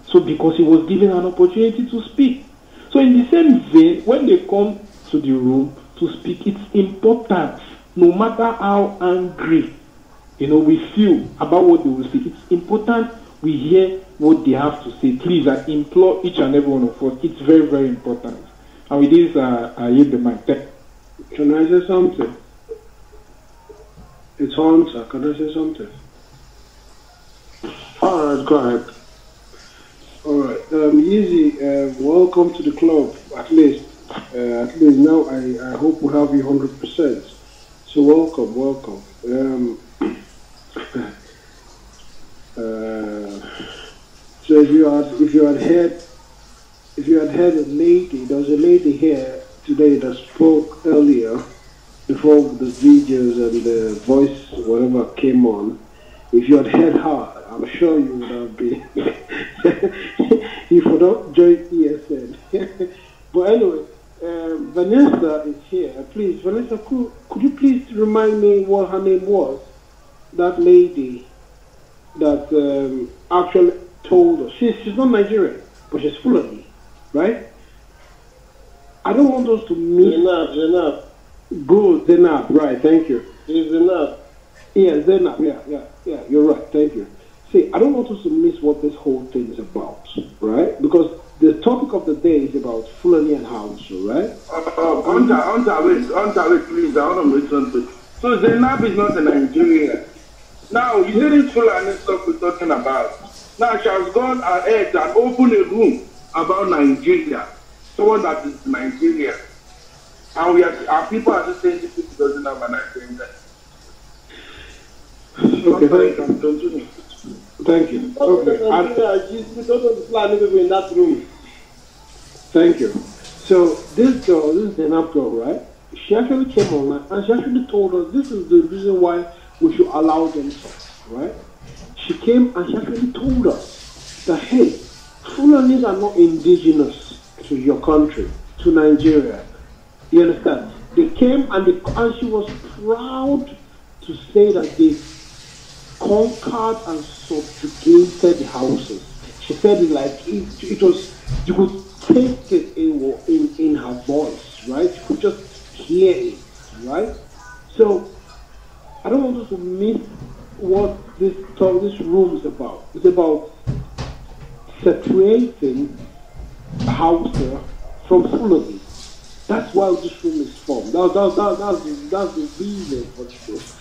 So because he was given an opportunity to speak. So in the same vein, when they come to the room to speak, it's important, no matter how angry, you know, we feel about what they will say, it's important we hear what they have to say. Please, I implore each and every one of us, it's very, very important. And with this, I yield the mic. Can I say something? It's Hunter. Can I say something? Alright, go ahead. Alright, Yeezy, welcome to the club, at least. At least now I hope we have you 100%. So welcome. So if you had heard heard a lady, there was a lady here today that spoke earlier before the videos and the voice, whatever came on. If you had heard her, I'm sure you would have been, you would not join ESN. But anyway, Vanessa is here. Please, Vanessa, could you please remind me what her name was? That lady that actually told us. She's not Nigerian, but she's Fulani, right? I don't want us to miss. Zainab. Good, Zainab, right, thank you. It's Zainab. Yeah, Zainab, yeah, you're right, thank you. See, I don't want us to miss what this whole thing is about, right? Because the topic of the day is about Fulani and Hausa, right? Wait, please, I want to make something. So Zainab is not a Nigerian. Now, you didn't Fulani stuff we're talking about. Now, she has gone ahead and opened a room about Nigeria. Someone that is Nigerian. And our people are just saying this people doesn't have a Nigerian. Okay, thank you. Thank you. Okay. In that room. Thank you. So this girl, this is Zainab girl, right? She actually came online and she actually told us this is the reason why we should allow them to, right? She came and she actually told us that, hey, Fulanis are not indigenous to your country, to Nigeria. You understand? They came and she was proud to say that they conquered and subjugated the houses. She said it like it was, you could taste it in her voice, right? You could just hear it, right? So I don't want us to miss what this room is about. It's about separating Hausa from Fulani. That's why this room is formed. That's the reason for this.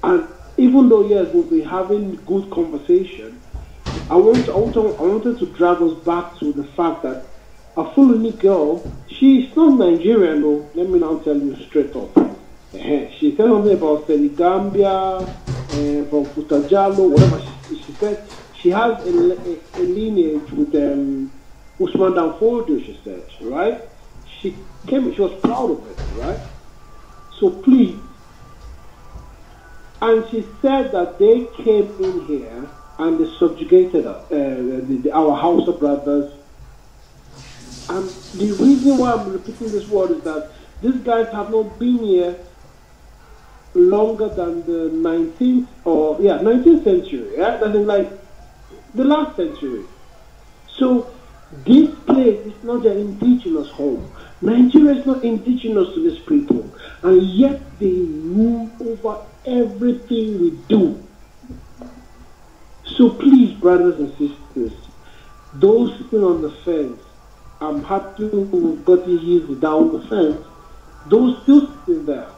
And even though, yes, we'll be having good conversation, I wanted to drag us back to the fact that a Fulani girl, she's not Nigerian, though. Let me now tell you straight up. She said something about Senegambia, from Futajalo, whatever. She said she has a lineage with Usman Danfodio, she said, right? She was proud of it, right? So please. And she said that they came in here and they subjugated our Hausa brothers. And the reason why I'm repeating this word is that these guys have not been here longer than the 19th century. Yeah? That's in like the last century. So this place is not an indigenous home. Nigeria is not indigenous to these people. And yet they rule over everything we do. So please, brothers and sisters, those sitting on the fence, I'm happy we've got easy down the fence. Those still sitting there,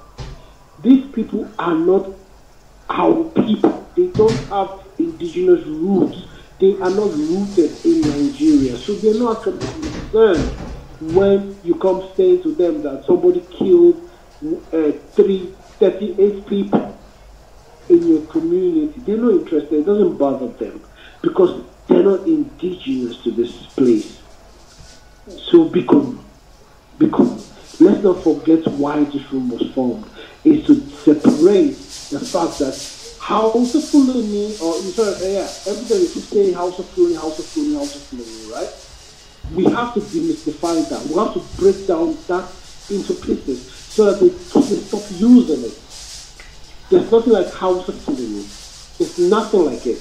these people are not our people. They don't have indigenous roots. They are not rooted in Nigeria. So they're not concerned when you come saying to them that somebody killed 38 people in your community. They're not interested. It doesn't bother them because they're not indigenous to this place. So become. Let's not forget why this room was formed. Is to separate the fact that Hausa Fulani, everybody keeps saying Hausa Fulani, right? We have to demystify that. We have to break down that into pieces so that they stop using it. There's nothing like Hausa Fulani. It's nothing like it.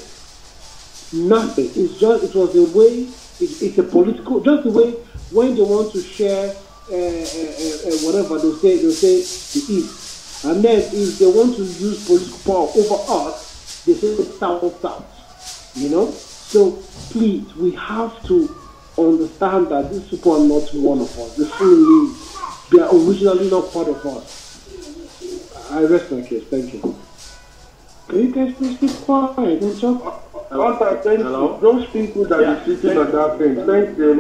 Nothing. It's just, it was the way, it's a political, just the way when they want to share whatever, they'll say the East. And then if they want to use political power over us, they say South. You know? So please, we have to understand that these people are not one of us. The Fulani, they are originally not part of us. I rest my case. Thank you. Can you guys please be quiet and talk? Hello? Those people that are sitting on that thing, thank you,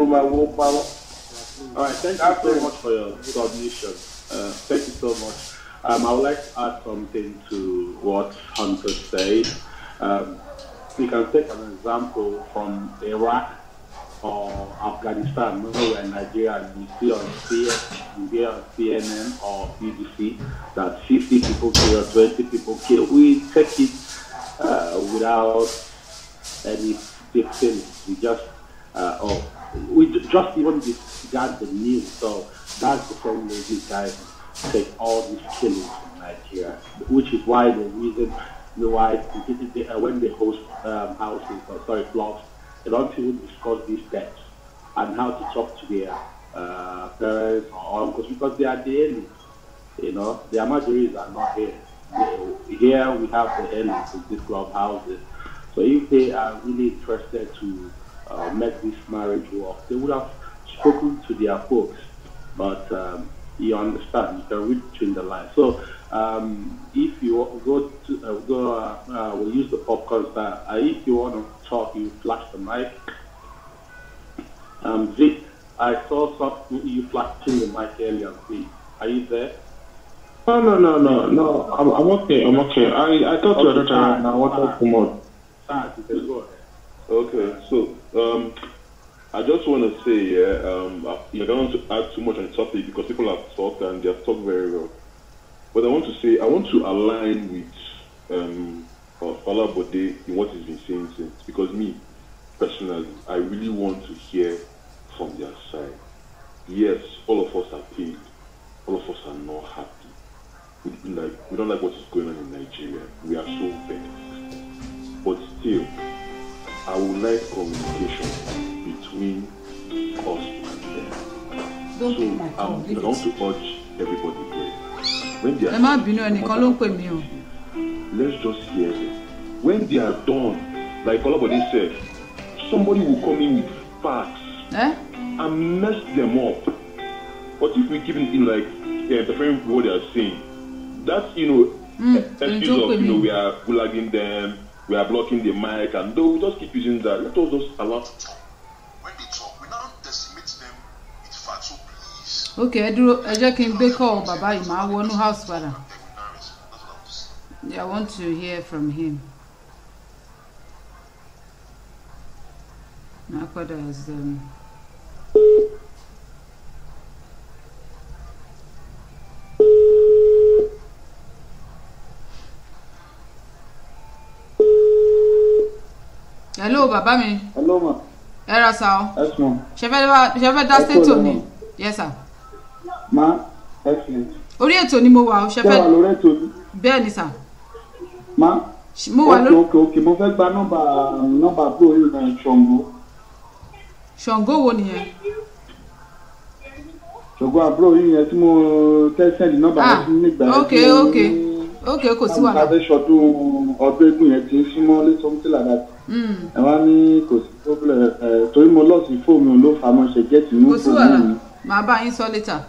Alright, thank you so much for your submission. Thank you so much. I would like to add something to what Hunter said. We can take an example from Iraq. or Afghanistan, when we're in Nigeria, and you hear on CNN or BBC that 50 people killed, 20 people killed. We take it without any big feelings. We just, we just even disregard the news. So that's the same way these guys take all these killings in Nigeria, which is why the reason why when they host blogs, they don't even discuss these deaths and how to talk to their parents or uncles, because they are the enemy. You know, their majorities are not here. Here we have the enemies in these clubhouses. So if they are really interested to make this marriage work, they would have spoken to their folks. But you understand, you can read between the lines. So if you we'll use the popcorn style. If you want to talk, you flash the mic. Vic, I saw you flashing the mic earlier. Vic, are you there? No. I'm okay. I thought you were not around. I wanted to come on. Okay, so I just want to say, you don't want to add too much on the topic because people have talked and they have talked very well. But I want to say, I want to align with Fala Bode in what he's been saying since. Because me, personally, I really want to hear from their side. Yes, all of us are paid. All of us are not happy. We don't like what is going on in Nigeria. We are so vexed. But still, I would like communication between us and them. So I want to urge everybody here. When they are let's just hear them. When they are done, like Olabode said, somebody will come in with facts and mess them up. But if we keep in like the frame what they are saying, that's excuse of we are gulagging them, we are blocking the mic, and though we just keep using that, let us just allow. When they talk, we now decimate them with facts. So please. Okay, I just can be called Baba in my one house, father. Yeah, I want to hear from him. My father is hello, Baba mi. Hello, ma. Era sao? Yes, ma. Je vais dasser Tony. Yes, sir. Ma, excellent. Orí ètò ni mo wà o, ṣe fẹ́. Lórí ètò. Bẹ́ẹ̀ ni, sir. Ma. Mo wà lórí. Okay. Mo fẹ́ gba nọ́mbà bro yìí náà Ṣàngó. Ṣàngó wo nìyẹn? Ṣàngó àbúrò yìí yẹn tí mo tẹ́sẹ̀lì nọ́mbà yẹn fún nígbà yẹn. Okay, kò sí wàhálà. Káfíńtà ṣọdún ọdún eégún yẹn ti ń súnmọ́ lé something like that. Ẹ wá ní kò sí problem torí mo lọ sí fóònù ló fà mọ́ ṣe gẹ́tì ní fóònù mi. Màá bá yín sọ later.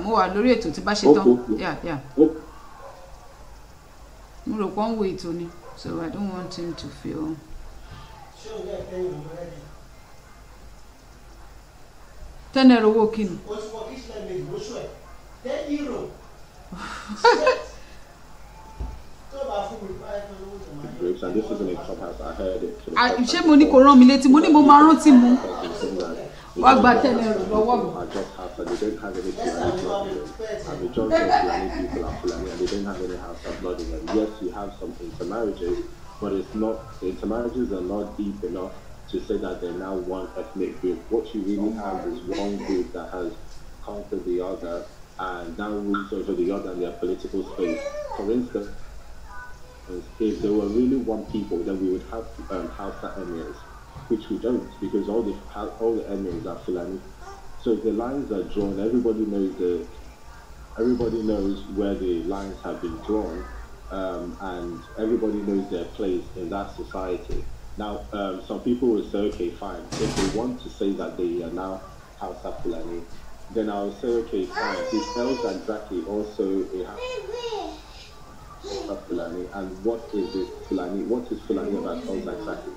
Mo wà lórí ètò tí bá ṣe tán. Mo rò pọ́n wo ètò ni, so I don't want him to feel. Tẹ́nẹ̀rọ owó kí ni? And this isn't a top house. I heard it. Ṣé mo ní kò rán mi létí? Mo ní mo máa rántí mu. Wá gba tẹ́nẹ̀rọ lọ́wọ́ mi. I just have that they don't have any Fulani blood in them. And the majority of Fulani people are Fulani and they don't have any house of blood in them. Yes, you have some intermarriages, but it's not, the intermarriages are not deep enough to say that they're now one ethnic group. What you really have is one group that has conquered the other and now rules over the other in their political space. For instance, if there were really one people, then we would have Hausa emirs, which we don't, because all the emirs are Fulani. So if the lines are drawn, everybody knows where the lines have been drawn, and everybody knows their place in that society. Now, some people will say, okay, fine. If they want to say that they are now Hausa Fulani, then I'll say, okay, fine. Is El Zandraki also a Hausa Fulani? And what is it Fulani? What is Fulani about El Zandraki?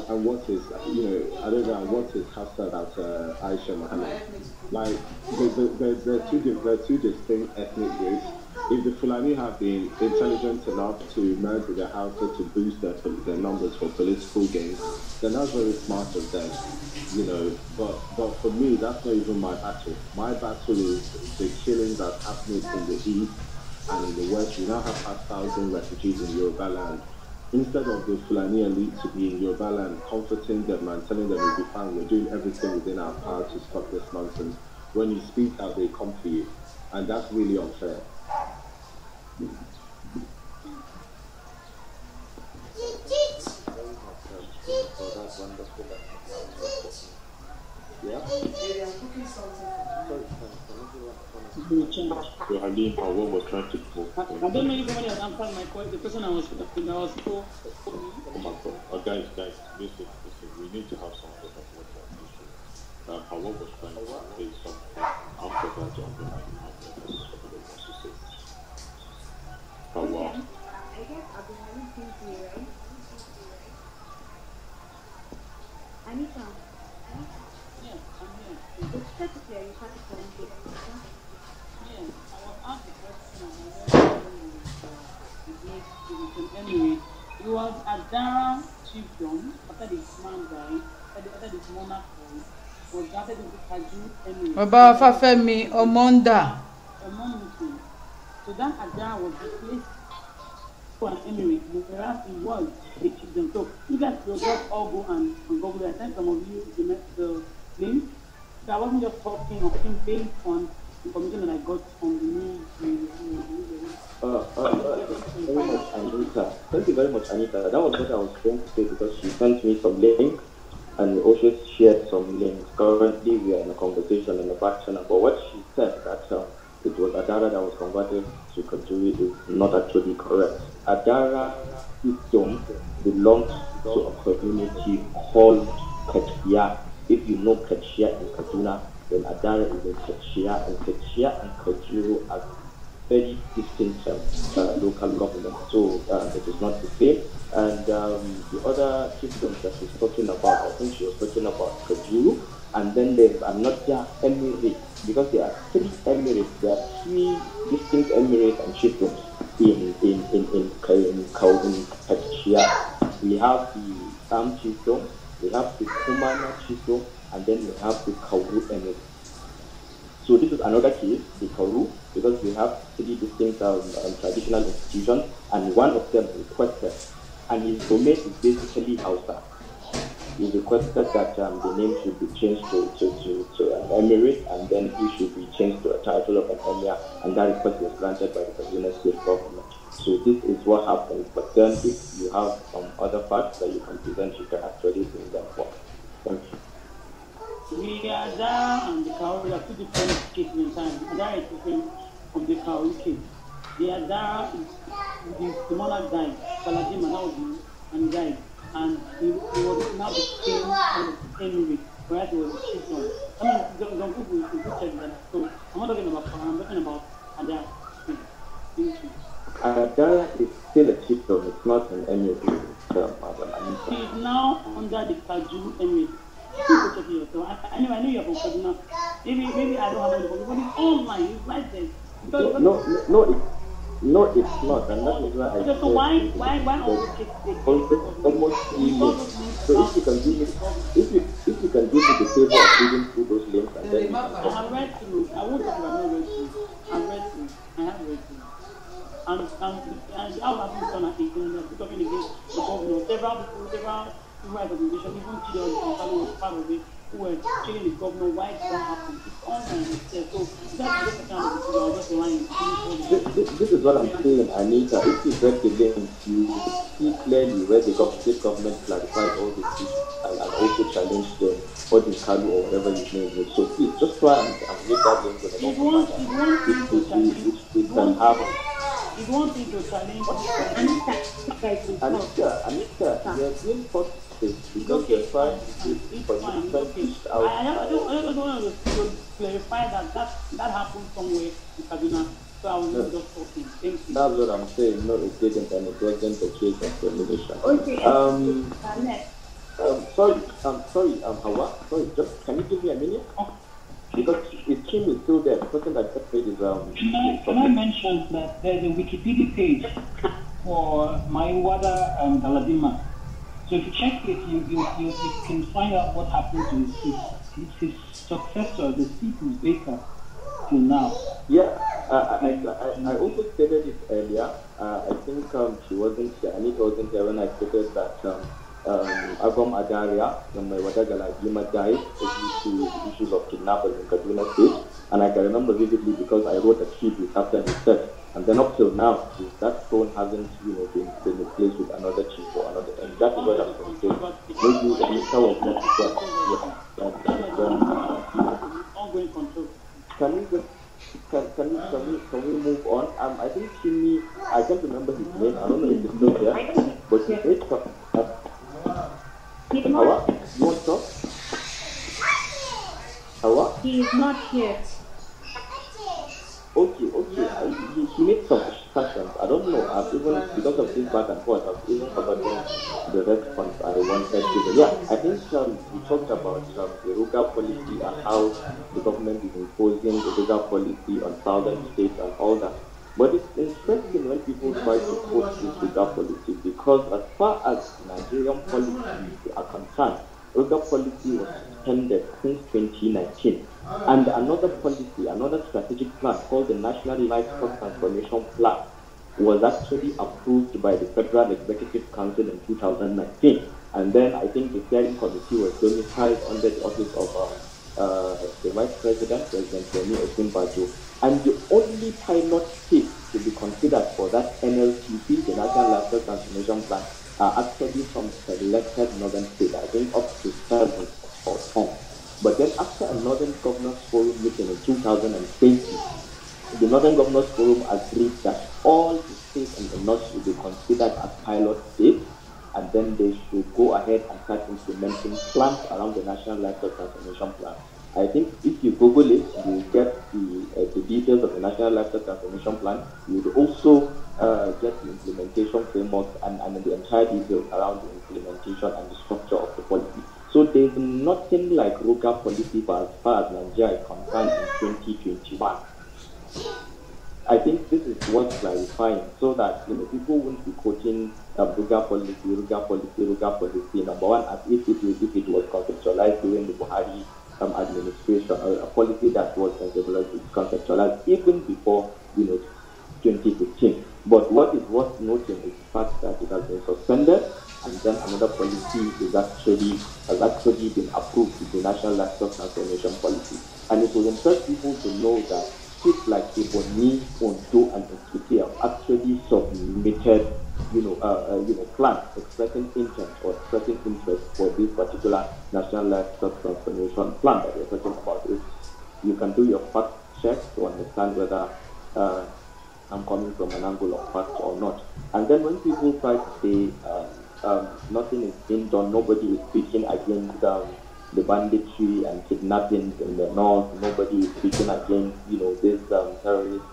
And what is, I don't know, what is Hausa about Aisha Muhammad? Like, there are two distinct ethnic groups, if the Fulani have been intelligent enough to merge with the Hausa to boost their numbers for political gains, then that's very smart of them, you know. But for me, that's not even my battle. My battle is the killings that's happening in the east and in the west. We now have 1,000 refugees in Yoruba land. Instead of the Fulani elite to be in Yoruba land, comforting them and telling them we'll be fine, we're doing everything within our power to stop this nonsense. When you speak out, they come for you. And that's really unfair. Yeah? So Halim, what was trying to do? I don't know if somebody has answered my question. The person I was for. Oh my God. Guys, listen. We need to have some sort of water issue. Hawa was trying to say something after that on the line. Hawa. I guess I've been having things here, right? Anita. Yeah, I'm here. It's secretary, you can't tell me. Yeah, I was asked the question anyway. It was Adara chiefdom after this man died, after this monarch was granted into Kaju Emirate. Baba Fafemi Omonda. So that Adara was replaced for an emirate, whereas it was a chiefdom. So you guys will just all go and Google. I sent some of you the link. So I wasn't just talking based on information that I got from the news. Thank you very much, Anita. That was what I was going to say because she sent me some links and also shared some links. Currently, we are in a conversation in the back channel. But what she said that it was Adara that was converted to Kajuri is not actually correct. Adara system belongs to a community called Kachia. If you know Kachia in Kaduna, then Adara is in Kachia, and Kachia and Kajuru are very distinct local government, so it is not the same. And the other systems that she's talking about, I think she was talking about Kajuru, and then there's another emirate, because there are 3 emirates, there are 3 distinct emirates and chiefdoms in Kachia. We have the Sam chiefdom, we have the Kumana chiefdom, and then we have the Kauru emirate. So this is another case, the Kauru, because we have 3 distinct traditional institutions, and one of them requested, and his domain is basically Hausa. He requested that the name should be changed to an emirate, and then he should be changed to a title of an emir, and that request was granted by the Kaduna State government. So this is what happened. But then if you have some other facts that you can present, you can actually bring them forth. Thank you. The Adara and the Kauri are 2 different cases in time. Adara is different from the Kauri case. The Adara is the monarch died, Saladin Manaudi, and he died. And he was now the king of the emirate, whereas he was a chieftain. I mean, some people will check that. So I'm not talking about Kauri, I'm talking about Adara. Adara is still a chieftain, it's not an emirate. He is now under the Kaju emirate. So anyway, I know you're from Kaduna. Maybe I don't have any problem, but it's online, it's like this. No, it's not, and that is why I said. So why always take almost 3 links. So if you can give me, if you can give me the favor of reading through those links, and then I have read through. I won't talk about no read through. I've read through. I have read through. And how have you done talking against the governor? Several rights organizations, even children was part of it, who were killing the governor. Why did that happen? It's online itself. So that's just a kind of just lying. This is what I'm saying, Anita. If you read the link, you see clearly where the state government clarified all the issues and also challenged them, or the Kalu or whatever his name is. So please just try and read that link with the it can happen. It's one thing to challenge. Anita, you are doing because you're trying to I don't want to clarify that happened somewhere in Kaduna. So I was just talking. Thank you. That's what I'm saying. No, it didn't, and it wasn't the case of termination. Okay. Sorry, Hawa. Sorry, just can you give me a minute? Because his team is still there. The person that just paid is Can I mention that there's a Wikipedia page for Maiwada Galadima. So if you check it, you can find out what happened to his successor, the People's Baker, till now. Yeah, I also stated it earlier. I think she wasn't here. Anita wasn't here when I stated that Agom Adaria from Maiwada Galadima died due to issues of kidnappers in Kaduna State. And I can remember vividly because I wrote a tribute after his death. And then up till now, that stone hasn't, been replaced with another chief or another. And that is what I'm going to say. Maybe the minister was not there. Ongoing control. Can we move on? I think Chimney, I can't remember his name. I don't know if he's still there. But he said Hawa, you want to talk? Hawa? He is not here. Okay. He made some discussions. I don't know. I've even, because of this back and forth, I've even forgotten the response I wanted to. Yeah, I think we talked about the Ruga policy and how the government is imposing the Ruga policy on southern states and all that. But it's interesting when people try to quote this Ruga policy because as far as Nigerian policies are concerned, Ruga policy was suspended since 2019. And another policy, another strategic plan called the National Livestock Transformation Plan was actually approved by the Federal Executive Council in 2019. And then I think the steering committee was domiciled under the office of the Vice President, President YORUBA. And the only pilot state to be considered for that NLTP, the National Livestock Transformation Plan, are actually from selected northern states, I think up to 7 or 10. But then after a Northern Governors Forum meeting in 2020, the Northern Governors Forum agreed that all the states in the north should be considered as pilot states, and then they should go ahead and start implementing plans around the National Livestock Transformation Plan. I think if you Google it, you get the details of the National Livestock Transformation Plan. You would also get the implementation framework and the entire details around the implementation and the structure of the policy. So there's nothing like Ruga policy for as far as Nigeria is concerned in 2021. I think this is worth clarifying so that people won't be quoting Ruga policy, number one, as if it was conceptualized during the Buhari administration, a policy that was conceptualized even before 2015. But what is worth noting is the fact that it has been suspended, and then another policy has actually been approved, the National Livestock Transformation Policy. And it will interest people to know that states like Ebonyi, Ondo, and Ekiti have actually submitted, plans expressing intent or expressing interest for this particular National Livestock Transformation Plan that we're talking about. You can do your fact check to understand whether I'm coming from an angle of fact or not. And then when people try to say nothing is being done, nobody is speaking against the banditry and kidnapping in the north, nobody is speaking against these terrorist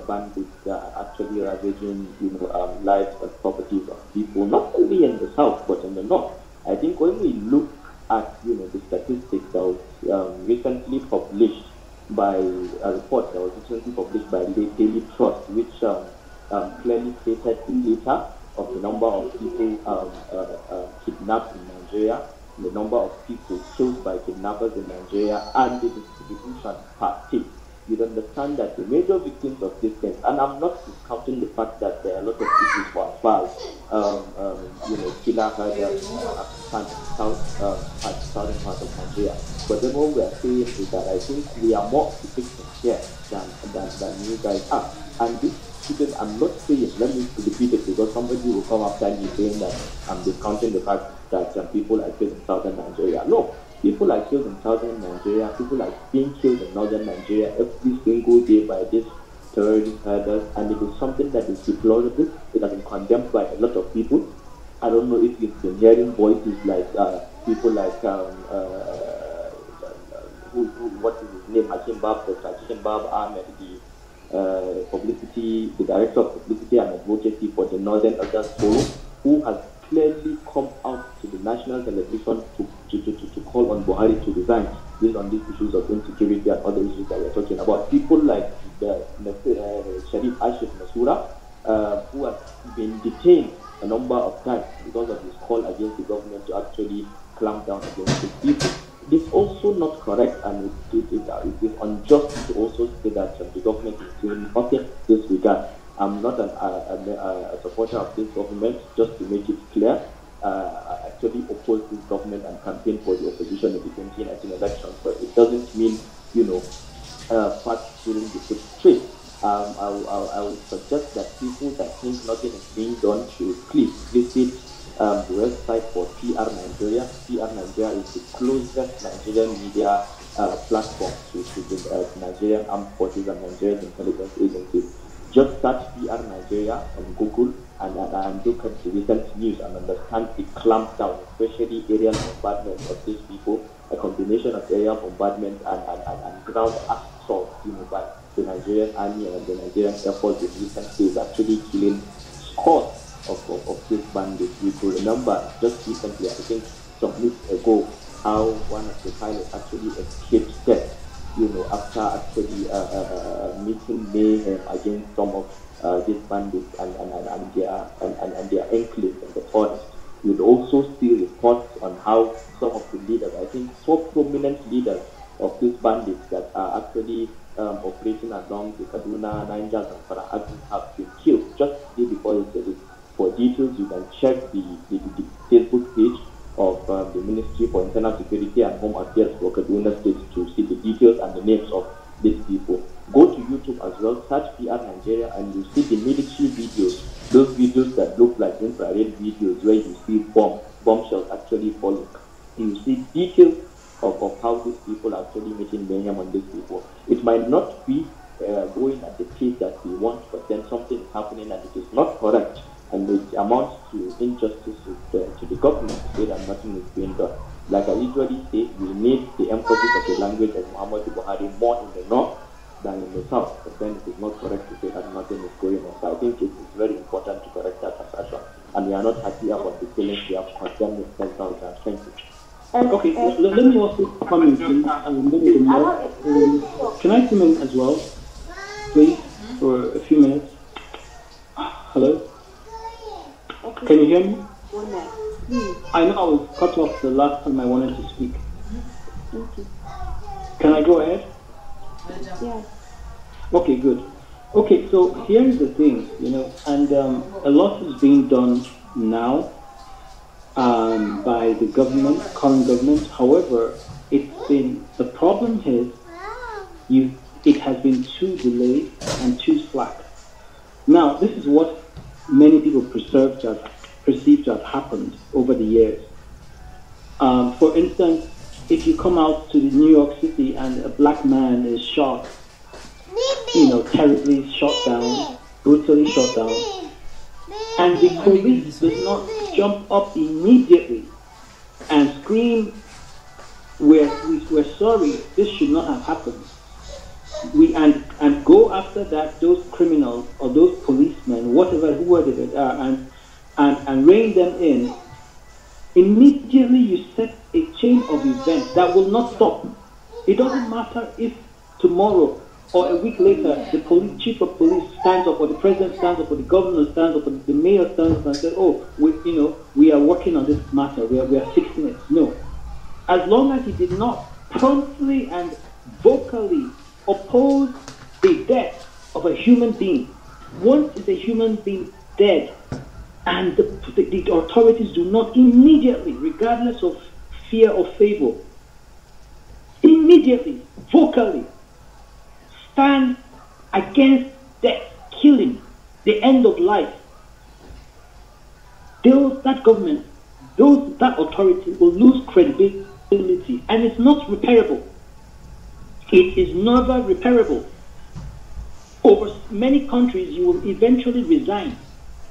bandits actually ravaging lives and properties of people, not only in the south but in the north. I think when we look at the statistics that was recently published by a report that was recently published by Daily Trust, which clearly stated the data of the number of people kidnapped in Nigeria, the number of people killed by kidnappers in Nigeria, and the distribution per state. You'd understand that the major victims of these things, and I'm not discounting the fact that there are a lot of issues for as far as killer herders southern part of Nigeria. But then what we are saying is that I think we are more victims here than you guys are. And this shouldn't, I'm not saying, let me repeat it because somebody will come after me saying that I'm discounting the fact that people are killed in southern Nigeria. No. People are killed in southern Nigeria, people are being killed in northern Nigeria every single day by these terrorist herders, and it is something that is deplorable. It has been condemned by a lot of people. I don't know if you've been hearing voices like people like, what is his name, Dr. Hakim Bab Ahmed, the director of publicity and advocacy for the Northern Elders Forum, who has clearly come out to the national television to call on Buhari to resign. based on these issues of insecurity and other issues that we're talking about. People like Sharif Ashif Masura, who have been detained a number of times because of his call against the government to actually clamp down against these people. It is also not correct, and it is unjust to also say that the government is doing nothing in this regard. I'm not a supporter of this government, just to make it clear. I actually oppose this government and campaign for the opposition in the 2019 elections, but it doesn't mean, facts shouldn't be put straight. I would suggest that people that think nothing is being done should please visit the website for PR Nigeria. PR Nigeria is the closest Nigerian media platform to the Nigerian Armed Forces and Nigerian intelligence agencies. Just search PR Nigeria on Google and look at the recent news and understand the clampdown, especially aerial bombardment of these people, a combination of aerial bombardment and ground assault, by the Nigerian Army and the Nigerian Air Force in recent days, actually killing scores of these bandits. We could remember just recently, I think some weeks ago, how one of the pilots actually escaped death, after actually meeting mayhem against some of these bandits and their enclaves in the forest. You'd also see reports on how some of the leaders, I think so prominent leaders of these bandits that are actually operating along the Kaduna, Niger, and have been killed just the day before yesterday. For details, you can check the Facebook page of the Ministry for Internal Security and Home Affairs for Kaduna State to see the details and the names of these people. Go to YouTube as well, search PR Nigeria, and you see the military videos, those videos that look like infrared videos where you see bombshells actually falling. You see details of how these people are actually making mayhem on these people. It might not be going at the pace that we want, but then something is happening and it is not correct. And it amounts to injustice to the government to say that nothing is being done. Like I usually say, we need the emphasis of the language of Muhammadu Buhari more in the north than in the south. But then it is not correct to say that nothing is going on. So I think it is very important to correct that assertion. And we are not happy about the killings we have condemned with themselves. Thank you. Okay, let me also comment, please. Can I come in as well, please, for a few minutes? Hello? Can you hear me? I know I was cut off the last time I wanted to speak. Can I go ahead? Yes. Okay, good. Okay, so here's the thing, and a lot is being done now by the government, current government. However, the problem is it has been too delayed and too slack. Now, this is what many people perceive to have happened over the years. For instance, if you come out to New York City and a black man is shot, terribly shot down, brutally shot down, and the police does not jump up immediately and scream, we're sorry, this should not have happened. And go after those criminals or those policemen, whoever they are, and rein them in. Immediately you set a chain of events that will not stop. It doesn't matter if tomorrow or a week later the chief of police stands up, or the president stands up, or the governor stands up, or the mayor stands up and says, "Oh, we are working on this matter. We are fixing it." No, as long as he did not promptly and vocally oppose the death of a human being. Once is a human being dead, and the authorities do not immediately, regardless of fear or favor, immediately, vocally stand against death, killing, the end of life, that government, that authority will lose credibility, and it's not repairable. It is never repairable. Over many countries, you will eventually resign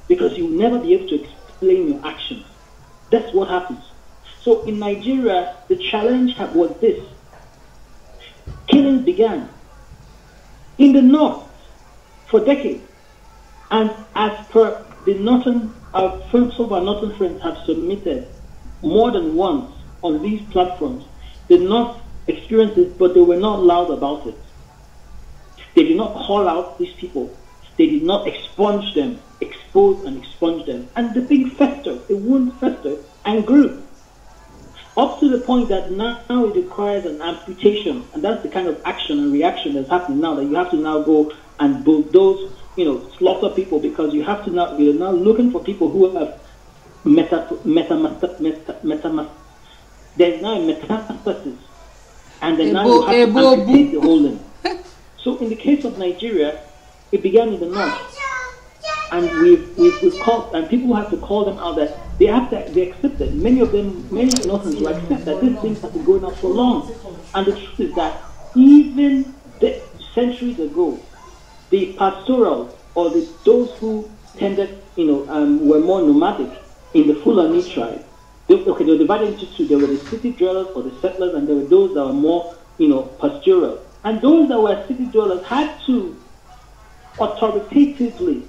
because you will never be able to explain your actions. That's what happens. So in Nigeria, the challenge was this. Killings began in the north for decades. And as per the some of our northern friends have submitted more than once on these platforms, the north experienced it, but they were not loud about it. They did not call out these people. They did not expunge them, expose and expunge them. And the thing festered, the wound festered and grew. Up to the point that now it requires an amputation. And that's the kind of action and reaction that's happening now, that you have to now go and bulldoze, slaughter people, because you're now looking for people who have there's now a metastasis. And then now you have to amputate the whole limb. So in the case of Nigeria, it began in the north, and we've called, and people have to call them out that they accepted. Many of them, many Northerners will accept that these things have been going on for long. And the truth is that even centuries ago, the pastoral or those who tended, were more nomadic in the Fulani tribe. They were divided into two. There were the city dwellers or the settlers, and there were those that were more, pastoral. And those that were city dwellers had to authoritatively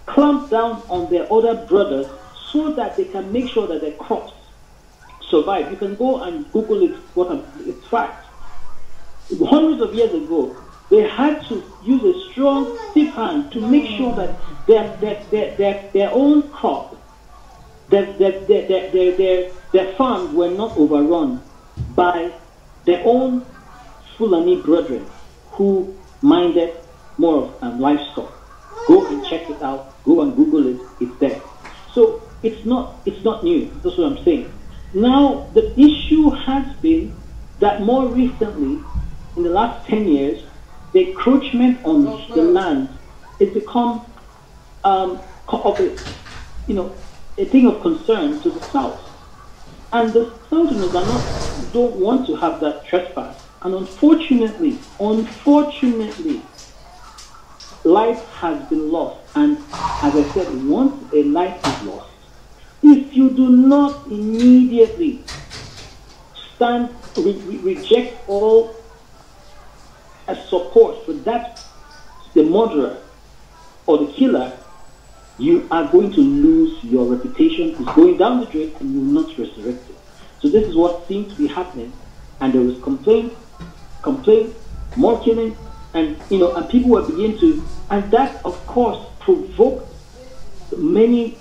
clamp down on their other brothers so that they can make sure that their crops survive. You can go and Google it, it's fact. Hundreds of years ago, they had to use a strong, stiff hand to make sure that their own crop, their farms were not overrun by their own Fulani brethren who minded more of livestock. Go and check it out. Go and Google it. It's there. So it's not new. That's what I'm saying. Now the issue has been that more recently, in the last 10 years, the encroachment on the land has become a thing of concern to the south, and the Southerners don't want to have that trespass. And unfortunately, life has been lost. And as I said, once a life is lost, if you do not immediately reject all support for the murderer or the killer, you are going to lose your reputation. It's going down the drain, and you will not resurrect it. So this is what seems to be happening. And there was complaint, more killing, and people were beginning to, and that of course provoked many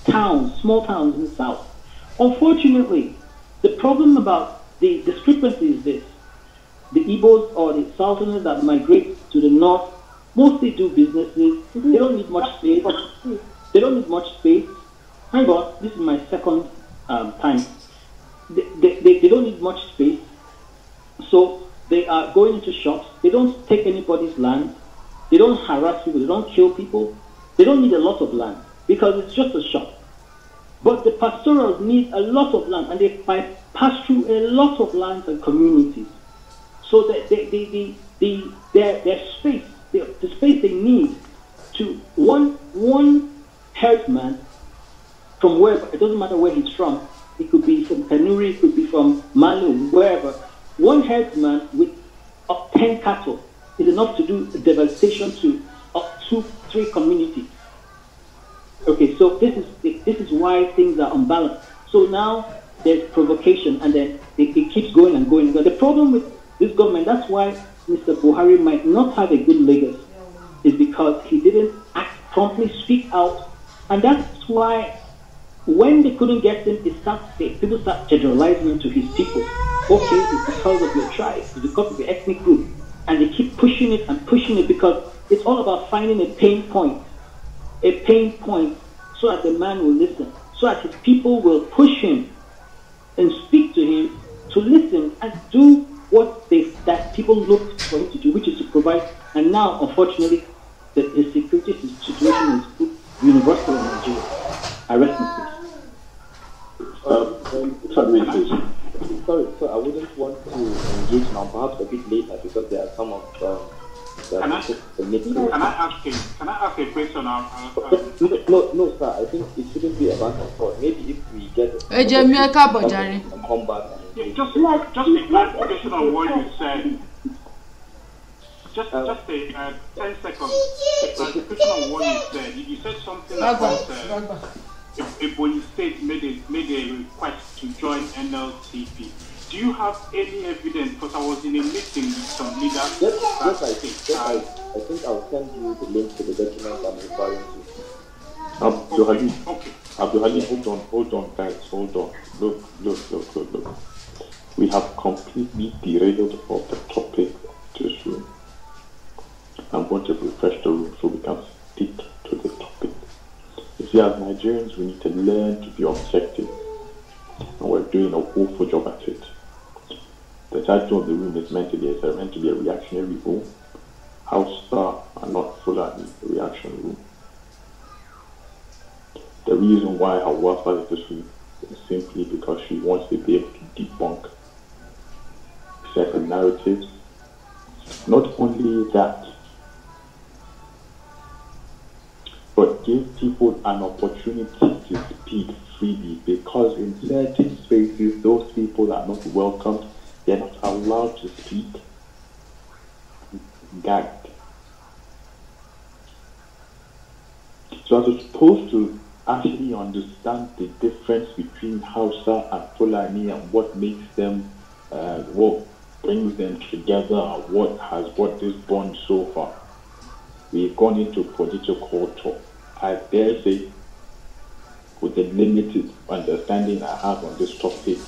small towns in the south. Unfortunately, the problem about the discrepancy is this: the Igbos or the Southerners that migrate to the north mostly do businesses. They don't need much space. Hang on, this is my second time. They don't need much space. So they are going into shops. They don't take anybody's land. They don't harass people. They don't kill people. They don't need a lot of land because it's just a shop. But the pastorals need a lot of land, and they pass through a lot of lands and communities. So that their space, the space they need to one herdsman from wherever, it doesn't matter where he's from. It could be from Kanuri, it could be from Malu, wherever. One herdsman with 10 cattle is enough to do devastation to up to 3 communities. Okay, so this is why things are unbalanced. So now there's provocation, and then it keeps going and going. The problem with this government, that's why Mr. Buhari might not have a good legacy, is because he didn't promptly speak out, and that's why when they couldn't get him, people start generalizing him to his people. Okay, it's because of your tribe, it's because of your ethnic group, and they keep pushing it because it's all about finding a pain point, so that the man will listen, so that his people will push him and speak to him to listen and do what that people look for him to do, which is to provide. And now, unfortunately, the security situation is universal in Nigeria. I rest my case. Sorry, so I wouldn't want to engage now, perhaps a bit later, because there are some of Can I ask a question? No, sir. I think it shouldn't be a back and forth. Maybe if we get come back. Just a clarification on what you said. Just a 10 seconds. A clarification on what you said. You said something about Ebonyi State made a request to join NLTP. Do you have any evidence? Because I was in a meeting with some leaders. Yes, I think I'll send you the link to the document I'm referring to. Abdul Halim, hold on, guys, hold on. Look. We have completely derailed of the topic of this room. I'm going to refresh the room so we can stick to the topic. You see, as Nigerians, we need to learn to be objective, and we're doing a woeful job at it. The title of the room is meant to be a reactionary room. Hausa and not Fulani reaction room. The reason why Hawa started this room is simply because she wants to be able to debunk certain narratives. Not only that, but give people an opportunity to speak freely, because in certain spaces those people are not welcomed, they're not allowed to speak, gagged. So as opposed to actually understand the difference between Hausa and Fulani and what makes them, what brings them together, what has brought this bond so far, we've gone into political talk. I dare say, with the limited understanding I have on this topic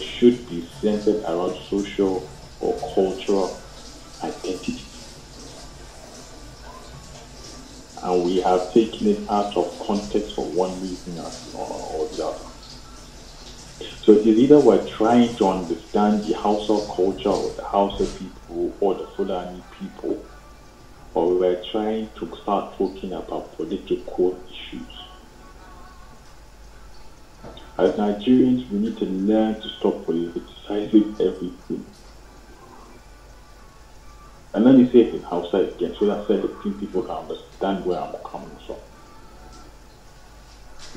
should be centered around social or cultural identity. And we have taken it out of context for one reason or the other. So it is either we're trying to understand the Hausa culture or the Hausa people or the Fulani people, or we're trying to start talking about political issues. As Nigerians, we need to learn to stop politicizing everything. And let me say it in Hausa again, so that certain people can understand where I'm coming from.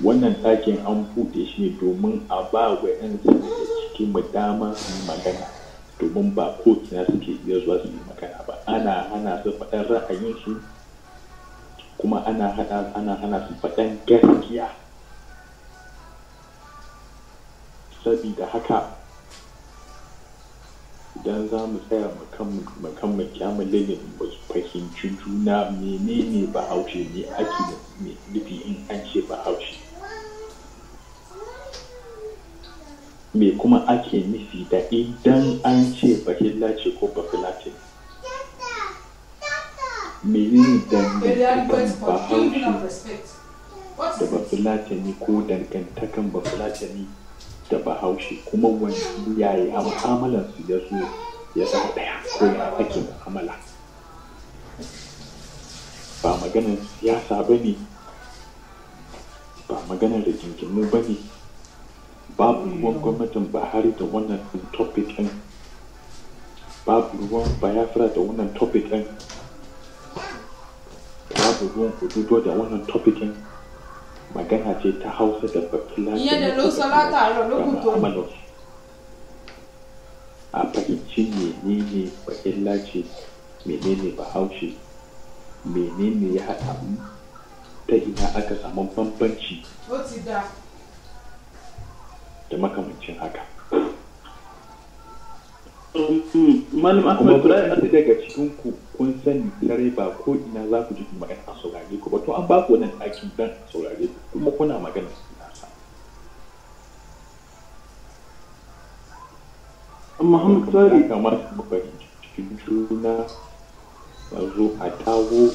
Wannan ɗakin an buɗe shi ne domin a ba wa 'yan cikin mu dama su yi magana, domin ba ko ina suke iya zuwa su yi magana ba. Ana hana su faɗan ra'ayinsu, kuma ana hana su faɗan gaskiya. Sabida haka, idan za mu tsaya mu kyamalin mu fahimci juna menene Bahaushe ne ake nufi in an ce Bahaushe, me kuma ake nufi da idan an ce Bahillace ko Bafulatani, menene dangantakan Bahaushe da Bafulatani ko dangantakan Bafulatani da Bahaushe, kuma wani yayi a mu'amalar su da su ya zama ɗaya ko ya ake mu'amala. Ba maganar siyasa ba ne, ba maganar rigingimu ba ne, babu ruwan gwamnatin Buhari da wannan topic ɗin, babu ruwan Biafra da wannan topic ɗin, babu ruwan Oduduwa da wannan topic ɗin. Magana ce ta Hausa da Bafulatani da mu'amalar a fahimci menene Bahillace, menene Bahaushe, menene ya haɗa mu, ta ina aka samu bambanci da makamancin haka. Malam Ahmed, wasu daga cikin ku kun sani kare ba ko ina za ku ji magana a saurare ku ba, to an ba ku wannan aikin dan saurare ku kuma kuna magana siyasa. Muhammad Sari kamar ku fahimci cikin juna, a zo a dawo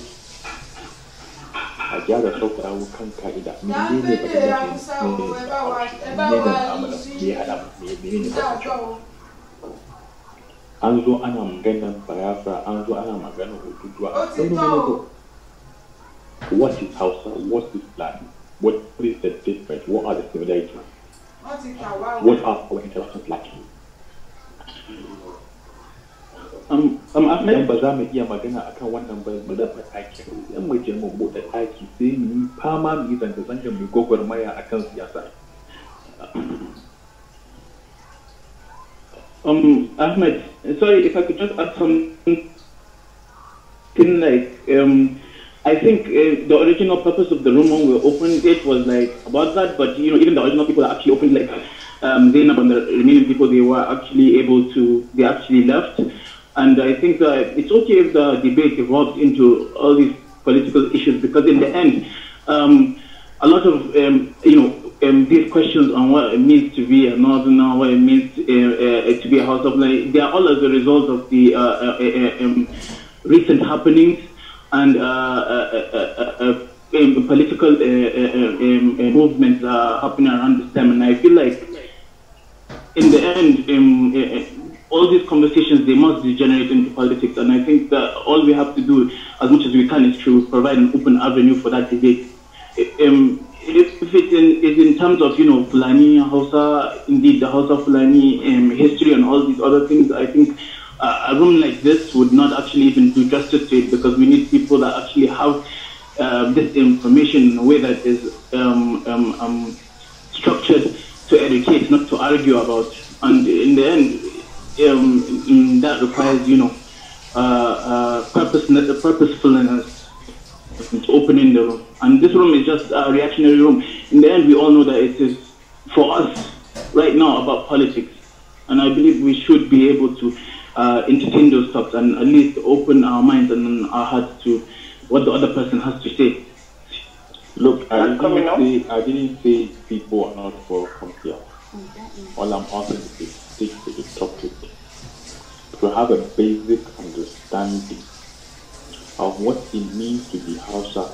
a gyara sauƙawo kan ka'ida. Menene ba da an zo ana maganar Biafra, an zo ana maganar Oduduwa. No. What is Hausa? What is Fulani? What is the difference? What are the similarities? What are our interactions like? Idan ba za mu iya magana akan wannan ba, mu dafa ɗaki, idan mu je mu buɗe ɗaki sai mu yi fama mu yi zanga-zanga mu gwagwarmaya akan siyasa. Ahmed, sorry if I could just add something like, I think the original purpose of the room when we opened it was like about that, but even the original people actually opened like Zainab and the remaining people, they actually left. And I think that it's okay if the debate evolves into all these political issues, because in the end, a lot of, these questions on what it means to be a northerner, what it means to be a House of Fulani, they are all as a result of the recent happenings and political movements happening around this time. And I feel like in the end, all these conversations, they must degenerate into politics. And I think that all we have to do, as much as we can, is to provide an open avenue for that debate. If it is in terms of, Fulani, Hausa, indeed the Hausa Fulani history and all these other things, I think a room like this would not actually even do justice to it, because we need people that actually have this information in a way that is structured to educate, not to argue about. And in the end, that requires, purposefulness to opening the room. And this room is just a reactionary room. In the end, we all know that it is, for us, right now, about politics. And I believe we should be able to entertain those talks and at least open our minds and our hearts to what the other person has to say. Look, I didn't say people are not welcome here. All I'm asking is to stick to the topic, to have a basic understanding of what it means to be Hausa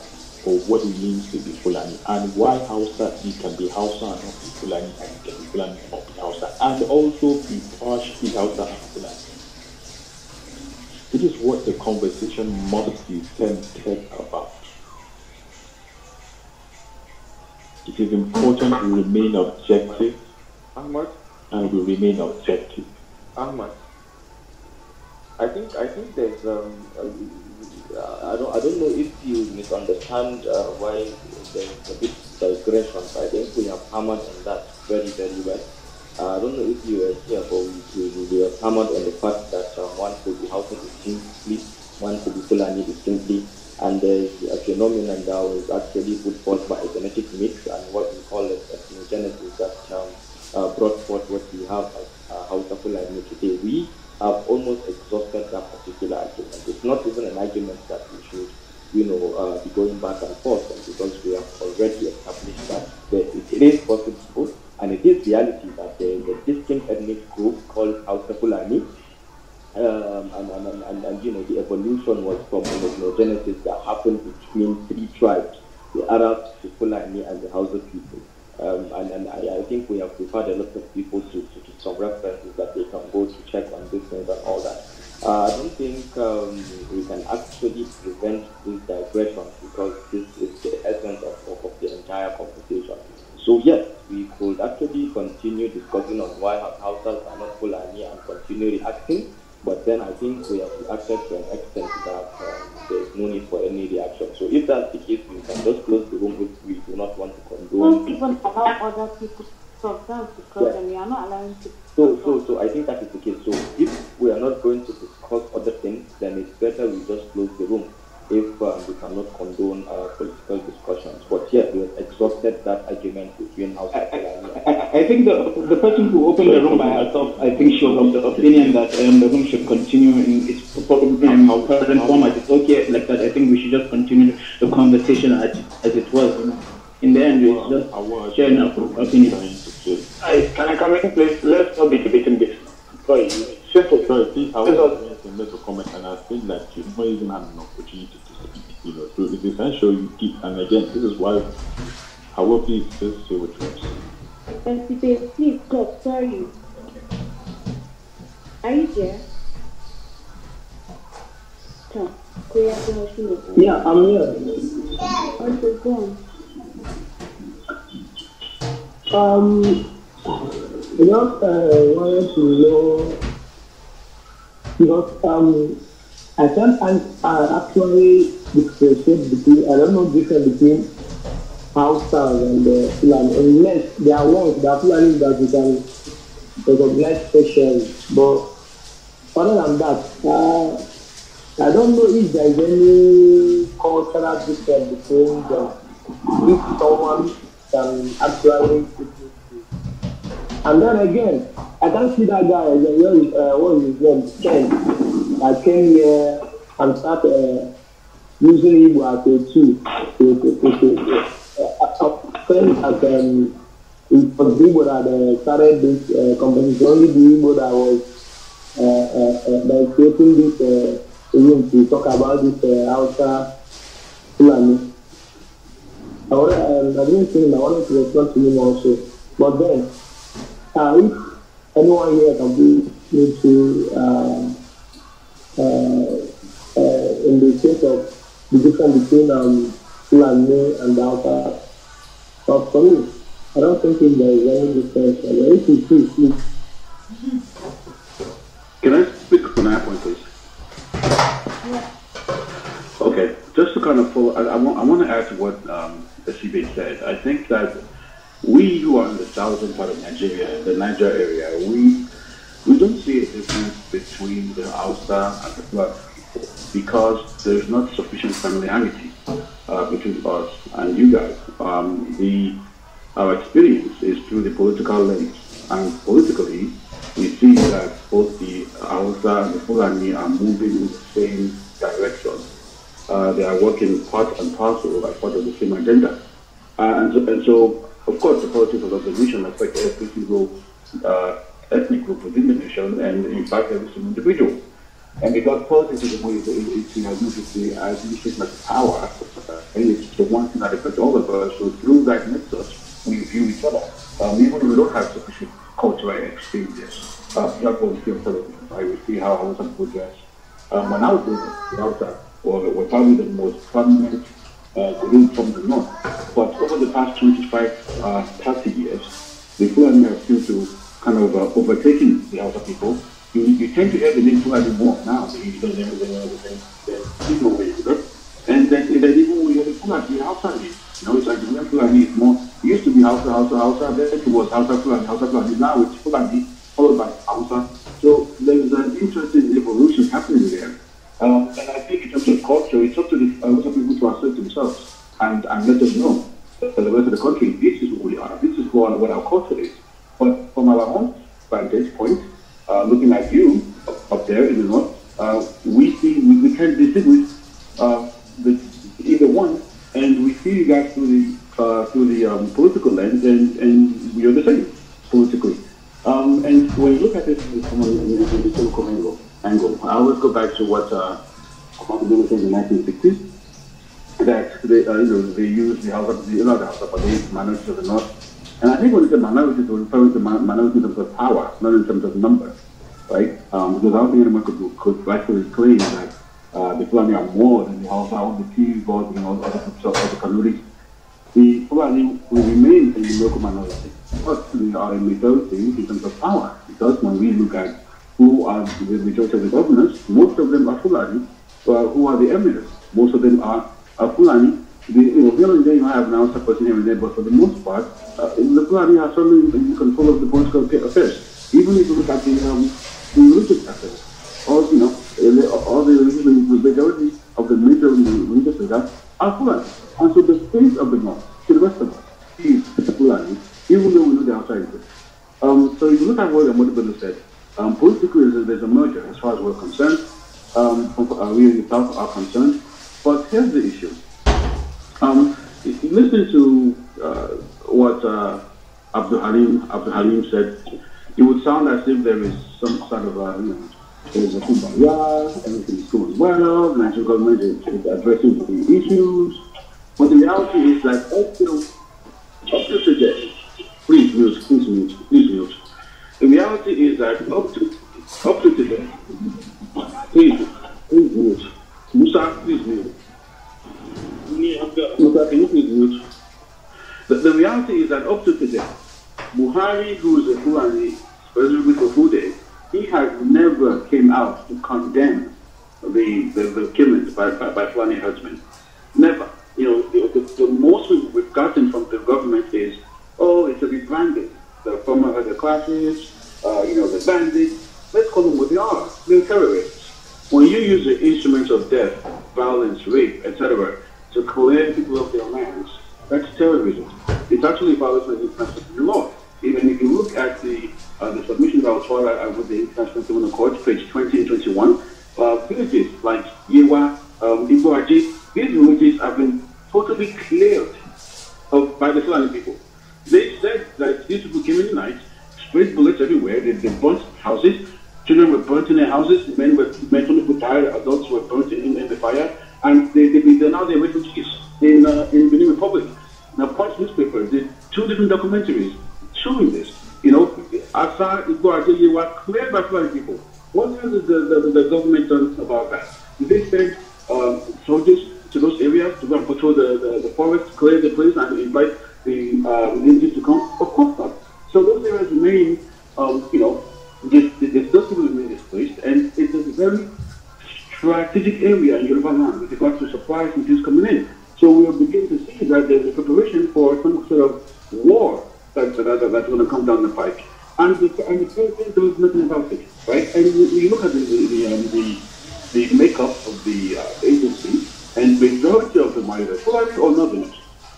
or what it means to be Fulani, and why Hausa, you can be Hausa and not be Fulani, and you can be Fulani and not be Hausa, and also be partially Hausa and Fulani. This is what the conversation must be centered about. It is important to remain objective, Ahmad, and we remain objective. Ahmad, I think there's I don't know if you misunderstand why there's a bit digression. I think we have hammered on that very, very well. I don't know if you were here, but we have hammered on the fact that one could be Hausa distinctly, one could be Fulani distinctly, and there's a phenomenon that was actually put forth by a genetic mix and what we call it ethnogenesis that brought forth what we have as Hausa Fulani today. We have almost exhausted that particular argument. It's not even an argument that we should, be going back and forth on, because we have already established that it is possible and it is reality that there is a distinct ethnic group called Hausa Fulani, and the evolution was from ethnogenesis that happened between three tribes: the Arabs, the Fulani, and the Hausa people. And I think we have referred a lot of people to some references that they can go to check on this things and all that. I don't think we can actually prevent this digression, because this is the essence of the entire conversation. So yes, we could actually continue discussing on why Hausas are not Fulani and continue reacting, but then I think we have reacted to an extent that there is no need for any reaction. So if that's the case, we can just close the room if we do not want to condone. Don't even allow other people to talk. That's the problem. We are not allowing people. So I think that is the case. So if we are not going to discuss other things, then it's better we just close the room if we cannot condone political discussions. But yeah, we have exhausted that argument between House and I think the person who opened the room by herself, I think she was of the opinion that the room should continue in its current format. It's okay like that. I think we should just continue the conversation as it was. In the end, it's just sharing our opinion. Can I come in, please? Let's not be debating this. Sorry, simple. Sorry, please, I want to make a comment, and I think that you don't even have an opportunity to speak. So it's essential you keep, and again, this is why I will please just say what you want to say. Please stop. Sorry. Are you there? Yeah, I'm here. Okay, go on. Just wanted to know, because I can't actually differentiate between, I don't know the difference between Hausa and Fulani, unless there are ones that are Fulani that we can recognize facially. But other than that, I don't know if there is any cultural difference between them. If someone can actually And then again, I can't see that guy again. What is his name? Ken. I came here and started using Igbo as a tool. A friend that it was Igbo that started this competition. Only the Igbo that was creating this room to talk about this hausa fulanis. I didn't think I wanted to respond to him also. But then, if anyone here can be into in the case of the difference between Fulani and the Hausa, but for me, I don't think there is any difference. If you please. Can I speak on that point, please? Yeah. Okay, just to kind of follow, I want to add to what Esibe said. I think that we who are in the southern part of Nigeria, the Niger area, we don't see a difference between the Hausa and the Fulani because there's not sufficient familiarity between us and you guys. Our experience is through the political lens, and politically, we see that both the Hausa and the Fulani are moving in the same direction. They are working part and parcel as part of the same agenda. And so, of course, the politics of the nation affect every single ethnic group within the nation, and in fact, every single individual. And because politics is the way it's the administration of power, and it's the one thing that affects all of us. So through that nexus, we view each other. Even if we don't have sufficient cultural exchanges. We have what we see on television, right? We see how Hausa people dress. And nowadays, the Hausa were probably the most prominent group from the north. But over the past 25, 30 years, the Fulani have seemed to kind of overtaken the Hausa people. You tend to hear the name Fulani more now. Because they're and then even when you hear the Fulani, the Hausa name. It's like the name Fulani is more. It used to be Hausa, then it was Hausa Fulani. Now it's Fulani, followed by Hausa. So there's an interesting evolution happening there. And I think in terms of culture, it's up to the Hausa people to assert themselves and let us know that the rest of the country, this is who we are, this is what our culture is. But from our own vantage point, looking at you up there in the north, we can distinguish either one. And we see you guys through the political lens, and we are the same politically. And when you look at it from the historical angle, I always go back to what Obama said in the 1960s, that they use the Hausa, not the Hausa, but they use minorities of the north. And I think when they say minorities, they're referring to minorities in terms of power, not in terms of number, right? Because I don't think anyone could rightfully claim that the Fulani are more than the Hausa or the T-Boys and all other groups of other communities. The Fulani will remain a local minority, but they are a majority in terms of power. Because when we look at who are the majority of the governors, most of them are Fulani. Who are the emirs? Most of them are Fulani. Here and there you have now a person here and there, but for the most part, the Fulani are certainly in control of the political affairs. Even if you look at the religious affairs, or all the majority of the major religious leaders are Fulani. And so the face of the north, to the rest of us, is Fulani, even though we know the outside of it. So if you look at what Bello said, politically there's a merger as far as we're concerned. We in the south are concerned. But here's the issue. If you listen to what Abdul Halim said, it would sound as if there is some sort of there's a kumbaya, everything is going well, the national government is addressing the issues. But the reality is that up to today, please mute. The reality is that up to today, please mute. Musa, please mute. Musa, can you please mute? The reality is that up to today, Buhari, who is a Fulani, specifically for Fude, he has never came out to condemn the killings by Fulani herdsmen. Never. The most we've gotten from the government is, it's a rebranding. The former other classes, the bandits. Let's call them what they are. They're terrorists. When you use the instruments of death, violence, rape, etc., to clear people of their lands, that's terrorism. It's actually a violation of international law. Even if you look at the submission that was filed with the International Criminal Court, page 20 and 21, villages like Yewa, Ifaji, these villages have been totally cleared by the Fulani people. They said that these people came in the night, sprayed bullets everywhere, they burnt houses, children were burnt in their houses, men were mentally tired, adults were burnt in the fire, and they're now the refugees in Benin Republic. Now, Punch newspaper did 2 different documentaries showing this. You know, Asa, Igbo, were cleared by Fulani people. What has the government done about that? Did they send soldiers to those areas to go and patrol the forest, clear the place, and invite the Indians to come? Of course not. So those areas remain, you know, those people remain displaced, and it's a very strategic area in Yoruba land with regard to supplies and things coming in. So we will begin to see that there's a preparation for some sort of war that's going to come down the pike. And the president does nothing about it, right? And you look at the makeup of the agency, and the majority of them are either Fulani or Northerners.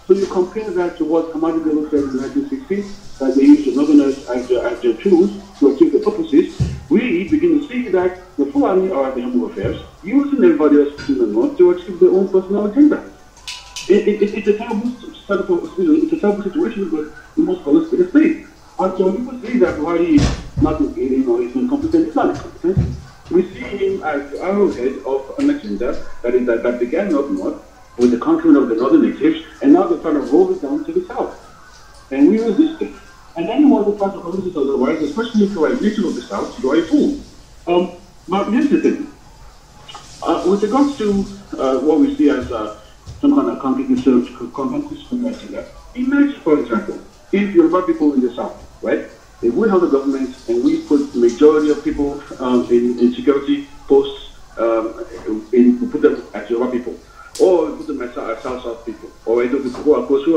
So you compare that to what Hamadi Bello said in the 1960s, that they used the Northerners as their tools to achieve their purposes. We begin to see that the Fulani are at the helm of affairs, using everybody else in the North to achieve their own personal agenda. It's a terrible situation, but we must call it spade a spade. And so people say that Buhari is not, you know, is incompetent. It's not incompetent. We see him as the arrowhead of an agenda that began up north with the conquering of the northern natives, and now they're trying to roll it down to the south. And we resist it. And anyone who tries to convince us otherwise, especially if you are a nation of the south, you are a fool. Now, here's the thing. With regards to what we see as some kind of concrete agenda, imagine, for example, if Yoruba people in the south, right, if we have the government and we put the majority of people in security posts, we put them as Yoruba people, or we put them as South people, or Edo people who are close to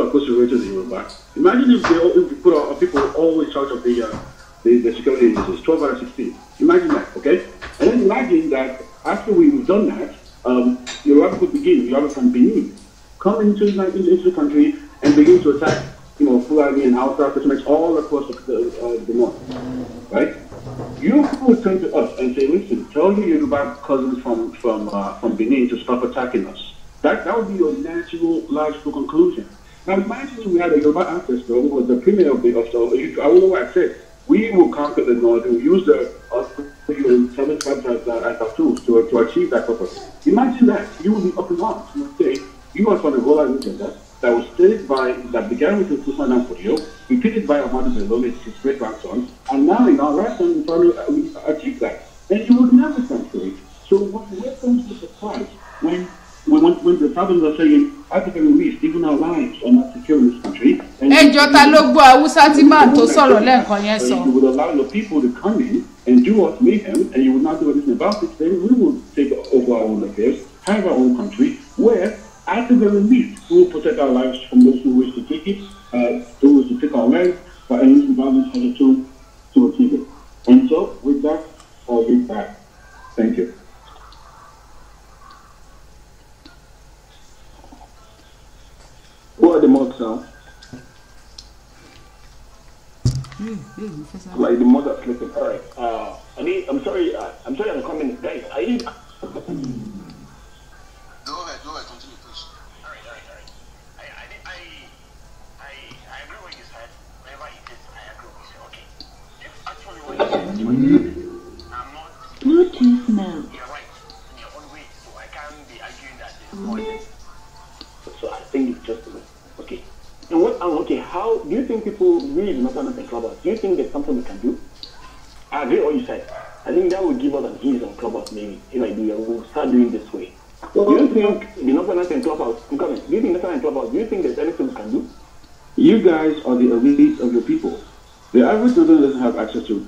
the Yoruba. Imagine if we put our people all in charge of the security agencies, 12 out of 16. Imagine that, okay? And then imagine that after we've done that, Yoruba could begin, Yoruba from Benin, come into the country and begin to attack, you know, Fulani and Hausa settlements all across the north, right? You could turn to us and say, listen, tell your Yoruba cousins from Benin to stop attacking us. That would be your natural, logical conclusion. Now imagine we had a Yoruba ancestor who was the premier of I don't know what I said. We will conquer the north and use the 7 tribes as our tools to achieve that purpose. Imagine that. You will be up in arms. You would say, you are trying to roll out an agenda that was stated that began with Usman and Fodio, repeated by Ahmadu Bello, his great grandson, and now in our lifetime we're trying to achieve that. And you would never stand for it. So where comes the surprise when the Southerners are saying, at the very least, even our lives are not secure in this country? And you would allow your people to come in and do us mayhem, and you would not do anything about it, then we will take over our own affairs, have our own country, where at the very least, we will protect our lives from those who wish to take it, who wish to take our lives, but using violence as a tool to achieve it. And so, with that, I'll give back. Thank you. What are the mocks now? Like the mother sleeping. All right. I'm sorry. I'm coming, guys. Go ahead, continue, please. All right. I agree with you said. Whenever it is, I agree with you. Okay. If actually what you said, I'm not. Bluetooth mode. You're right in your own way, so I can't be arguing that there's point. So I think it's just okay. And how do you think people really do not understand Clubhouse? Do you think there's something we can do? I agree with what you said. I think that would give us an ease on Clubhouse maybe. We'll start doing this way. Do you think the Northerners and Clubhouse, I'm coming, do you think Northerners and Clubhouse, do you think there's anything we can do? You guys are the elite of your people. The average Northerner doesn't have access to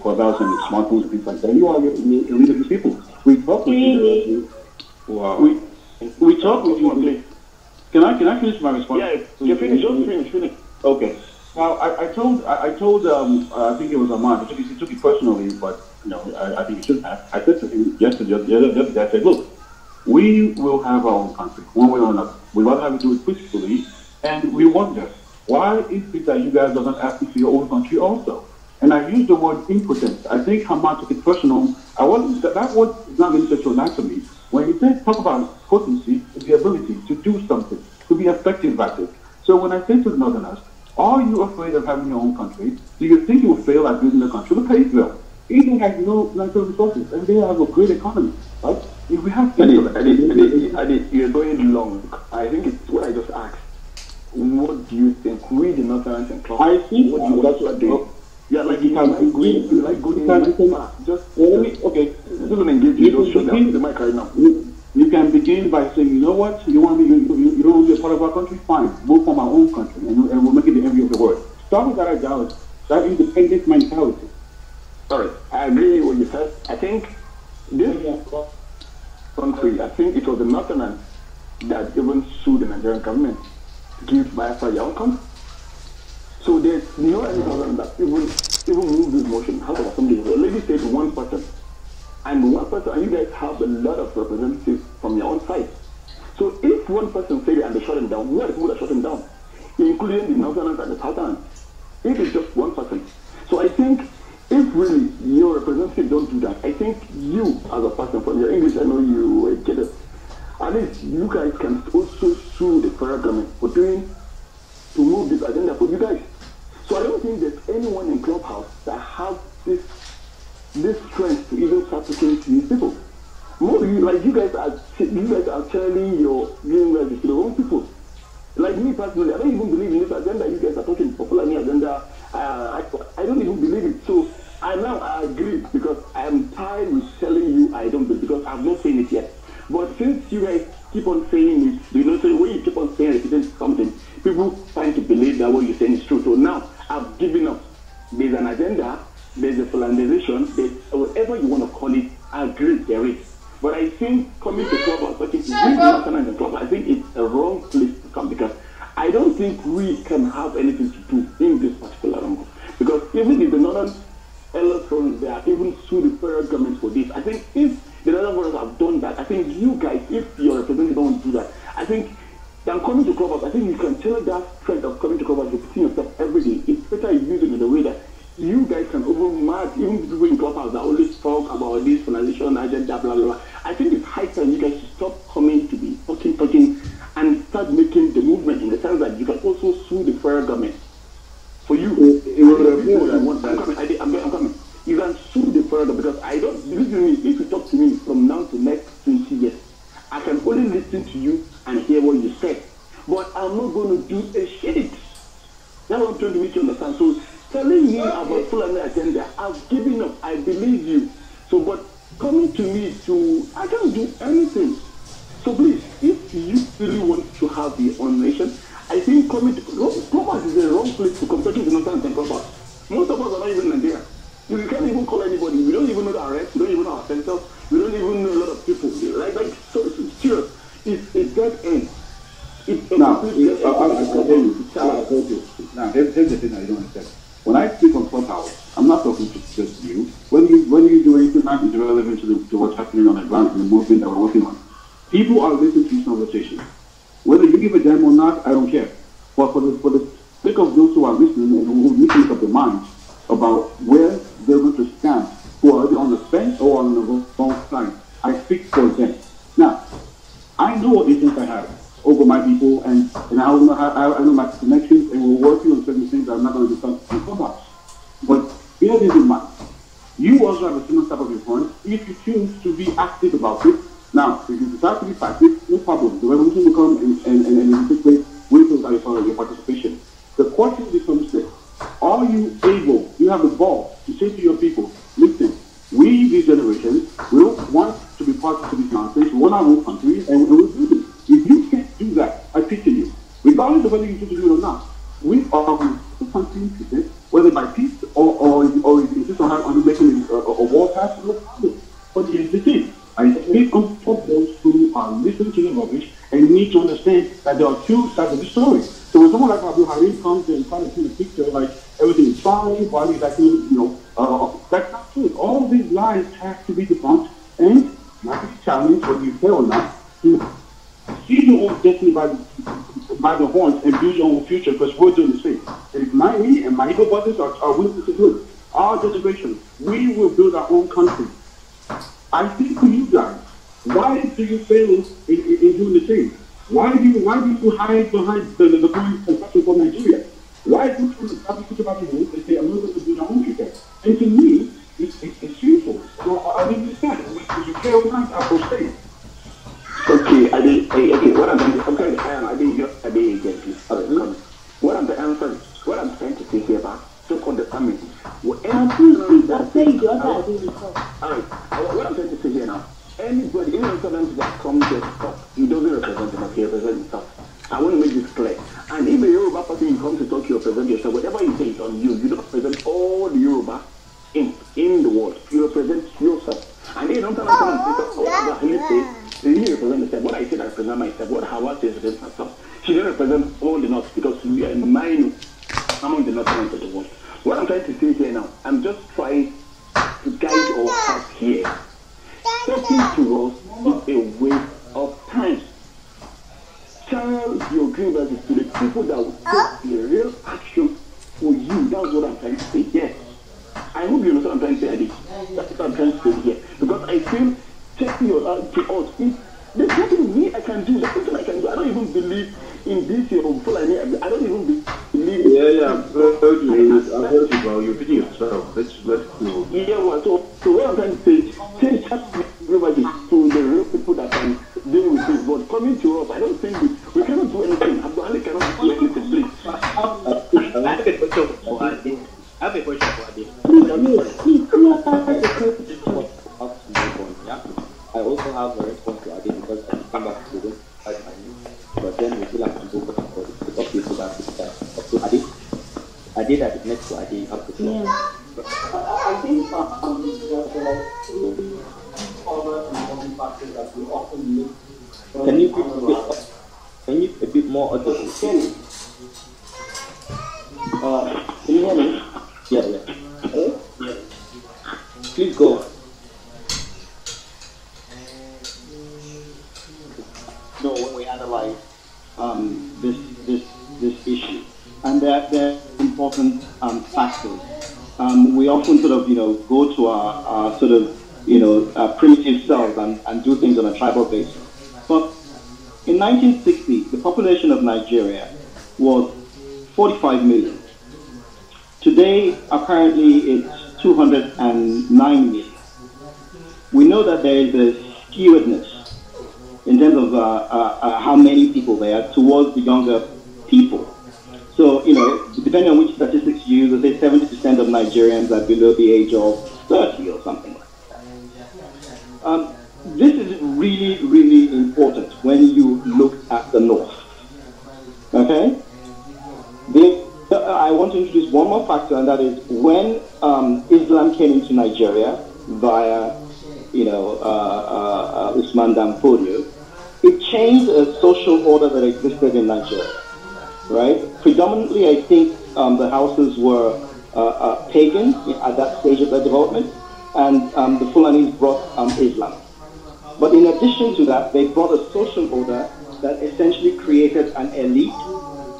Clubhouse and smartphones and things like that. You are the elite of your people. We talk with you. Wow. We talk with you. Can I finish my response? Yeah, you finish. Just finish. Okay. Now I told I think it was Ahmad. He took it personally, but no, I think he shouldn't have. I said to him yesterday, I said, look, we will have our own country, one way or another. We'd rather have it do it peacefully, and we wonder Why is it that you guys doesn't ask for your own country also? And I use the word impotence. I think Hamas took it personal. That word is not really such to me. When you talk about potency, it's the ability to do something, to be effective at it. So when I say to the Northerners, are you afraid of having your own country? Do you think you will fail at building a country? Look at Israel. Israel has no natural resources, and they have a great economy, right? If we have you're going long. I think it's what I just asked. What do you think? We the Northerners and clubs. I think what do you that's what they. Yeah, like you can agree. Like going just let me. Okay, this will engage you. Don't shut down the mic right now. You can begin by saying, you know what, you want me, you don't want to be a part of our country? Fine, we'll form our own country, and we'll make it the envy of the world. Start with that ideology, that independent mentality. Sorry, I agree with what you said. I think this country, I think it was the Northerners that even sued the Nigerian government to give Biafra their own country. So there's no any problem that even move this motion. How about somebody? The lady said one person. And one person, and you guys have a lot of representatives from your own side. So if one person said it and they shut him down, who are the people that shut him down? Including the Northerners and the Southerners. If it's just one person. So I think if really your representatives don't do that, I think you as a person from your English, I know you get it. At least you guys can also sue the federal government for to move this agenda for you guys. So I don't think there's anyone in Clubhouse that has this strength to even start talking to these people. More like you guys are telling your to the wrong people. Like me personally, I don't even believe in this agenda. You guys are talking popular agenda. I don't even believe it. So I agree because I am tired with telling you I don't believe because I've not seen it yet. But since you guys keep on saying it, you know, so when you keep on saying repeating something, people find to believe that what you're saying is true. So now I've given up. There's an agenda, there's a polarization, there's whatever you want to call it, I agree there is. But I think coming to Club, talking to the Club, I think it's a wrong place to come because I don't think we can have anything to do in this particular rumble. Because even if the Northern electrons, they are even sue the federal government for this. I think if the Northern voters have done that, I think you guys, if your representatives don't do that, I think than coming to Clubhouse, I think you can tell that strength of coming to Clubhouse, you're putting yourself every day. It's better you use it in the way that you guys can overmatch even people in Clubhouse that always talk about this polarization agenda, blah, blah, blah. I think it's high time you guys should stop coming to be talking, and start making the movement in the sense that you can also sue the federal government. For you, I'm coming. You can sue the federal government because I don't, believe me, if you talk to me from now to next 20 years, I can only listen to you and hear what you said. But I'm not going to do a shit. That's what I'm trying to make you understand. So telling me about Fulani agenda, I've given up. I believe you. So, but coming to me I can't do anything. So please, if you really want to have your own nation, I think coming to Clubhouse is the wrong place to compare to the Northern and Clubhouse. Most of us are not even in Nigeria. We can't even call anybody. We don't even know the arrest. We don't even know our sentence. We don't even know a lot of people. Like so it's serious. It's a dead end. Now, here's the thing I don't understand. When I speak on Clubhouse, I'm not talking to just you. When you do anything that is relevant to what's happening on the ground in the movement that we're working on, people are listening to this conversation. Whether you give a damn or not, I don't care. But for the sake of those who are listening and who make up their minds about where they're going to stand, who are either on the fence or on the wrong side, I speak for them. Now, I know what influence I have over my people, and I know my connections, and we're working on certain things that I'm not going to discuss in Clubhouse. But bear this in mind. You also have a similar type of influence if you choose to be active about it. Now, if you decide to be passive, no problem. The revolution will come and take place with your participation. The question becomes this. Are you able, you have the ball to say to your people, listen, we, this generation, we don't want to be part of this nonsense. We want our own country, and we'll do this. If you can't do that, I picture you. Regardless of whether you choose to do it or not, we are continuing to this, whether by peace or if you insist on making a war pass, no problem. But here's the thing. I speak on those who are listening to the rubbish and need to understand that there are two sides of the story. So when someone like Abu Harim comes and tries to paint a picture like everything is fine, body is actually, that's not true. All these lies have to be debunked and not to be challenged, whether you care or not, to see your own destiny by by the horns and build your own future because we're doing the same. And if me and my Igbo brothers are willing to say, look, our generation, we will build our own country. I think for you guys, why do you fail in doing the same? Why do you hide behind the police construction for Nigeria? Why do you put about the rules and say, I'm not going to do our own future? And to me, it's shameful. So I understand. You fail times after state. Okay, what I'm trying to say here about so understand me. What I'm trying to say here now, anybody, even sometimes that comes to talk, he doesn't represent himself, he represents himself. I want to make this clear. And if a Yoruba person comes to talk, you represent yourself. Whatever you say is on you. You don't represent all the Yoruba in the world. You represent yourself. And then sometimes someone says, you represent yourself. What I say, I represent myself. What Hawa says, represents myself. She doesn't represent all the North because we are in mine among the North of the world. What I'm trying to say here now, I'm just trying to guide our heart here. Talking to us is a waste of time. Tell your grievances to the people that will take the real action for you. That's what I'm trying to say here. I hope you understand what I'm trying to say, Adi. That's what I'm trying to say here. Because I feel taking your to us, there's nothing me I can do. There's nothing I can do. I don't even believe in this your Fulani. I don't even believe. Yeah, I've heard you. I've heard you, bro. You're video yourself. Let's go. Yeah, well, so what I'm trying to say, change everybody to the real people that can deal with this. But coming to us, I don't think we cannot do anything. Abdullah cannot do anything, please. I have a question for Adi. I also have a response to Adi because I come back to this. But then we feel like I'm going to talk people that to Adi. Adi that next to Adi have to talk. I think other important factors that we often look. Can you a bit more audible? Can you hear me? Yeah. Yeah. Please go. No, when we analyze this issue, and there are important factors. We often sort of go to our sort of primitive selves and do things on a tribal basis. But in 1960, the population of Nigeria was 45 million. Today, apparently, it's 209 million. We know that there is a skewedness in terms of how many people there are towards the younger people. So, depending on which statistics you use, they say 70% of Nigerians are below the age of 30 or something like that. This is really, really important when you look at the North. Okay? I want to introduce one more factor, and that is when Islam came into Nigeria via, Usman Dan Fodio, it changed a social order that existed in Nigeria, right? Predominantly, I think the houses were pagan at that stage of their development, and the Fulanis brought Islam. But in addition to that, they brought a social order that essentially created an elite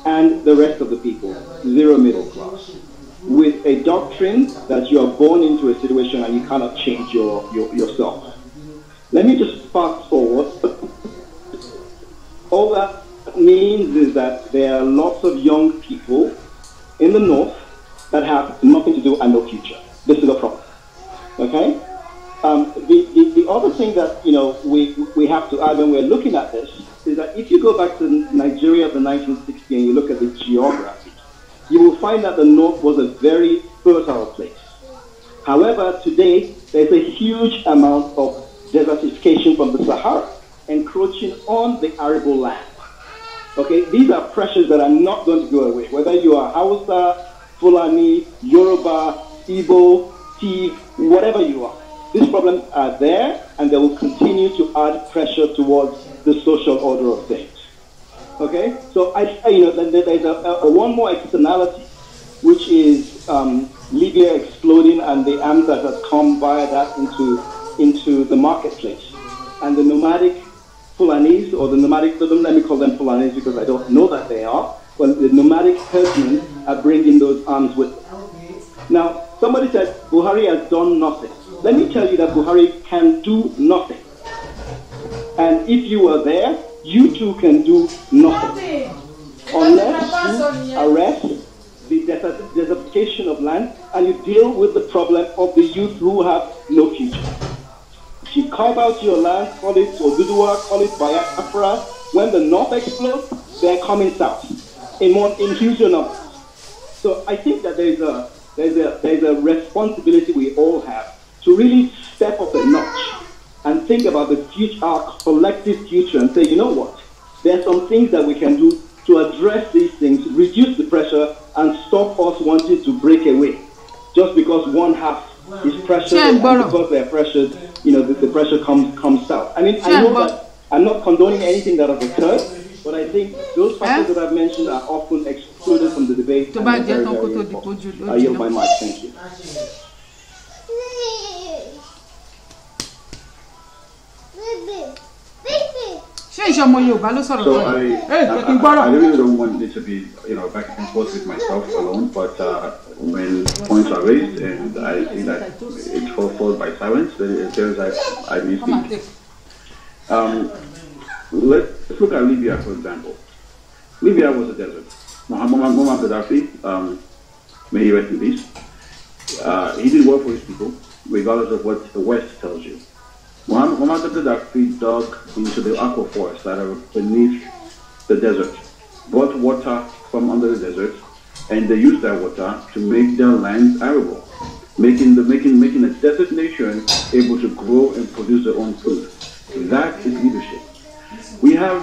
and the rest of the people, zero middle class, with a doctrine that you are born into a situation and you cannot change yourself. Let me just fast forward. All that means is that there are lots of young people in the North that have nothing to do and no future. This is a problem. Okay? The other thing that we have to add when we're looking at this is that if you go back to Nigeria of the 1960s and you look at the geography, you will find that the North was a very fertile place. However, today there's a huge amount of desertification from the Sahara encroaching on the arable land. Okay, these are pressures that are not going to go away. Whether you are Hausa, Fulani, Yoruba, Igbo, Tiv, whatever you are, these problems are there, and they will continue to add pressure towards the social order of things. Okay, so there's one more externality, which is Libya exploding and the arms that has come via that into the marketplace, and the nomadic Fulanis, or the nomadic, let me call them Fulanis because I don't know that they are, but the nomadic herdsmen are bringing those arms with them. Now, somebody said Buhari has done nothing. Let me tell you that Buhari can do nothing. And if you were there, you too can do nothing. Unless you arrest the desertification of land and you deal with the problem of the youth who have no future. If you carve out your land, call it Oduduwa, call it Biafra, when the north explodes, they're coming south in huge numbers. So I think that there's a responsibility we all have to really step up a notch and think about the future, our collective future, and say, you know what, there are some things that we can do to address these things, reduce the pressure, and stop us wanting to break away just because one half is pressured, and because they're pressured, the pressure comes south. I mean, I know that I'm not condoning anything that has occurred, but I think those factors that I've mentioned are often excluded from the debate. And very, very important. I yield my mic. Thank you. So I really don't want it to be, back and forth with myself alone, but when points are raised and I see that it's followed by silence, there's I may speak. Let's look at Libya, for example. Libya was a desert. Muammar Gaddafi, may he rest in peace, he did work for his people, regardless of what the West tells you. Muammar Gaddafi dug into the aquifers that are beneath the desert, brought water from under the desert, and they used that water to make their land arable, making a desert nation able to grow and produce their own food. That is leadership. We have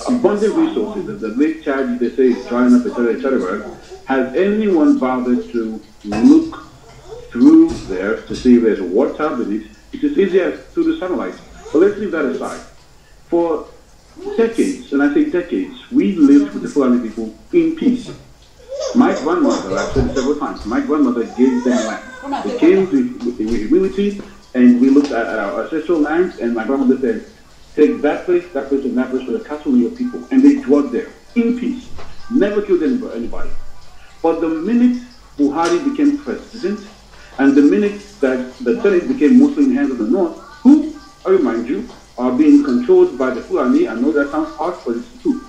abundant resources. The Lake Chad, they say, is drying up, etc. Has anyone bothered to look through there to see if there's water beneath? It is easier through the sunlight. But let's leave that aside. For decades, and I say decades, we lived with the Fulani people in peace. My grandmother, I've said it several times, my grandmother gave them land. They came with humility, and we looked at our ancestral lands, and my grandmother said, take that place, and that place for the cattle and your people. And they dwelt there in peace. Never killed anybody. But the minute Buhari became president, and the minute that the Senate became mostly in the hands of the North, who, I remind you, are being controlled by the Fulani. I know that sounds harsh, but it's true.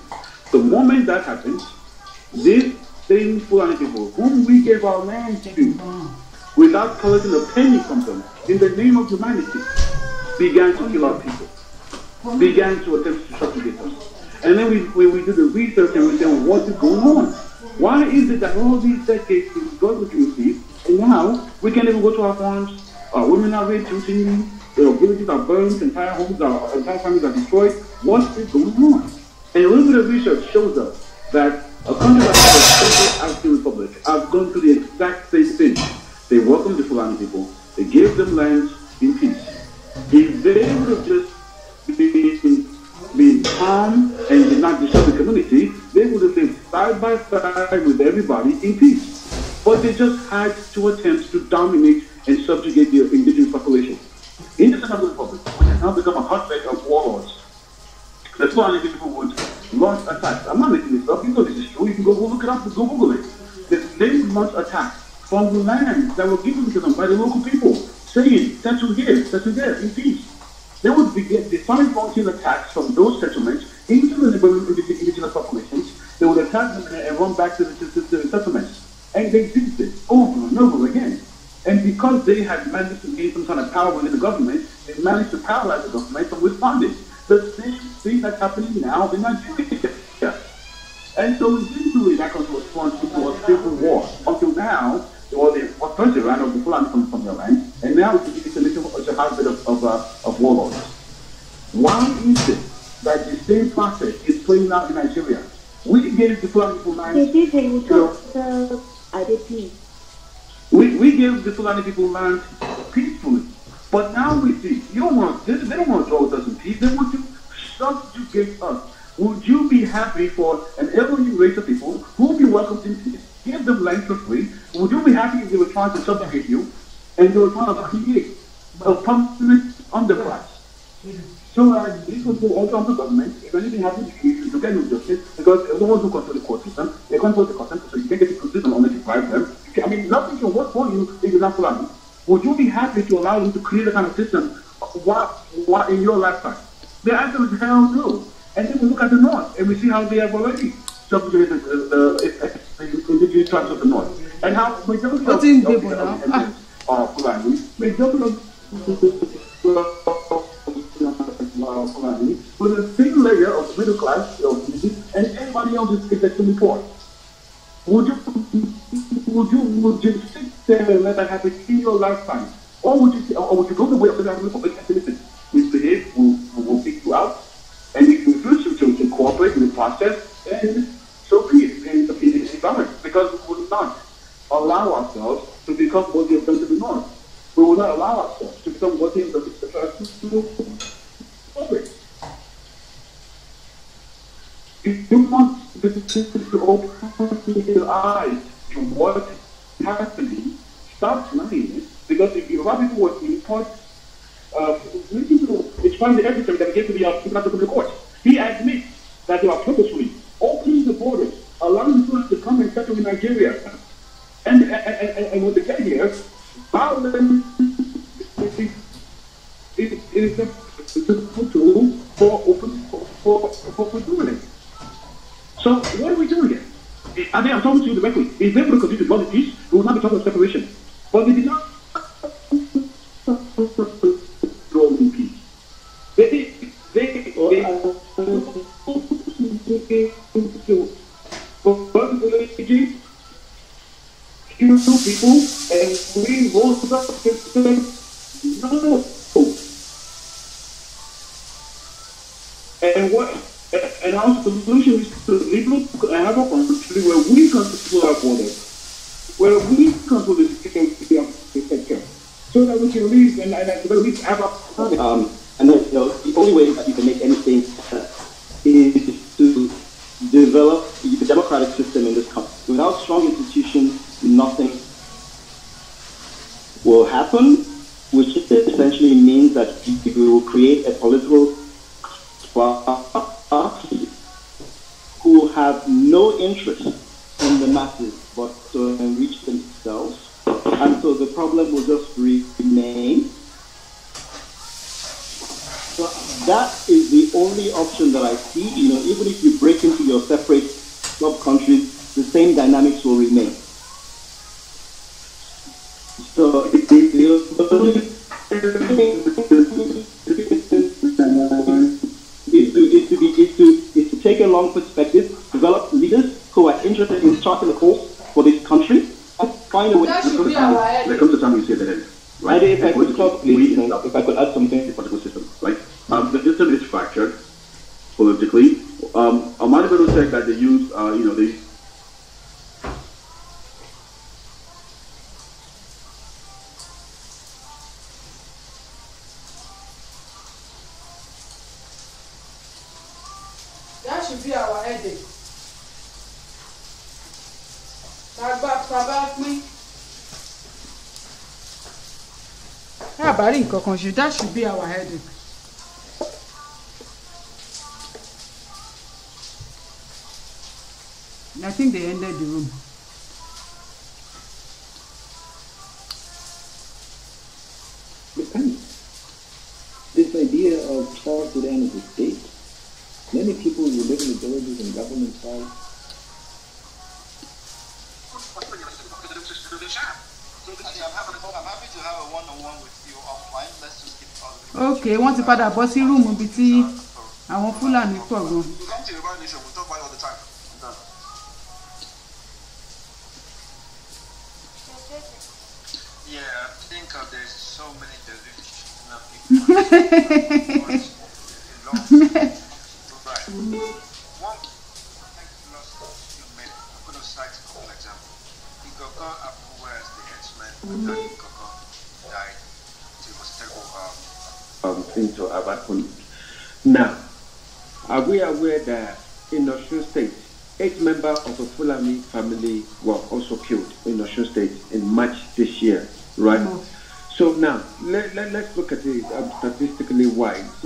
The moment that happens, these same Fulani people, whom we gave our land to, without collecting a penny from them, in the name of humanity, began to kill our people, began to attempt to subjugate us. And then we do the research and we say, well, what is going on? Why is it that all these decades we've got what you see, and now we can't even go to our farms, our women are raped routinely, villages are burned, entire homes, entire families are destroyed? What is going on? And a little bit of research shows us that a country like the Central African Republic have gone through the exact same thing. They welcomed the Fulani people, they gave them lands in peace. If they would have just been calm and did not disturb the community, they would have lived side by side with everybody in peace. But they just had to attempt to dominate and subjugate the indigenous population. In the Central Republic, which has now become a hotbed of warlords, the Fulani people would launch attacks. I'm not making this up, you know this is true, you can go look it up, go Google it. They would launch attacks from the lands that were given to them by the local people, saying, settle here, in peace. They would begin, they started launching attacks from those settlements into the neighboring indigenous populations. They would attack them and run back to the settlements. And they did this over and over again. And because they had managed to gain some kind of power within the government, they managed to paralyze the government from responding. The same thing that's happening now in Nigeria. And so eventually that comes to a response to a civil war. Until now, first they ran off the Fulani from their land, and now it's a hotbed of warlords. Why is it that the same process is playing out in Nigeria? We gave the Fulani people land. We gave the Fulani people land peacefully, but now we see they don't want to draw with us in peace. They want to subjugate us. Would you be happy for an elderly race of people who will be welcomed in peace? Give them land for free. Would you be happy if they were trying to subjugate you and they were trying to create a permanent underclass? also on the government. If anything happens, you get no justice because they're the ones who control the court system. They control the court system, so you can't get the court system unless you bribe them. I mean, nothing can work for you if you're not Fulani. Would you be happy to allow them to create a kind of system what in your lifetime? The answer is hell no. And then we look at the North and we see how they have already subjugated the indigenous tribes of the North. And how majority of Fulani, majority of Fulani, with a single layer of middle class, and everybody else is actually poor. Would you sit there and let that happen in your lifetime? Or would you go the way of the public activities? Misbehave, will kick you out, and if you refuse to cooperate in the process, then so be it. It's valid, because we will not allow ourselves to become what we have done to the North. We will not allow ourselves to become what we have done to the South. If you want to open your eyes to what's happening, stop denying it, because if you allow people to report, it's fine the evidence that gave to the Supreme Court. He admits that they are purposefully opening the borders, allowing people to come and settle in Nigeria. And when they get here, violence is a tool for doing it. So what are we doing here? I mean, I'm talking to you directly. If they would continue to build peace, we will not be talking of separation. But they did not go in peace. They kill people and we rose up against them. No. And our solution is to have a country where we control our borders, where we control the security of the sector, so that we can live and at the least have a. And then, the only way that you can make anything is to develop the democratic system in this country. Without strong institutions, nothing will happen, which essentially means that we will create a political class who have no interest in the masses but to enrich themselves. And so the problem will just remain. So that is the only option that I see. Even if you break into your separate sub-countries, the same dynamics will remain. So is to take a long perspective, develop leaders who are interested in charting the course for this country, and find a way. There comes a time you say that. Right? If I could talk, please, if I could add something. The political system, right? The system is fractured politically. Among people said that they use, That should be our headache. That should be our headache. I think they ended the room. This idea of South Sudan as a state, many people who live in the villages and government side. Okay, wọ́n ti padà bọ́ sí rúùmù ibi tí àwọn Fúlàní pọ̀ gan. Yeah, I think there's so many delusional One lost you made, I'm going to cite a couple examples. The Gogo Apple, whereas the headsman that Gogo died, it was terrible. Into Abakun. Now, are we aware that in Osun State, 8 members of a Fulani family were also killed in Osun State in March this year, right? So now, let's look at it statistically wise.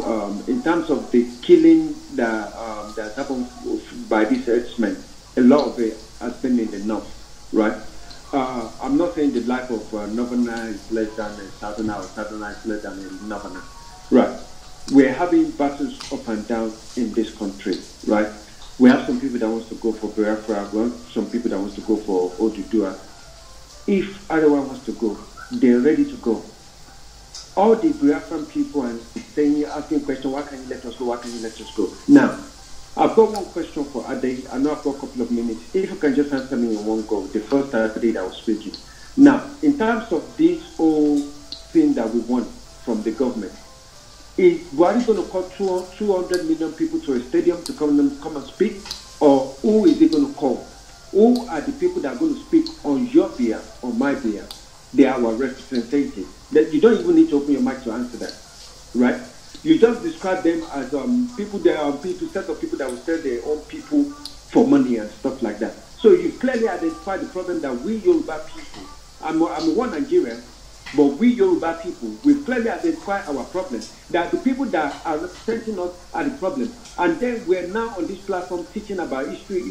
In terms of the killing that happened by these herdsmen, a lot of it has been in the north, right? I'm not saying the life of Northerner is less than a Southerner or Southerner is less than a Northerner, right? We're having battles up and down in this country, right? We have some people that wants to go for Biafra, some people that wants to go for Odudua. If anyone wants to go, they're ready to go. All the Biafran people are saying, asking questions, why can't you let us go, why can't you let us go? Now, I've got one question for Ade. I know I've got a couple of minutes. If you can just answer me in one go, the first Saturday that I was speaking. Now, in terms of this whole thing that we want from the government, is Buhari going to call 200 million people to a stadium to come and speak? Or who is he going to call? Who are the people that are going to speak on your behalf, on my behalf? They are our representatives. You don't even need to open your mic to answer that, right? You just describe them as people that are set of people that will sell their own people for money and stuff like that. So you clearly identify the problem that we Yoruba people, I'm one Nigerian, but we Yoruba people, we clearly identify our problem, that the people that are representing us are the problem. And then we're now on this platform teaching about history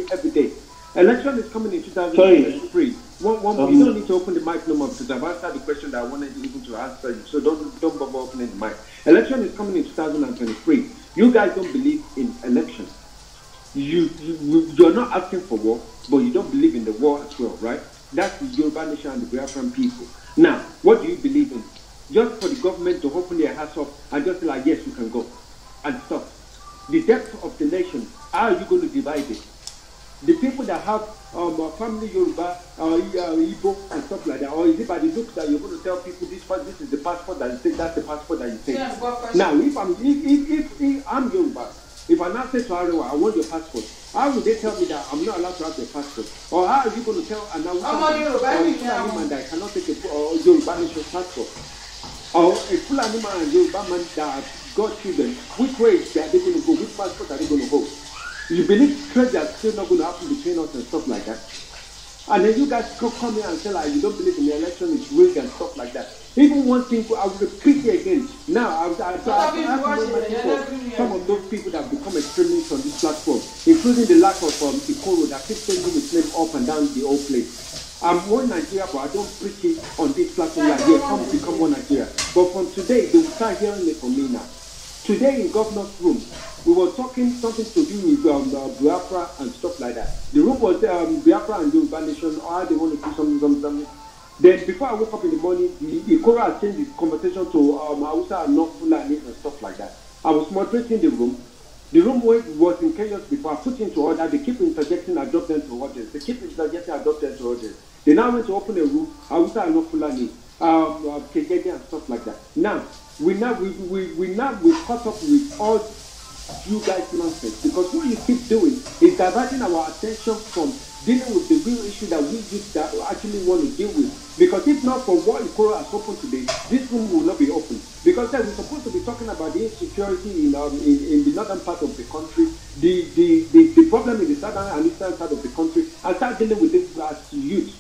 every day. Election is coming in 2023. You don't need to open the mic no more because I've answered the question that I wanted you to answer you. So don't bother opening the mic. Election is coming in 2023. You guys don't believe in election. You're not asking for war, but you don't believe in the war as well, right? That's the Yoruba nation and the Biafran people. Now, what do you believe in? Just for the government to open their hands up and just say like, yes, you can go and stop. The depth of the nation, how are you going to divide it? The people that have family Yoruba, Igbo and stuff like that, or is it by the looks that you're going to tell people this is the passport that you take, that's the passport that you take? Now, if I'm Yoruba, if I now say to Arewa, I want your passport, how will they tell me that I'm not allowed to have the passport? Or how are you going to tell an Yoruba man that I cannot take a Yoruba nation passport? Or a Fulani man and Yoruba man that have got children, which way are they going to go? Which passport are they going to hold? You believe trade are still not going to happen between us and stuff like that? And then you guys come here and say like you don't believe in the election, it's rigged and stuff like that. Even one thing, I will repeat it again. Now, some of those people that have become extremists on this platform, including the lack of Ikoro that keeps changing its name up and down the whole place. I'm one Nigeria, but I don't preach it on this platform like, yeah, come become one Nigeria. But from today, they will start hearing it from me now. Today in governor's room, we were talking something to do with Biafra and stuff like that. The room was Biafra and Yoruba Nation, or they want to do something. Then before I woke up in the morning, the Ikora had changed the conversation to Hausa and not Fulani and stuff like that. I was moderating the room. The room was in chaos before I put into order. They keep interjecting, adopt them to others. They keep interjecting, adopt them to others. They now went to open a room, Hausa and not Fulani, Kegede and stuff like that. Now, we caught up with all you guys nonsense, because what you keep doing is diverting our attention from dealing with the real issue that we actually want to deal with. Because if not for what Ikoro has opened today, this room will not be open. Because then we're supposed to be talking about the insecurity in the northern part of the country, the problem in the southern and eastern side of the country, and start dealing with this as youth.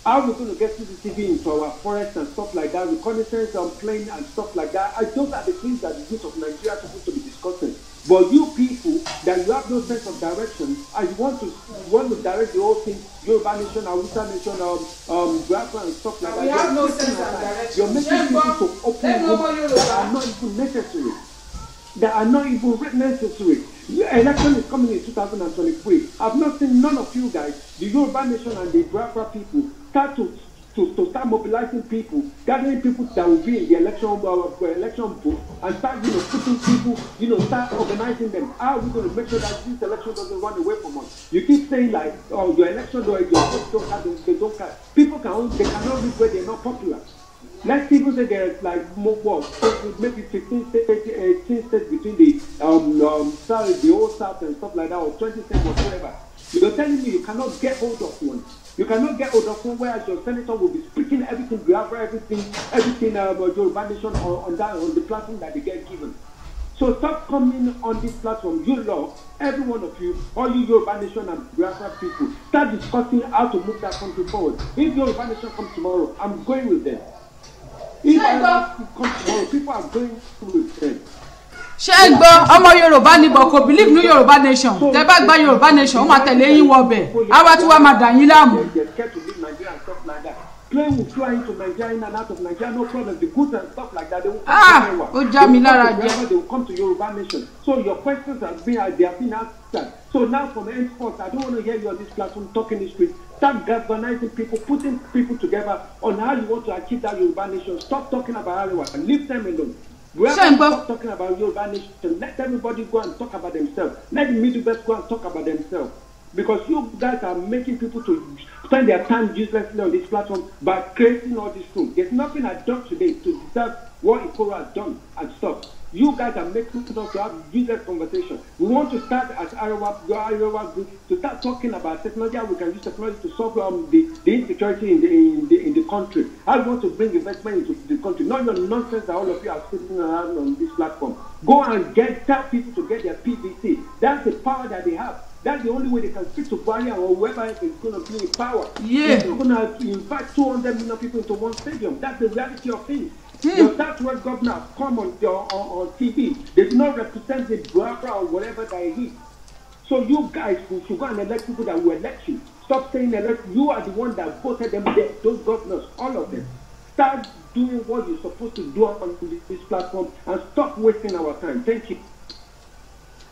How we're going to get CCTV into our forests and stuff like that, reconnaissance on plane and stuff like that. Those are the things that the youth of Nigeria are supposed to be discussing. But you people, that you have no sense of direction, and you want to direct the whole thing, Yoruba Nation, Hausa Nation, Biafra and stuff like that. We have no sense of direction. You're making people to open rooms that are not even necessary. That are not even necessary. Election is coming in 2023. I've not seen none of you guys, the Yoruba Nation and the Biafra people, start to start mobilizing people, gathering people that will be in the election booth, and start putting people, start organizing them. How are we going to make sure that this election doesn't run away from us? You keep saying like, oh, your election or your votes don't count, they don't count. People cannot read where they're not popular. Let's people say there's like more, maybe 15 states, 18 states between the south, the old south and stuff like that, or 20 states or whatever. You're telling me you cannot get hold of one. You cannot get hold of one, whereas your senator will be speaking everything, Yoruba Nation on the platform that they get given. So stop coming on this platform, you lot, every one of you, all you Yoruba Nation and Biafra people, start discussing how to move that country forward. If Yoruba Nation comes tomorrow, I'm going with them. If I come tomorrow, people are going with them. Shegbo, ọmọ Yorùbá ni but kò believe ní Yorùbá Nation. Tẹ́ bá gba Yorùbá Nation, ó máa tẹ̀lé yín wọ bẹ̀. Àwa tí wá máa dà yín láàmú. Plane will fly into Nigeria in and out of Nigeria, no problem. The goods and stuff like that, they will come to Nigeria. They will come to Yoruba Nation. So your questions have been answered. So now from henceforth, I don't want to hear you on this platform talking this street. Start galvanizing people, putting people together on how you want to achieve that Yoruba Nation. Stop talking about Arewa and leave them alone. Stop talking about Yoruba Nation. Let everybody go and talk about themselves. Let the Middle Belt go and talk about themselves. Because you guys are making people to spend their time uselessly on this platform by creating all this room. There's nothing I've done today to deserve what Ikoro has done and stuff. You guys are making us to have useless conversation. We want to start as Arewa group to start talking about technology. How we can use technology to solve the insecurity in the country. I want to bring investment into the country. Not your nonsense that all of you are sitting around on this platform. Go and tell people to get their PVC. That's the power that they have. That's the only way they can speak to Buhari or whoever else is going to be in power. Yeah. They're going to invite 200 million people into one stadium. That's the reality of things. Your Southwest governor come on TV. They do not represent the Biafra or whatever they is. So you guys should go and elect people that will elect you. Stop saying elect. You are the one that voted them there. Those governors, all of them. Start doing what you're supposed to do on this platform and stop wasting our time. Thank you.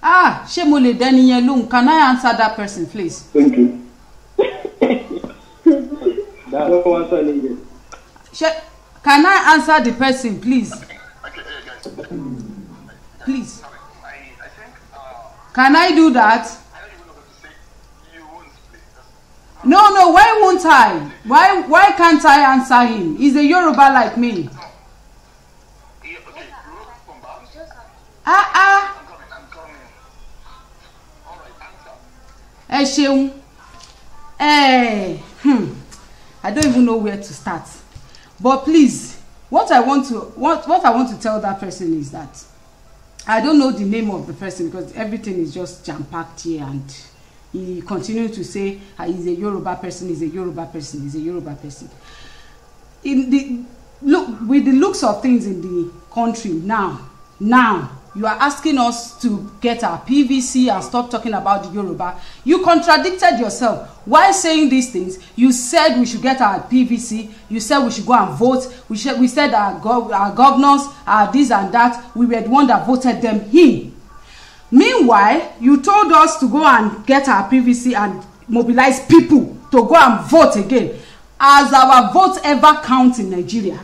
Shemole Daniel Lung, can I answer that person, please? Thank you. No answer needed. Can I answer the person, please? Please. Can I do that? No, why won't I? Why can't I answer him? He's a Yoruba like me. I don't even know where to start. But please, what I want to tell that person is that I don't know the name of the person because everything is just jam-packed here, and he continued to say he's a Yoruba person, he's a Yoruba person, he's a Yoruba person. With the looks of things in the country now you are asking us to get our PVC and stop talking about the Yoruba. You contradicted yourself. While saying these things, you said we should get our PVC. You said we should go and vote. We said our governors are this and that. We were the one that voted them in. Meanwhile, you told us to go and get our PVC and mobilize people to go and vote again. As our votes ever count in Nigeria?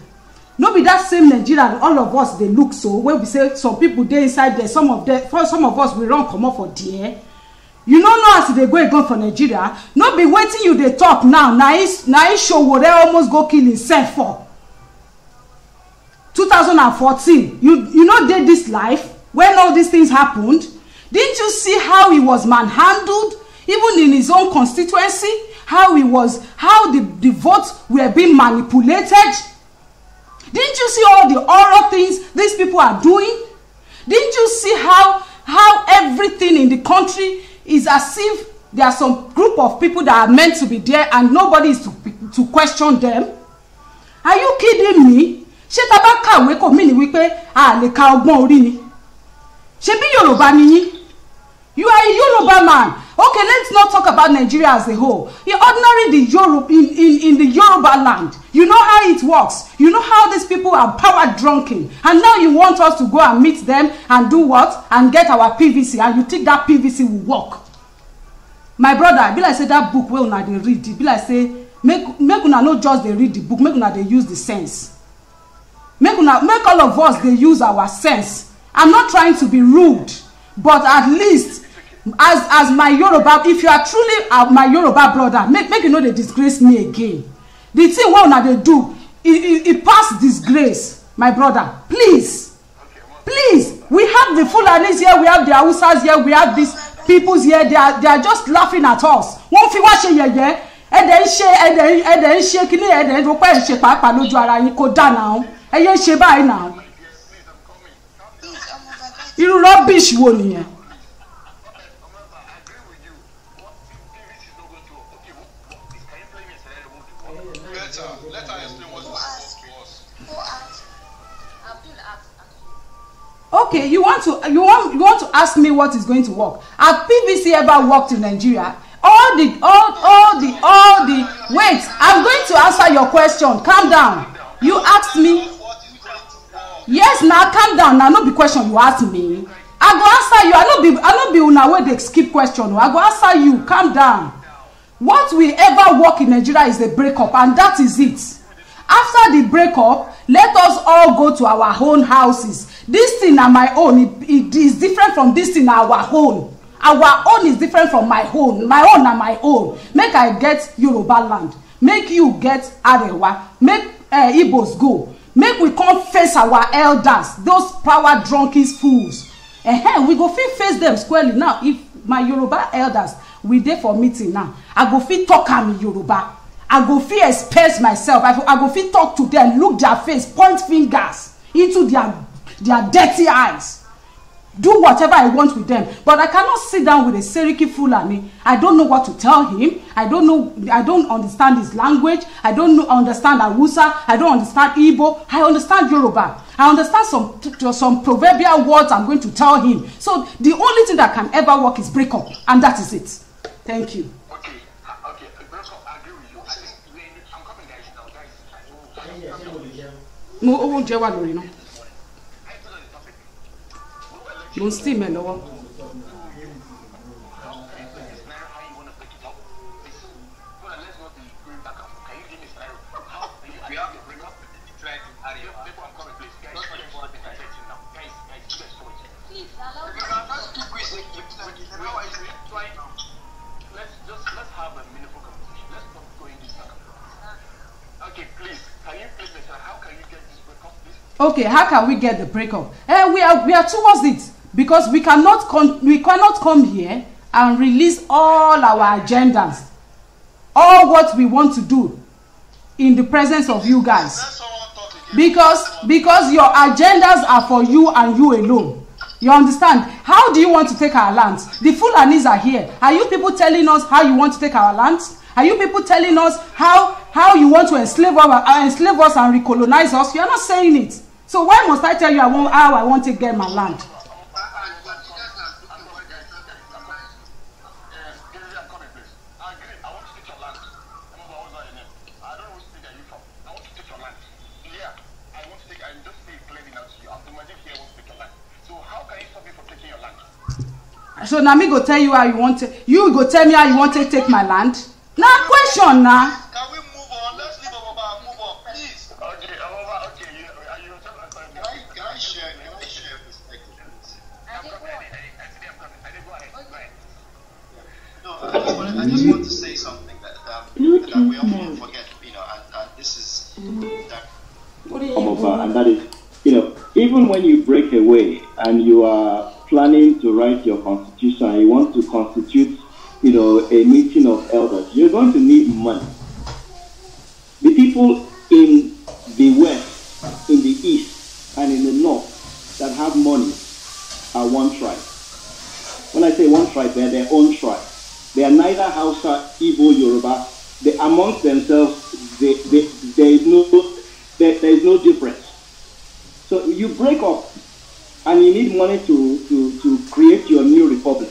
No be that same Nigeria, all of us they look so. When we say some people they inside there, some of us we run come up for there. You don't know as they go for Nigeria. No be waiting you they talk now. Now show what they almost go kill himself for. 2014. You know did this life when all these things happened. Didn't you see how he was manhandled, even in his own constituency? How the votes were being manipulated. Didn't you see all the horror things these people are doing? Didn't you see how everything in the country is as if there are some group of people that are meant to be there and nobody is to question them? Are you kidding me? Ṣé tá bá kàwé kò mí ní wípé a lè ka ọgbọ́n orí ni? Ṣé bí Yorùbá ni yín? You are a Yoruba man. Okay, let's not talk about Nigeria as a whole. You're ordinary in the Yoruba land. You know how it works. You know how these people are power drunken. And now you want us to go and meet them and do what? And get our PVC. And you think that PVC will work. My brother, be like say that book wey una dey read. Be like say make una not just dey read the book. Make una dey use the sense. Make all of us dey use our sense. I'm not trying to be rude, but at least as my Yoruba, if you are truly my Yoruba brother, make you know they disgrace me again. The thing what una dey do, it pass disgrace, my brother. Please, we have the Fulanis here, we have the Hausas here, we have these peoples here. They are just laughing at us. Wọ́n fi wá ṣe yẹ̀yẹ́, ẹ̀dẹ̀ ń ṣe kíní ẹ̀dẹ̀ ń rọpẹ́ ń ṣe pàápàá lójú ara yín kó dá náà. Ẹ̀yẹ́ ń ṣe báyìí náà. Irú rubbish wo nìyẹn? Let her explain what is to us. Okay, you want to ask me what is going to work? Have PVC ever worked in Nigeria? All the wait, I'm going to answer your question. Calm down. You asked me. Yes, now calm down. Now no be question you ask me. I go answer you. I no be una way they skip question. I go answer you. Calm down. What will ever work in Nigeria is the breakup, and that is it. After the breakup, let us all go to our own houses. This thing na my own. It is different from this thing na our own. Our own is different from my own. My own na my own. Make I get Yoruba land. Make you get Arewa. Make Igbos go. Make we come face our elders. Those power drunken fools. We go fit face them squarely. Now, if my Yoruba elders we dey for meeting now, I go fit talk am in Yoruba. I go fit express myself. I go fit talk to them, look their face, point fingers into their dirty eyes. Do whatever I want with them. But I cannot sit down with a Seriki Fulani. I don't know what to tell him. I don't understand his language. I don't understand Hausa. I don't understand Igbo. I understand Yoruba. I understand some proverbial words I'm going to tell him. So the only thing that can ever work is break up. And that is it. Thank you. Okay, break up, I agree with you. I think I'm coming guys now, guys. Don't steam me, no. Let's have a meaningful conversation. Let's not go into this. Okay, please. Can you please mention how can you get this breakup, please? Okay, how can we get the breakup? We are towards it. Because we cannot come here and release all our agendas, all what we want to do in the presence of you guys. Because your agendas are for you and you alone. You understand? How do you want to take our lands? The Fulanis are here. Are you people telling us how you want to take our lands? Are you people telling us how you want to enslave us and recolonize us? You are not saying it. So why must I tell you how I want to get my land? So now me go tell you how you want to. You go tell me how you want to take my land. Now question now. Can we move on? Let's leave Oba. Move on, please. Okay, Oba. Okay, can I share perspective? No, I just want to say something that we often forget. And this is that. And that is, even when you break away and you are planning to write your constitution and you want to constitute, a meeting of elders, you're going to need money. The people in the west, in the east, and in the north that have money are one tribe. When I say one tribe, they're their own tribe. They are neither Hausa, Igbo, Yoruba. They amongst themselves, there is no difference. So you break up and you need money to create your new republic.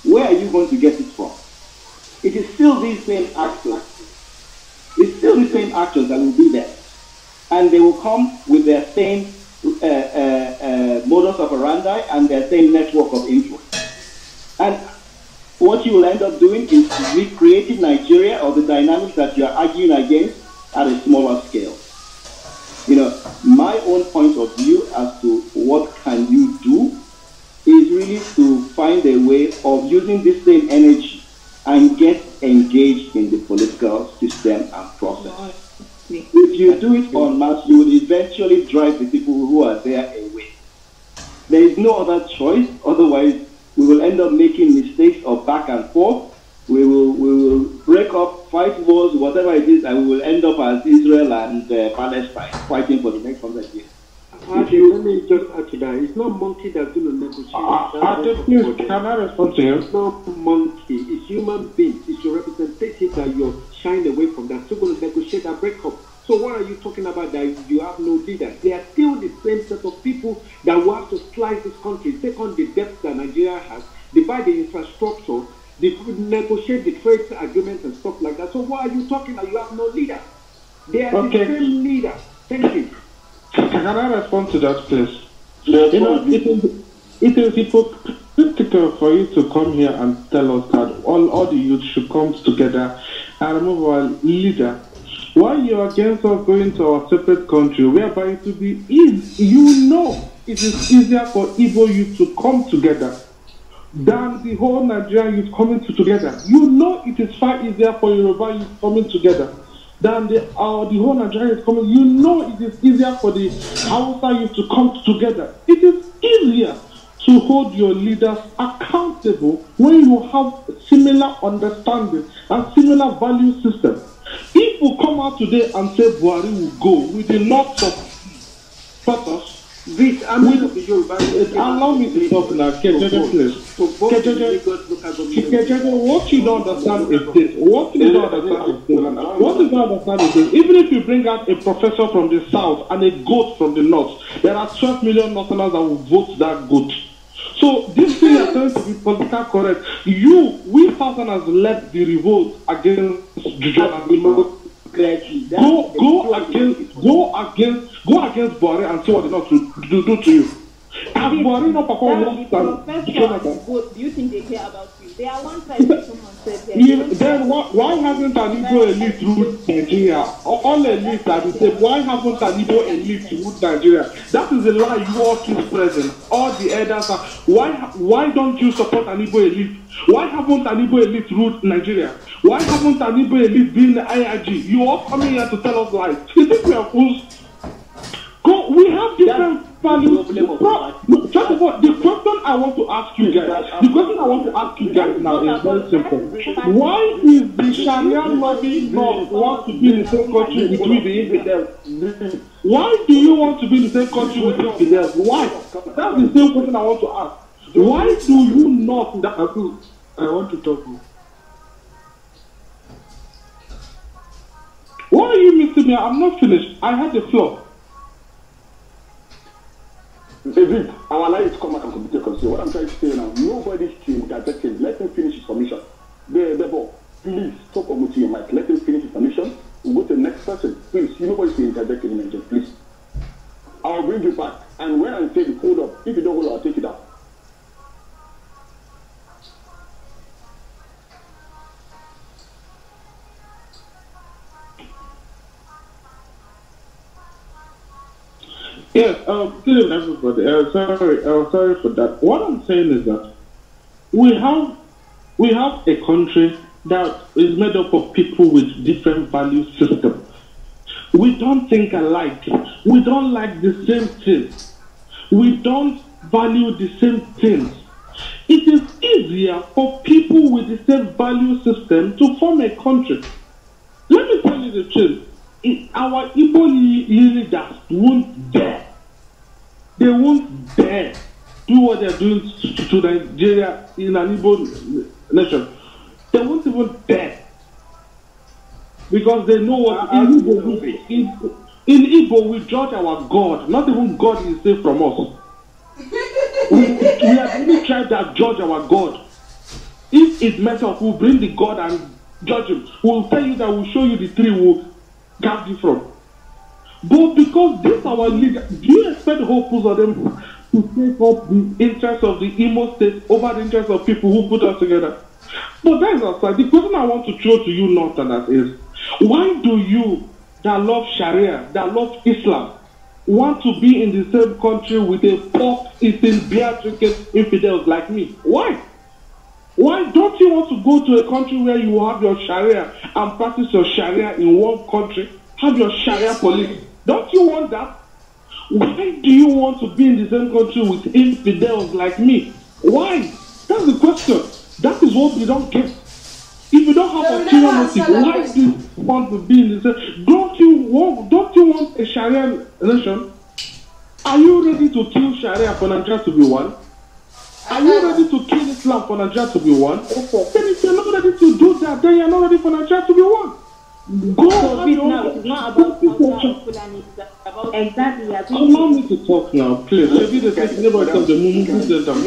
Where are you going to get it from? It is still these same actors. It's still the same actors that will be there. And they will come with their same modus operandi and their same network of influence. And what you will end up doing is recreating Nigeria or the dynamics that you are arguing against at a smaller scale. My own point of view as to what can you do is really to find a way of using this same energy and get engaged in the political system and process. If you do it en masse, you will eventually drive the people who are there away. There is no other choice, otherwise we will end up making mistakes of back and forth. We will break up, fight wars, whatever it is, and we will end up as Israel and Palestine fighting for the next 100 years. Let me just add to that. It's not monkey that's going to negotiate. Please, can I respond to you? It's not monkey. It's human beings. It's your representative that you're shying away from. That's still going to negotiate that breakup. So what are you talking about that you have no leader? They are still the same set of people that will have to slice this country, take on the debt that Nigeria has, divide the infrastructure, negotiate the trade agreements and stuff like that. So why are you talking that you have no leader? They are the same leader. Thank you. Can I respond to that, please? You know, it is hypocritical for you to come here and tell us that all the youth should come together and remove our leader. Why you are against us going to our separate country, whereby it will be easy, you know, it is easier for Igbo youth to come together than the whole Nigerian youth coming together. You know, it is far easier for Yoruba youth coming together than the whole Nigerian youth coming. You know, it is easier for the Hausa youth to come together. It is easier to hold your leaders accountable when you have similar understanding and similar value system. If we come out today and say Buhari will go with a lot of purpose, allow me to talk now, Kejeje, please. Kejeje, what you don't understand is this. What you don't understand is this. Even if you bring out a professor from the south and a goat from the north, there are 12 million Northerners that will vote that goat. So this thing is going to be politically correct. We Southerners led the revolt against JIJO. Go against Buhari and see what they not to do to you. As Buhari not perform do you think they care about you? They are one side. Someone said then why haven't an Igbo elite ruled Nigeria? All elites are the same. Why haven't an Igbo elite ruled Nigeria? That is the lie you all keep present. All the elders are. Why don't you support an Igbo elite? Why haven't an Igbo elite ruled Nigeria? Why haven't an Igbo elite been the IIG? You all coming here to tell us lies. You think we are fools? We have different values. First of all, the question I want to ask you guys, now is very simple. Why is the Sharia loving not want to be in the same country with the infidels? Why do you want to be in the same country with the infidels? Why? That's the same question I want to ask. Why do you not? I want to talk to you. Why are you missing me? I'm not finished. I had the floor. David, I would like to come back and complete your concern. What I'm trying to say now, nobody's team that him. Let him finish his submission. Therefore, please stop on your mic. Let him finish his submission. We'll go to the next person. Please, nobody's being interjected in mention, please. I'll bring you back. And when I say hold up, if you don't hold up, I'll take it out. Yes, good evening everybody. Sorry for that. What I'm saying is that we have a country that is made up of people with different value systems. We don't think alike. We don't like the same things. We don't value the same things. It is easier for people with the same value system to form a country. Let me tell you the truth. Our Igbo leaders won't dare. They won't dare do what they're doing to Nigeria in an Igbo nation. They won't even dare. Because they know what in Igbo we judge our God. Not even God is safe from us. we have really tried to judge our God. If it messes up, we'll bring the God and judge him. We'll tell you that we'll show you the tree we'll got you from. But because this our leader, do you expect the whole push of them to take up the interest of the Imo state over the interest of people who put us together? But that is aside. The question I want to throw to you, Northerners, is why do you that love Sharia, that love Islam, want to be in the same country with a pop eating, beer drinking infidels like me? Why? Why don't you want to go to a country where you have your Sharia and practice your Sharia in one country? Have your Sharia police. Don't you want that? Why do you want to be in the same country with infidels like me? Why? That's the question. That is what we don't get. If you don't have a ulterior motive, why do you want to be in the same? Don't you want a Sharia nation? Are you ready to kill Sharia for Nigeria to be one? Are you ready to kill Islam for Nigeria to be one? Then if you're not ready to do that, then you're not ready for Nigeria to be one. Go so now it's not about Fulani, it's about exactly. Allow me to talk now, please. Maybe the second neighbor comes the you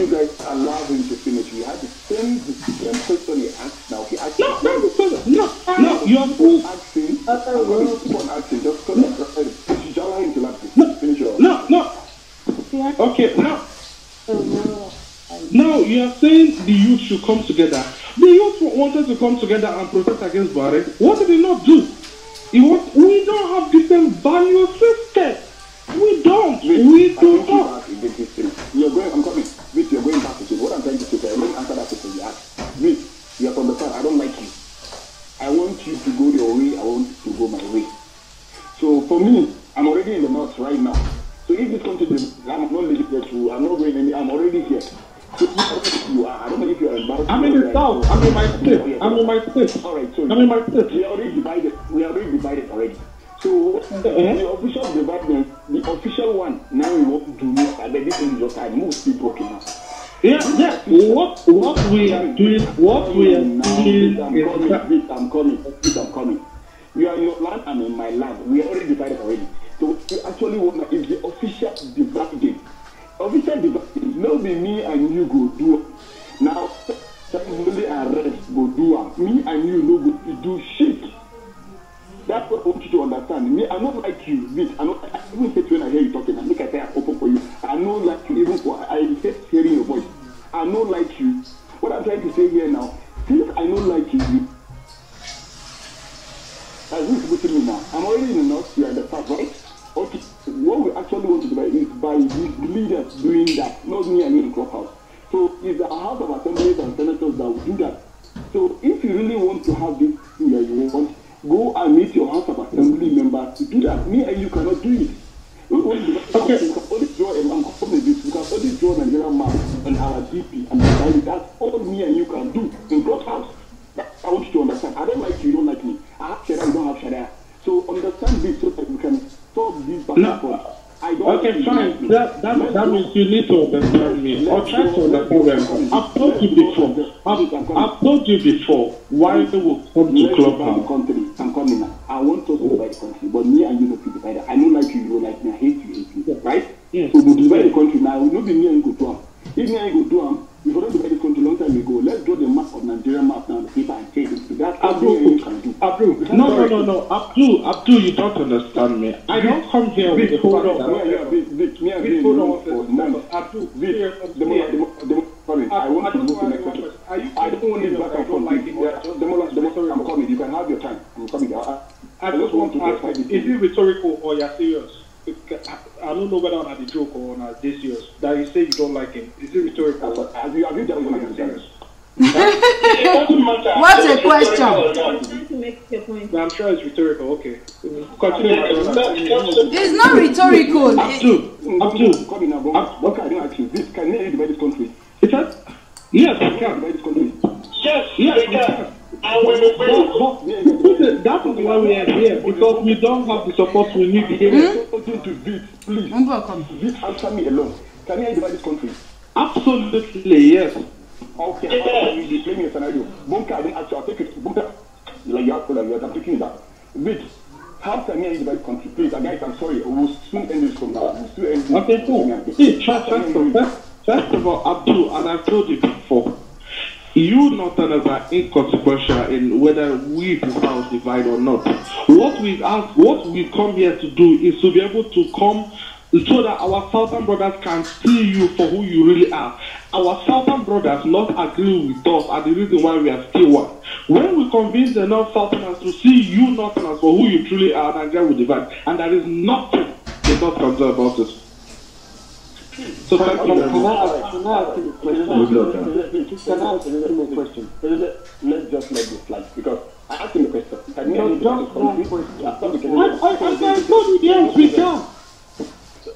guys allow him to finish. We had the same question he asked now. He asked no, you are full asking. I'm going to keep on asking. Just because you allow him to finish your No. Okay, now you are saying the youth should come together. The youth wanted to come together and protest against Buhari. What did they not do? We don't have the same value system. We don't. We do not. You're going. I'm coming. Wait, you're going back to it. What I'm trying to say, I'm going to answer that question you asked. Wait, you have to understand. I don't like you. I want you to go your way. I want you to go my way. So for me, I'm already in the north right now. So if this comes to the, I'm not living there too. I'm not going any. I'm already here. So you are. I don't know if you are embarrassed. I'm in the south. I'm in my state. I'm in my state. All right. So I'm in my state. We are already divided. We are already divided already. So the official dividend, the official one. Now we want to do this. I bet this is just time. Move people now. Yeah. What we are doing. I'm coming. You are in your land. I'm in my land. We are already divided already. So we actually want is the official dividend. Official dividend. No be me and you go do. Now, only arrest go do. Me and you no go do shit. That's what I want you to understand. Me, I don't like you. I even say when I hear you talking, I make I say I'm open for you. I don't like you even for I hate hearing your voice. I don't like you. What I'm trying to say here now, since I don't like you, I will put me now. I'm already in the north, you are in the south, right? Okay. What we actually want to do is by the leaders doing that, not me and you in Clubhouse. So it's the House of Assemblies and Senators that will do that. So if you really want to have this thing that you want, go and meet your House of Assembly members to do that. Me and you cannot do it. Okay. We can only draw a Nigerian map on our DP and that's all me and you can do in Clubhouse. I want you to understand. I don't like you, you don't like me. I have Sharia, you don't have Sharia. So understand this so that we can solve this back and forth. Okay, fine. That means you need to understand me. Or try to understand. I've told you before. Why they will come to Clubhouse? I'm coming now. I want us to divide the country, but me and you don't divide. I don't like you, you don't like me. I hate you, right? Yes. So we divide the country now. We don't be me and you go to them. If me and you go to them, we don't divide the country long time ago. Let's draw the map of Nigeria map now, the paper and change it. That's what you can do. No. Abdul, you don't understand me. I don't come here with the hold on. I want to move to next question. I don't want this back and forth. I'm coming. You can have your time. I'm coming. I just want to ask, is it rhetorical or you're serious? I don't know whether I'm a joke or not this serious. That you say you don't like him. Is it rhetorical? Have you done something serious? What's the question? I'm sure it's rhetorical. Okay. Continue. It's not rhetorical. Abdul, coming now, what can I do actually? This can you divide this country? Yes, we can. Divide this country. Yes, we can. That is why we are here, because we don't have the support we need here. Please, answer me alone. Can you divide this country? Absolutely, yes. Okay, you be playing a scenario. Bunker, I didn't actually take it. Bunker, like you're taking that. Wait, how can you divide this country? Please, guys, I'm sorry. We'll soon end this from now. Okay, cool. See, first of all, Abdul, and I've told you before, you Northerners are inconsequential in whether we House divide or not. What we come here to do is to be able to come so that our Southern brothers can see you for who you really are. Our Southern brothers not agreeing with us are the reason why we are still one. When we convince the North Southerners to see you Northerners for who you truly are, Nigeria will divide. And there is nothing they not concerned about it. So thank you very much. Can I ask you a question? Let's just let this slide because I asked him a question. Can you yes, we can.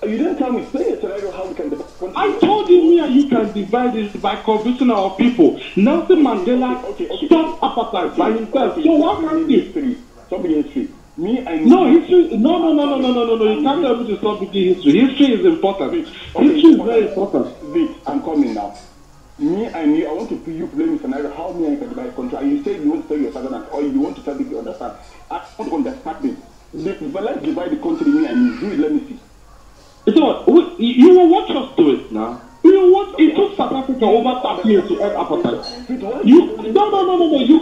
You didn't tell me, say it, how we can divide the country. I told you me and you can divide it by convincing our people. Nelson Mandela stopped apartheid by himself. So what can you? Somebody history. No, history. No. You can't tell me to stop reading history. History is important. History is very important. Wait, I'm coming now. I want to put you play me scenario how me and can divide country. And you say you want to tell your southern or you want to tell people understand. I want to understand this. But let's divide the country, me and you. Do it, let me see. So you will watch us do it now. You know what? It took South Africa over 30 years to end apartheid. No. You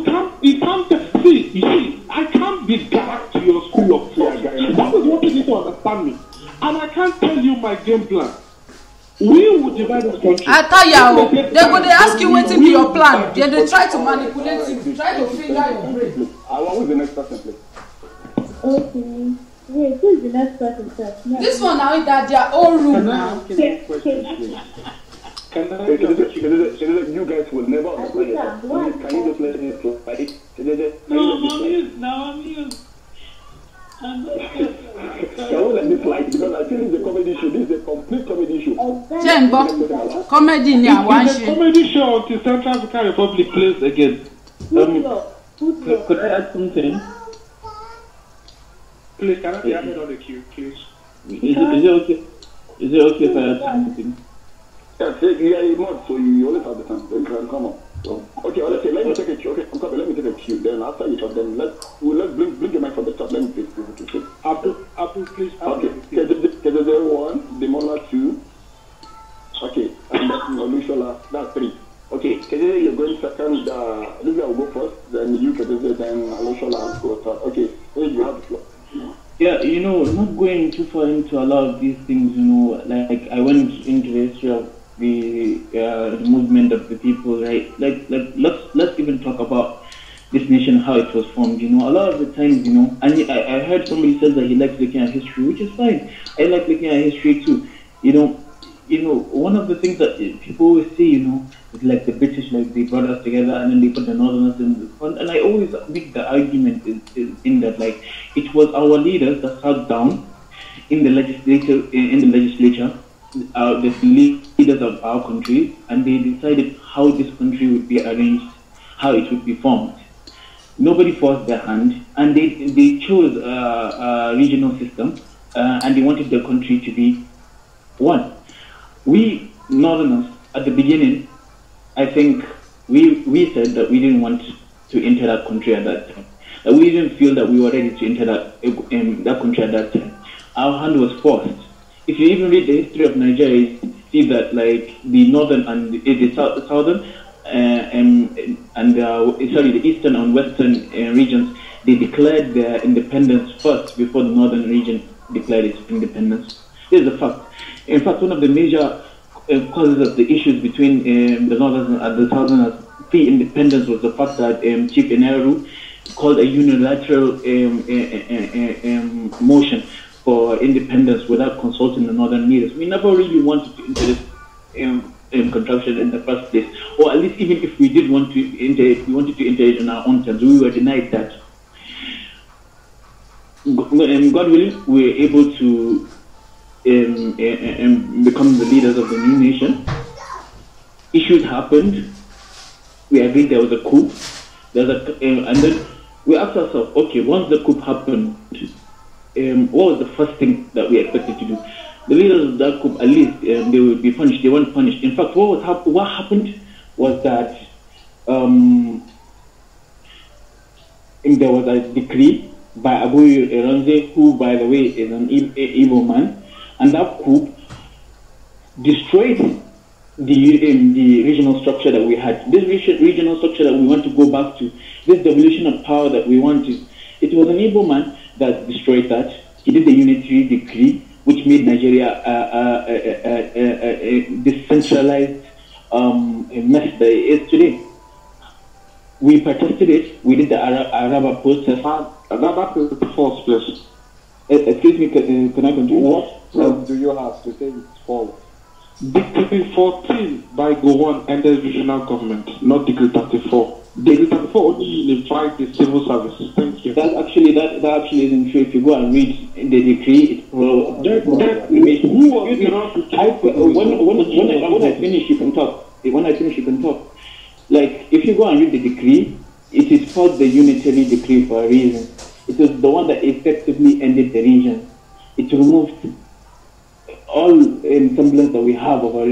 can't see. I can't be back to your school of thought. That is what you need to understand me. And I can't tell you my game plan. We will divide this country. I tell you, they ask you what to be your plan. Then they try to manipulate you, try to finger your brain. Who's the next person, please? Okay. Wait, who's the next person, sir? Yeah. This one now is that their own room now. You guys will never understand it. Can you just let me slide? No, I'm used. Can you let me slide? Because I feel it's a comedy show. This is a complete comedy show. Jembo, comedy in your one show. Comedy show until Central African Republic plays again. Could I add something? Please, can I be added on the queue, please? Is it okay? Is it okay if I add something? Yes, you are a mod, so you always have the time. You can come on. So, okay, let me take a cue. Okay, I'm coming. Let me take a cue. Then after you talk, then let's bring your mic from the top. Let me please. Abdul, please. Okay, KZ1, Demola 2. Okay, and that's Olushola. That's 3. Okay, KZ, you're going second. Olivia will go first. Then you, KZ, then Olushola will go third. Okay, so you have the floor. Yeah, not going too far into a lot of these things, like I went into the history of the movement of the people, right? Like let's even talk about this nation, how it was formed, A lot of the times, and I heard somebody says that he likes looking at history, which is fine. I like looking at history too. One of the things that people always say, is like the British, like they brought us together and then they put the Northerners in the front. And I always make the argument is in that, like, it was our leaders that sat down in the legislature, the leaders of our country, and they decided how this country would be arranged, how it would be formed. Nobody forced their hand, and they chose a regional system, and they wanted the country to be one. We Northerners, at the beginning, I think we said that we didn't want to enter that country at that time. That we didn't feel that we were ready to enter that country at that time. Our hand was forced. If you even read the history of Nigeria, you see that like the northern and the southern the eastern and western regions, they declared their independence first before the northern region declared its independence. This is a fact. In fact, one of the major causes of the issues between the northern and the southerners pre-independence was the fact that Chief Nehru called a unilateral motion for independence without consulting the northern leaders. We never really wanted to enter this contraction in the first place, or at least even if we did want to enter it, we wanted to enter it on our own terms. We were denied that. God willing, we were able to become the leaders of the new nation. Issues happened. We agreed there was a coup. And then we asked ourselves, okay, once the coup happened, what was the first thing that we expected to do? The leaders of that coup, at least, they would be punished. They weren't punished. In fact, what happened was that there was a decree by AWO IFAJINMI, who, by the way, is an evil man. And that coup destroyed the regional structure that we had. This regional structure that we want to go back to, this devolution of power that we want to, it was an evil man that destroyed that. He did the unitary decree, which made Nigeria a decentralized mess that it is today. We protested it. We did the Araba protest. That is the false place. Excuse me, can I continue? What do you have to say it's false? Decree 14 by Gowon ended regional government, not Decree 34. Decree 34 only unified the civil service. Thank you. That actually isn't true. If you go and read the decree, it's when I finish, you can talk. When I finish, you can talk. Like, if you go and read the decree, it is called the unitary decree for a reason. It was the one that effectively ended the region. It removed all semblance that we have of a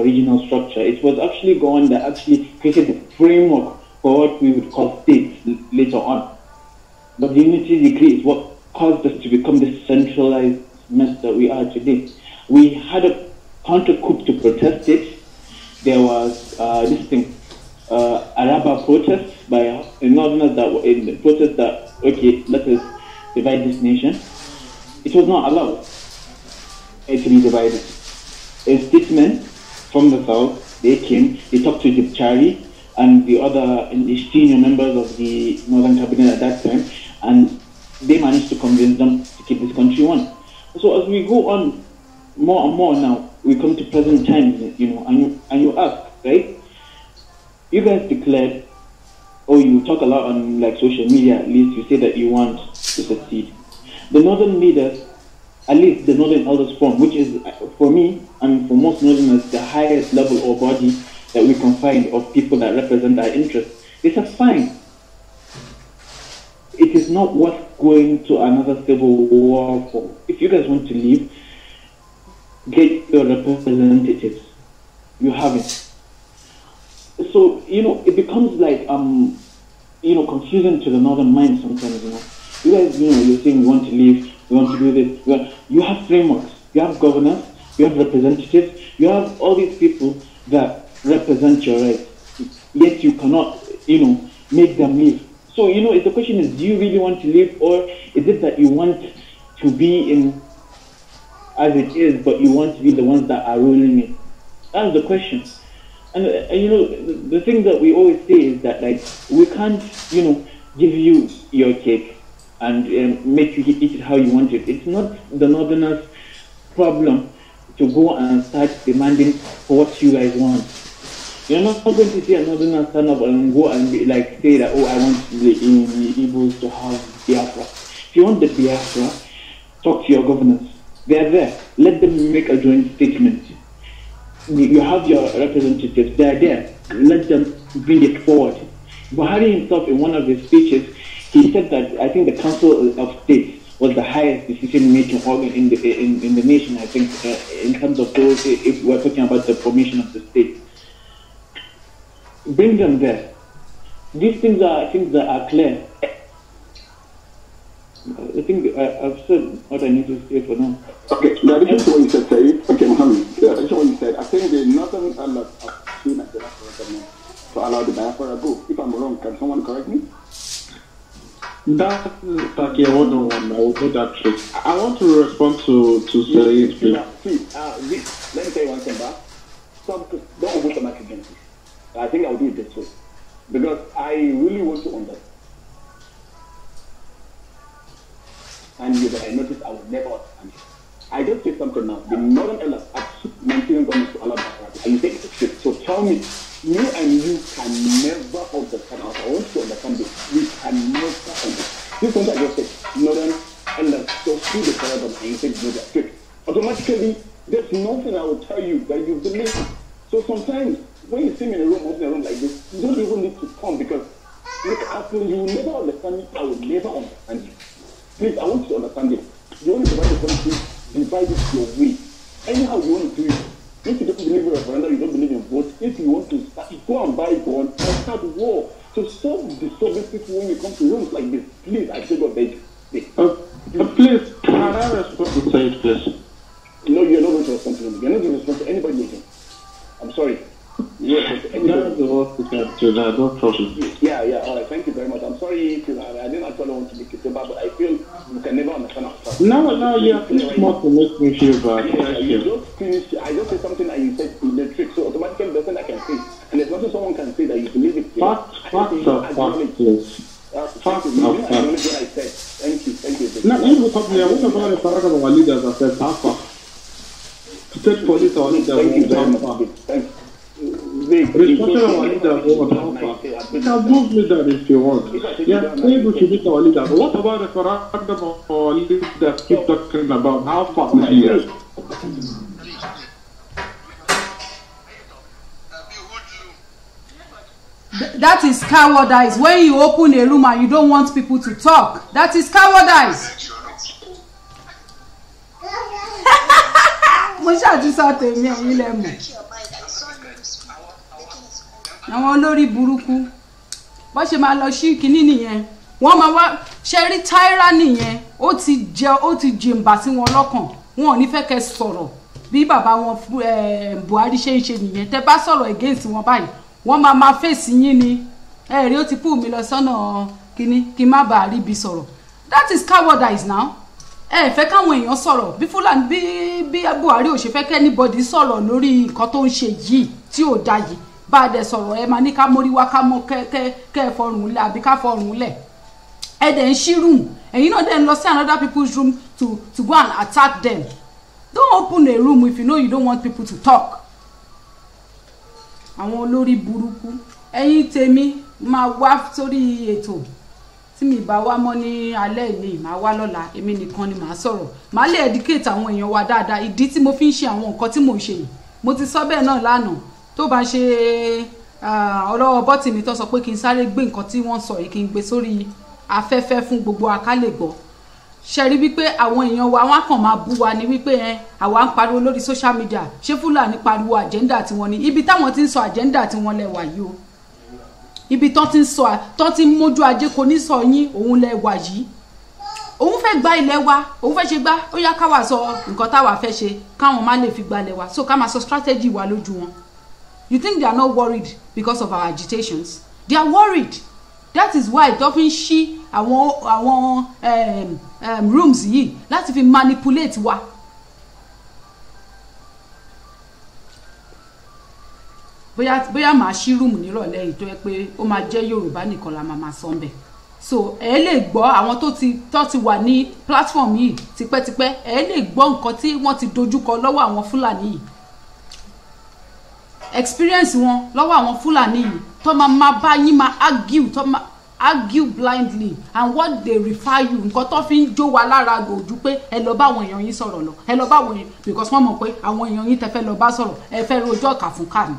regional structure. It was actually the one that actually created the framework for what we would call states later on. But the unity decree is what caused us to become the centralized mess that we are today. We had a counter coup to protest it. There was this thing, Araba protest by northerners that were in the protest that, okay, let us divide this nation. It was not allowed to be divided. A statement from the south, they came, they talked to Jibchari and the other senior members of the Northern Cabinet at that time, and they managed to convince them to keep this country one. So as we go on more and more now, we come to present times, and you ask, right? You guys declared, or you talk a lot on like social media, at least you say that you want to succeed. The northern leaders, at least the Northern Elders Forum, which is for me and for most northerners the highest level or body that we can find of people that represent our interests, they said fine. It is not worth going to another civil war for. If you guys want to leave, get your representatives. You have it. So, it becomes like, confusing to the northern mind sometimes, You guys, you're saying you want to leave, you want to do this. You have frameworks, you have governors, you have representatives, you have all these people that represent your rights. Yet you cannot, make them leave. So, the question is, do you really want to leave, or is it that you want to be in as it is, but you want to be the ones that are ruling it? That's the question. And the thing that we always say is that, like, we can't, give you your cake and make you eat it how you want it. It's not the northerners' problem to go and start demanding for what you guys want. You're not going to see a northerner stand up and go and be like, say that, oh, I want the Igbos to have Biafra. If you want the Biafra, talk to your governors. They're there. Let them make a joint statement. You have your representatives. They're there. Let them bring it forward. Buhari himself, in one of his speeches, he said that I think the Council of State was the highest decision-making organ in the nation, I think, in terms of those, if we're talking about the formation of the state. Bring them there. These things are things that are clear. I think I've said what I need to say for now. Okay, now this is what you said, Terry. Okay, Mohammed, this is what you said. I think the northern elders have seen at the national government to allow the Biafra to go. If I'm wrong, can someone correct me? That's like a one-on-one. I will do that trick. I want to respond to Terry. Please, let me tell you one thing, don't vote on against this. I think I'll do it this way. Because I really want to understand. And I noticed I will never understand it. I just say something now. The northern elders are maintaining government to allow that. And you take it to shift. So tell me, me and you can never understand us. I want to understand this. We can never understand. This is what I just said. Northern elders just see the paradigm and you say no, they're strict. Automatically, there's nothing I will tell you that you believe. So sometimes, when you see me in a room, like this, you don't even need to come because look, after you will never understand me, I will never understand you. Please, I want you to understand it. You want to divide the country, divide it your way. Anyhow you want to do it. If you don't believe in referendum, you don't believe in votes, if you want to start, go and buy gun and start war. So stop disturbing people when you come to rooms like this. Please, I say God beg you. Please, can I respond to Said, please? No, you're not going to respond to him. You're not going to respond to anybody again. I'm sorry. That's the worst you can do. Don't trust me. Yeah, all right. Thank you very much. I'm sorry, I didn't actually want to make it so bad, but I feel you can never understand ourselves. No, you have finished more to make me feel bad. You just finished. I just said something and you said in the trick, so automatically there's nothing I can say. And there's nothing someone can say that you believe it. Facts are facts, please. Facts are facts. Thank you. Now, you will talk to me. What about the paragraph of our leaders that said Tafa? State police or leaders Thank you very much. Thank you. Responsible our leaders won't Tafa. You can move me that if you want. Yeah, maybe we should meet our leaders. But what about the referendum or leaders that keep talking about how far we are? That is cowardice. When you open a room and you don't want people to talk, that is cowardice. Mo ṣáàtì sọ tèmi ẹ̀yin lẹ mọ̀. Àwọn olórí burúkú bó ṣe máa lọ sí kinní nìyẹn. Wọ́n máa wá ṣe rí tyranny yẹn, ó ti jìmbà sí wọn lọ́kàn. Wọn ò ní fẹ́ kẹ́ sọ̀rọ̀ bí bàbá wọn Buhari ṣe ń ṣe nìyẹn. Tẹ́ bá sọ̀rọ̀ against wọn báyìí, wọ́n máa fèsì yín ni. Rí ó ti pù mí lọ sọ́nà kinní kí má bàa rí bí sọ̀rọ̀. That is cowardice now. Fẹ́ káwọn èèyàn sọ̀rọ̀ bí Fúlàní bí Buhari ò ṣe fẹ́ kẹ́ anybody sọ̀rọ̀ lórí nǹkan tó ń ṣe yìí tí ò dá yìí. Bá a dẹ̀ sọ̀rọ̀ máa ní ká mórí wá ká mọ́ kẹ́ fọrùn lẹ̀ àbí ká fọrùn lẹ̀. Dẹ̀ ń ṣí room ẹ̀yin náà dẹ̀ ń lọ sí another people's room to go and attack them. Don't open a room if you know you don't want people to talk. Àwọn olórí burúkú ẹ̀yin tèmi máa wá sórí ètò tí mi bá wá mọ́ ní alẹ́ ìní máa wá lọ́la èmi nìkan ni màá sọ̀rọ̀ màá lè educate àwọn èèyàn wa dáadáa ìdí tí mo fi ń ṣe àwọn nǹkan tí mò ń ṣe yìí mo ti sọ bẹ́ẹ̀ náà lánàá tó bá ṣe ọ̀rọ̀ bọ́tì mi tó sọ pé kí n sáré gbé nǹkan tí wọ́n sọ yìí kí n gbé sórí afẹ́fẹ́ fún gbogbo akálẹ̀ gbọ́ ṣe rí wípé àwọn èèyàn wa wọ́n kàn máa bú wa ní wípé àwa ń pariwo lórí social media ṣé Fúlàní pariwo agenda tiwọn ni ibi táwọn ti ń sọ agenda tiwọn lẹ́wà yìí o ibi tó ti ń sọ tó ti ń mójú ajé kò ní sọ yín òun lẹ́wà yìí òun fẹ́ gba ilẹ̀ wa òun fẹ́ ṣe gbá ó yá káwa sọ nǹkan táwa fẹ́ ṣe káwọn má lè fi gbalẹ̀ wa so ká máa sọ strategy wa lójú wọn. You think they are not worried because of our agitations? They are worried. That is why tó fi ń ṣí àwọn rooms yìí láti fi manipulate wa. Bóyá màá ṣí room nírọ̀lẹ́ yìí tó yẹ pé ó máa jẹ́ Yorùbá nìkan la máa sọ ń bẹ̀. So lè gbọ́ àwọn tó ti wà ní platform yìí tipẹ́tipẹ́ lè gbọ́ nǹkan tí wọ́n ti dojúkọ lọ́wọ́ àwọn Fúlàní yìí. Experience wọn lọ́wọ́ àwọn Fúlàní yìí tó máa bá yín máa argue blindly and what they refer you nǹkan tó fi ń jó wa lára lójú pé ẹ lọ bá àwọn èèyàn yín sọ̀rọ̀ lọ ẹ lọ bá àwọn èèyàn because wọ́n mọ̀ pé àwọn èèyàn yín tẹ́ fẹ́ lọ bá sọ̀rọ̀ ẹ fẹ́ rojọ́ kà fún kà ní.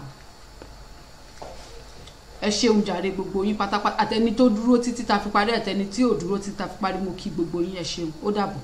Ẹ ṣeun jàre gbogbo yín pátápátá àtẹni tó dúró títí ta fi parí àtẹni tí ò dúró títí ta fi parí mo kí gbogbo yín ẹ ṣeun ó dàbọ̀.